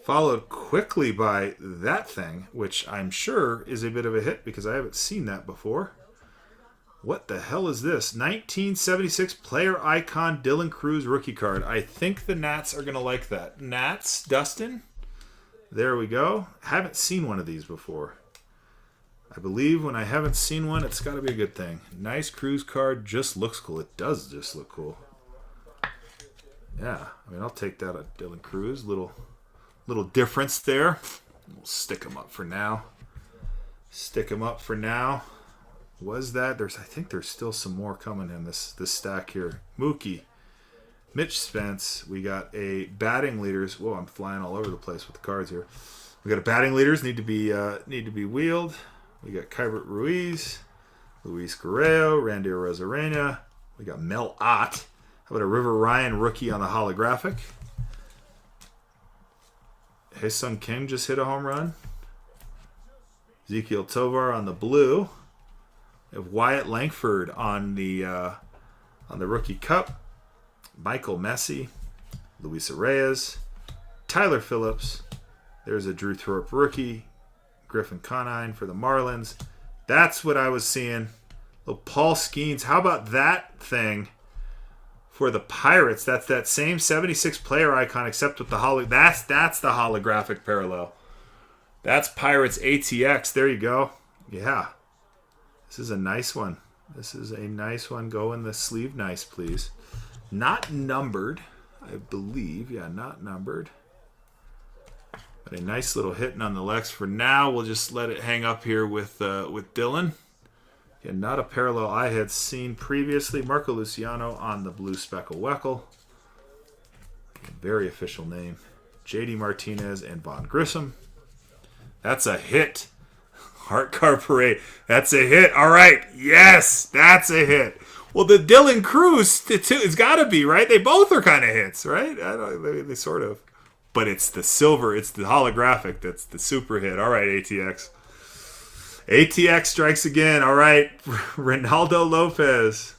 Followed quickly by that thing, which I'm sure is a bit of a hit because I haven't seen that before. What the hell is this? 1976 player icon Dylan Cruz rookie card. I think the Nats are going to like that. Nats, Dustin. There we go. Haven't seen one of these before. I believe when I haven't seen one, it's got to be a good thing. Nice Cruz card. Just looks cool. It does just look cool. Yeah, I mean, I'll take that at Dylan Cruz. Little difference there. We'll stick him up for now. Was that? I think there's still some more coming in this stack here. Mookie, Mitch Spence. We got a batting leaders. Whoa, I'm flying all over the place with the cards here. We got a batting leaders need to be wheeled. We got Kyrat Ruiz, Luis Guerrero, Randy Arozarena. We got Mel Ott. How about a River Ryan rookie on the holographic? Hae-Sung Kim just hit a home run. Ezekiel Tovar on the blue. We have Wyatt Langford on the rookie cup. Michael Messi, Luis Reyes, Tyler Phillips. There's a Drew Thorpe rookie. Griffin Conine for the Marlins. That's what I was seeing. Little Paul Skeens. How about that thing for the Pirates? That's that same 76 player icon except with the that's the holographic parallel. That's Pirates ATX. There you go. Yeah. This is a nice one. Go in the sleeve nice, please. Not numbered, I believe. Yeah, not numbered. But a nice little hit nonetheless. For now, we'll just let it hang up here with Dylan. Yeah, not a parallel I had seen previously. Marco Luciano on the blue Speckle Weckle. Very official name. JD Martinez and Von Grissom. That's a hit. Heart Car Parade. That's a hit. All right. Yes, that's a hit. Well, the Dylan Cruz, it's got to be, right? They both are kind of hits, right? They sort of. But it's the silver. It's the holographic. That's the super hit. All right, ATX. ATX strikes again. All right. Ronaldo Lopez.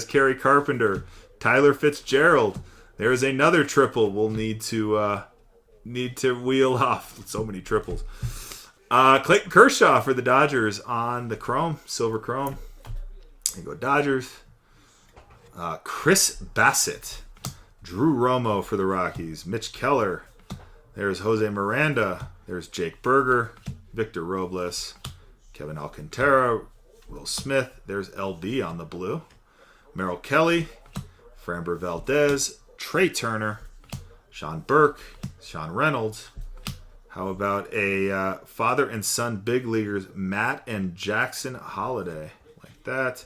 Kerry Carpenter. Tyler Fitzgerald. There's another triple we'll need to wheel off. So many triples. Clayton Kershaw for the Dodgers on the chrome. Silver chrome. There you go, Dodgers. Chris Bassett. Drew Romo for the Rockies. Mitch Keller. There's Jose Miranda. There's Jake Berger. Victor Robles. Kevin Alcantara. Will Smith. There's LB on the blue. Merrill Kelly. Framber Valdez. Trey Turner. Sean Burke. Sean Reynolds. How about a father and son big leaguers, Matt and Jackson Holiday. Like that.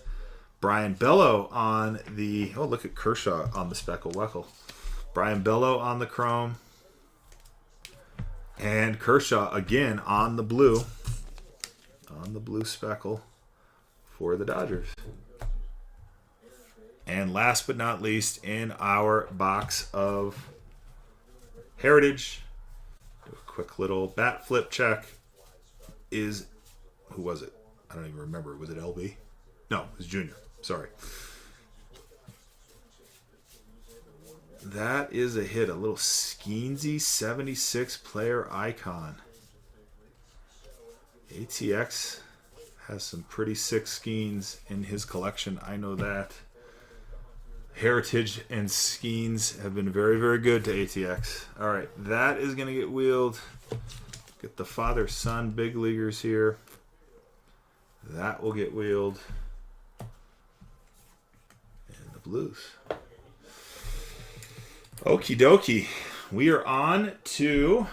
Brian Bello on the... Oh, look at Kershaw on the Speckle Weckle. Brian Bello on the chrome. And Kershaw again on the blue. On the blue Speckle for the Dodgers. And last but not least, in our box of Heritage... Quick little bat flip check is, who was it? I don't even remember. Was it LB? No, it was Junior. Sorry. That is a hit. A little Skeensy 76 player icon. ATX has some pretty sick Skeens in his collection. I know that. Heritage and Skeens have been very, very good to ATX. All right, that is going to get wheeled. Get the father-son big leaguers here. That will get wheeled. And the Blues. Okie dokie. We are on to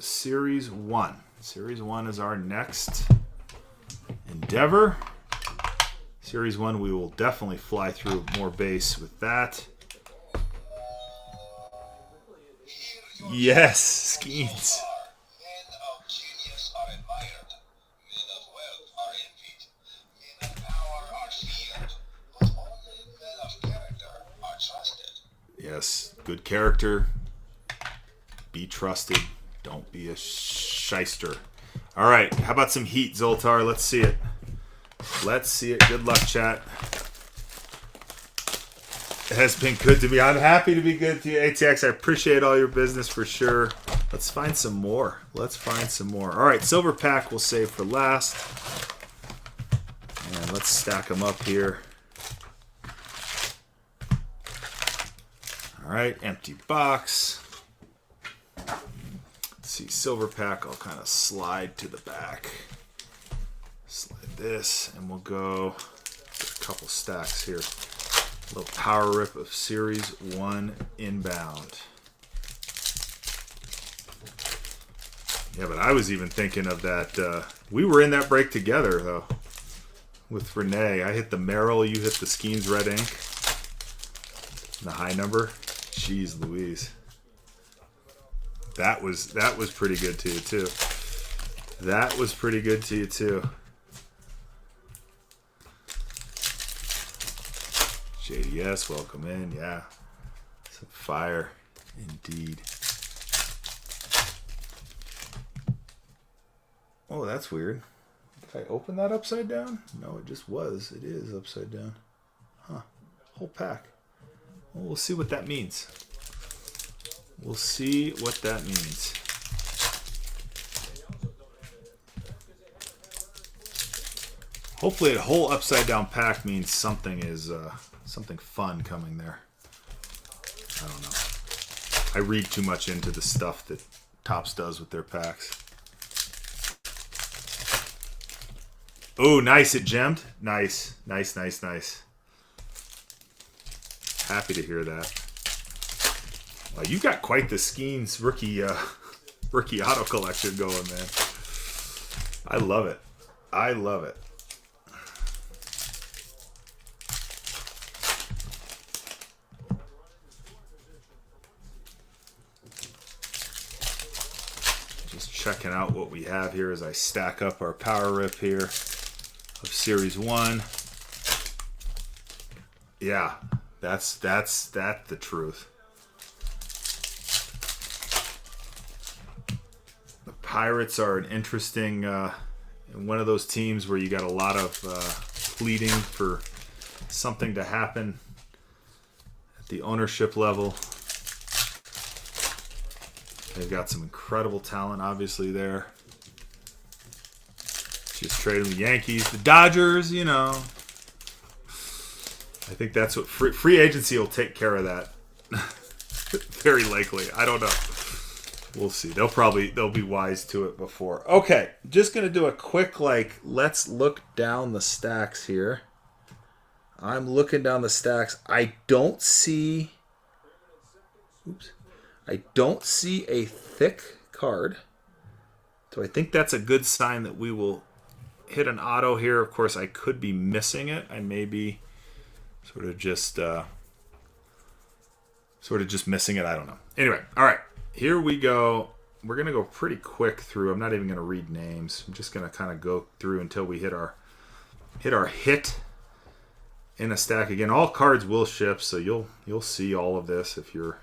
Series 1. Series 1 is our next endeavor. Series 1, we will definitely fly through more base with that. Yes, Skeens. Yes, good character. Be trusted. Don't be a shyster. All right, how about some heat, Zoltar? Let's see it. Let's see it. Good luck, chat. It has been good to me. I'm happy to be good to you, ATX. I appreciate all your business for sure. Let's find some more. All right, silver pack we'll save for last. And let's stack them up here. All right, empty box. Let's see, silver pack. I'll kind of slide to the back. Slide this, and we'll go couple stacks here. A little power rip of Series 1 inbound. Yeah, but I was even thinking of that. We were in that break together, though, with Renee. I hit the Merrill, you hit the Skeens Red Ink. The high number. Jeez Louise. That was pretty good to you, too. That was pretty good to you, too. JDS, welcome in. Yeah. Some fire, indeed. Oh, that's weird. Did I open that upside down? No, it just was. It is upside down. Huh. Whole pack. Well, we'll see what that means. We'll see what that means. Hopefully a whole upside down pack means something is something fun coming there. I don't know. I read too much into the stuff that Topps does with their packs. Oh, nice. It gemmed. Nice. Nice, nice, nice. Happy to hear that. Wow, you got quite the Skeens rookie auto collection going, man. I love it. I love it. Just checking out what we have here as I stack up our power rip here of Series 1. Yeah, that's the truth. The Pirates are an interesting one of those teams where you got a lot of pleading for something to happen at the ownership level. They've got some incredible talent, obviously, there. Just trading the Yankees, the Dodgers, you know. I think that's what free agency will take care of that. Very likely. I don't know. We'll see. They'll be wise to it before. Okay, just gonna do a quick let's look down the stacks here. I'm looking down the stacks. I don't see a thick card. So I think that's a good sign that we will hit an auto here. Of course, I could be missing it. I may be sort of just missing it. I don't know. Anyway, all right. Here we go. We're going to go pretty quick through. I'm not even going to read names. I'm just going to kind of go through until we hit our hit in a stack. Again, all cards will ship, so you'll see all of this if you're.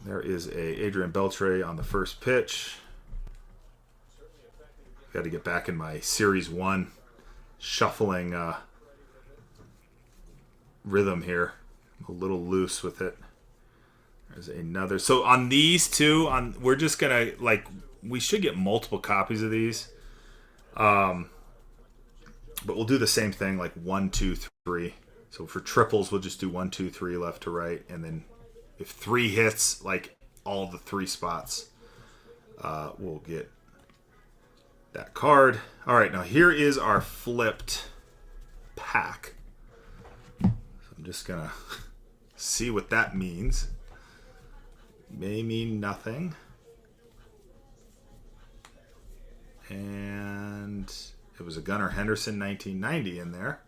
There is a Adrian Beltre on the first pitch. Got to get back in my Series 1 shuffling rhythm here. I'm a little loose with it. There's another. So on these two, we're just gonna we should get multiple copies of these. But we'll do the same thing, 1, 2, 3. So for triples, we'll just do 1, 2, 3 left to right, and then if 3 hits, all the 3 spots, we'll get that card. All right, now here is our flipped pack. So I'm just gonna see what that means. May mean nothing. And it was a Gunnar Henderson 1990 in there.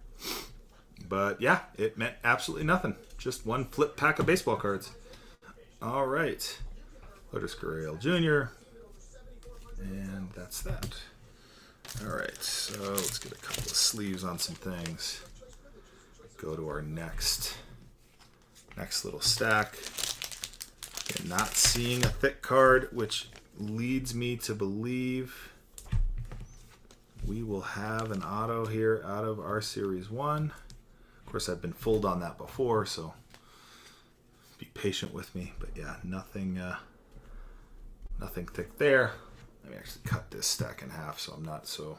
But yeah, it meant absolutely nothing. Just one flip pack of baseball cards. All right. Lourdes Gurriel Jr. And that's that. All right, so let's get a couple of sleeves on some things. Go to our next little stack. Again, not seeing a thick card, which leads me to believe we will have an auto here out of our Series 1. Of course, I've been fooled on that before, so be patient with me. But yeah, nothing thick there. Let me actually cut this stack in half so I'm not so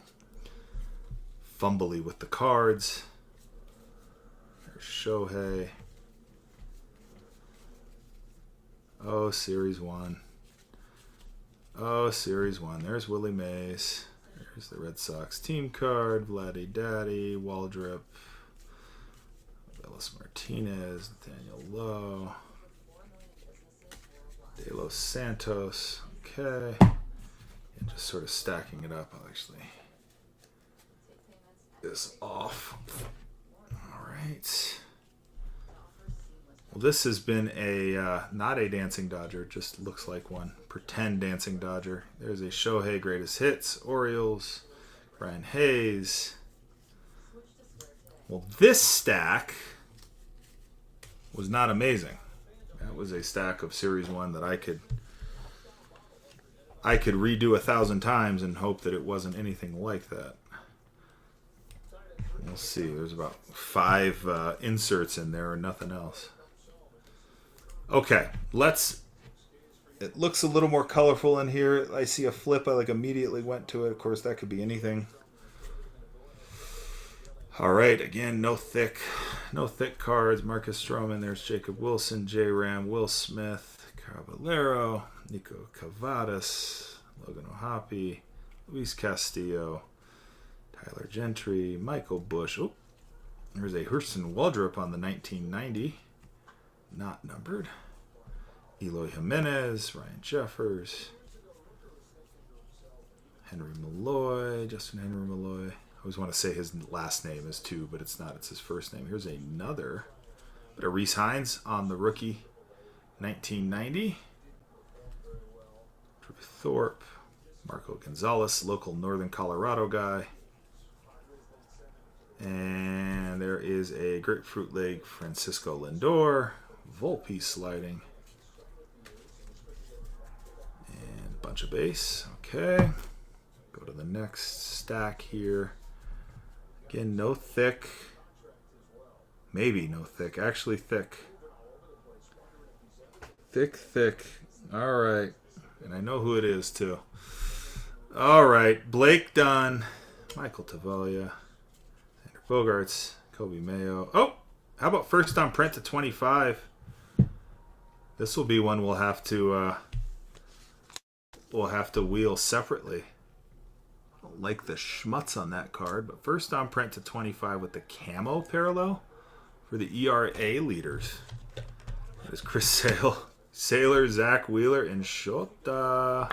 fumbly with the cards. There's Shohei. Oh, Series 1. Oh, Series 1. There's Willie Mays. There's the Red Sox team card. Vladdy Daddy, Waldrop, Ellis Martinez, Nathaniel Lowe, De Los Santos. Okay. And just sort of stacking it up. I'll actually this off. All right. Well, this has been a not a dancing Dodger, just looks like one. Pretend dancing Dodger. There's a Shohei greatest hits, Orioles, Brian Hayes. Well, this stack was not amazing. That was a stack of Series 1 that I could redo 1,000 times and hope that it wasn't anything like that. We'll see. There's about 5 inserts in there or nothing else. Okay, it looks a little more colorful in here. I see a flip. I immediately went to it. Of course, that could be anything. All right, again, no thick cards. Marcus Stroman. There's Jacob Wilson, J. Ram, Will Smith, Caballero, Nico Cavadas, Logan O'Hoppe, Luis Castillo, Tyler Gentry, Michael Bush. Oh, there's a Hurston Waldrop on the 1990. Not numbered. Eloy Jimenez, Ryan Jeffers, Henry Malloy, Justin Henry Malloy. I always want to say his last name is too, but it's not. It's his first name. Here's another. But a Reese Hines on the rookie 1990. Drew Thorpe, Marco Gonzalez, local Northern Colorado guy. And there is a Grapefruit Leg Francisco Lindor. Volpe sliding. And bunch of base. Okay. Go to the next stack here. Again, no thick. Maybe no thick. Actually thick. Thick. All right. And I know who it is, too. All right. Blake Dunn. Michael Tavalia. Xander Bogaerts. Kobe Mayo. Oh! How about first on print to 25? This will be one we'll have to wheel separately. I don't like the schmutz on that card, but first on print to 25 with the camo parallel for the ERA leaders. That is Chris Saylor, Zach Wheeler, and Shota.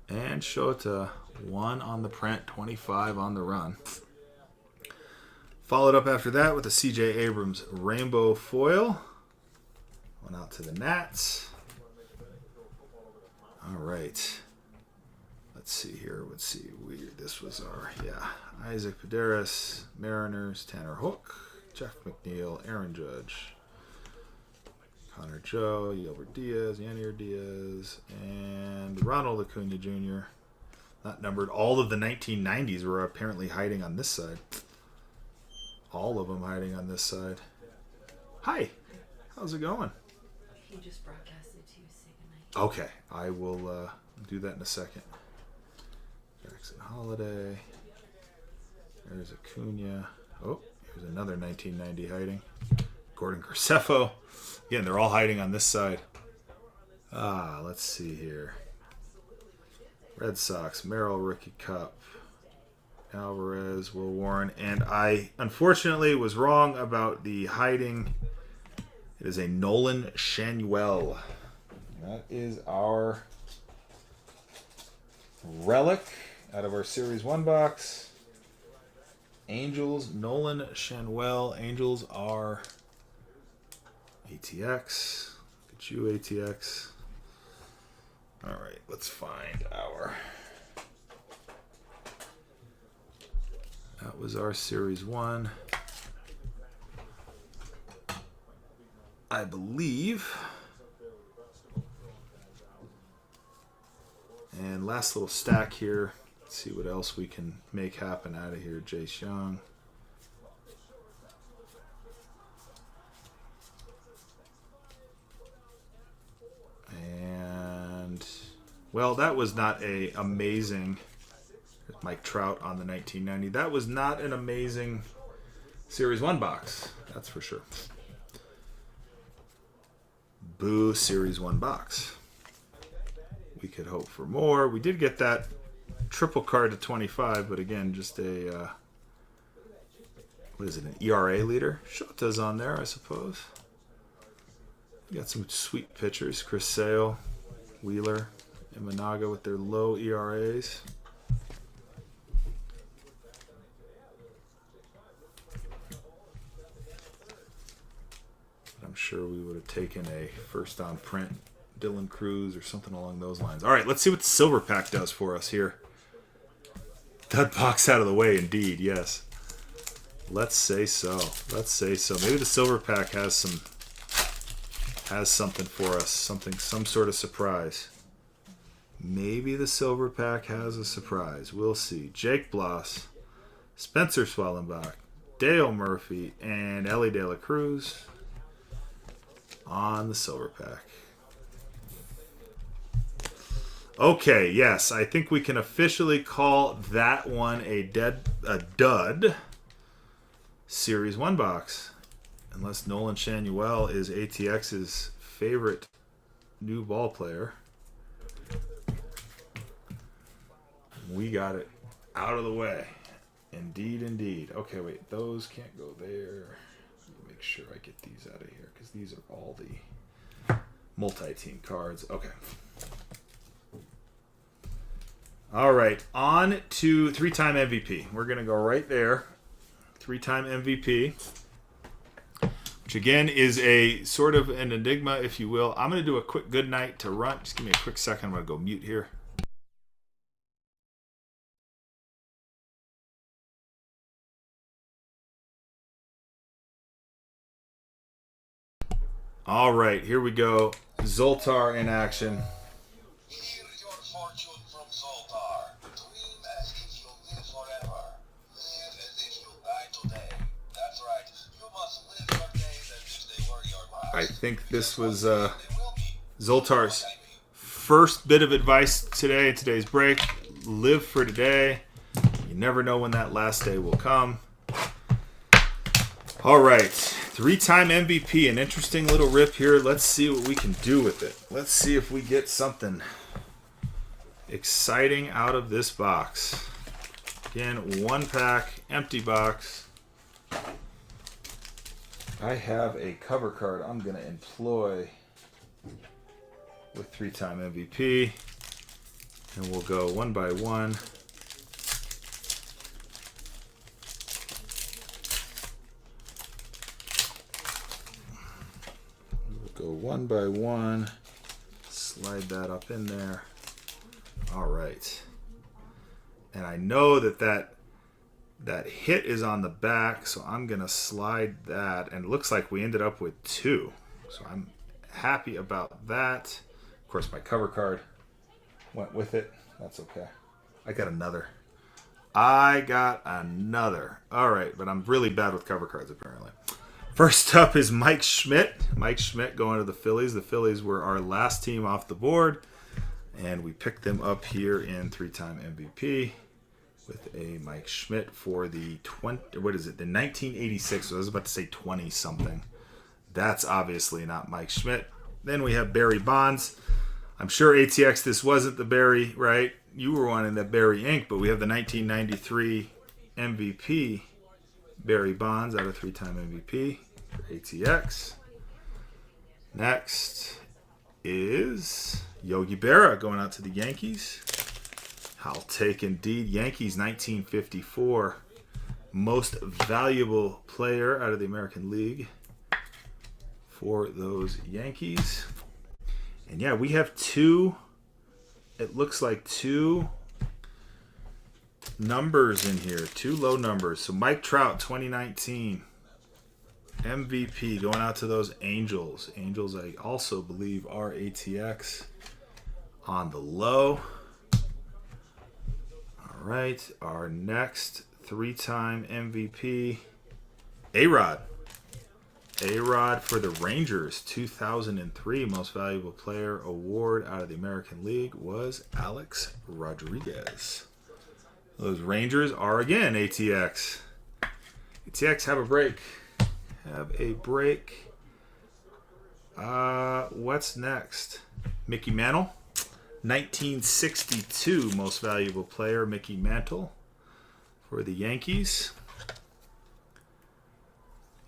And Shota, 1 on the print, 25 on the run. Followed up after that with the CJ Abrams rainbow foil. One out to the Nats. All right. Let's see here. Let's see. This was our, Isaac Paderas, Mariners, Tanner Hook, Jeff McNeil, Aaron Judge, Connor Joe, Yelbert Diaz, Yanier Diaz, and Ronald Acuna Jr. Not numbered. All of the 1990s were apparently hiding on this side. All of them hiding on this side. Hi. How's it going? He just broadcasted to you, say goodnight. Okay. I will do that in a second. Jackson Holiday. There's Acuna. Oh, here's another 1990 hiding. Gordon Graceffo. Again, they're all hiding on this side. Let's see here. Red Sox, Merrill Rookie Cup. Alvarez, Will Warren, and I unfortunately was wrong about the hiding. It is a Nolan Shanuel. That is our relic out of our Series 1 box. Angels, Nolan Shanuel. Angels are ATX. Look at you, ATX. All right, let's find our... That was our Series 1. I believe. And last little stack here. Let's see what else we can make happen out of here. Jace Young. And, well, that was not a amazing... Mike Trout on the 1990. That was not an amazing Series 1 box. That's for sure. Boo Series 1 box. We could hope for more. We did get that triple card to 25, but again, just a, what is it, an ERA leader? Shota's on there, I suppose. You got some sweet pitchers. Chris Sale, Wheeler, and Managa with their low ERAs. I'm sure we would have taken a first on print Dylan Cruz or something along those lines. All right, let's see what the silver pack does for us here. Dud box out of the way, indeed, yes. Let's say so. Let's say so. Maybe the silver pack has something for us, some sort of surprise. Maybe the silver pack has a surprise. We'll see. Jake Bloss, Spencer Swellenbach, Dale Murphy, and Ellie De La Cruz on the silver pack. Okay, yes, I think we can officially call that one a dud. Series 1 box. Unless Nolan Shanuel is ATX's favorite new ball player. We got it out of the way. Indeed, indeed. Okay, wait, those can't go there. Let me make sure I get these out of here because these are all the multi-team cards. Okay. All right, on to 3-time MVP. We're going to go right there. 3-time MVP, which again is a sort of an enigma, if you will. I'm going to do a quick good night to Runt. Just give me a quick second. I'm going to go mute here. All right, here we go. Zoltar in action. Hear your fortune from Zoltar. Dream as if you'll live forever. Live as if you'll die today. That's right. You must live your days as if they were your last. I think this was Zoltar's first bit of advice today in today's break. Live for today. You never know when that last day will come. All right. 3-time MVP. An interesting little rip here. Let's see what we can do with it. Let's see if we get something exciting out of this box. Again, 1 pack, empty box. I have a cover card I'm going to employ with 3-time MVP. And we'll go one by one. We'll go one by one. Slide that up in there. All right. And I know that hit is on the back, so I'm going to slide that. And it looks like we ended up with 2. So I'm happy about that. Of course, my cover card went with it. That's okay. I got another. All right, but I'm really bad with cover cards, apparently. First up is Mike Schmidt. Mike Schmidt going to the Phillies. The Phillies were our last team off the board, and we picked them up here in 3-time MVP with a Mike Schmidt for the 1986. So I was about to say 20-something. That's obviously not Mike Schmidt. Then we have Barry Bonds. I'm sure ATX, this wasn't the Barry, right? You were wanting that Barry ink, but we have the 1993 MVP Barry Bonds out of 3-time MVP for ATX. Next is Yogi Berra going out to the Yankees. I'll take indeed. Yankees 1954 most valuable player out of the American League for those Yankees. And yeah, we have 2, it looks like 2 numbers in here, 2 low numbers. So Mike Trout 2019 MVP going out to those Angels. Angels, I also believe, are ATX on the low. All right, our next 3-time MVP, A-Rod. A-Rod for the Rangers, 2003 Most Valuable Player Award out of the American League was Alex Rodriguez. Those Rangers are again ATX. ATX, have a break. Have a break. What's next? Mickey Mantle, 1962 most valuable player, Mickey Mantle for the Yankees.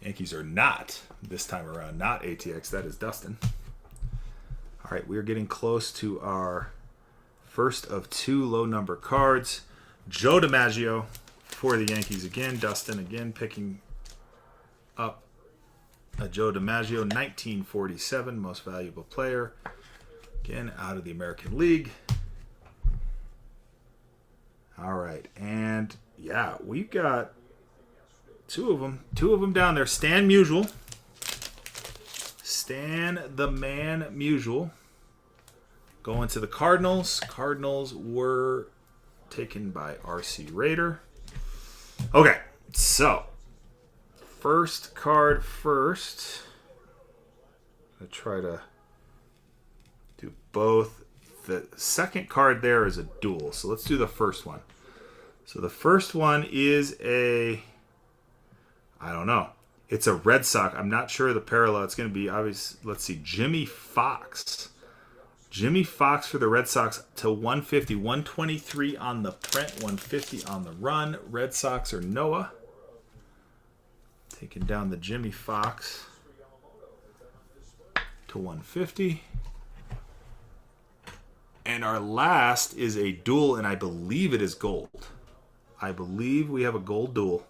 Yankees are not, this time around, not ATX. That is Dustin. All right, we're getting close to our first of 2 low number cards. Joe DiMaggio for the Yankees again. Dustin again picking up a Joe DiMaggio, 1947 most valuable player. Again, out of the American League. All right, and yeah, we've got two of them down there. Stan Musial. Stan the Man Musial. Going to the Cardinals. Cardinals were taken by R.C. Rader. Okay, so first card first. I'm going to try to do both. The second card there is a duel, so let's do the first one. So the first one is I don't know. It's a Red Sox. I'm not sure the parallel. It's going to be obvious. Let's see. Jimmy Fox. Jimmy Fox for the Red Sox to 150. 123 on the print. 150 on the run. Red Sox or Noah. Taking down the Jimmy Fox to 150. And our last is a duel, and I believe it is gold. I believe we have a gold duel.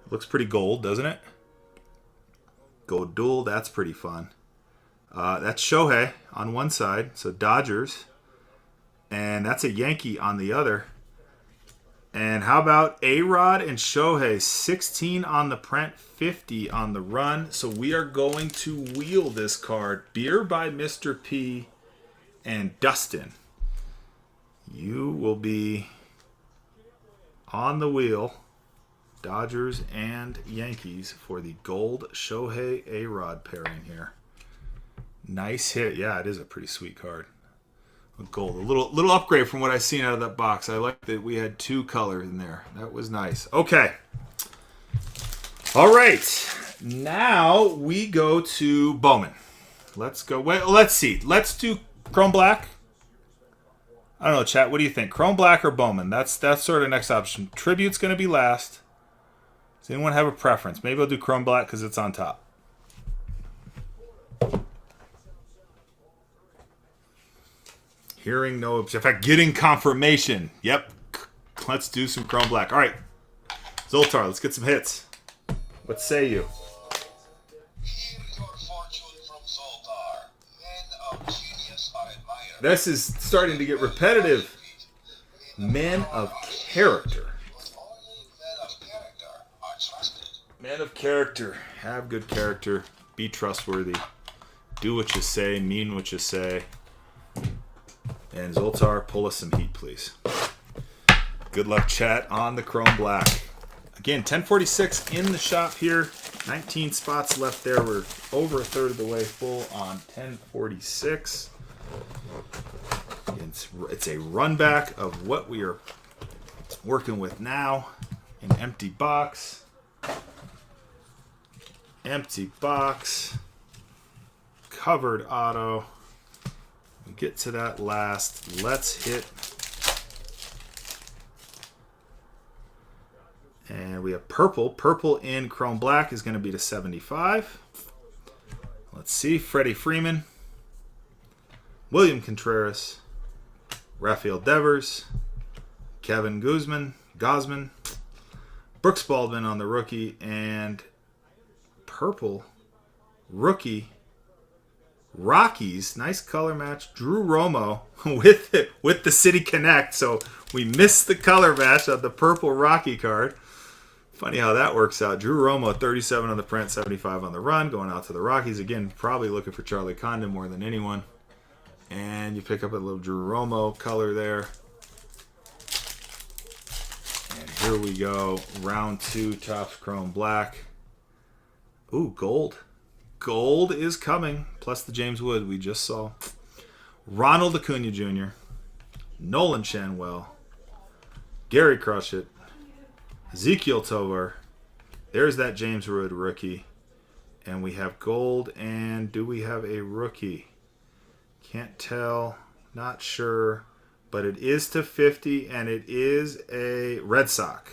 Looks pretty gold, doesn't it? Gold duel, that's pretty fun. That's Shohei on one side, so Dodgers. And that's a Yankee on the other. And how about A-Rod and Shohei? 16 on the print, 50 on the run. So we are going to wheel this card. Beer by Mr. P and Dustin. You will be on the wheel. Dodgers and Yankees for the gold Shohei A-Rod pairing here. Nice hit. Yeah, it is a pretty sweet card. Gold. A little upgrade from what I've seen out of that box. I like that we had 2 colors in there. That was nice. Okay. All right. Now we go to Bowman. Let's go. Wait, let's see. Let's do Chrome Black. I don't know, chat. What do you think? Chrome Black or Bowman? That's sort of next option. Tribute's going to be last. Does anyone have a preference? Maybe I'll do Chrome Black because it's on top. Hearing no objection. In fact, getting confirmation. Yep. Let's do some Chrome Black. All right. Zoltar, let's get some hits. What say you? This is starting to get repetitive. Men of character. Men of character. Have good character. Be trustworthy. Do what you say. Mean what you say. And Zoltar, pull us some heat, please. Good luck, chat, on the Chrome Black. Again, 1046 in the shop here. 19 spots left there. We're over a third of the way full on 1046. It's a run back of what we are working with now. An empty box. Empty box. Covered auto. We get to that last. Let's hit. And we have purple. Purple in Chrome Black is going to be to 75. Let's see. Freddie Freeman. William Contreras. Rafael Devers. Kevin Gausman. Brooks Baldwin on the rookie. And purple rookie. Rockies, nice color match. Drew Romo with the City Connect. So we missed the color match of the purple Rocky card. Funny how that works out. Drew Romo, 37 on the print, 75 on the run. Going out to the Rockies. Again, probably looking for Charlie Condon more than anyone. And you pick up a little Drew Romo color there. And here we go. Round 2, Topps Chrome Black. Ooh, gold. Gold is coming, plus the James Wood we just saw. Ronald Acuna Jr., Nolan Shanwell, Gary Crutchett, Ezekiel Tovar. There's that James Wood rookie. And we have gold, and do we have a rookie? Can't tell. Not sure. But it is to 50, and it is a Red Sox.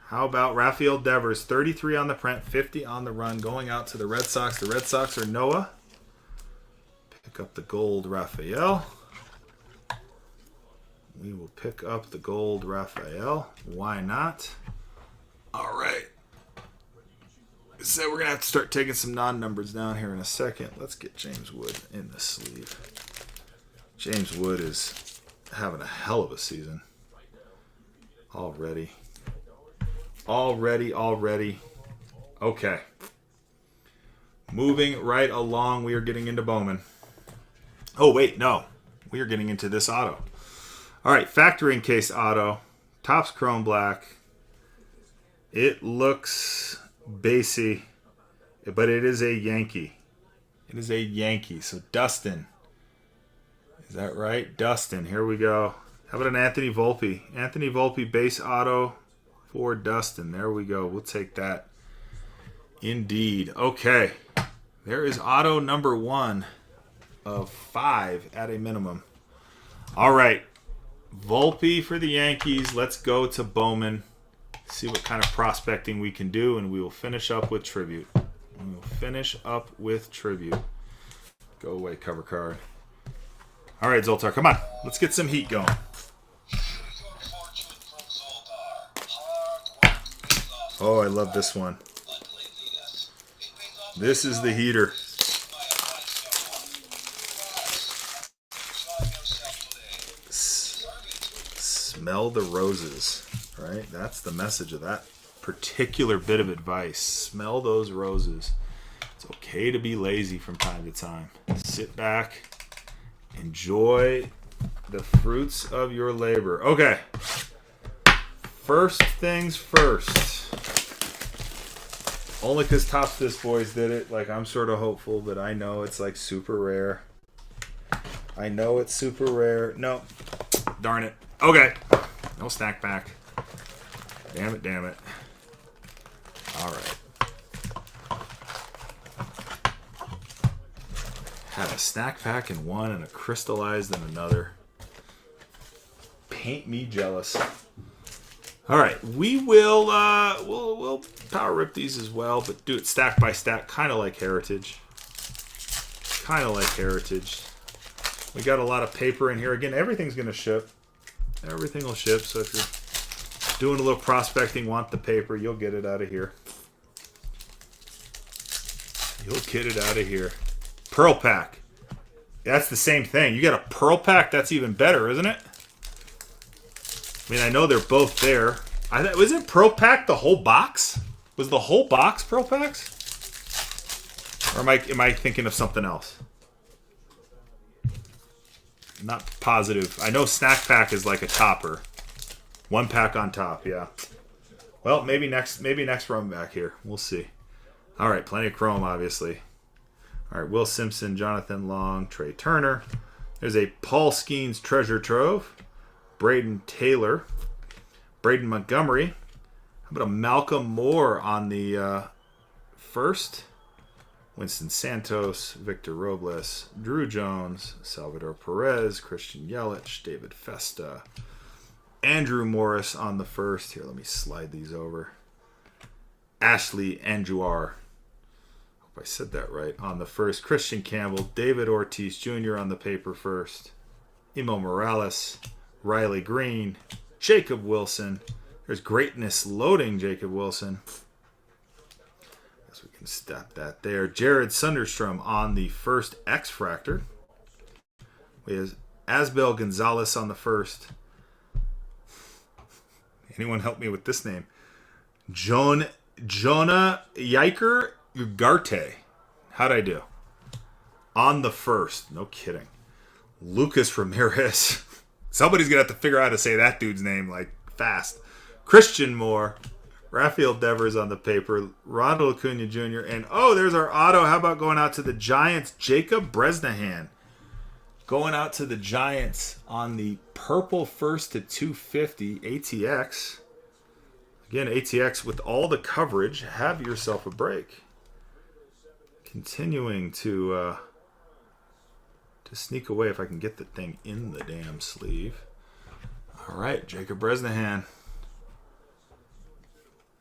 How about Rafael Devers? 33 on the print, 50 on the run, going out to the Red Sox. The Red Sox are Noah. Pick up the gold Rafael. We will pick up the gold Rafael. Why not? All right. So we're going to have to start taking some non-numbers down here in a second. Let's get James Wood in the sleeve. James Wood is having a hell of a season. Already. Okay. Moving right along, we are getting into Bowman. Oh, wait, no. We are getting into this auto. All right, factoring case auto. Topps Chrome Black. It looks basey, but it is a Yankee. It is a Yankee. So Dustin. Is that right? Dustin. Here we go. How about an Anthony Volpe? Anthony Volpe base auto for Dustin. There we go. We'll take that. Indeed. Okay. There is auto number 1 of 5 at a minimum. All right. Volpe for the Yankees. Let's go to Bowman. See what kind of prospecting we can do, and we will finish up with tribute. Go away, cover card. All right, Zoltar, come on. Let's get some heat going. Oh, I love this one. This is the heater. Smell the roses, right? That's the message of that particular bit of advice. Smell those roses. It's okay to be lazy from time to time. Sit back. Enjoy the fruits of your labor. Okay. First things first. Only because Topps This Boys did it. Like, I'm sort of hopeful, but I know it's like super rare. No. Darn it. Okay. No snack pack. Damn it. All right. Had a snack pack in one and a crystallized in another. Paint me jealous. All right, we will we'll power rip these as well, but do it stack by stack, kind of like Heritage. We got a lot of paper in here. Again, everything's going to ship. Everything will ship, so if you're doing a little prospecting, want the paper, you'll get it out of here. Pearl pack. That's the same thing. You got a pearl pack, that's even better, isn't it? I mean, I know they're both there. Wasn't pearl pack the whole box? Was the whole box pearl packs? Or am I thinking of something else? Not positive. I know snack pack is like a topper. One pack on top, yeah. Well, maybe next run back here. We'll see. All right, plenty of chrome, obviously. All right, Will Simpson, Jonathan Long, Trey Turner. There's a Paul Skeens treasure trove. Braden Taylor. Braden Montgomery. How about a Malcolm Moore on the first? Winston Santos, Victor Robles, Drew Jones, Salvador Perez, Christian Yelich, David Festa, Andrew Morris on the first. Here, let me slide these over. Ashley Andujar. Hope I said that right. On the first. Christian Campbell, David Ortiz Jr. on the paper first. Emo Morales, Riley Green, Jacob Wilson. There's greatness loading Jacob Wilson. Guess we can stop that there. Jared Sunderstrom on the first X-Fractor. We have Asbel Gonzalez on the first. Anyone help me with this name? Jonah Yiker Ugarte. How'd I do? On the first. No kidding. Lucas Ramirez. Somebody's going to have to figure out how to say that dude's name, like, fast. Christian Moore. Rafael Devers on the paper. Ronald Acuna Jr. And, oh, there's our auto. How about going out to the Giants? Jacob Bresnahan. Going out to the Giants on the purple first to 250 ATX. Again, ATX with all the coverage. Have yourself a break. Continuing to to sneak away if I can get the thing in the damn sleeve. All right, Jacob Bresnahan.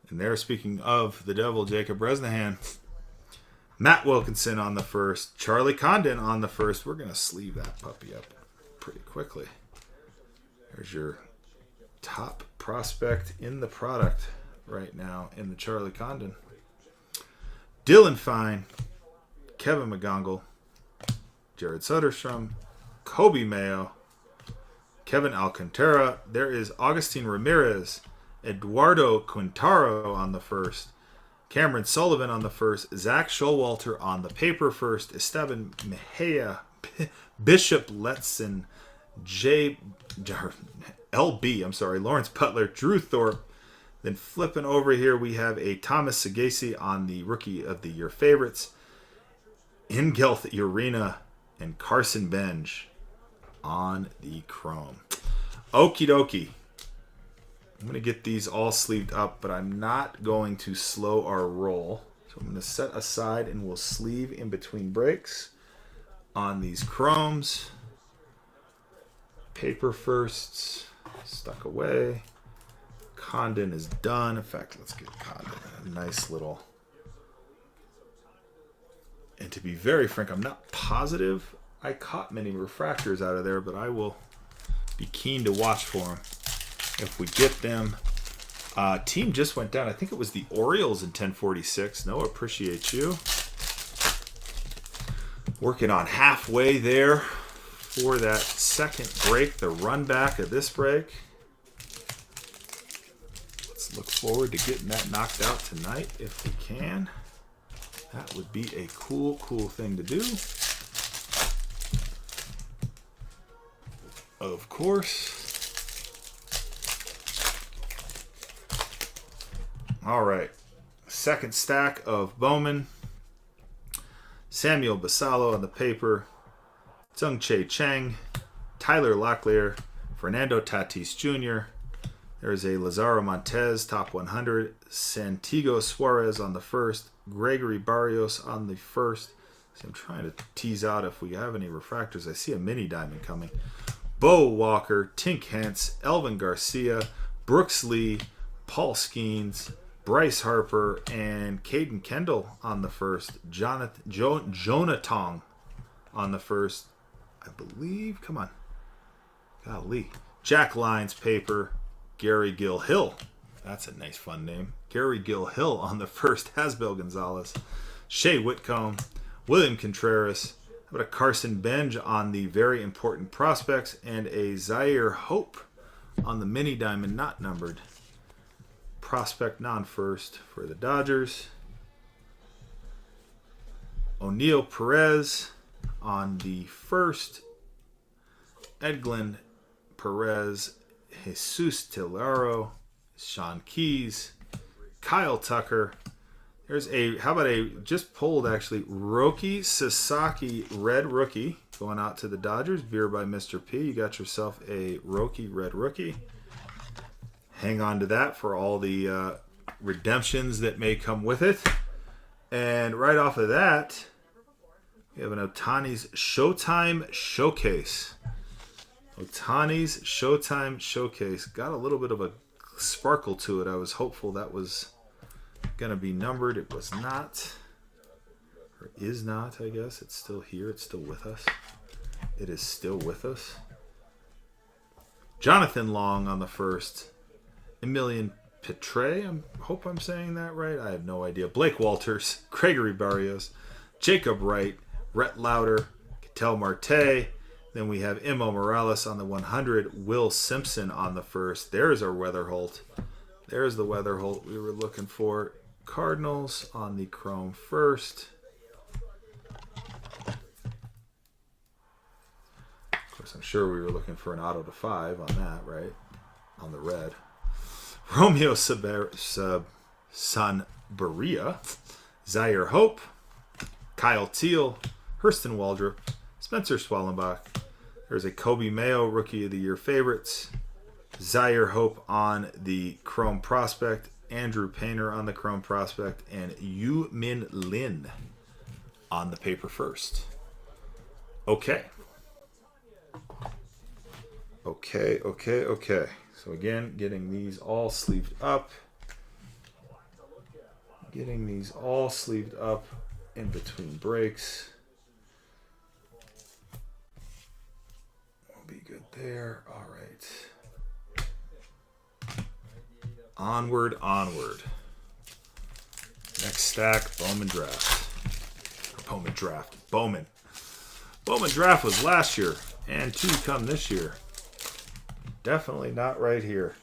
And there, speaking of the devil, Jacob Bresnahan. Matt Wilkinson on the first. Charlie Condon on the first. We're going to sleeve that puppy up pretty quickly. There's your top prospect in the product right now in the Charlie Condon. Dylan Fine, Kevin McGongle, Jared Soderstrom, Kobe Mayo, Kevin Alcantara. There is Augustine Ramirez, Eduardo Quintaro on the first, Cameron Sullivan on the first, Zach Showalter on the paper first, Esteban Mejia, Bishop Letson, Lawrence Butler, Drew Thorpe. Then flipping over here, we have a Thomas Sagasi on the Rookie of the Year favorites, Ingelth Urena, and Carson Benj on the Chrome. Okie dokie. I'm going to get these all sleeved up, but I'm not going to slow our roll. So I'm going to set aside and we'll sleeve in between breaks on these Chromes. Paper firsts, stuck away. Condon is done. In fact, let's get Condon a nice little... And to be very frank, I'm not positive I caught many refractors out of there, but I will be keen to watch for them if we get them. Team just went down. I think it was the Orioles in 1046. Noah, appreciate you. Working on halfway there for that second break, the run back of this break. Let's look forward to getting that knocked out tonight if we can. That would be a cool thing to do. Of course. All right. Second stack of Bowman. Samuel Basallo on the paper. Tsung Che Cheng. Tyler Locklear. Fernando Tatis Jr. There's a Lazaro Montez, top 100. Santiago Suarez on the first. Gregory Barrios on the first. So I'm trying to tease out if we have any refractors. I see a mini diamond coming. Bo Walker, Tink Hence, Elvin Garcia, Brooks Lee, Paul Skeens, Bryce Harper, and Caden Kendall on the first. Jonathan on the first. I believe. Come on. Golly. Jack Lyons paper. Gary Gill Hill. That's a nice fun name. Gary Gill Hill on the first. Hasbel Gonzalez. Shea Whitcomb. William Contreras. How about a Carson Benj on the very important prospects. And a Zaire Hope on the mini diamond not numbered. Prospect non-first for the Dodgers. O'Neill Perez on the first. Edglin Perez. Jesus Tillaro. Sean Keys. Kyle Tucker. There's a, how about a, just pulled actually, Roki Sasaki red rookie going out to the Dodgers. Beer by Mr. P. You got yourself a Roki red rookie. Hang on to that for all the redemptions that may come with it. And right off of that, we have an Ohtani's Showtime Showcase. Ohtani's Showtime Showcase. Got a little bit of a sparkle to it. I was hopeful that was going to be numbered. It was not. Or is not, I guess. It's still here. It's still with us. It is still with us. Jonathan Long on the first. Emilian Petre, I hope I'm saying that right. I have no idea. Blake Walters, Gregory Barrios, Jacob Wright, Rhett Lauder, Ketel Marte. Then we have Imo Morales on the 100, Will Simpson on the first. There's our Weatherholt. There's the Weatherholt we were looking for. Cardinals on the Chrome first. Of course, I'm sure we were looking for an auto to 5 on that, right? On the red. Romeo Sanberia, Zaire Hope, Kyle Teal, Hurston Waldrop, Spencer Swallenbach. There's a Kobe Mayo, Rookie of the Year favorites. Zaire Hope on the Chrome Prospect. Andrew Painter on the Chrome Prospect. And Yu Min Lin on the paper first. Okay. Okay. So again, getting these all sleeved up. Getting these all sleeved up in between breaks. We'll be good there. All right. Onward. Next stack, Bowman draft. Bowman draft was last year, and 2 come this year. Definitely not right here.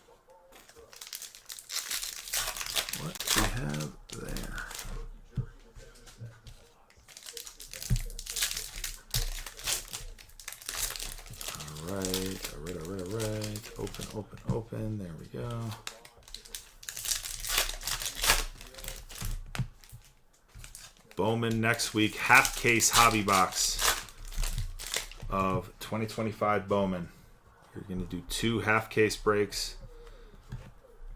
What do we have there? All right. Open. There we go. Bowman next week, half case hobby box of 2025 Bowman. You're going to do 2 half case breaks,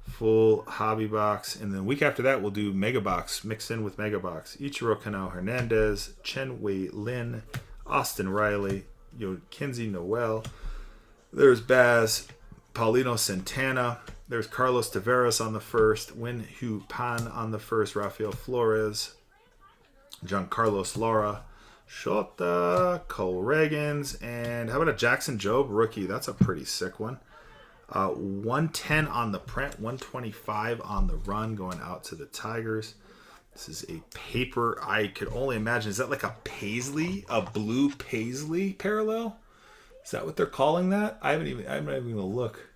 full hobby box, and then week after that we'll do mega box mixed in with mega box. Ichiro Kano Hernandez, Chen Wei Lin, Austin Riley, Kinsey Noel. There's Baz, Paulino Santana. There's Carlos Tavares on the first, Win Hu Pan on the first, Rafael Flores, Giancarlos Lara, Shota, Cole Reagans, and how about a Jackson Jobe rookie? That's a pretty sick one. 110 on the print, 125 on the run, going out to the Tigers. This is a paper. I could only imagine. Is that like a Paisley, a blue Paisley parallel? Is that what they're calling that? I'm not even gonna look.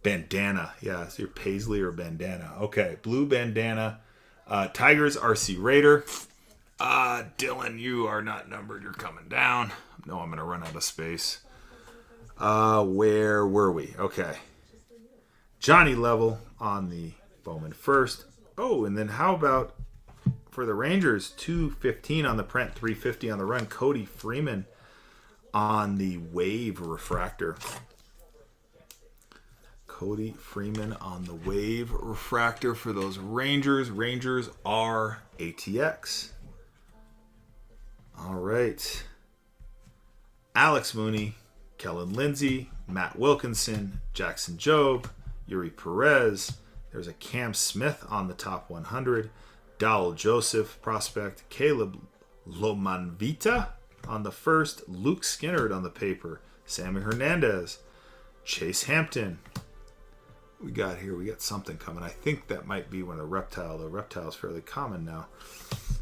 Bandana, yeah, it's your Paisley or bandana. Okay, blue bandana. Tigers, RC Raider. Dylan, you are not numbered. You're coming down. No, I'm going to run out of space. Where were we? Okay. Johnny Level on the Bowman first. Oh, and then how about for the Rangers, 215 on the print, 350 on the run. Cody Freeman on the Wave refractor. Cody Freeman on the Wave refractor for those Rangers. Rangers are ATX. All right. Alex Mooney, Kellen Lindsay, Matt Wilkinson, Jackson Jobe, Yuri Perez. There's a Cam Smith on the top 100. Dowell Joseph prospect. Caleb Lomanvita on the first. Luke Skinnard on the paper. Sammy Hernandez. Chase Hampton. We got something coming. I think that might be when a reptile. The reptile is fairly common now.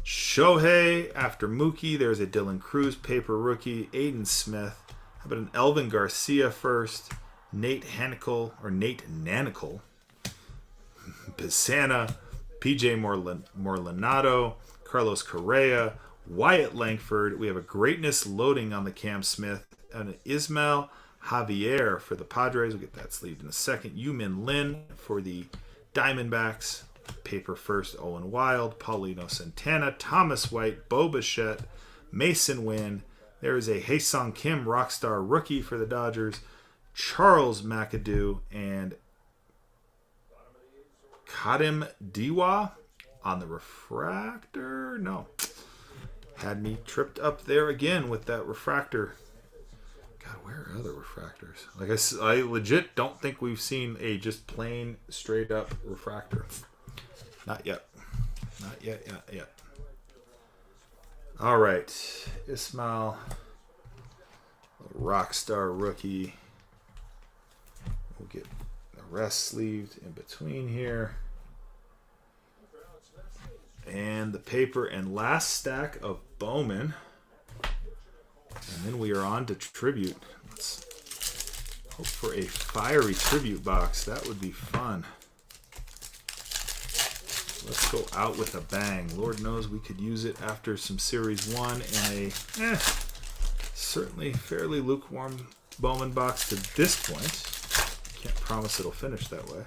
Shohei after Mookie. There's a Dylan Cruz paper rookie. Aiden Smith. How about an Elvin Garcia first? Nate Nanikel. Pisana. PJ Morlinato. Carlos Correa. Wyatt Langford. We have a greatness loading on the Cam Smith. And an Ismael Javier for the Padres. We'll get that sleeved in a second. Yumin Lin for the Diamondbacks. Paper first, Owen Wild. Paulino Santana. Thomas White. Bo Bichette. Mason Wynn. There is a Haesung Kim Rockstar rookie for the Dodgers. Charles McAdoo and Kadim Diwa on the refractor. No. Had me tripped up there again with that refractor. God, where are other refractors? Like I legit don't think we've seen a just plain straight up refractor. Not yet. Not yet. All right. Ismail, Rockstar rookie. We'll get the rest sleeved in between here. And the paper and last stack of Bowman. And then we are on to tribute. Let's hope for a fiery tribute box. That would be fun. Let's go out with a bang. Lord knows we could use it after some Series 1 and a certainly fairly lukewarm Bowman box to this point. Can't promise it'll finish that way.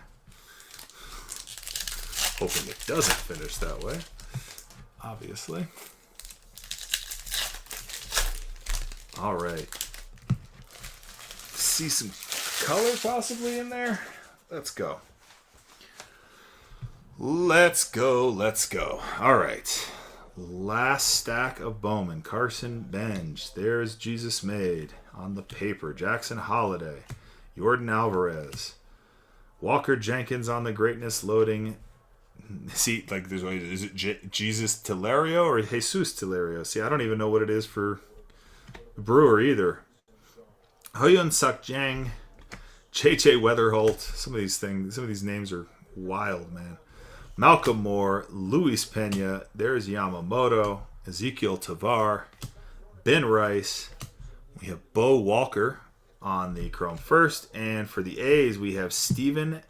Hoping it doesn't finish that way, obviously. All right. See some color possibly in there? Let's go. Let's go. All right. Last stack of Bowman. Carson Benj. There's Jesus Made on the paper. Jackson Holiday. Jordan Alvarez. Walker Jenkins on the greatness loading. See, like, is it Jesus Tilerio or Jesus Tilerio? See, I don't even know what it is for the Brewer either. Hyun Suk Jang. J.J. Weatherholt. Some of these names are wild, man. Malcolm Moore. Luis Pena. There's Yamamoto. Ezekiel Tavar. Ben Rice. We have Bo Walker on the Chrome first. And for the A's, we have Steven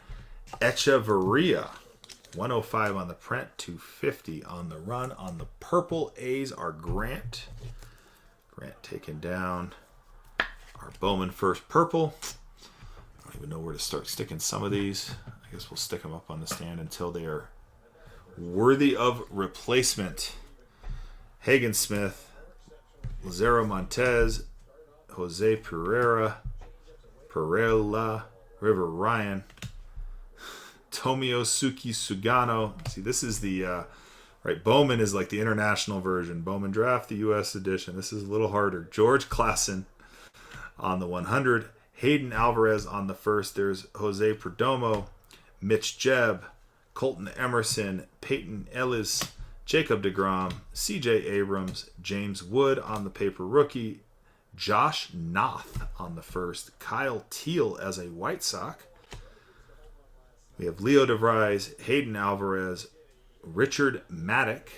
Echeverria. 105 on the print, 250 on the run. On the purple, A's are Grant. Grant taken down. Our Bowman first purple. I don't even know where to start sticking some of these. I guess we'll stick them up on the stand until they are worthy of replacement. Hagen Smith. Lazaro Montez. Jose Pereira, River Ryan, Tomoyosuke Sugano. See, this is the, right, Bowman is like the international version. Bowman Draft, the U.S. edition. This is a little harder. George Klassen on the 100. Hayden Alvarez on the first. There's Jose Perdomo, Mitch Jebb, Colton Emerson, Peyton Ellis, Jacob deGrom, C.J. Abrams, James Wood on the paper rookie, Josh Noth on the first. Kyle Teal as a White Sox. We have Leo DeVries, Hayden Alvarez, Richard Maddock,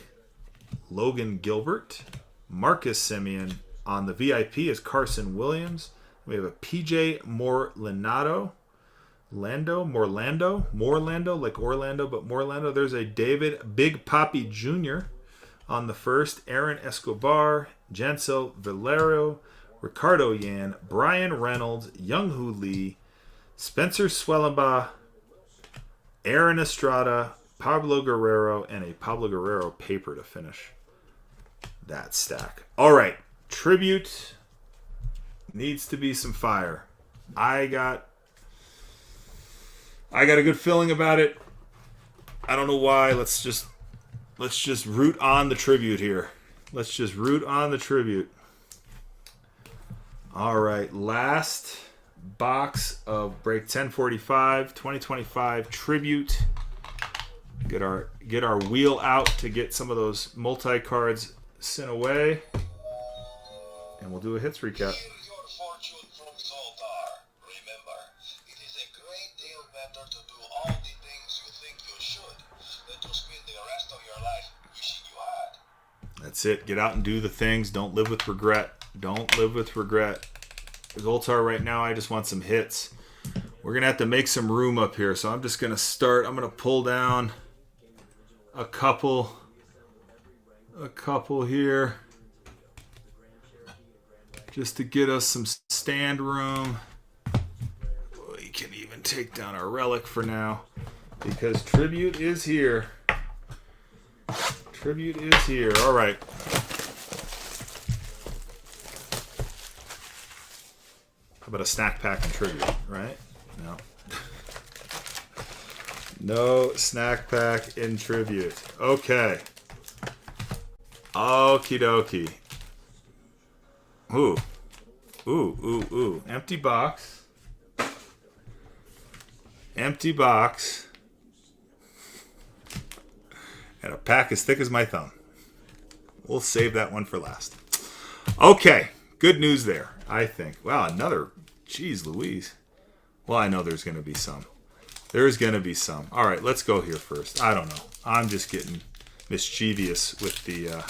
Logan Gilbert, Marcus Semien. On the VIP is Carson Williams. We have a PJ Morlando, like Orlando, but Morlando. There's a David Big Papi Jr. on the first. Aaron Escobar, Jansel Valero, Ricardo Yan, Brian Reynolds, Young-Hoo Lee, Spencer Swellenbaugh, Aaron Estrada, Pablo Guerrero, and a Pablo Guerrero paper to finish that stack. All right, tribute needs to be some fire. I got a good feeling about it. I don't know why. Let's just root on the tribute here. Let's just root on the tribute. All right, last box of break 1045 2025 tribute. Get our wheel out to get some of those multi cards sent away, and we'll do a hits recap. That's it. Get out and do the things. Don't live with regret. Don't live with regret. Zoltar, right now, I just want some hits. We're going to have to make some room up here. So I'm just going to start. I'm going to pull down a couple here. Just to get us some stand room. We can even take down our relic for now. Because tribute is here. Tribute is here. All right. How about a snack pack and tribute, right? No. No snack pack in tribute. Okay. Okie dokie. Ooh. Empty box. Empty box. And a pack as thick as my thumb. We'll save that one for last. Okay. Good news there, I think. Wow, another. Jeez Louise. Well, I know there's going to be some. There's going to be some. All right, let's go here first. I don't know. I'm just getting mischievous with the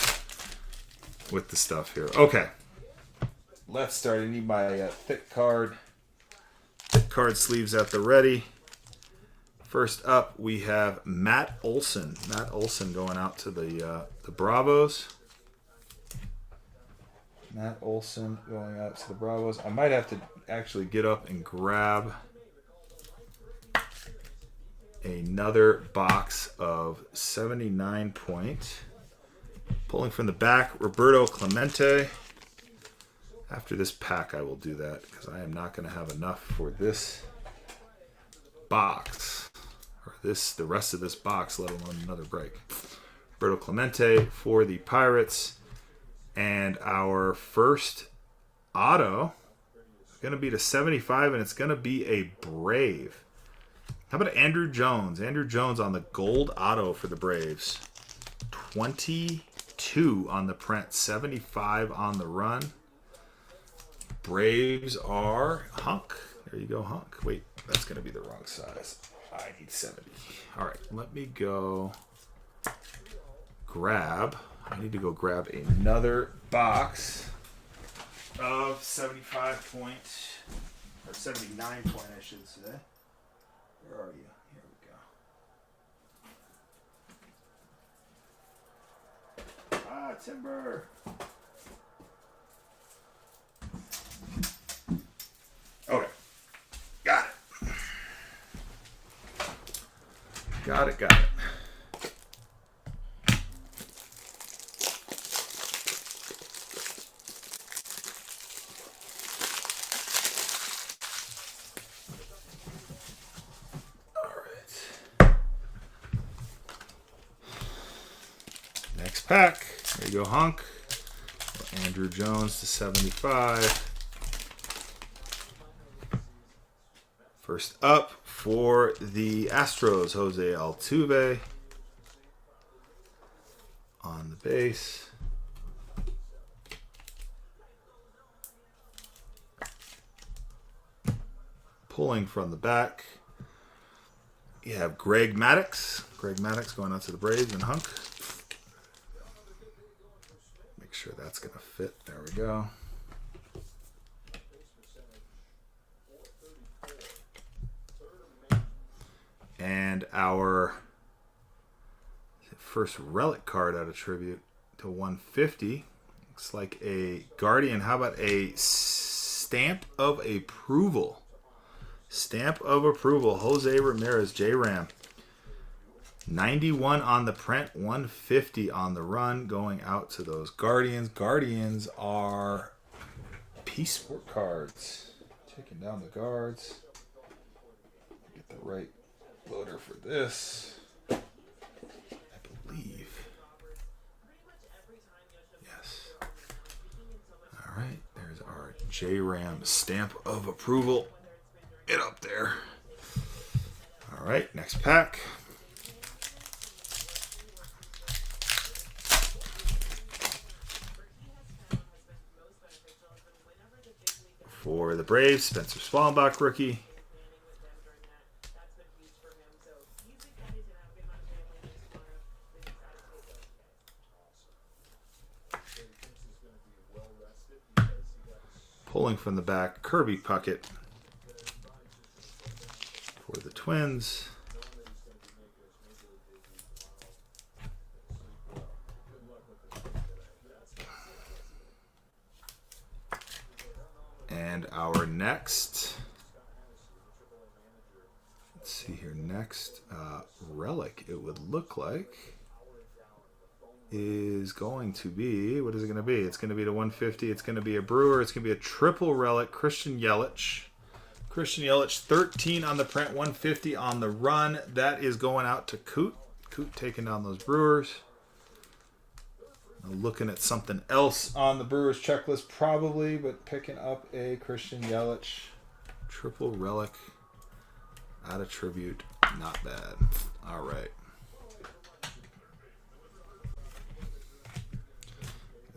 stuff here. Okay. Let's start. I need my thick card sleeves at the ready. First up, we have Matt Olson. Matt Olson going out to the Bravos. Matt Olson going out to the Bravos. I might have to actually get up and grab another box of 79 point. Pulling from the back, Roberto Clemente. After this pack, I will do that because I am not going to have enough for this box. Or the rest of this box, let alone another break. Roberto Clemente for the Pirates. And our first auto going to be to 75, and it's going to be a Brave. How about Andrew Jones? Andrew Jones on the gold auto for the Braves. 22 on the print, 75 on the run. Braves are Hunk. There you go, Hunk. Wait, that's going to be the wrong size. I need 70. All right, let me go grab. I need to go grab another box of 75 point, or 79 point, I should say. Where are you? Here we go. Ah, Timber. Okay. Got it. Got it, got it. Next pack. There you go, Hunk. Andrew Jones to 75. First up for the Astros, Jose Altuve on the base. Pulling from the back, you have Greg Maddux. Greg Maddux going out to the Braves and Hunk. Make sure that's going to fit. There we go. And our first relic card out of tribute to 150. Looks like a Guardian. How about a stamp of approval? Stamp of approval. Jose Ramirez, J-Ram. 91 on the print, 150 on the run. Going out to those Guardians. Guardians are Peace Sport cards. Taking down the guards. Get the right loader for this, I believe. Yes. All right, there's our J-Ram stamp of approval. Get up there. All right, next pack. For the Braves, Spencer Swanbach rookie. Pulling from the back, Kirby Puckett for the Twins. And our next, let's see here, next relic, it would look like, is going to be, what is it going to be? It's going to be the 150. It's going to be a Brewer. It's going to be a triple relic, Christian Yelich. Christian Yelich, 13 on the print, 150 on the run. That is going out to Coot. Coot taking down those Brewers. Looking at something else on the Brewers checklist probably, but picking up a Christian Yelich triple relic out of tribute. Not bad. All right.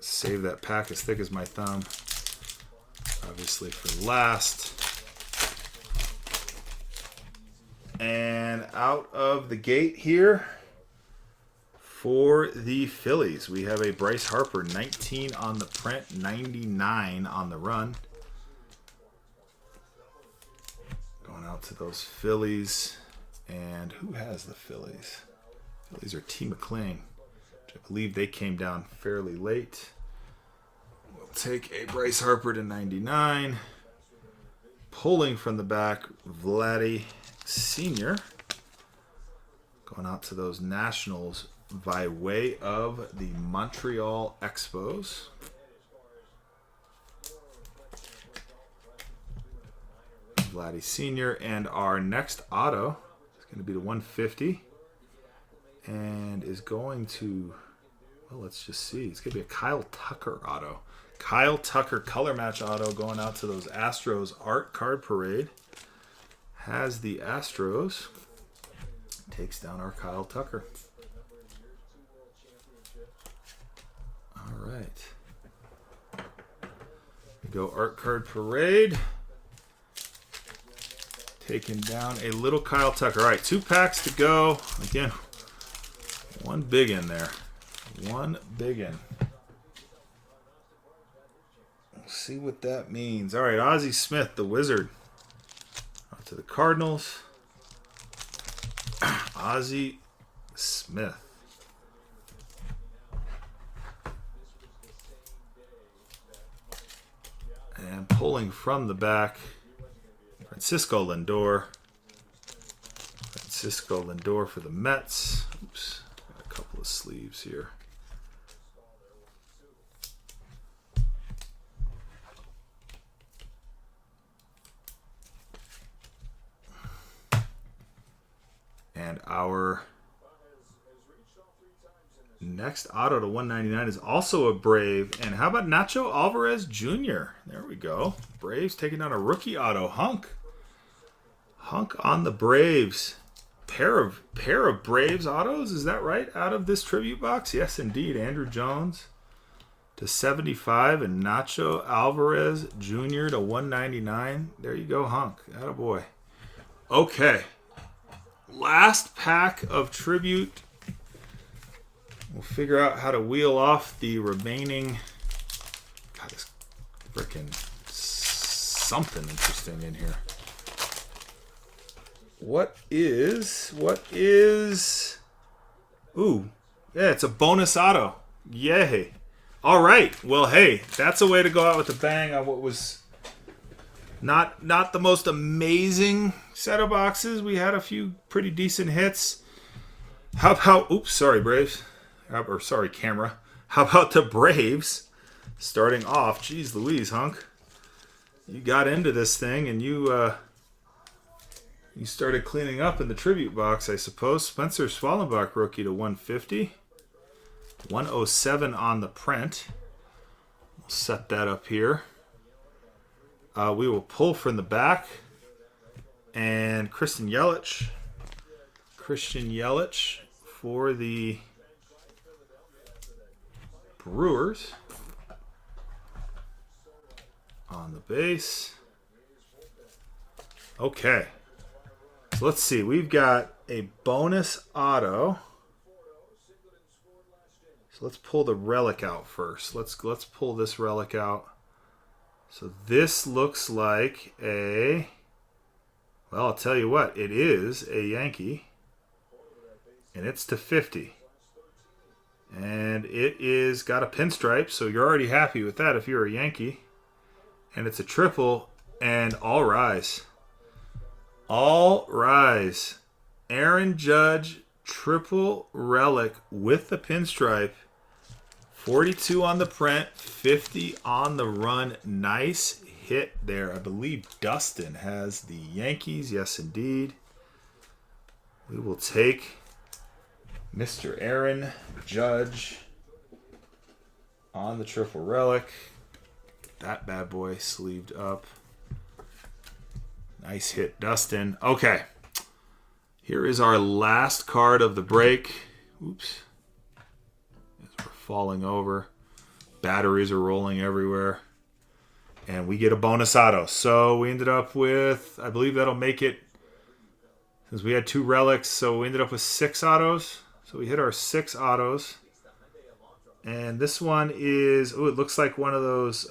Save that pack as thick as my thumb. Obviously for last. And out of the gate here for the Phillies, we have a Bryce Harper, 19 on the print, 99 on the run. Going out to those Phillies. And who has the Phillies? Phillies are T. McClain, which I believe they came down fairly late. We'll take a Bryce Harper to 99. Pulling from the back, Vladdy Sr. Going out to those Nationals by way of the Montreal Expos. Vladdy Sr. And our next auto is going to be the 150. And is going to, well, let's just see. It's going to be a Kyle Tucker auto. Kyle Tucker color match auto going out to those Astros. Art Card Parade has the Astros. Takes down our Kyle Tucker. All right. We go Art Card Parade. Taking down a little Kyle Tucker. All right, 2 packs to go. Again, one big in there. One big in. We'll see what that means. All right, Ozzie Smith, the Wizard. Out to the Cardinals. Ozzie Smith. And pulling from the back, Francisco Lindor. Francisco Lindor for the Mets. Oops, got a couple of sleeves here. And our next auto to 199 is also a Brave. And how about Nacho Alvarez Jr.? There we go. Braves taking down a rookie auto. Hunk. Hunk on the Braves. Pair of Braves autos, is that right? Out of this tribute box? Yes, indeed. Andrew Jones to 75 and Nacho Alvarez Jr. to 199. There you go, Hunk. Attaboy. Okay. Last pack of tribute. We'll figure out how to wheel off the remaining. God, this freaking something interesting in here. What is? Ooh, yeah, it's a bonus auto. Yay. All right. Well, hey, that's a way to go out with a bang on what was not the most amazing set of boxes. We had a few pretty decent hits. How about, oops, sorry, Braves. Or sorry, camera. How about the Braves starting off? Jeez Louise, Hunk. You got into this thing and you started cleaning up in the tribute box, I suppose. Spencer Swallenbach rookie to 150. 107 on the print. We'll set that up here. We will pull from the back. And Christian Yelich. Christian Yelich for the Brewers. On the base. Okay. So let's see. We've got a bonus auto. So let's pull the relic out first. Let's pull this relic out. So this looks like a, well, I'll tell you what, it is a Yankee. And it's to 50. And it is got a pinstripe, so you're already happy with that if you're a Yankee. And it's a triple, and all rise. All rise. Aaron Judge, triple relic with the pinstripe. 42 on the print, 50 on the run. Nice hit there. I believe Dustin has the Yankees. Yes, indeed. We will take Mr. Aaron Judge on the triple relic. Get that bad boy sleeved up. Nice hit, Dustin. Okay. Here is our last card of the break. Oops. As we're falling over. Batteries are rolling everywhere. And we get a bonus auto. So we ended up with, I believe that'll make it, since we had 2 relics, so we ended up with 6 autos. So we hit our 6 autos. And this one is, oh, it looks like one of those,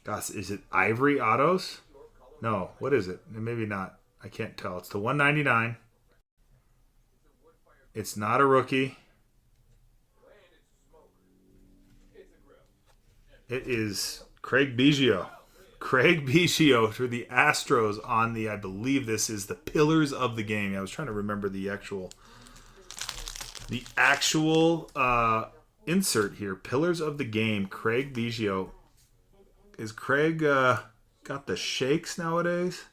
gosh, is it Ivory autos? No, what is it? Maybe not. I can't tell. It's the 199. It's not a rookie. It is Craig Biggio. Craig Biggio for the Astros on the, I believe this is the Pillars of the Game. I was trying to remember the actual insert here. Pillars of the Game. Craig Biggio. Is Craig got the shakes nowadays?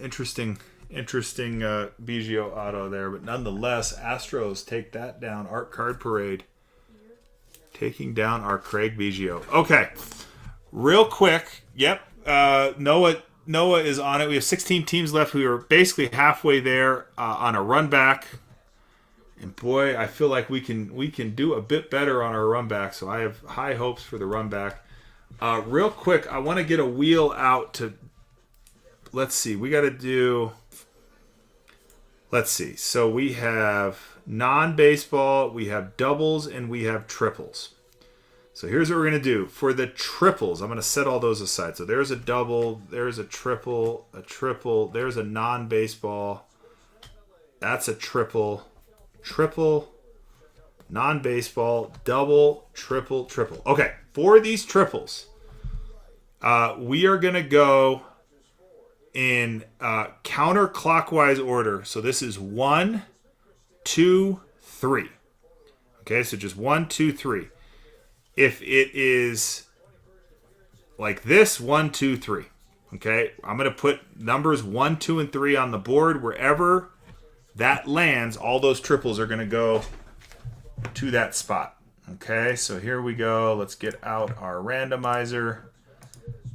Interesting Biggio auto there, but nonetheless, Astros take that down. Art Card Parade Taking down our Craig Biggio. Okay. Real quick. Yep. Noah is on it. We have 16 teams left. We are basically halfway there on a run back. And boy, I feel like we can do a bit better on our run back. So I have high hopes for the run back. Real quick, I want to get a wheel out to. Let's see. We got to do. Let's see. So we have non-baseball, we have doubles, and we have triples. So here's what we're going to do. For the triples, I'm going to set all those aside. So there's a double, there's a triple, there's a non-baseball. That's a triple, non-baseball, double, triple. Okay, for these triples, we are going to go in counterclockwise order. So this is 1, 2, 3. Okay, so just 1, 2, 3. If it is like this, 1, 2, 3. Okay, I'm going to put numbers 1, 2, and 3 on the board. Wherever that lands, all those triples are going to go to that spot. Okay, so here we go. Let's get out our randomizer.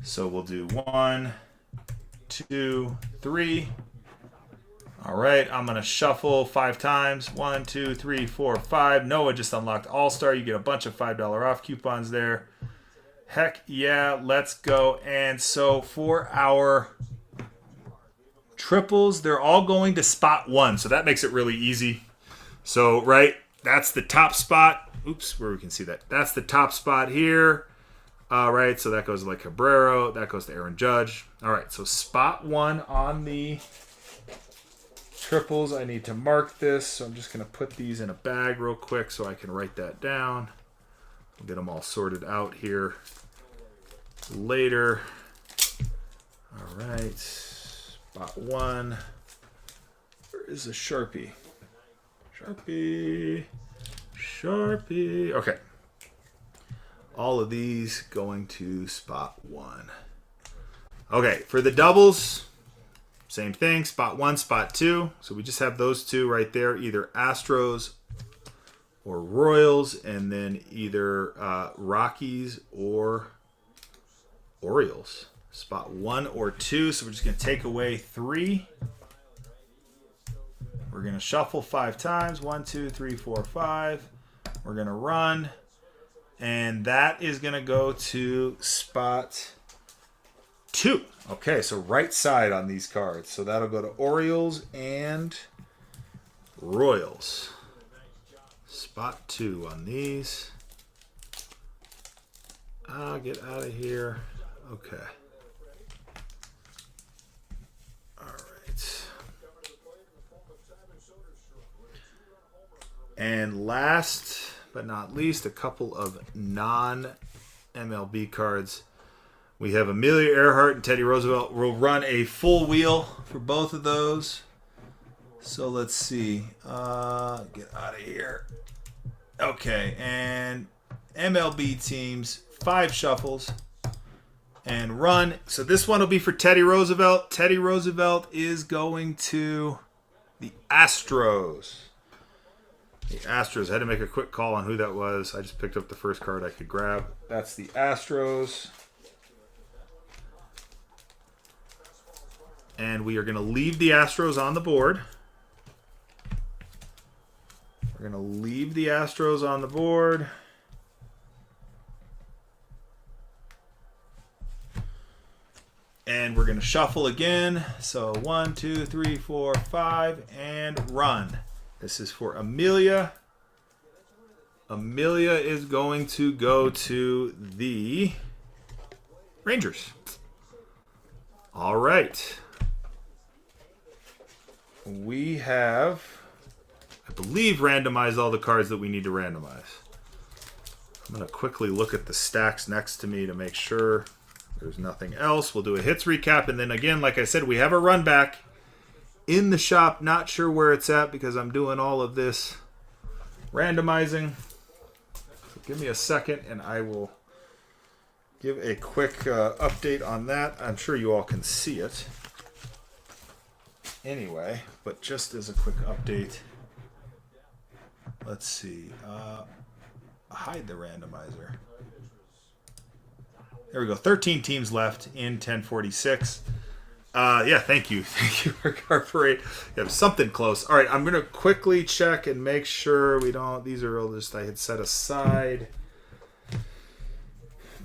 So we'll do 1, 2, 3. All right, I'm going to shuffle 5 times. 1, 2, 3, 4, 5. Noah just unlocked All-Star. You get a bunch of $5 off coupons there. Heck yeah, let's go. And so for our triples, they're all going to spot 1. So that makes it really easy. So, right, that's the top spot. Oops, where we can see that. That's the top spot here. All right, so that goes to like Cabrera. That goes to Aaron Judge. All right, so spot 1 on the triples. I need to mark this, so I'm just going to put these in a bag real quick so I can write that down. We'll get them all sorted out here later. All right, spot 1. Where is the Sharpie? Sharpie. Okay. All of these going to spot 1. Okay, for the doubles, same thing, spot 1, spot 2. So we just have those two right there, either Astros or Royals, and then either Rockies or Orioles. Spot 1 or 2. So we're just going to take away 3. We're going to shuffle 5 times. 1, 2, 3, 4, 5. We're going to run. And that is going to go to spot 2. Okay, so right side on these cards. So that'll go to Orioles and Royals. Spot 2 on these. I'll get out of here. Okay. All right. And last but not least, a couple of non-MLB cards. We have Amelia Earhart and Teddy Roosevelt. We'll run a full wheel for both of those. So let's see. Get out of here. Okay, and MLB teams, 5 shuffles. And run. So this one will be for Teddy Roosevelt. Teddy Roosevelt is going to the Astros. The Astros. I had to make a quick call on who that was. I just picked up the first card I could grab. That's the Astros. And we are going to leave the Astros on the board. We're going to leave the Astros on the board. And we're going to shuffle again. So 1, 2, 3, 4, 5, and run. This is for Amelia. Amelia is going to go to the Rangers. All right. We have, I believe, randomized all the cards that we need to randomize. I'm going to quickly look at the stacks next to me to make sure there's nothing else. We'll do a hits recap. And then again, like I said, we have a run back in the shop. Not sure where it's at because I'm doing all of this randomizing. So give me a second and I will give a quick update on that. I'm sure you all can see it anyway, but just as a quick update, let's see. hide the randomizer. There we go. 13 teams left in 1046. Yeah, thank you. Thank you, Recuperate. You have something close. All right, I'm going to quickly check and make sure we don't... These are all just I had set aside.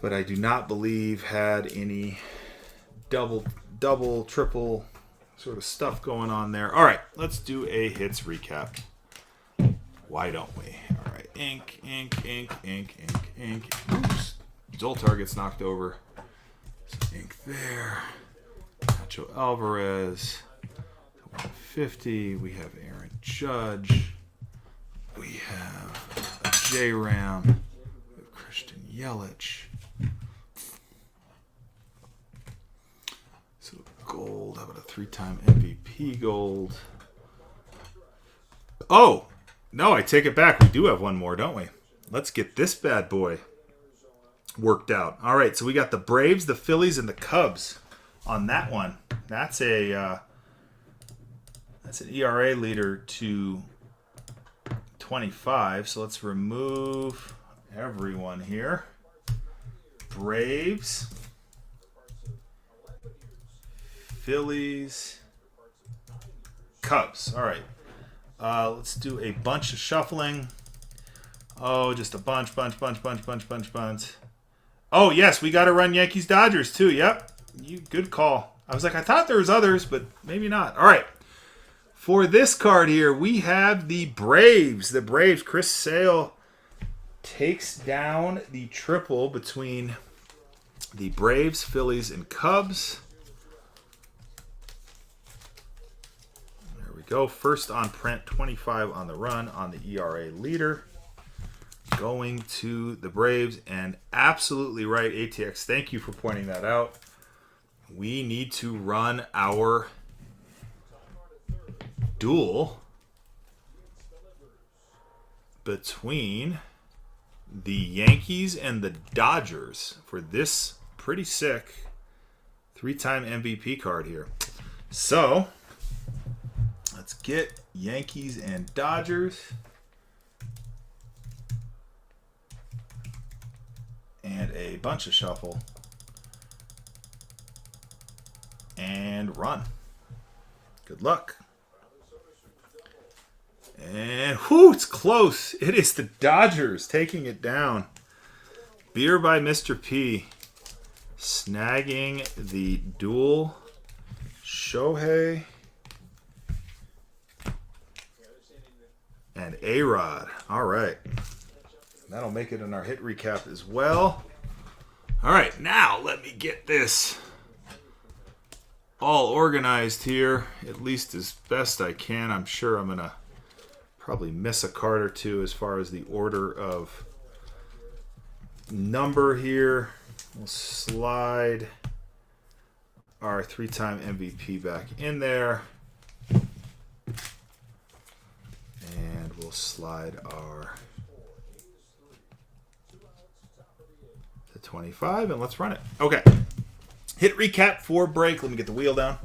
But I do not believe had any double, triple sort of stuff going on there. All right, let's do a hits recap. Why don't we? All right, ink. Oops. Zoltar gets knocked over. So ink there. Nacho Alvarez. 150. We have Aaron Judge. We have J-Ram. We have Christian Yelich. So gold. How about a 3-time MVP gold? Oh! No, I take it back. We do have one more, don't we? Let's get this bad boy worked out. All right, so we got the Braves, the Phillies, and the Cubs on that one. That's an ERA leader to 25. So let's remove everyone here. Braves, Phillies, Cubs. All right. Let's do a bunch of shuffling. Oh, just a bunch. Oh, yes, we got to run Yankees-Dodgers, too. Yep. Good call. I was like, I thought there was others, but maybe not. All right. For this card here, we have the Braves. The Braves, Chris Sale takes down the triple between the Braves, Phillies, and Cubs. There we go. First on print, 25 on the run on the ERA leader. Going to the Braves, and absolutely right, ATX. Thank you for pointing that out. We need to run our duel between the Yankees and the Dodgers for this pretty sick 3-time MVP card here. So, let's get Yankees and Dodgers. And a bunch of shuffle. And run. Good luck. And whoo, it's close. It is the Dodgers taking it down. Beer by Mr. P. Snagging the duel. Shohei. And A-Rod. All right. That'll make it in our hit recap as well. All right, now let me get this all organized here, at least as best I can. I'm sure I'm going to probably miss a card or two as far as the order of number here. We'll slide our 3-time MVP back in there. And we'll slide our 25, and let's run it. Okay. Hit recap for break. Let me get the wheel down.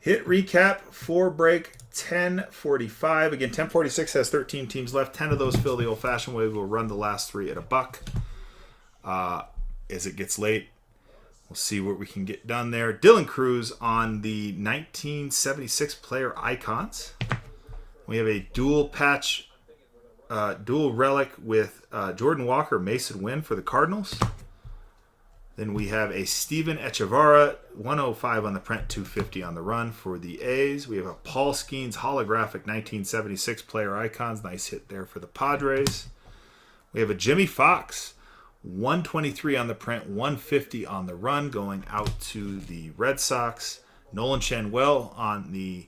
Hit recap for break 1045. Again, 1046 has 13 teams left. 10 of those fill the old-fashioned way. We'll run the last 3 at $1. As it gets late, we'll see what we can get done there. Dylan Cruz on the 1976 player icons. We have a dual patch dual relic with Jordan Walker, Mason Wynn for the Cardinals. Then we have a Steven Echevarria, 105 on the print, 250 on the run for the A's. We have a Paul Skeens holographic 1976 player icons. Nice hit there for the Padres. We have a Jimmy Fox, 123 on the print, 150 on the run, going out to the Red Sox. Nolan Chanwell on the,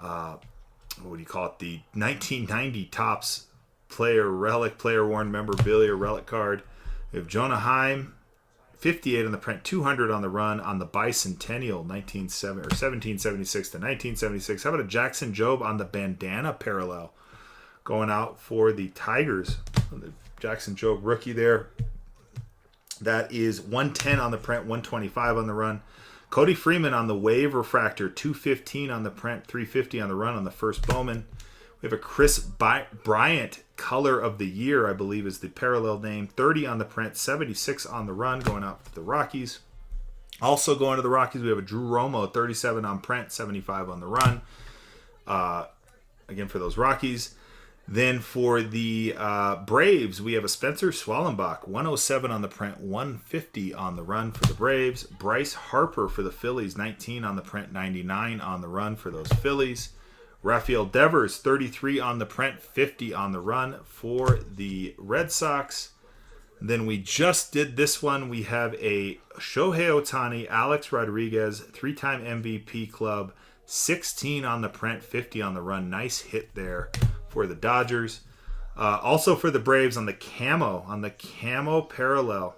what do you call it, the 1990 Topps player relic, player worn memorabilia relic card. We have Jonah Heim, 58 on the print, 200 on the run on the bicentennial 1776 to 1976. How about a Jackson Jobe on the bandana parallel going out for the Tigers? The Jackson Jobe rookie there. That is 110 on the print, 125 on the run. Cody Freeman on the wave refractor, 215 on the print, 350 on the run on the first Bowman. We have a Chris Bryant color of the year, I believe is the parallel name. 30 on the print, 76 on the run, going out to the Rockies. Also going to the Rockies, we have a Drew Romo, 37 on print, 75 on the run. Again, for those Rockies. Then for the Braves, we have a Spencer Swallenbach, 107 on the print, 150 on the run for the Braves. Bryce Harper for the Phillies, 19 on the print, 99 on the run for those Phillies. Rafael Devers, 33 on the print, 50 on the run for the Red Sox. Then we just did this one. We have a Shohei Ohtani, Alex Rodriguez, 3-time MVP club, 16 on the print, 50 on the run. Nice hit there for the Dodgers. Also for the Braves on the camo parallel.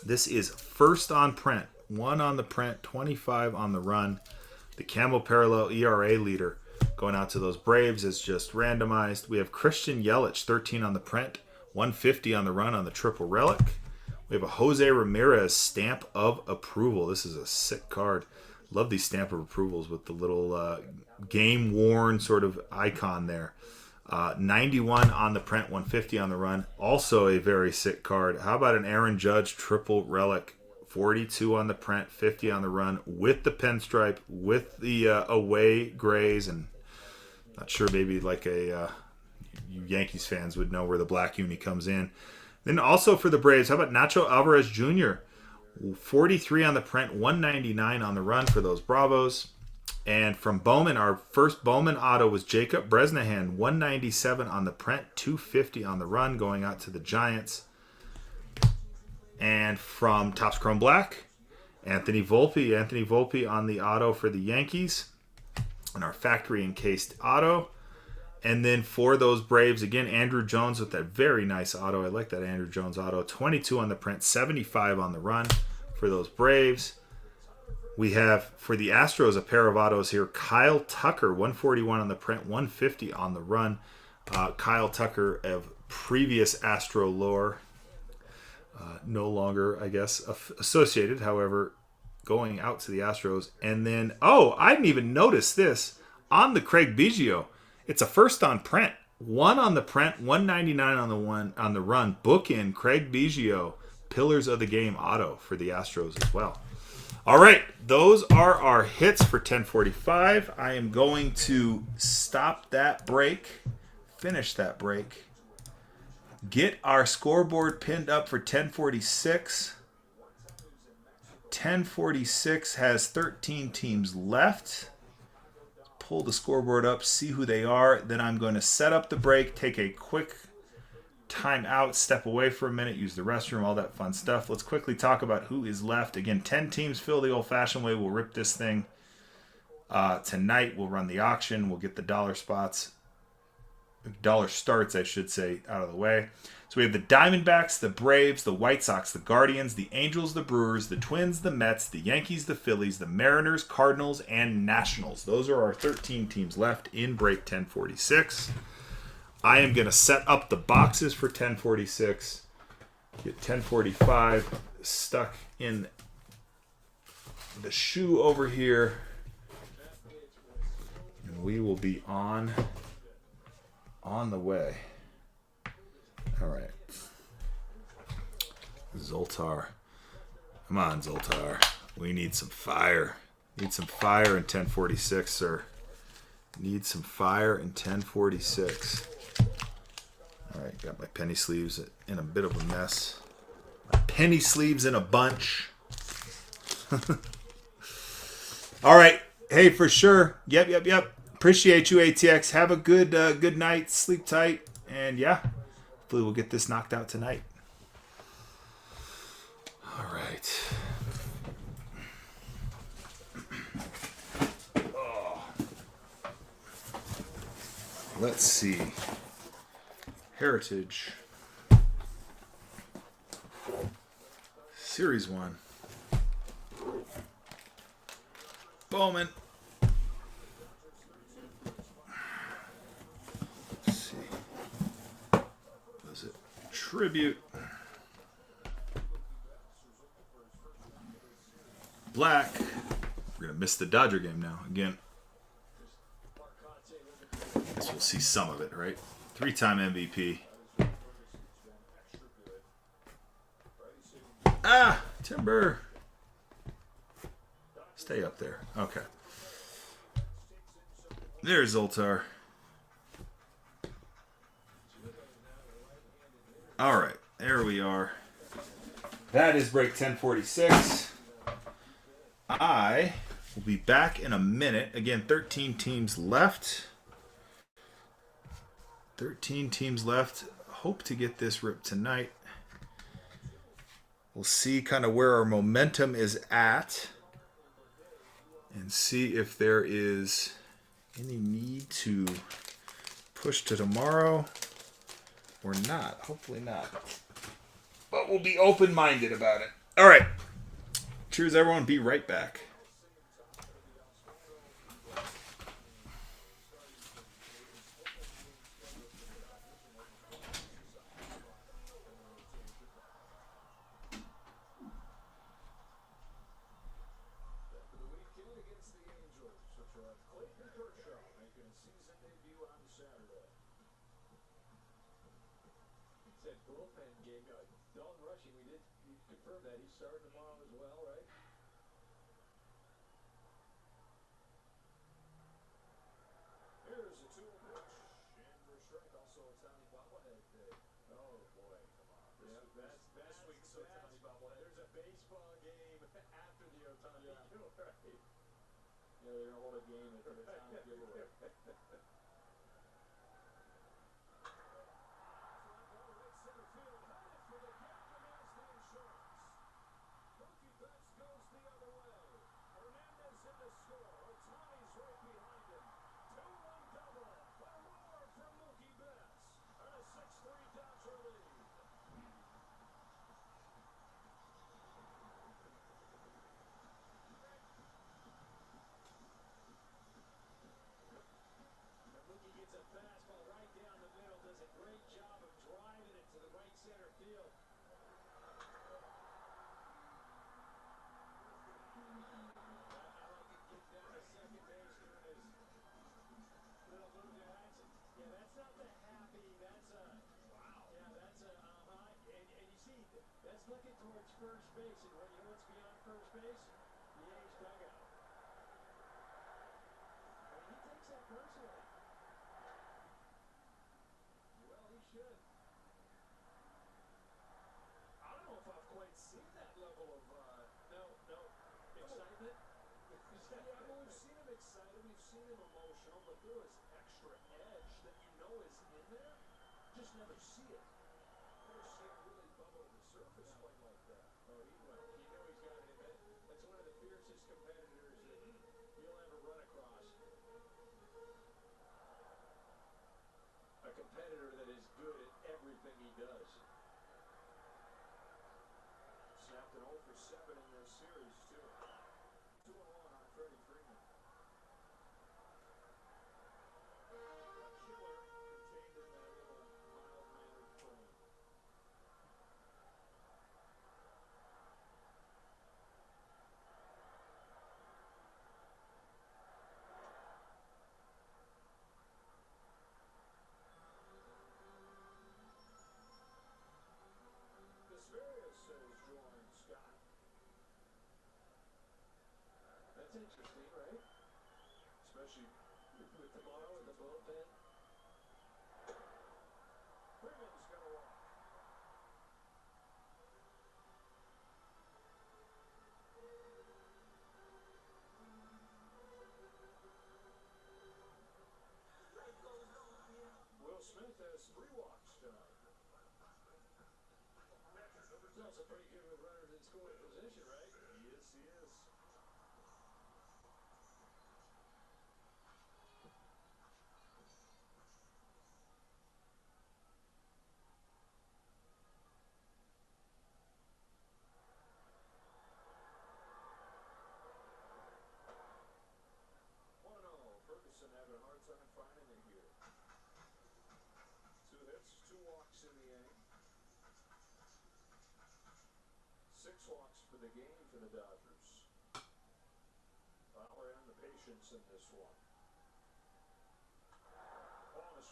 This is first on print, 1 on the print, 25 on the run. The camo parallel ERA leader going out to those Braves is just randomized. We have Christian Yelich, 13 on the print, 150 on the run on the triple relic. We have a Jose Ramirez stamp of approval. This is a sick card. Love these stamp of approvals with the little game-worn sort of icon there. 91 on the print, 150 on the run. Also a very sick card. How about an Aaron Judge triple relic? 42 on the print, 50 on the run with the pinstripe, with the away grays, and not sure, maybe like you Yankees fans would know where the black uni comes in. Then also for the Braves, how about Nacho Alvarez Jr.? 43 on the print, 199 on the run for those Bravos. And from Bowman, our first Bowman auto was Jacob Bresnahan, 197 on the print, 250 on the run, going out to the Giants. And from Topps Chrome Black, Anthony Volpe on the auto for the Yankees. And our factory encased auto. And then for those Braves, again, Andrew Jones with that very nice auto. I like that Andrew Jones auto. 22 on the print, 75 on the run for those Braves. We have, for the Astros, a pair of autos here. Kyle Tucker, 141 on the print, 150 on the run. Kyle Tucker of previous Astro lore. No longer, I guess, associated. However, going out to the Astros. And then, I didn't even notice this. On the Craig Biggio, it's a first on print. 1 on the print, 199 on the run. Bookend Craig Biggio, Pillars of the Game auto for the Astros as well. All right, those are our hits for 1045. I am going to stop that break, finish that break, get our scoreboard pinned up for 1046. 1046 has 13 teams left. Pull the scoreboard up, see who they are. Then I'm going to set up the break, take a quick time out, step away for a minute, use the restroom, all that fun stuff. Let's quickly talk about who is left. Again, 10 teams, Phil the old-fashioned way. We'll rip this thing tonight. We'll run the auction. We'll get the dollar starts, I should say, out of the way. So we have the Diamondbacks, the Braves, the White Sox, the Guardians, the Angels, the Brewers, the Twins, the Mets, the Yankees, the Phillies, the Mariners, Cardinals, and Nationals. Those are our 13 teams left in break 1046. I am going to set up the boxes for 1046. Get 1045 stuck in the shoe over here. And we will be on the way. All right. Zoltar. Come on, Zoltar. We need some fire. Need some fire in 1046, sir. Need some fire in 1046. All right, got my penny sleeves in a bit of a mess. My penny sleeves in a bunch. All right. Hey, for sure. Yep. Appreciate you, ATX. Have a good night. Sleep tight. And yeah, hopefully we'll get this knocked out tonight. All right. Let's see. Heritage. Series 1. Bowman. Let's see. Was it Tribute? Black. We're going to miss the Dodger game now. Again. This we'll see some of it, right? 3-time MVP. Ah, Timber. Stay up there. Okay. There's Zoltar. All right, there we are. That is break 1046. I will be back in a minute. Again, 13 teams left. 13 teams left. Hope to get this ripped tonight. We'll see kind of where our momentum is at and see if there is any need to push to tomorrow or not. Hopefully not. But we'll be open-minded about it. All right. Cheers, everyone. Be right back.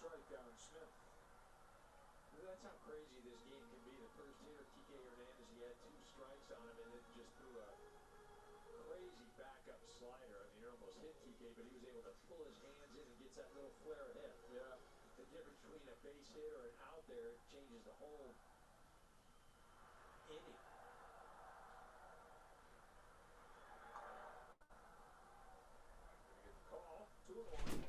strikeout on Smith. That's how crazy this game can be. The first hitter, TK Hernandez, he had 2 strikes on him and then just threw a crazy backup slider. I mean, it almost hit TK, but he was able to pull his hands in and gets that little flare ahead. Yeah. The difference between a base hit or an out there changes the whole inning. Call, 2-1.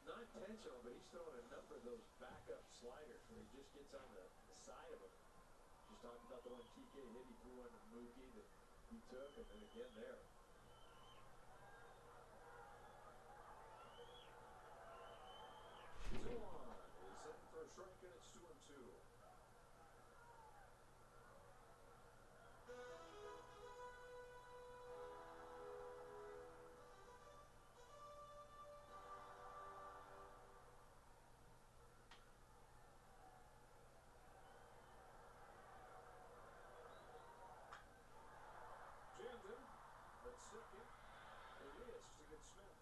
Not intentional, but he's throwing a number of those backup sliders where he just gets on the side of him. Just talking about the one TK hit, he threw on to Mookie that he took, and then again there. 2-1. He's setting for a strike, and it's 2-2. Jammed him. That's second. Elias to get Smith.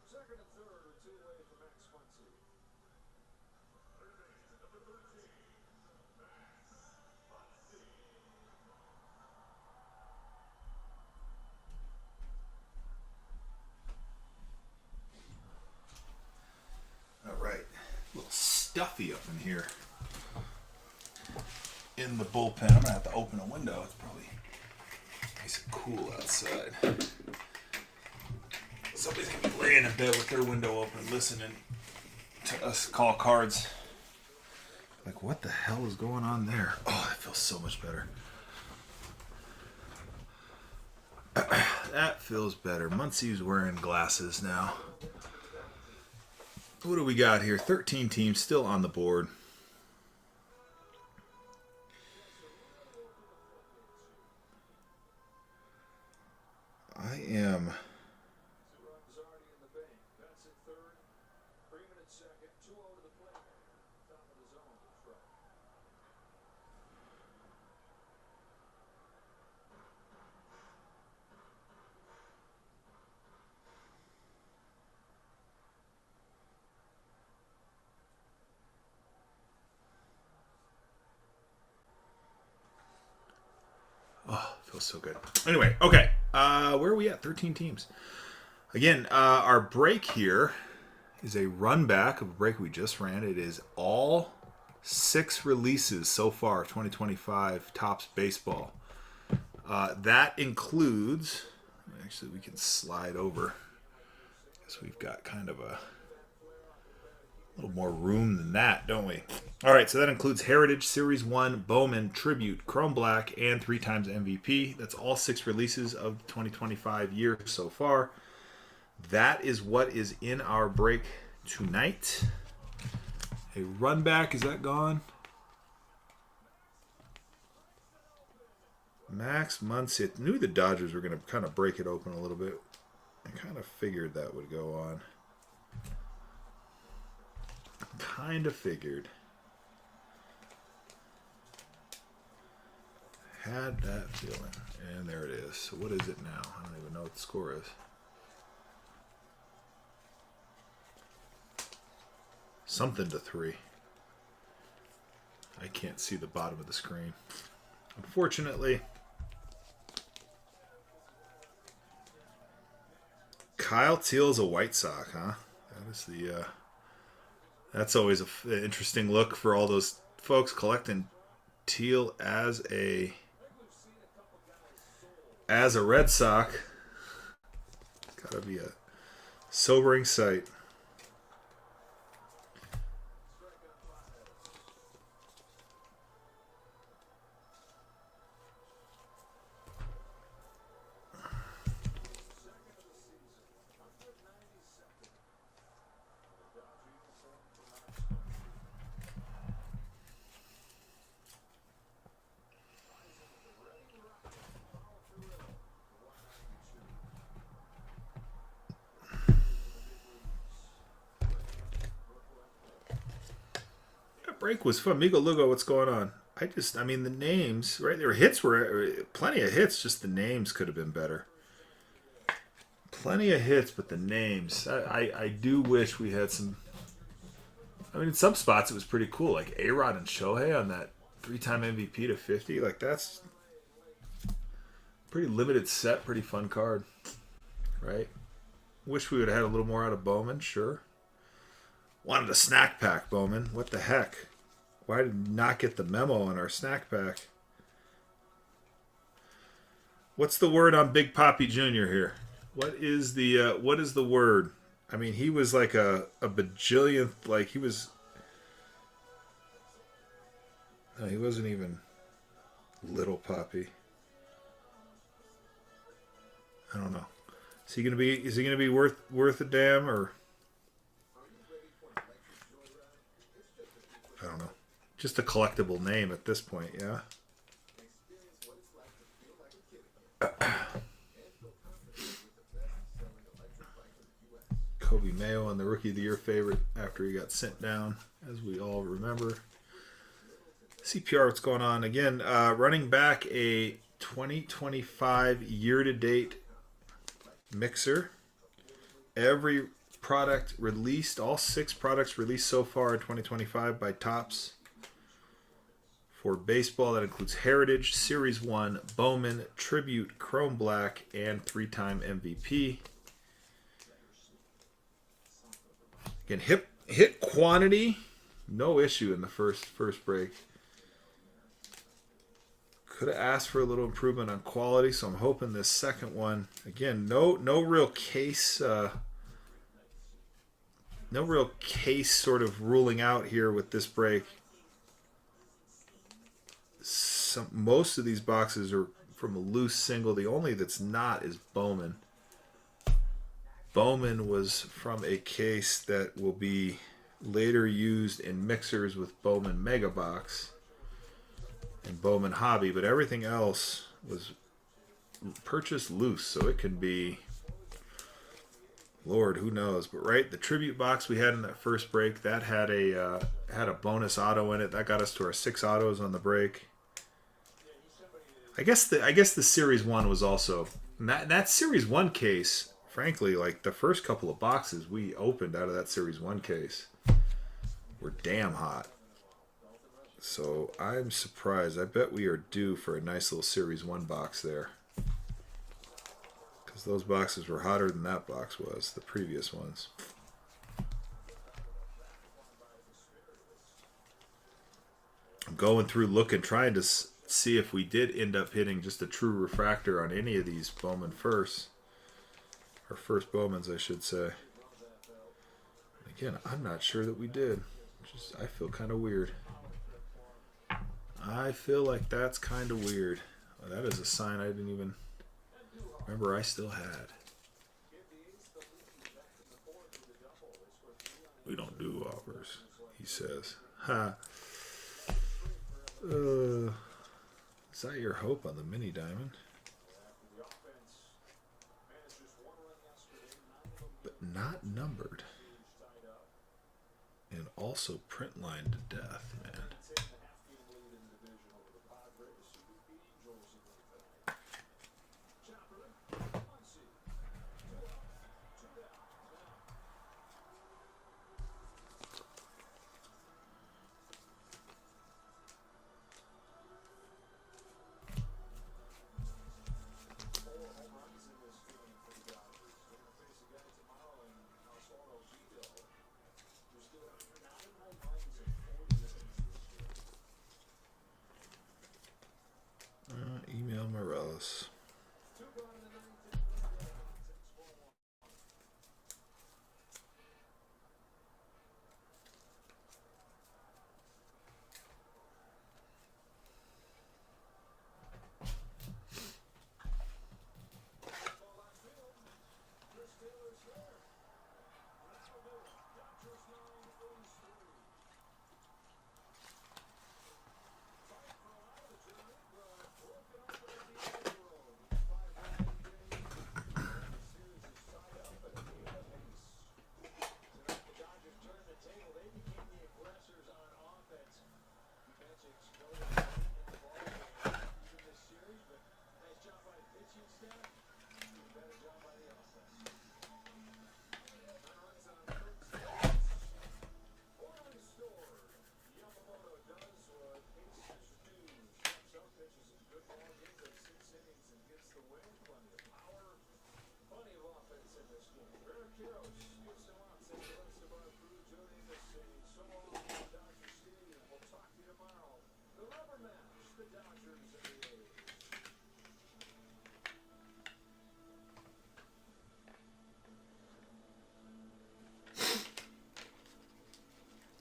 Second and third are 2 away for Max Muncy. All right. A little stuffy up in here. In the bullpen. I'm going to have to open a window. It's probably nice and cool outside. Somebody's going to be laying in bed with their window open listening to us call cards. Like, what the hell is going on there? Oh, that feels so much better. That feels better. Muncy's wearing glasses now. What do we got here? 13 teams still on the board. I am... Runs already in the bank. That's at third. Freeman at second. 2-0 to the plate. Top of the zone. Strike. Oh, feels so good. Anyway, okay. Where are we at? 13 teams. Again, our break here is a run back of a break we just ran. It is all 6 releases so far, 2025 Topps Baseball. That includes... Actually, we can slide over. Because we've got kind of a little more room than that, don't we? All right, so that includes Heritage, Series 1, Bowman, Tribute, Chrome Black, and 3 times MVP. That's all 6 releases of the 2025 year so far. That is what is in our break tonight. A run back, is that gone? Max Muncy. I knew the Dodgers were going to kind of break it open a little bit. I kind of figured that would go on. Kind of figured. Had that feeling. And there it is. So what is it now? I don't even know what the score is. Something to 3. I can't see the bottom of the screen. Unfortunately. Kyle Teal's a White Sox, huh? That is the... That's always an interesting look for all those folks collecting Teal as a Red Sox. Gotta be a sobering sight. That break was fun. Migo Lugo, what's going on? I mean, the names, right? There were hits, were plenty of hits, just the names could have been better. Plenty of hits, but the names. I do wish we had some. I mean, in some spots it was pretty cool, like A-Rod and Shohei on that 3-time MVP to 50. Like, that's pretty limited set, pretty fun card, right? Wish we would have had a little more out of Bowman, sure. Wanted a snack pack, Bowman. What the heck? Why did you not get the memo on our snack pack? What's the word on Big Papi Jr. here? What is the word? I mean, he was like a bajillionth, like he was. No, he wasn't even little Papi. I don't know. Is he gonna be worth a damn, or I don't know. Just a collectible name at this point, yeah. Kobe Mayo on the Rookie of the Year favorite after he got sent down, as we all remember. CPR, what's going on? Again, running back a 2025 year-to-date mixer. Every product released, all 6 products released so far in 2025 by Topps. For baseball, that includes Heritage, Series 1, Bowman, Tribute, Chrome Black, and 3-time MVP. Again, hit quantity, no issue in the first break. Could have asked for a little improvement on quality, so I'm hoping this second one, again, no real case, sort of ruling out here with this break. Most of these boxes are from a loose single. The only that's not is Bowman. Bowman was from a case that will be later used in mixers with Bowman Mega Box and Bowman Hobby, but everything else was purchased loose, so it can be, Lord, who knows? But right, the tribute box we had in that first break, that had a bonus auto in it. That got us to our 6 autos on the break. I guess the Series 1 was also that Series 1 case. Frankly, like the first couple of boxes we opened out of that Series 1 case were damn hot. So I'm surprised. I bet we are due for a nice little Series 1 box there. Because those boxes were hotter than that box was, the previous ones. I'm going through looking, trying to see if we did end up hitting just a true refractor on any of these Bowman firsts. Or first Bowmans, I should say. Again, I'm not sure that we did. I feel kind of weird. I feel like that's kind of weird. Well, that is a sign I didn't even remember I still had. We don't do offers, he says. Ha. Is that your hope on the mini diamond? But not numbered. And also print line to death, man. Email Morales.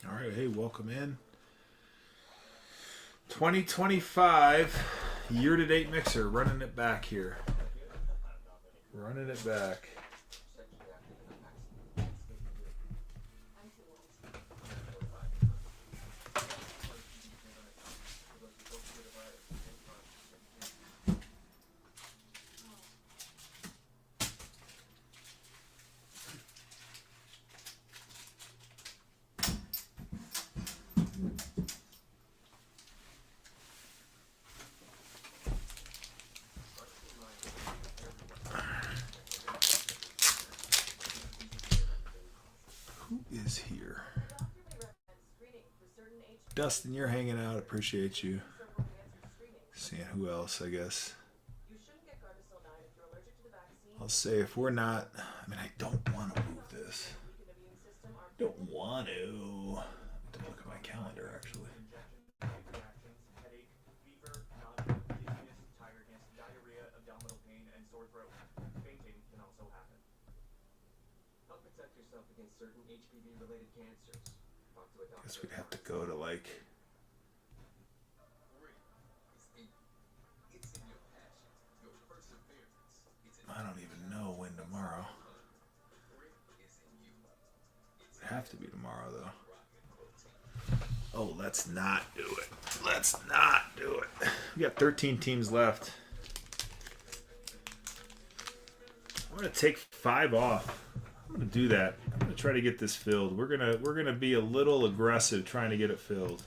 All right, hey, welcome in. 2025 year-to-date mixer, running it back here. Running it back. Who is here? Dustin, you're hanging out. Appreciate you. Seeing who else, I guess. I'll say if we're not... I mean, I don't want to move this. Don't want to. Let me look at my calendar, actually. Against certain HPV-related cancers. Talk to a doctor. Guess we'd have to go to like... I don't even know when tomorrow. It'd have to be tomorrow, though. Oh, let's not do it. Let's not do it. We got 13 teams left. I'm gonna take 5 off. I'm gonna do that. I'm gonna try to get this filled. We're gonna be a little aggressive trying to get it filled.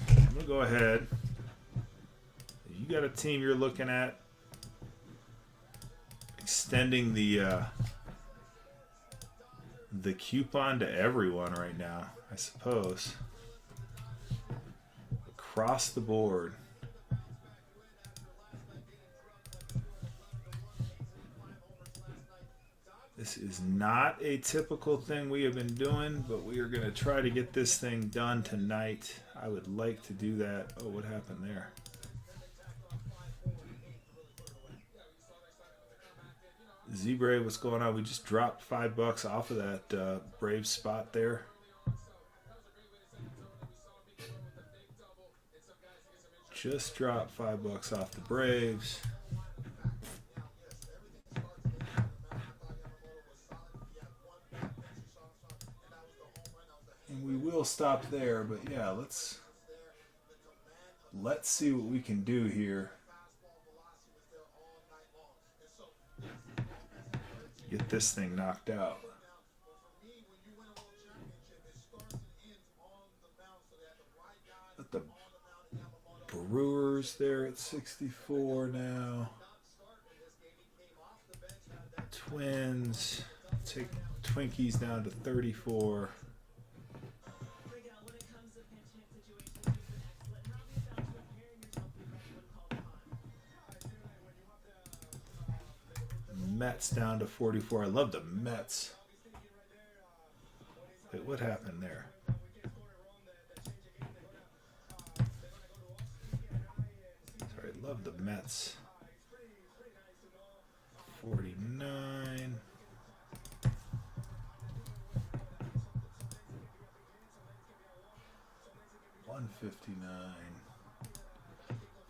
I'm gonna go ahead. You got a team you're looking at extending the coupon to everyone right now, I suppose. Across the board. This is not a typical thing we have been doing, but we are going to try to get this thing done tonight. I would like to do that. Oh, what happened there? Z-Brave, what's going on? We just dropped $5 off of that Brave spot there. Just dropped $5 off the Braves. And we will stop there, but yeah, let's see what we can do here. Get this thing knocked out. Let the Brewers there at 64 now. Twins take Twinkies down to 34. Mets down to 44. I love the Mets. Wait, what happened there? Sorry, I love the Mets. 49. $159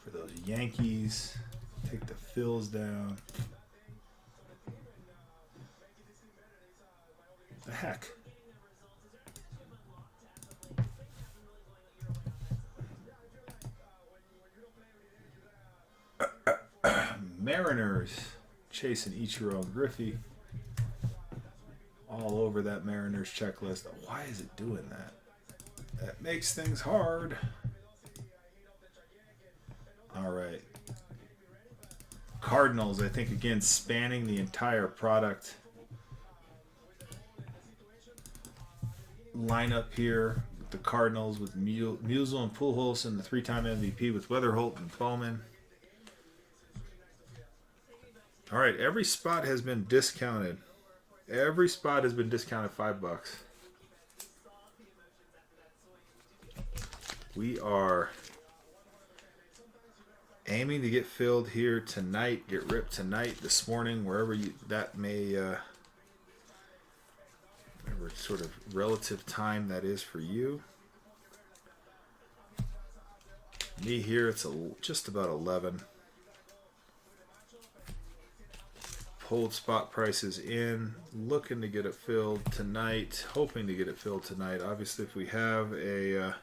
for those Yankees. Take the Phils down. The heck? Mariners chasing Ichiro and Griffey. All over that Mariners checklist. Why is it doing that? That makes things hard. All right. Cardinals, I think, again, spanning the entire product lineup here. The Cardinals with Musial and Pujols and the 3-time MVP with Weatherholt and Bowman. All right, every spot has been discounted. Every spot has been discounted $5. We are aiming to get filled here tonight, get ripped tonight, this morning, wherever that may, whatever sort of relative time that is for you. Me here, it's just about 11. Pulled spot prices in, looking to get it filled tonight, hoping to get it filled tonight. Obviously, if we have a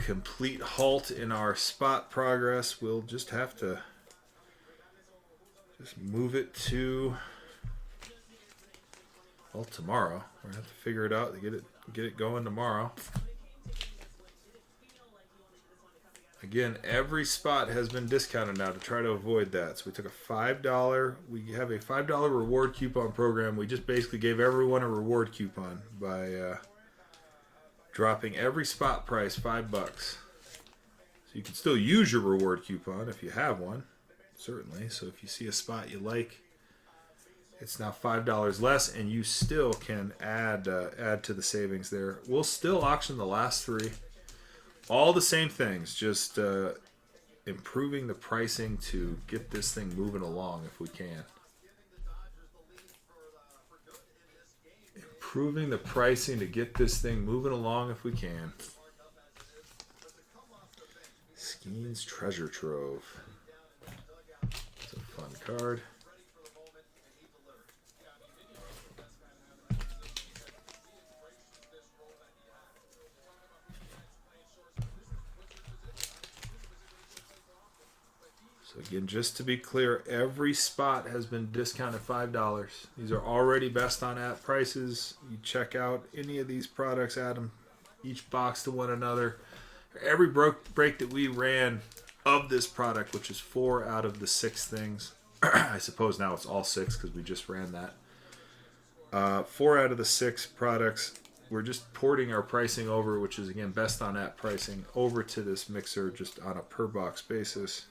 complete halt in our spot progress, we'll just have to just move it to, well, tomorrow. We're gonna have to figure it out to get it going tomorrow. Again, every spot has been discounted now to try to avoid that. So we took a $5. We have a $5 reward coupon program. We just basically gave everyone a reward coupon by dropping every spot price $5. So you can still use your reward coupon if you have one, certainly. So if you see a spot you like, it's now $5 less, and you still can add to the savings there. We'll still auction the last 3. All the same things, just improving the pricing to get this thing moving along if we can. Improving the pricing to get this thing moving along if we can. Skeen's Treasure Trove. It's a fun card. So again, just to be clear, every spot has been discounted $5. These are already best on app prices. You check out any of these products, add them each box to one another. Every break that we ran of this product, which is 4 out of the 6 things. I suppose now it's all 6 because we just ran that. 4 out of the 6 products, we're just porting our pricing over, which is again best on app pricing, over to this mixer just on a per box basis.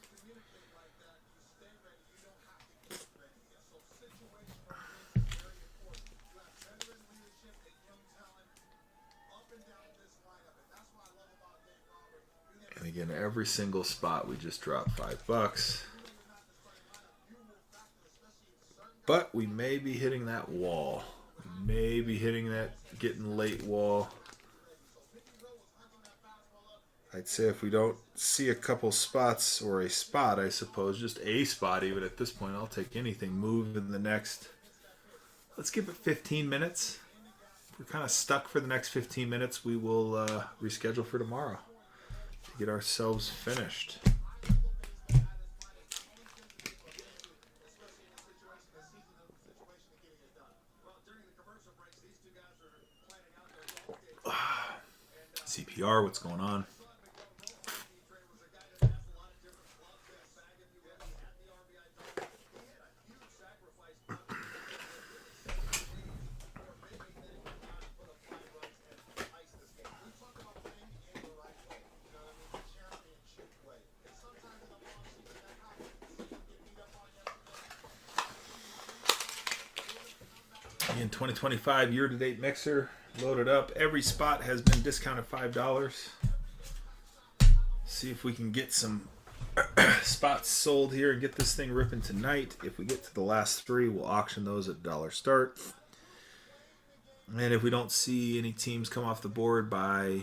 And again, every single spot we just dropped $5. But we may be hitting that wall. We may be hitting that getting late wall. I'd say if we don't see a couple spots, or a spot, I suppose, just a spot even at this point, I'll take anything, move in the next, let's give it 15 minutes. If we're kind of stuck for the next 15 minutes, we will reschedule for tomorrow to get ourselves finished. CPR, what's going on? In 2025 year-to-date mixer loaded up. Every spot has been discounted $5. See if we can get some spots sold here and get this thing ripping tonight. If we get to the last 3, we'll auction those at $1 start. And if we don't see any teams come off the board by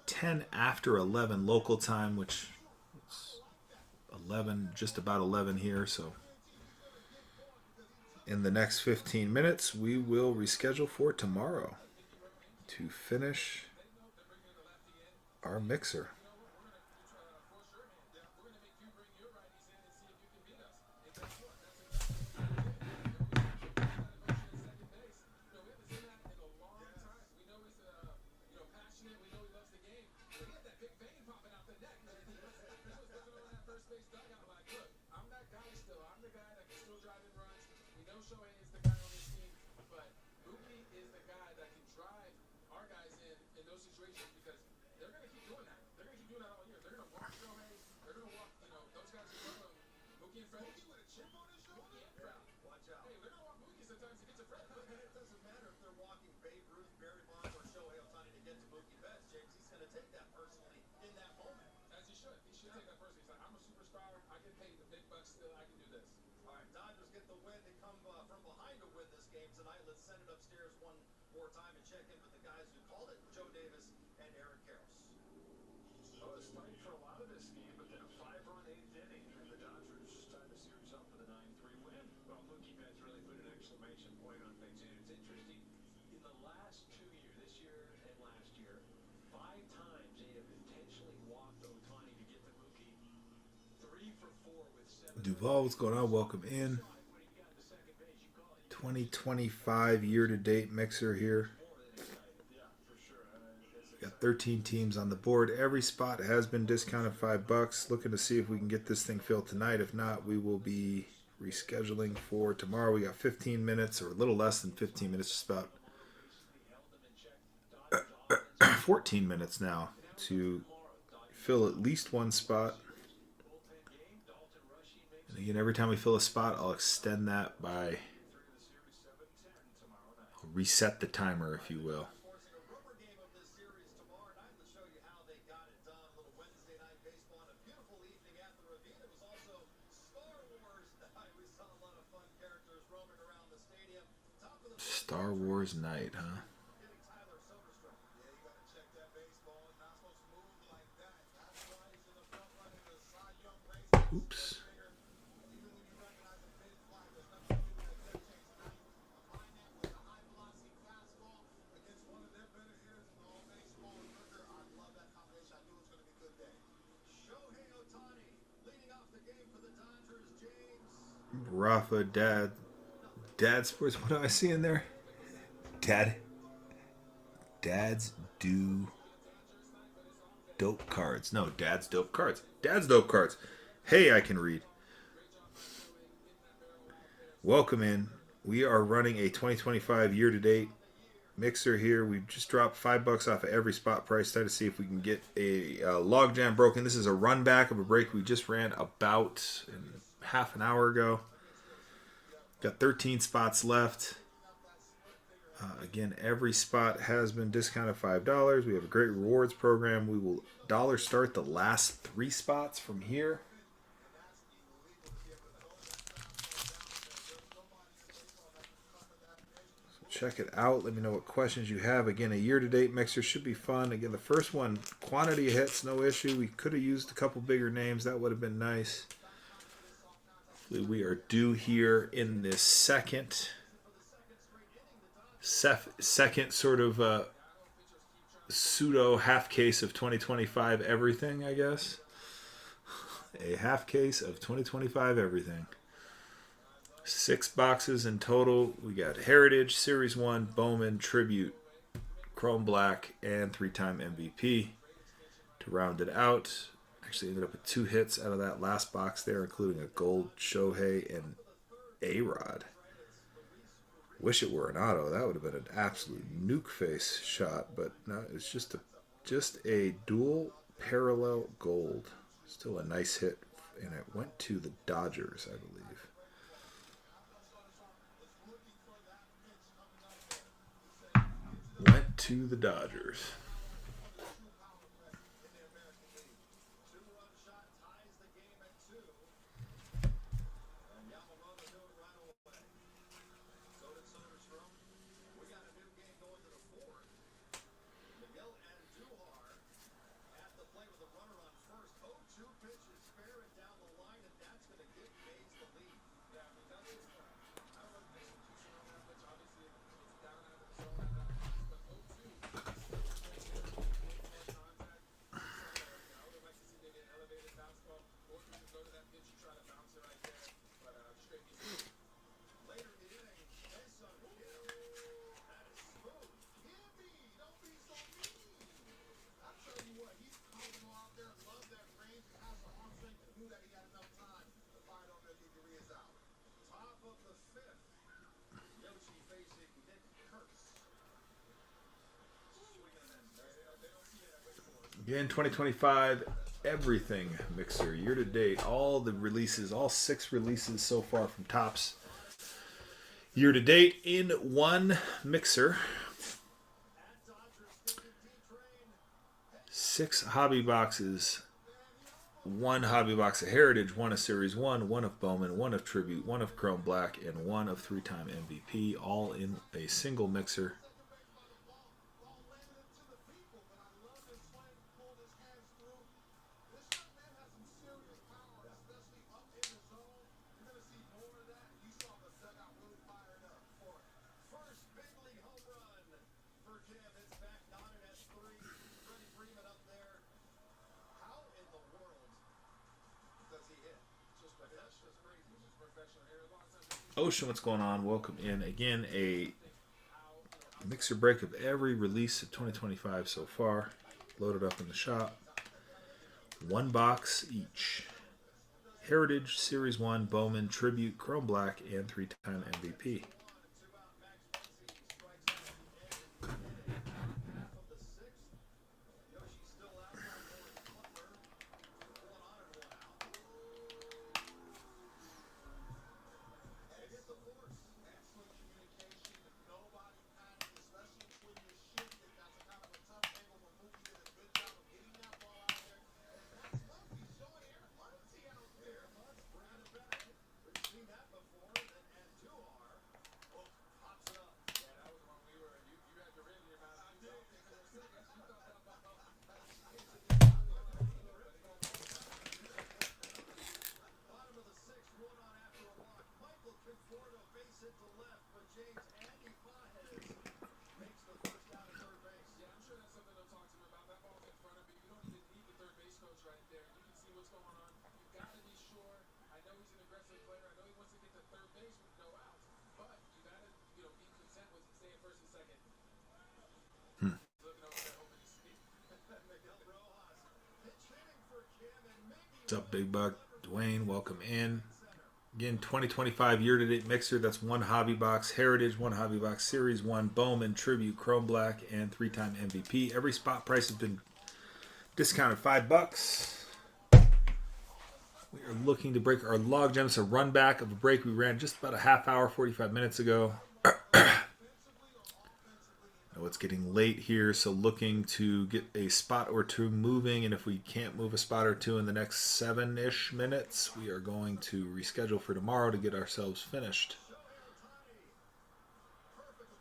10 after 11 local time, which is 11, just about 11 here, so in the next 15 minutes, we will reschedule for tomorrow to finish our mixer. sometimes it gets a friend. And it doesn't matter if they're walking Babe Ruth, Barry Bonds, or Shohei Ohtani to get to Mookie Betts, James. He's going to take that personally in that moment. As he should. He should take that personally. He's like, I'm a superstar. I get paid the big bucks still. I can do this. All right, Dodgers get the win. They come from behind to win this game tonight. Let's send it upstairs one more time and check in with the guys who called it, Joe Davis and Aaron Karros. Oh, it's tight for a lot of this game, but then a 5-run 8th inning, and the Dodgers tied the series up with a 9-3 win. Well, Mookie Betts really put an exclamation point on things. And it's interesting. In the last 2 years, this year and last year, 5 times they have intentionally walked Ohtani to get to Mookie. 3 for 4 with 7. Duval, what's going on? Welcome in. 2025 year-to-date mixer here. Got 13 teams on the board. Every spot has been discounted $5. Looking to see if we can get this thing filled tonight. If not, we will be rescheduling for tomorrow. We got 15 minutes, or a little less than 15 minutes, just about 14 minutes now to fill at least one spot. And again, every time we fill a spot, I'll extend that by, I'll reset the timer, if you will. Star Wars night, huh? Oops. Rafa, Dad Sports. What do I see in there? Dads do dope cards. No, Dad's dope cards. Dad's dope cards. Hey, I can read. Welcome in. We are running a 2025 year-to-date mixer here. We've just dropped $5 off of every spot price. Try to see if we can get a logjam broken. This is a run back of a break we just ran about half an hour ago. Got 13 spots left. Again, every spot has been discounted $5. We have a great rewards program. We will dollar start the last 3 spots from here. So check it out. Let me know what questions you have. Again, a year-to-date mixer should be fun. Again, the first one, quantity of hits, no issue. We could have used a couple bigger names. That would have been nice. Hopefully we are due here in this second sort of pseudo half case of 2025 everything, I guess. A half case of 2025 everything. 6 boxes in total. We got Heritage, Series 1, Bowman, Tribute, Chrome Black, and 3-time MVP to round it out. Actually ended up with 2 hits out of that last box there, including a gold Shohei and A-Rod. Wish it were an auto. That would have been an absolute nuke face shot, but no, it's just a dual parallel gold. Still a nice hit, and it went to the Dodgers, I believe. Went to the Dodgers. Again, 2025 everything mixer year to date. All the releases, all 6 releases so far from Topps Year to date in one mixer, 6 hobby boxes, 1 hobby box of Heritage, 1 of Series 1, 1 of Bowman, 1 of Tribute, 1 of Chrome Black, and 1 of 3-time MVP, all in a single mixer. Ocean, what's going on? Welcome in. Again, a mixer break of every release of 2025 so far. Loaded up in the shop. 1 box each. Heritage, Series 1, Bowman, Tribute, Chrome Black, and 3-time MVP. What's up, Big Buck? Dwayne, welcome in. Again, 2025 year-to-date mixer. That's 1 hobby box Heritage, 1 hobby box Series 1, Bowman, Tribute, Chrome Black, and 3-time MVP. Every spot price has been discounted $5. We are looking to break our log jam. It's a run back of a break we ran just about a half hour, 45 minutes ago. know it's getting late here, so looking to get a spot or two moving, and if we can't move a spot or two in the next 7-ish minutes, we are going to reschedule for tomorrow to get ourselves finished.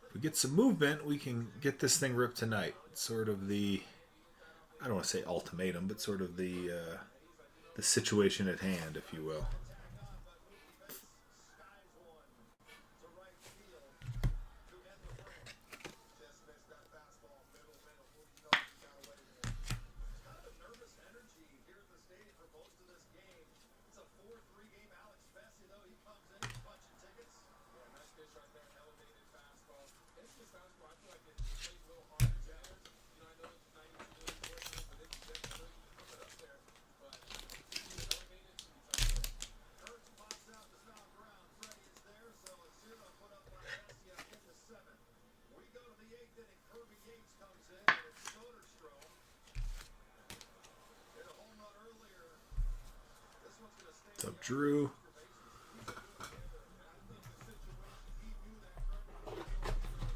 If we get some movement, we can get this thing ripped tonight. Sort of the, I don't want to say ultimatum, but sort of the situation at hand, if you will. What's up, Drew?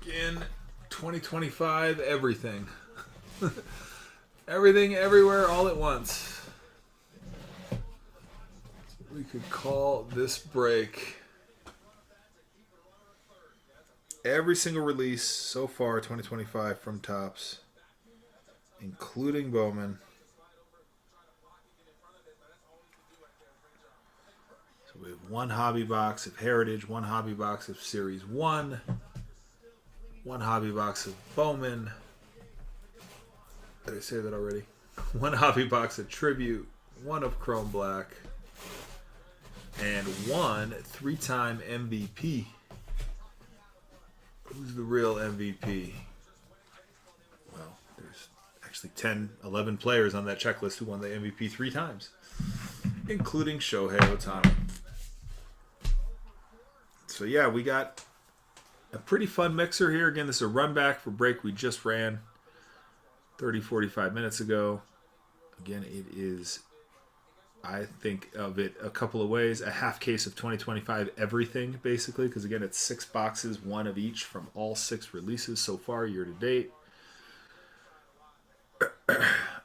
Again, 2025, everything. Everything, everywhere, all at once. We could call this break. Every single release so far, 2025, from Topps, including Bowman. So we have one hobby box of Heritage, one hobby box of Series 1, one hobby box of Bowman. Did I say that already? One hobby box of Tribute, one of Chrome Black, and one 3-time MVP. Who's the real MVP? Well, there's actually 10, 11 players on that checklist who won the MVP 3 times, including Shohei Ohtani. So yeah, we got a pretty fun mixer here. Again, this is a run back for break we just ran 30, 45 minutes ago. Again, it is I think of it a couple of ways. A half case of 2025 everything, basically, because again, it's 6 boxes, one of each from all 6 releases so far year to date.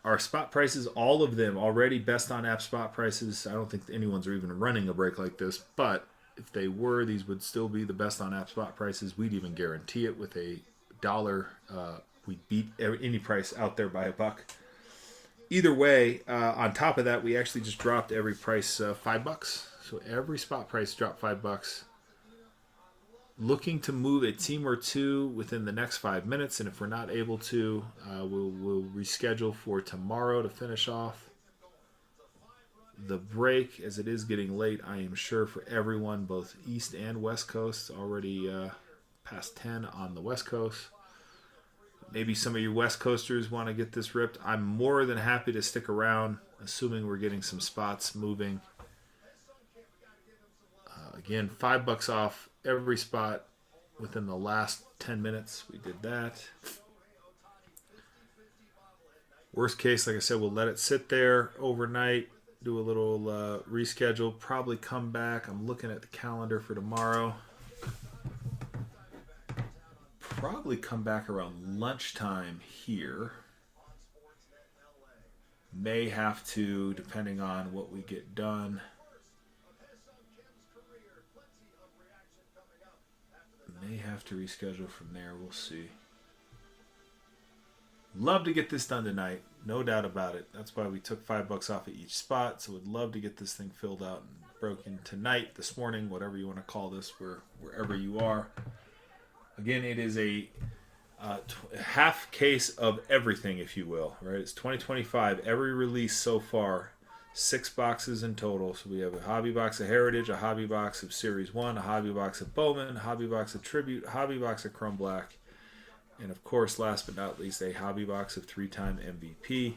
Our spot prices, all of them already best on app spot prices. I don't think anyone's even running a break like this, but if they were, these would still be the best on app spot prices. We'd even guarantee it with a $1. We'd beat any price out there by $1. Either way, on top of that, we actually just dropped every price $5. So every spot price dropped $5. Looking to move a team or two within the next 5 minutes, and if we're not able to, we'll reschedule for tomorrow to finish off the break, as it is getting late, I am sure, for everyone, both East and West Coast. Already past 10 on the West Coast. Maybe some of you West Coasters want to get this ripped. I'm more than happy to stick around, assuming we're getting some spots moving. Again, $5 off every spot within the last 10 minutes. We did that. Worst case, like I said, we'll let it sit there overnight, do a little reschedule, probably come back. I'm looking at the calendar for tomorrow. Probably come back around lunchtime here. May have to, depending on what we get done. May have to reschedule from there. We'll see. Love to get this done tonight. No doubt about it. That's why we took $5 off of each spot. So we'd love to get this thing filled out and broken tonight, this morning, whatever you want to call this, wherever you are. Again, it is a half case of everything, if you will. Right? It's 2025. Every release so far, 6 boxes in total. So we have a hobby box of Heritage, a hobby box of Series 1, a hobby box of Bowman, a hobby box of Tribute, a hobby box of Chrome Black, and of course, last but not least, a hobby box of 3-time MVP.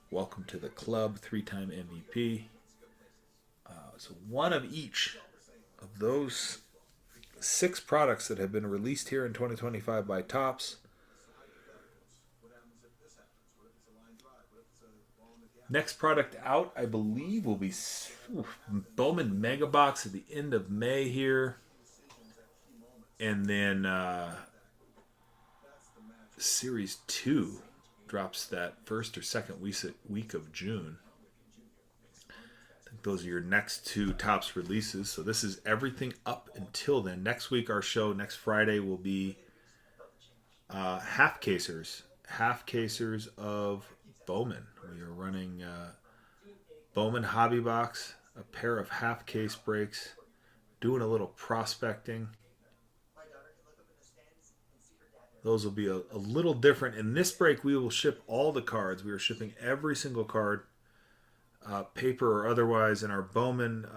Welcome to the club, 3-time MVP. So one of each of those 6 products that have been released here in 2025 by Topps. Next product out, I believe, will be Bowman Mega Box at the end of May here. And then Series 2 drops that first or second week of June. I think those are your next 2 Topps releases. So this is everything up until then. Next week, our show, next Friday, will be half casers of Bowman. We are running Bowman Hobby Box, a pair of half case breaks, doing a little prospecting. Those will be a little different. In this break, we will ship all the cards. We are shipping every single card, paper or otherwise. In our Bowman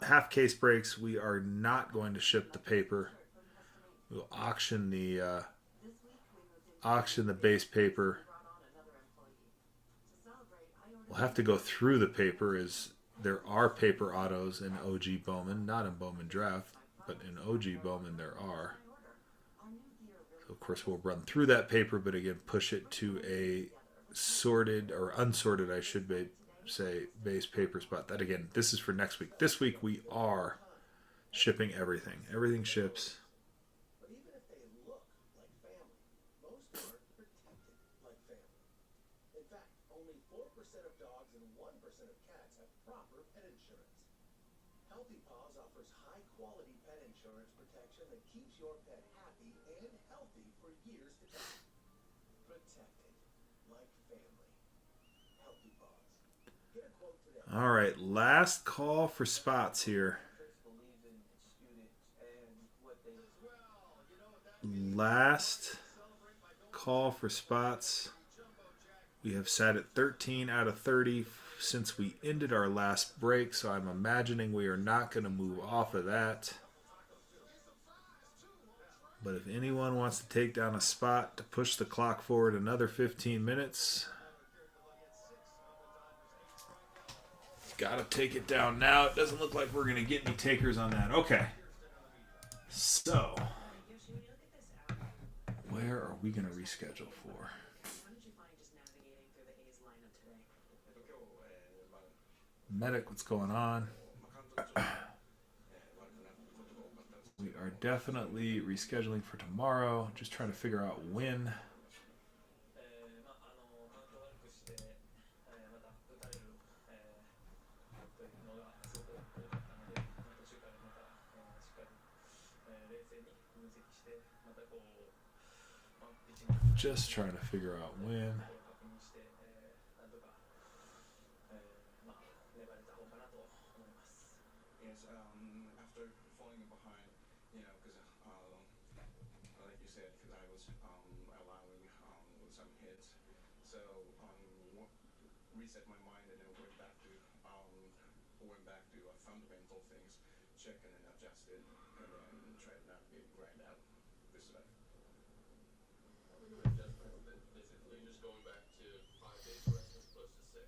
half case breaks, we are not going to ship the paper. We'll auction the base paper. We'll have to go through the paper, as there are paper autos in OG Bowman, not in Bowman Draft, but in OG Bowman there are. So of course, we'll run through that paper, but again, push it to a sorted, or unsorted, I should say, base paper spot. That again, this is for next week. This week we are shipping everything. Everything ships. But even if they look like family, most aren't protected like family. In fact, only 4% of dogs and 1% of cats have proper pet insurance. Healthy Paws offers high-quality pet insurance protection that keeps your pet happy and healthy for years to come. Protected like family. Healthy Paws. Get a quote today. All right, last call for spots here. Last call for spots. We have sat at 13 out of 30 since we ended our last break, so I'm imagining we are not going to move off of that. But if anyone wants to take down a spot to push the clock forward another 15 minutes, got to take it down now. It doesn't look like we're going to get any takers on that. Okay. So, where are we going to reschedule for? What did you find just navigating through the A's lineup today? Medic, what's going on? We are definitely rescheduling for tomorrow. Just trying to figure out when. Just trying to figure out when. Yes, after falling behind, you know, because like you said, because I was allowing some hits, so reset my mind and then went back to fundamental things, check and then adjust it, and then try to navigate and grind out this stuff. Basically just going back to 5 days rest as opposed to 6.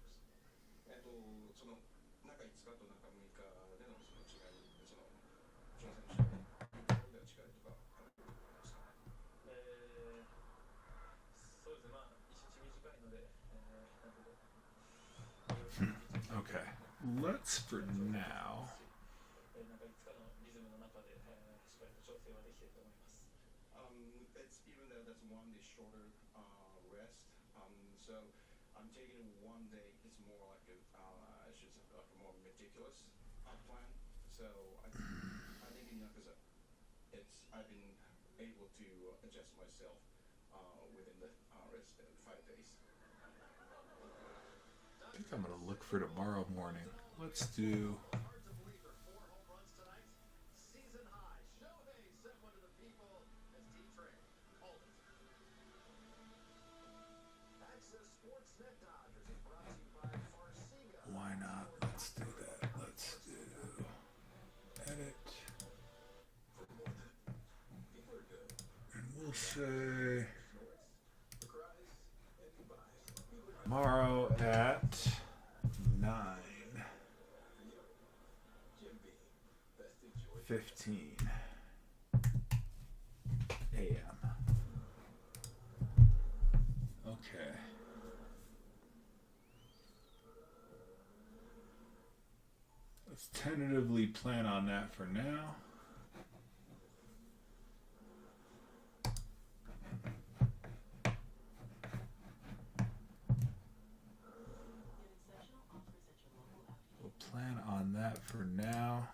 その中5日と中6日でのその違い、その挑戦したところでは違いとかありますか？そうですね、まあ一日短いので、Okay, let's for now. 中5日のリズムの中で、しっかりと調整はできていると思います。It's even though that's one day shorter rest. So I'm taking one day. It's more like I should say like a more meticulous plan. So I think because I've been able to adjust myself within the rest 5 days. I think I'm gonna look for tomorrow morning. Let's do. Why not? Let's do that. Let's do edit. And we'll say tomorrow at 9:15 a.m. Okay. Let's tentatively plan on that for now. We'll plan on that for now.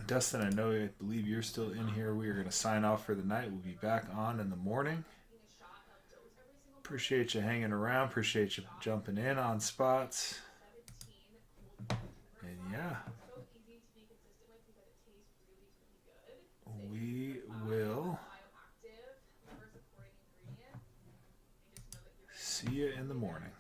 Dustin, I believe you're still in here. We are going to sign off for the night. We'll be back on in the morning. Appreciate you hanging around. Appreciate you jumping in on spots. And yeah, we will see you in the morning.